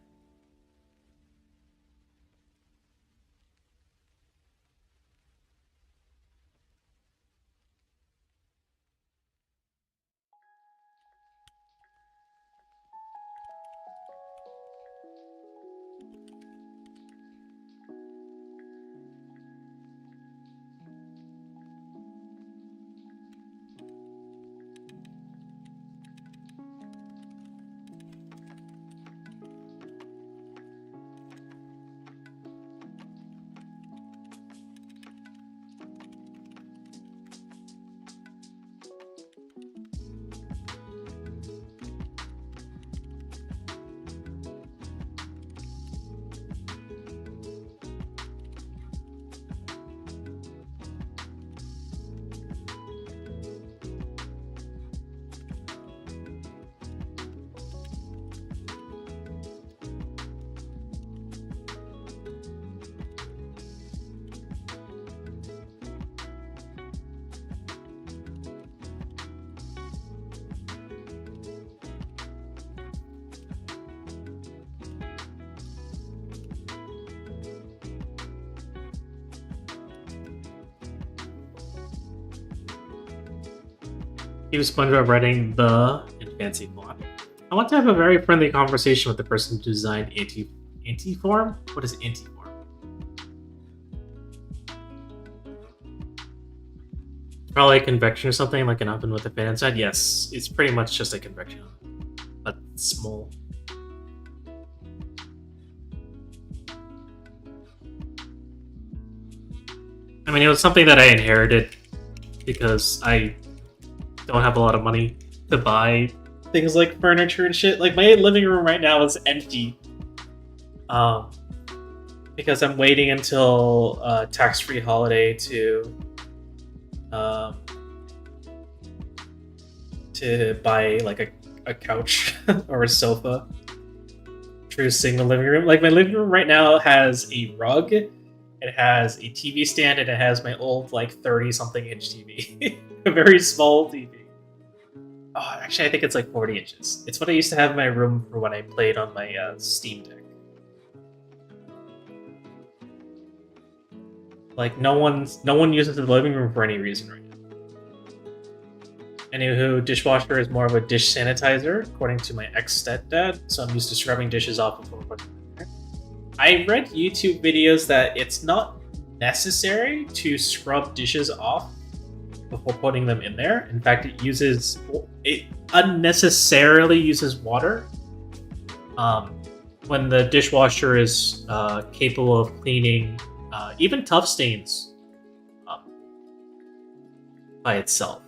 He was SpongeBob writing the in fancy font. I want to have a very friendly conversation with the person who designed Antiform. What is Antiform? Probably a convection or something, like an oven with a fan inside. Yes, it's pretty much just a convection oven, but small. I mean, it was something that I inherited because I don't have a lot of money to buy things like furniture and shit. Like, my living room right now is empty. Because I'm waiting until tax-free holiday to buy like a couch or a sofa. True single living room. Like, my living room right now has a rug, it has a TV stand, and it has my old like 30-something inch TV. A very small TV. Oh, actually, I think it's like 40 inches. It's what I used to have in my room for when I played on my Steam Deck. Like, no one uses the living room for any reason right now. Anywho, dishwasher is more of a dish sanitizer, according to my ex-stepdad, so I'm used to scrubbing dishes off before putting them in there. I read YouTube videos that it's not necessary to scrub dishes off before putting them in there. In fact, it unnecessarily uses water. When the dishwasher is capable of cleaning even tough stains by itself.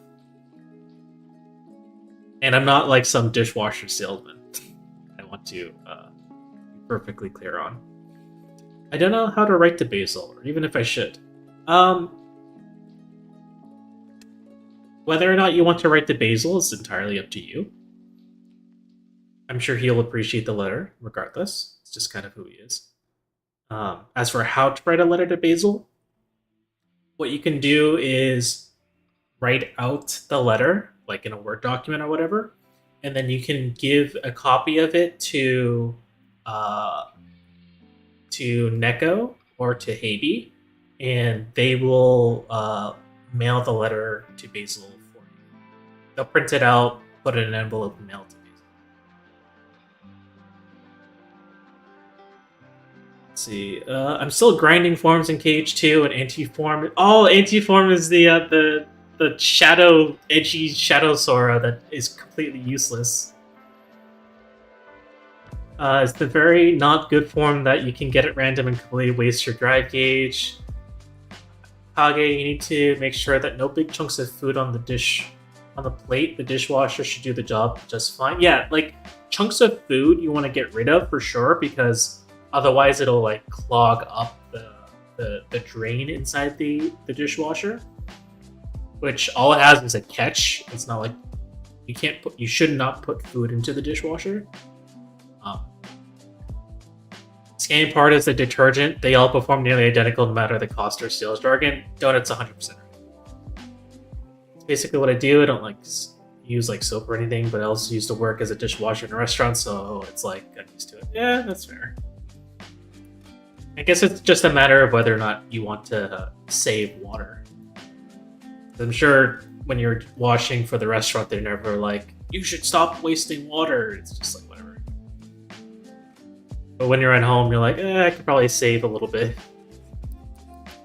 And I'm not like some dishwasher salesman. I want to be perfectly clear on. I don't know how to write to Basil, or even if I should. Whether or not you want to write to Basil is entirely up to you. I'm sure he'll appreciate the letter, regardless. It's just kind of who he is. As for how to write a letter to Basil, what you can do is write out the letter, like in a Word document or whatever, and then you can give a copy of it to Neko or to Habi, and they will mail the letter to Basil for you. They'll print it out, put it in an envelope, and mail it to Basil. Let's see. I'm still grinding forms in KH2 and Antiform. Oh, Antiform is the edgy shadow Sora that is completely useless. It's the very not good form that you can get at random and completely waste your drive gauge. Kage, you need to make sure that no big chunks of food on the plate. The dishwasher should do the job just fine. Yeah, like, chunks of food you want to get rid of for sure, because otherwise it'll like clog up the drain inside the dishwasher. Which all it has is a catch. It's not like you should not put food into the dishwasher. Scanning part is the detergent. They all perform nearly identical no matter the cost or sales jargon. Donuts 100% right. It's basically what I do. I don't like use like soap or anything, but I also used to work as a dishwasher in a restaurant, so it's like I'm used to it. Yeah, that's fair. I guess it's just a matter of whether or not you want to save water. I'm sure when you're washing for the restaurant, they're never like, you should stop wasting water. It's just like, whatever. But when you're at home, you're like, I could probably save a little bit.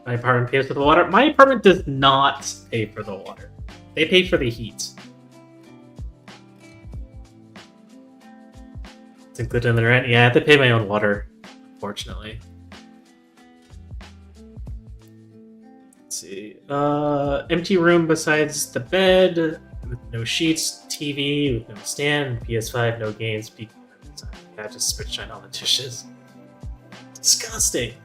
My apartment pays for the water. My apartment does not pay for the water. They pay for the heat. It's included in the rent. Yeah, I have to pay my own water, unfortunately. Let's see. Empty room besides the bed, with no sheets, TV with no stand, PS5, no games. I just spit shine on the dishes. Disgusting.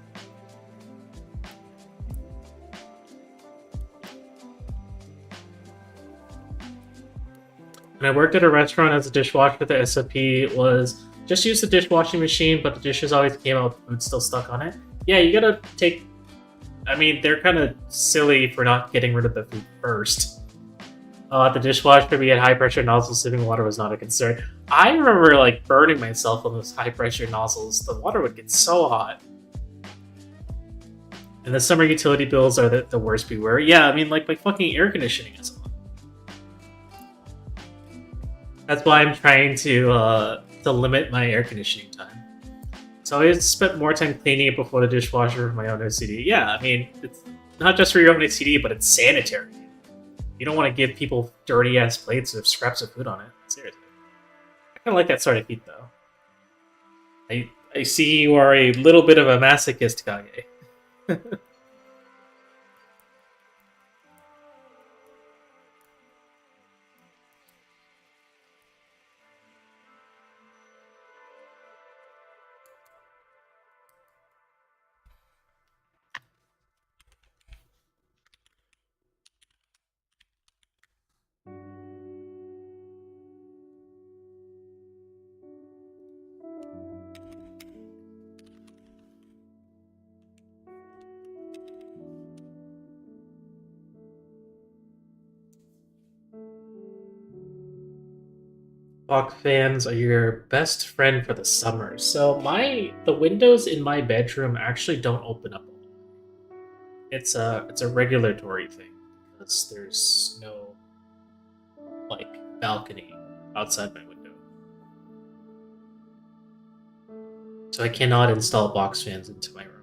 When I worked at a restaurant as a dishwasher, the SOP was just use the dishwashing machine, but the dishes always came out with food still stuck on it. Yeah, you gotta take... I mean, they're kind of silly for not getting rid of the food first. At the dishwasher, we had high-pressure nozzles. Sipping water was not a concern. I remember, like, burning myself on those high-pressure nozzles. The water would get so hot. And the summer utility bills are the worst beware. Yeah, I mean, like, my fucking air conditioning is on. That's why I'm trying to limit my air conditioning time. So I spent more time cleaning it before the dishwasher for my own OCD. Yeah, I mean, it's not just for your own OCD, but it's sanitary. You don't want to give people dirty-ass plates with scraps of food on it. Seriously. I kind of like that sort of heat, though. I see you are a little bit of a masochist, Kage. Box fans are your best friend for the summer. So the windows in my bedroom actually don't open up. It's a regulatory thing because there's no like balcony outside my window. So I cannot install box fans into my room.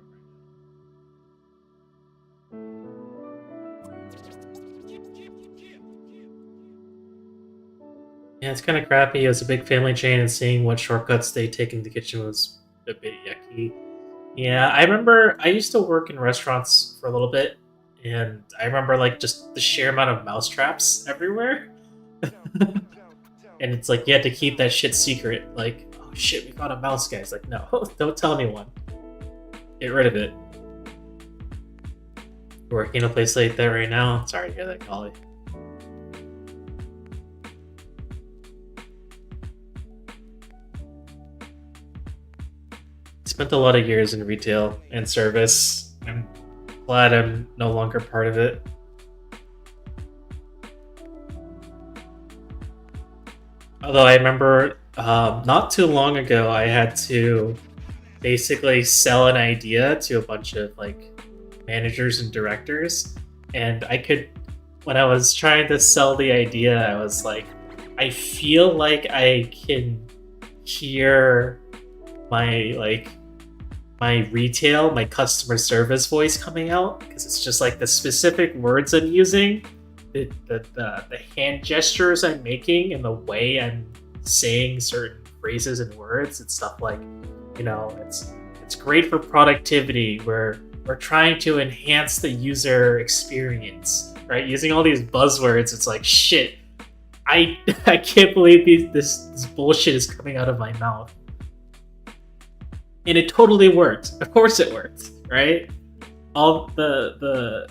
Yeah, it's kind of crappy. It was a big family chain, and seeing what shortcuts they take in the kitchen was a bit yucky. Yeah, I remember I used to work in restaurants for a little bit, and I remember like just the sheer amount of mouse traps everywhere. And it's like you had to keep that shit secret. Like, oh shit, we got a mouse, guys. Like, no, don't tell anyone. Get rid of it. Working in a place like that right now. Sorry to hear that, Collie. Spent a lot of years in retail and service. I'm glad I'm no longer part of it. Although I remember not too long ago, I had to basically sell an idea to a bunch of like managers and directors. And when I was trying to sell the idea, I was like, I feel like I can hear my customer service voice coming out, because it's just like the specific words I'm using, the hand gestures I'm making, and the way I'm saying certain phrases and words and stuff like, it's great for productivity. We're trying to enhance the user experience, right? Using all these buzzwords, it's like shit. I can't believe this bullshit is coming out of my mouth. And it totally worked. Of course it worked, right? All the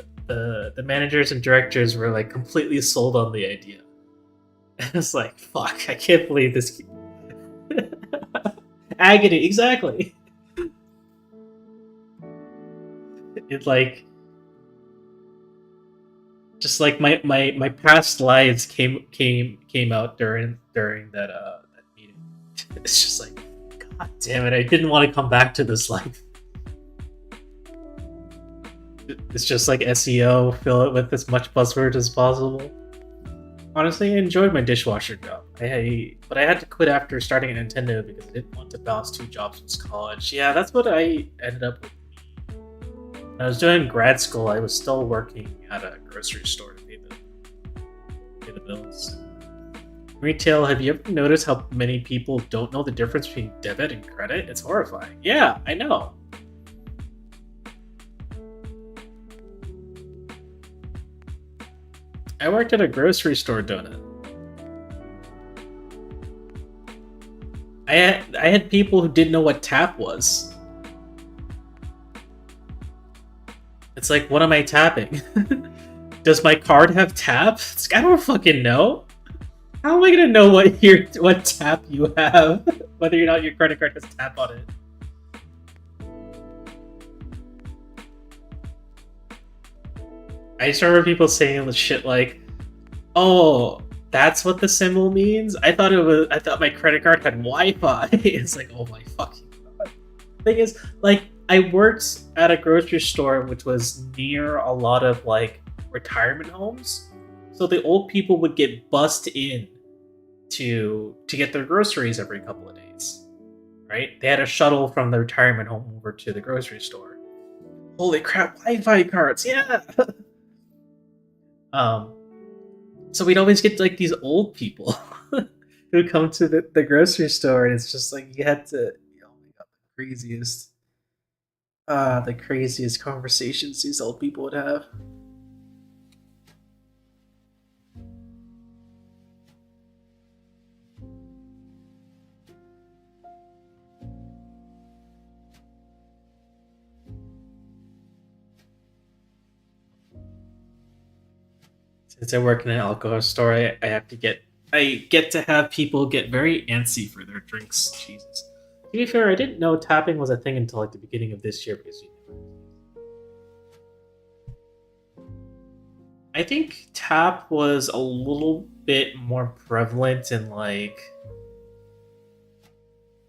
managers and directors were like completely sold on the idea. And it's like, fuck, I can't believe this. Agony, exactly. It like, just like my past lives came out during that meeting. It's just like, god damn it, I didn't want to come back to this life. It's just like SEO, fill it with as much buzzword as possible. Honestly, I enjoyed my dishwasher job. But I had to quit after starting at Nintendo because I didn't want to balance 2 jobs since college. Yeah, that's what I ended up with. When I was doing grad school, I was still working at a grocery store to pay the bills. Retail, have you ever noticed how many people don't know the difference between debit and credit? It's horrifying. Yeah, I know. I worked at a grocery store donut. I had people who didn't know what tap was. It's like, what am I tapping? Does my card have tap? It's like, I don't fucking know. How am I gonna know what tap you have? Whether or not your credit card has tap on it. I just remember people saying shit like, "Oh, that's what the symbol means." I thought my credit card had Wi-Fi. It's like, oh my fucking god. Thing is, like, I worked at a grocery store which was near a lot of like retirement homes, so the old people would get bussed in to get their groceries every couple of days. Right? They had a shuttle from the retirement home over to the grocery store. Holy crap, Wi-Fi cards, yeah. So we'd always get like these old people who come to the grocery store, and it's just like you had to, oh my god, the craziest conversations these old people would have. Since I work in an alcohol store, I get to have people get very antsy for their drinks. Jesus. To be fair, I didn't know tapping was a thing until like the beginning of this year because I think tap was a little bit more prevalent in like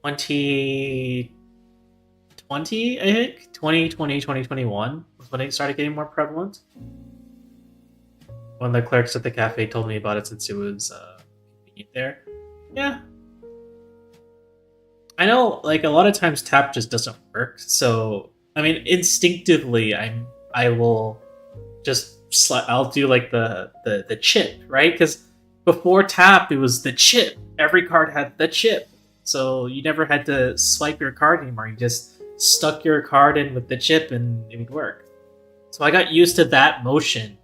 2020, I think. 2020, 2021 was when it started getting more prevalent. One of the clerks at the cafe told me about it since it was convenient there. Yeah. I know, like, a lot of times tap just doesn't work, so, I mean, instinctively, I will just, I'll do, like, the chip, right? Because before tap, it was the chip. Every card had the chip, so you never had to swipe your card anymore. You just stuck your card in with the chip and it would work. So I got used to that motion.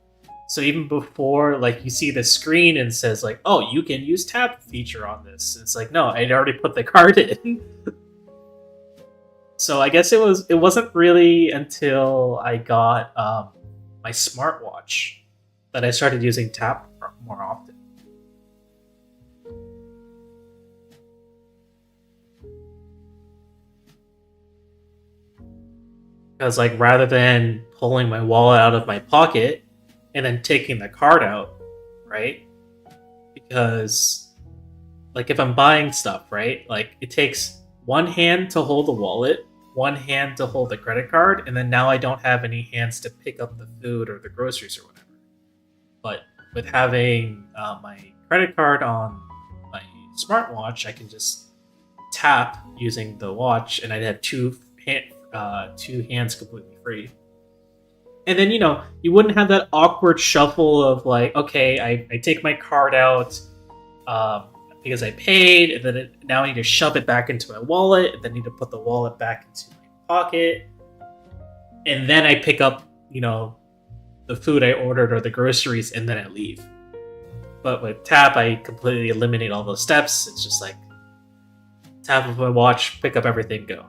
So even before, like, you see the screen and says, like, oh, you can use tap feature on this. It's like, no, I'd already put the card in. So I guess it wasn't really until I got my smartwatch that I started using tap more often. Because, like, rather than pulling my wallet out of my pocket and then taking the card out, right? Because, like, if I'm buying stuff, right? Like, it takes one hand to hold the wallet, one hand to hold the credit card, and then now I don't have any hands to pick up the food or the groceries or whatever. But with having my credit card on my smartwatch, I can just tap using the watch, and I'd have two hands completely free. And then, you know, you wouldn't have that awkward shuffle of like, okay, I take my card out because I paid, and then now I need to shove it back into my wallet, and then need to put the wallet back into my pocket. And then I pick up, you know, the food I ordered or the groceries, and then I leave. But with tap, I completely eliminate all those steps. It's just like tap of my watch, pick up everything, go.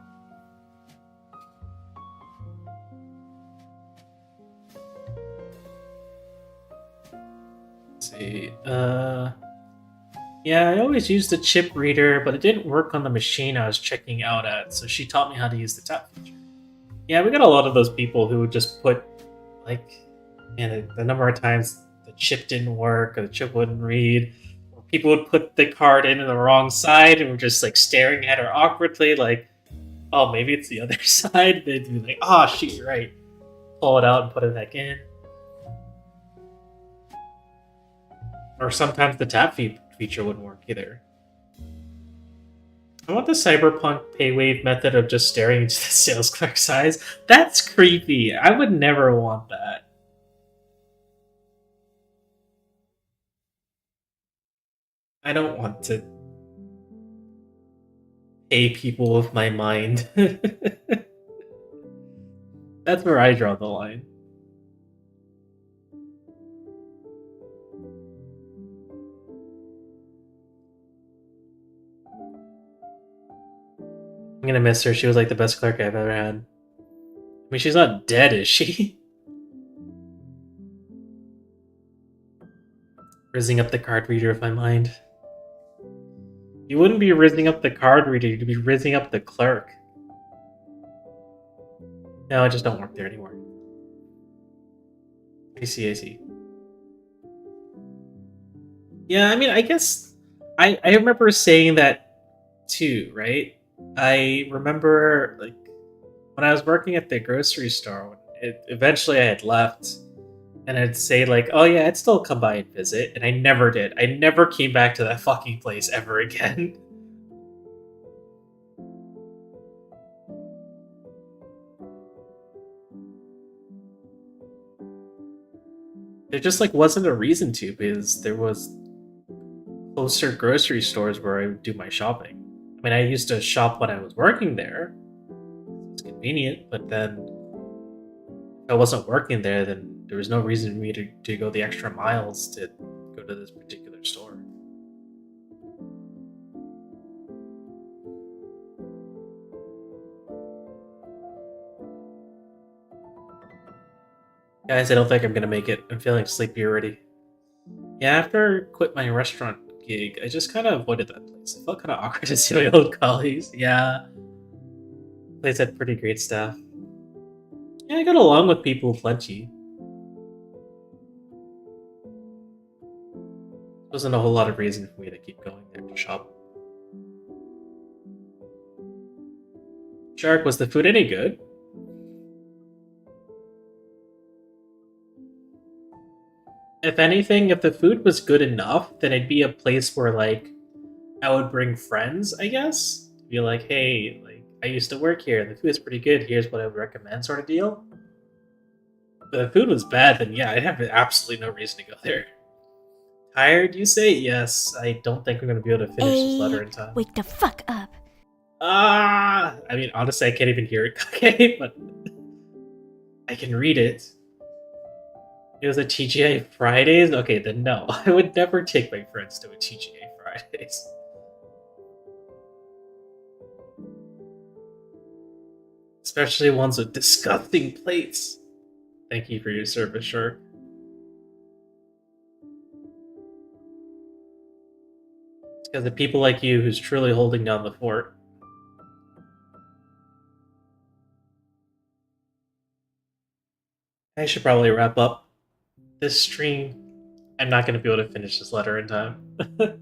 Let's see. Yeah, I always used the chip reader, but it didn't work on the machine I was checking out at, so she taught me how to use the tap feature. Yeah, we got a lot of those people who would just put, like, man, the number of times the chip didn't work or the chip wouldn't read, or people would put the card in the wrong side and were just like staring at her awkwardly, like, oh, maybe it's the other side. They'd be like, oh, shoot, you're right. Pull it out and put it back in. Or sometimes the tap feature wouldn't work either. I want the cyberpunk paywave method of just staring into the sales clerk's eyes. That's creepy. I would never want that. I don't want to pay people with my mind. That's where I draw the line. I'm gonna miss her. She was like the best clerk I've ever had. I mean, she's not dead, is she? Rizzing up the card reader of my mind. You wouldn't be rizzing up the card reader, you'd be rizzing up the clerk. No, I just don't work there anymore. I see. Yeah, I mean, I guess I remember saying that too, right? I remember, like, when I was working at the grocery store, eventually I had left, and I'd say, like, oh yeah, I'd still come by and visit, and I never did. I never came back to that fucking place ever again. There just, like, wasn't a reason to, because there was closer grocery stores where I would do my shopping. I mean, I used to shop when I was working there. It's convenient, but then if I wasn't working there, then there was no reason for me to go the extra miles to go to this particular store. Guys, I don't think I'm gonna make it. I'm feeling sleepy already. Yeah, after I quit my restaurant gig, I just kind of avoided that place. I felt kind of awkward to see my old colleagues. Yeah. Place had pretty great staff. Yeah, I got along with people plenty. Wasn't a whole lot of reason for me to keep going there to shop. Shark, was the food any good? If anything, if the food was good enough, then it'd be a place where, like, I would bring friends, I guess. Be like, hey, like, I used to work here, the food is pretty good, here's what I would recommend, sort of deal. But if the food was bad, then yeah, I'd have absolutely no reason to go there. Tired, you say? Yes, I don't think we're going to be able to finish this letter in time. Wake the fuck up. I mean, honestly, I can't even hear it, okay? But I can read it. It was a TGI Fridays? Okay, then no. I would never take my friends to a TGI Fridays. Especially ones with disgusting plates. Thank you for your service, Shark. It's because of people like you who's truly holding down the fort. I should probably wrap up this stream. I'm not going to be able to finish this letter in time. I'm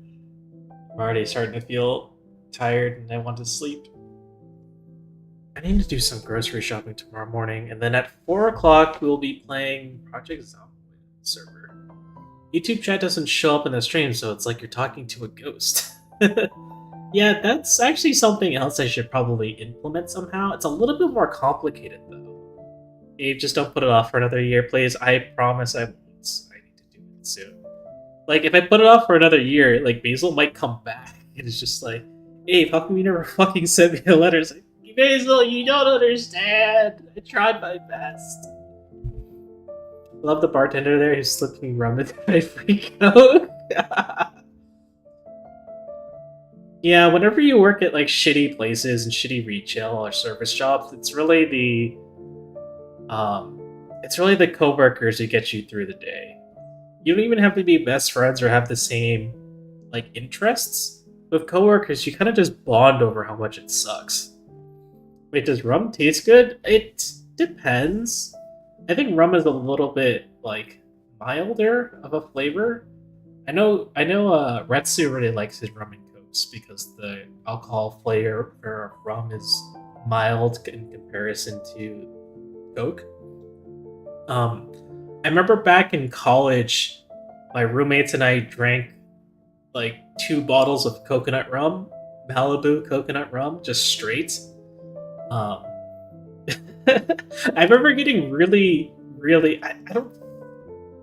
already starting to feel tired and I want to sleep. I need to do some grocery shopping tomorrow morning, and then at 4 o'clock we'll be playing Project Zombie server. YouTube chat doesn't show up in the stream, so it's like you're talking to a ghost. Yeah, that's actually something else I should probably implement somehow. It's a little bit more complicated, though. Hey, just don't put it off for another year, please. I promise I won't. I need to do it soon. Like, if I put it off for another year, like, Basil might come back. And it's just like, hey, how come you never fucking sent me a letter? It's like, Basil, you don't understand. I tried my best. Love the bartender there who slipped me rum and I freak out. Yeah, whenever you work at like shitty places and shitty retail or service jobs, it's really the coworkers who get you through the day. You don't even have to be best friends or have the same like interests. With coworkers, you kind of just bond over how much it sucks. Wait, does rum taste good? It depends. I think rum is a little bit like milder of a flavor. I know Retsu really likes his rum and cokes because the alcohol flavor of rum is mild in comparison to coke. I remember back in college, my roommates and I drank like 2 bottles of coconut rum, Malibu coconut rum, just straight. Um, I remember getting really, really. I don't.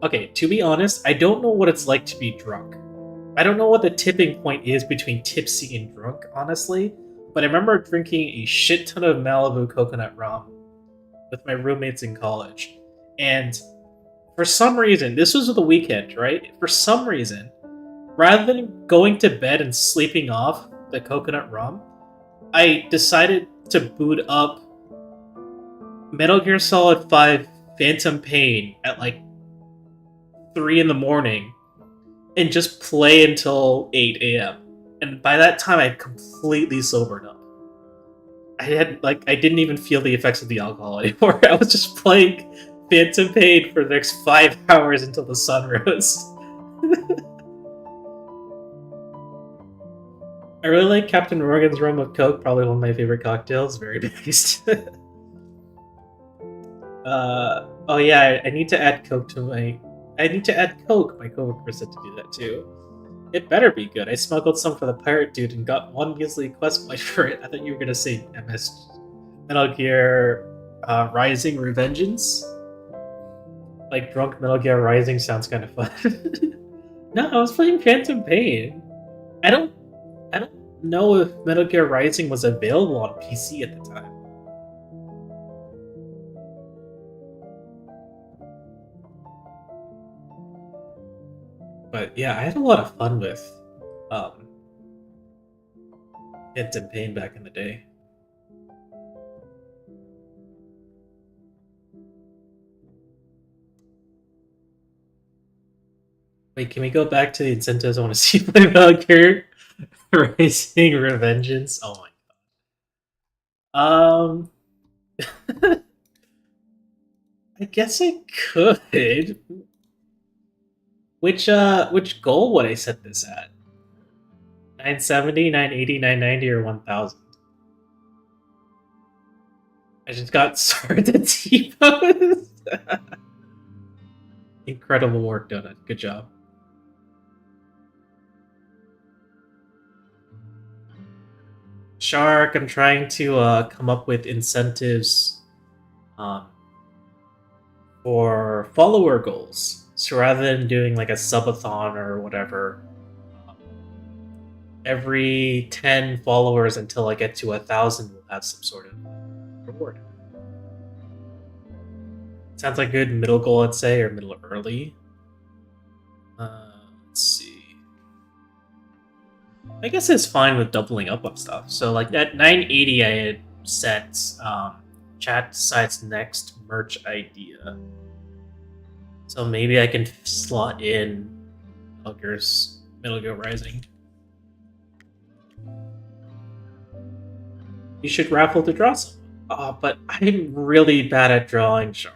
Okay, to be honest, I don't know what it's like to be drunk. I don't know what the tipping point is between tipsy and drunk, honestly. But I remember drinking a shit ton of Malibu coconut rum with my roommates in college. And for some reason, this was the weekend, right? For some reason, rather than going to bed and sleeping off the coconut rum, I decided to boot up Metal Gear Solid 5 Phantom Pain at like 3 in the morning and just play until 8 a.m. And by that time, I completely sobered up. I didn't even feel the effects of the alcohol anymore. I was just playing Phantom Pain for the next 5 hours until the sun rose. I really like Captain Morgan's rum with Coke, probably one of my favorite cocktails. Very based. Oh yeah, I need to add Coke to my. I need to add Coke. My coworker said to do that too. It better be good. I smuggled some for the pirate dude and got 1 measly quest point for it. I thought you were gonna say MS Metal Gear Rising Revengeance. Like drunk Metal Gear Rising sounds kind of fun. No, I was playing Phantom Pain. I don't know if Metal Gear Rising was available on PC at the time. But yeah, I had a lot of fun with Phantom Pain back in the day. Wait, can we go back to the incentives? I want to see play Metal Gear Rising Revengeance. Oh my god. I guess I could. Which goal would I set this at? 970, 980, 990, or 1000? I just got Sword to T-pose. Incredible work, Donut. Good job. Shark, I'm trying to come up with incentives for follower goals. So rather than doing like a subathon or whatever, every 10 followers until I get to 1,000 will have some sort of reward. Sounds like a good middle goal, I'd say, or middle early. Let's see. I guess it's fine with doubling up on stuff. So like at 980, I had set chat decides next merch idea. So maybe I can slot in Metal Gear Rising. You should raffle to draw some. Oh, but I'm really bad at drawing, Shark.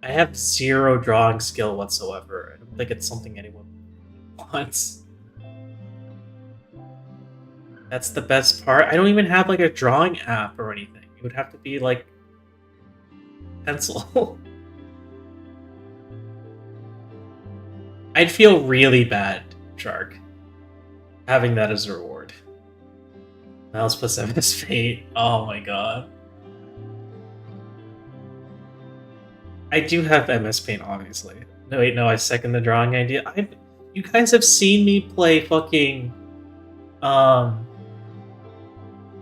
I have 0 drawing skill whatsoever. I don't think it's something anyone wants. That's the best part. I don't even have like a drawing app or anything. It would have to be like pencil. I'd feel really bad, Shark, having that as a reward. Mouse plus MS Paint. Oh my god. I do have MS Paint, obviously. No, wait, no, I second the drawing idea. You guys have seen me play fucking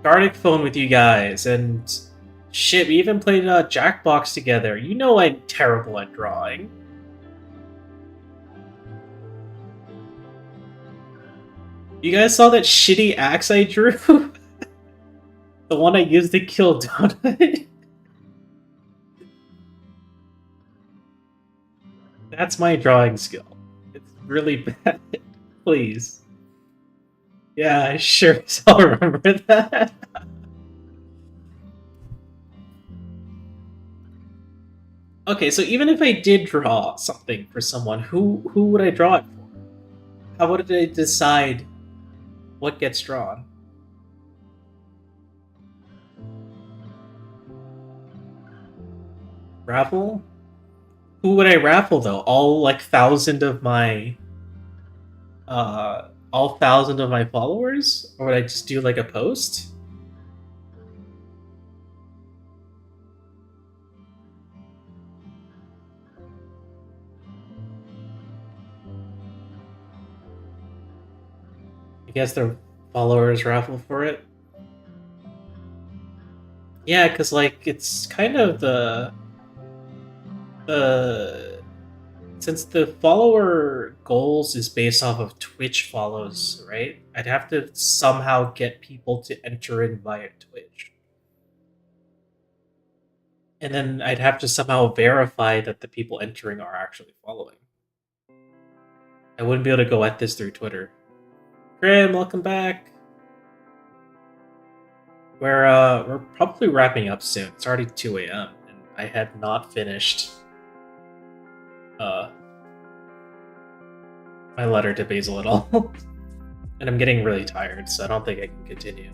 Gartic Phone with you guys, and shit, we even played Jackbox together. You know I'm terrible at drawing. You guys saw that shitty axe I drew? The one I used to kill Donut? That's my drawing skill. It's really bad. Please. Yeah, I sure as hell remember that. Okay, so even if I did draw something for someone, who would I draw it for? How would I decide what gets drawn? Raffle? Who would I raffle though? All like all 1,000 of my followers? Or would I just do like a post? I guess their followers raffle for it. Yeah, because like it's kind of the since the follower goals is based off of Twitch follows, right? I'd have to somehow get people to enter in via Twitch. And then I'd have to somehow verify that the people entering are actually following. I wouldn't be able to go at this through Twitter. Grim, welcome back. We're probably wrapping up soon. It's already 2 a.m. and I had not finished my letter to Basil at all. And I'm getting really tired, so I don't think I can continue.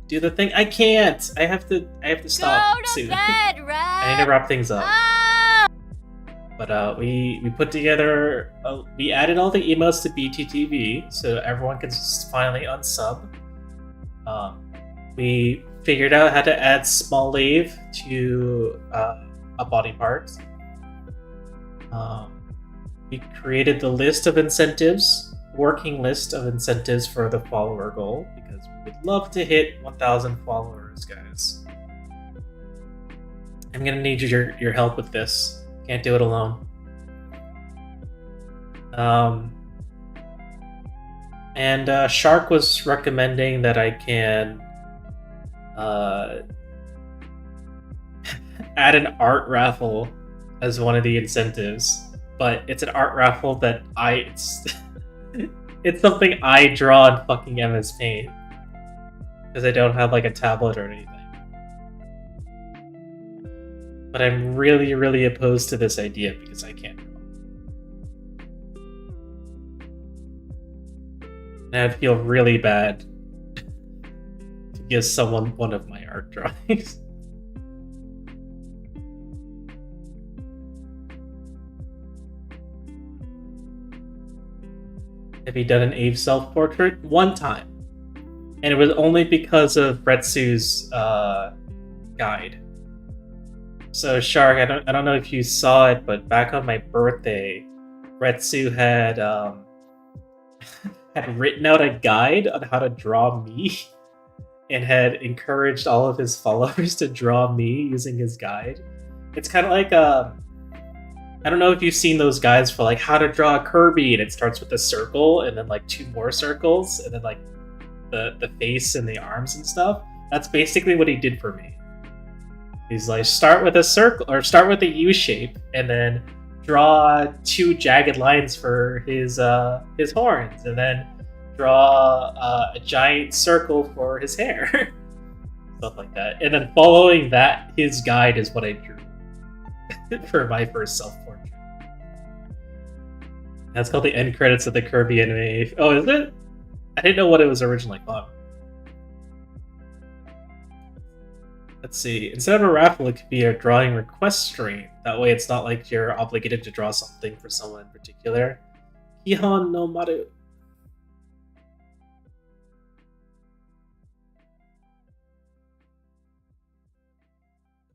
Do the thing. I can't. I have to stop Go to soon. bed, I need to wrap things up. Ah! But we put together. We added all the emotes to BTTV, so everyone can finally unsub. We figured out how to add small lave to a body part. We created the list of incentives, working list of incentives for the follower goal, because we would love to hit 1,000 followers, guys. I'm gonna need your help with this. Can't do it alone. And Shark was recommending that I can add an art raffle as one of the incentives, but it's an art raffle that it's something I draw in fucking MS Paint because I don't have like a tablet or anything. But I'm really, really opposed to this idea because I can't draw. And I'd feel really bad to give someone one of my art drawings. Have you done an Ave self-portrait? One time. And it was only because of Retsu's guide. So Shark, I don't know if you saw it, but back on my birthday, Retsu had had written out a guide on how to draw me and had encouraged all of his followers to draw me using his guide. It's kind of like I don't know if you've seen those guides for like how to draw a Kirby, and it starts with a circle and then like 2 more circles and then like the face and the arms and stuff. That's basically what he did for me. He's like, start with a circle or start with a U shape and then draw 2 jagged lines for his horns, and then draw a giant circle for his hair. Stuff like that. And then following that, his guide is what I drew for my first self-portrait. That's called the end credits of the Kirby anime. Oh, is it? I didn't know what it was originally called. Let's see. Instead of a raffle, it could be a drawing request stream. That way it's not like you're obligated to draw something for someone in particular. Kihon no Maru.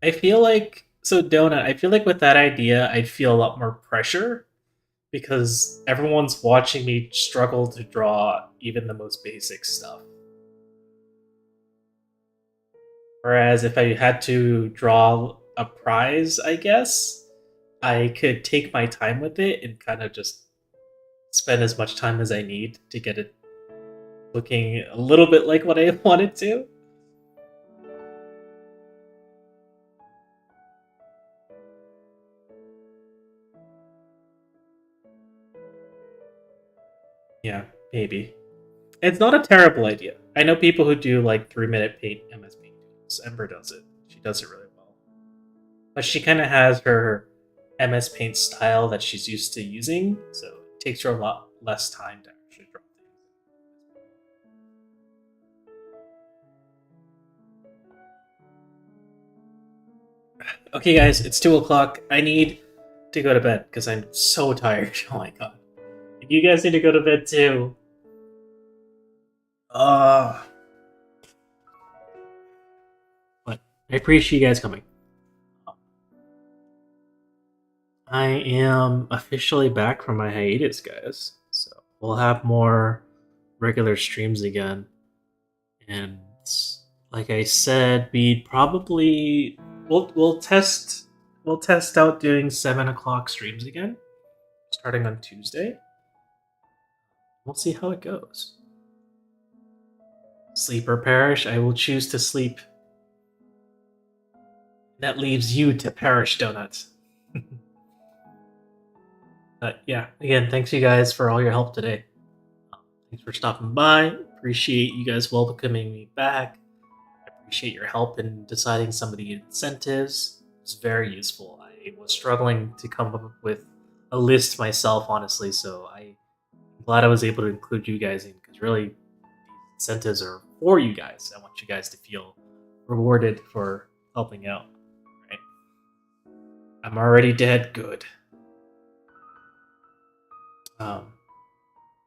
I feel like... So, Donut, I feel like with that idea, I'd feel a lot more pressure because everyone's watching me struggle to draw even the most basic stuff. Whereas if I had to draw a prize, I guess, I could take my time with it and kind of just spend as much time as I need to get it looking a little bit like what I wanted to. Yeah, maybe. It's not a terrible idea. I know people who do like 3-minute paint MS Paint. Ember does it. She does it really well. But she kind of has her MS Paint style that she's used to using, so it takes her a lot less time to actually draw things. Okay, guys, it's 2 o'clock. I need to go to bed because I'm so tired. Oh my god. You guys need to go to bed too. But I appreciate you guys coming. I am officially back from my hiatus, guys. So we'll have more regular streams again. And like I said, we'll test out doing 7 o'clock streams again, starting on Tuesday. We'll see how it goes. Sleep or perish, I will choose to sleep. That leaves you to perish, Donuts. Yeah, again, thanks you guys for all your help today. Thanks for stopping by. Appreciate you guys welcoming me back. I appreciate your help in deciding some of the incentives. It's very useful. I was struggling to come up with a list myself, honestly, so I'm glad I was able to include you guys in, because really, these incentives are for you guys. I want you guys to feel rewarded for helping out. Right? I'm already dead. Good.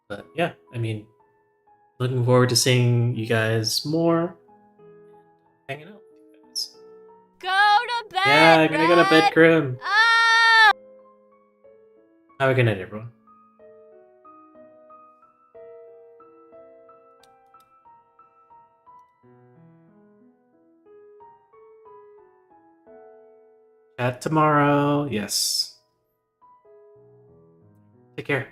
But yeah, I mean, looking forward to seeing you guys more, hanging out with you guys. Go to bed. Yeah, I'm gonna go to bed, Grim. Ah! Have a good night, everyone. Chat tomorrow. Yes. Take care.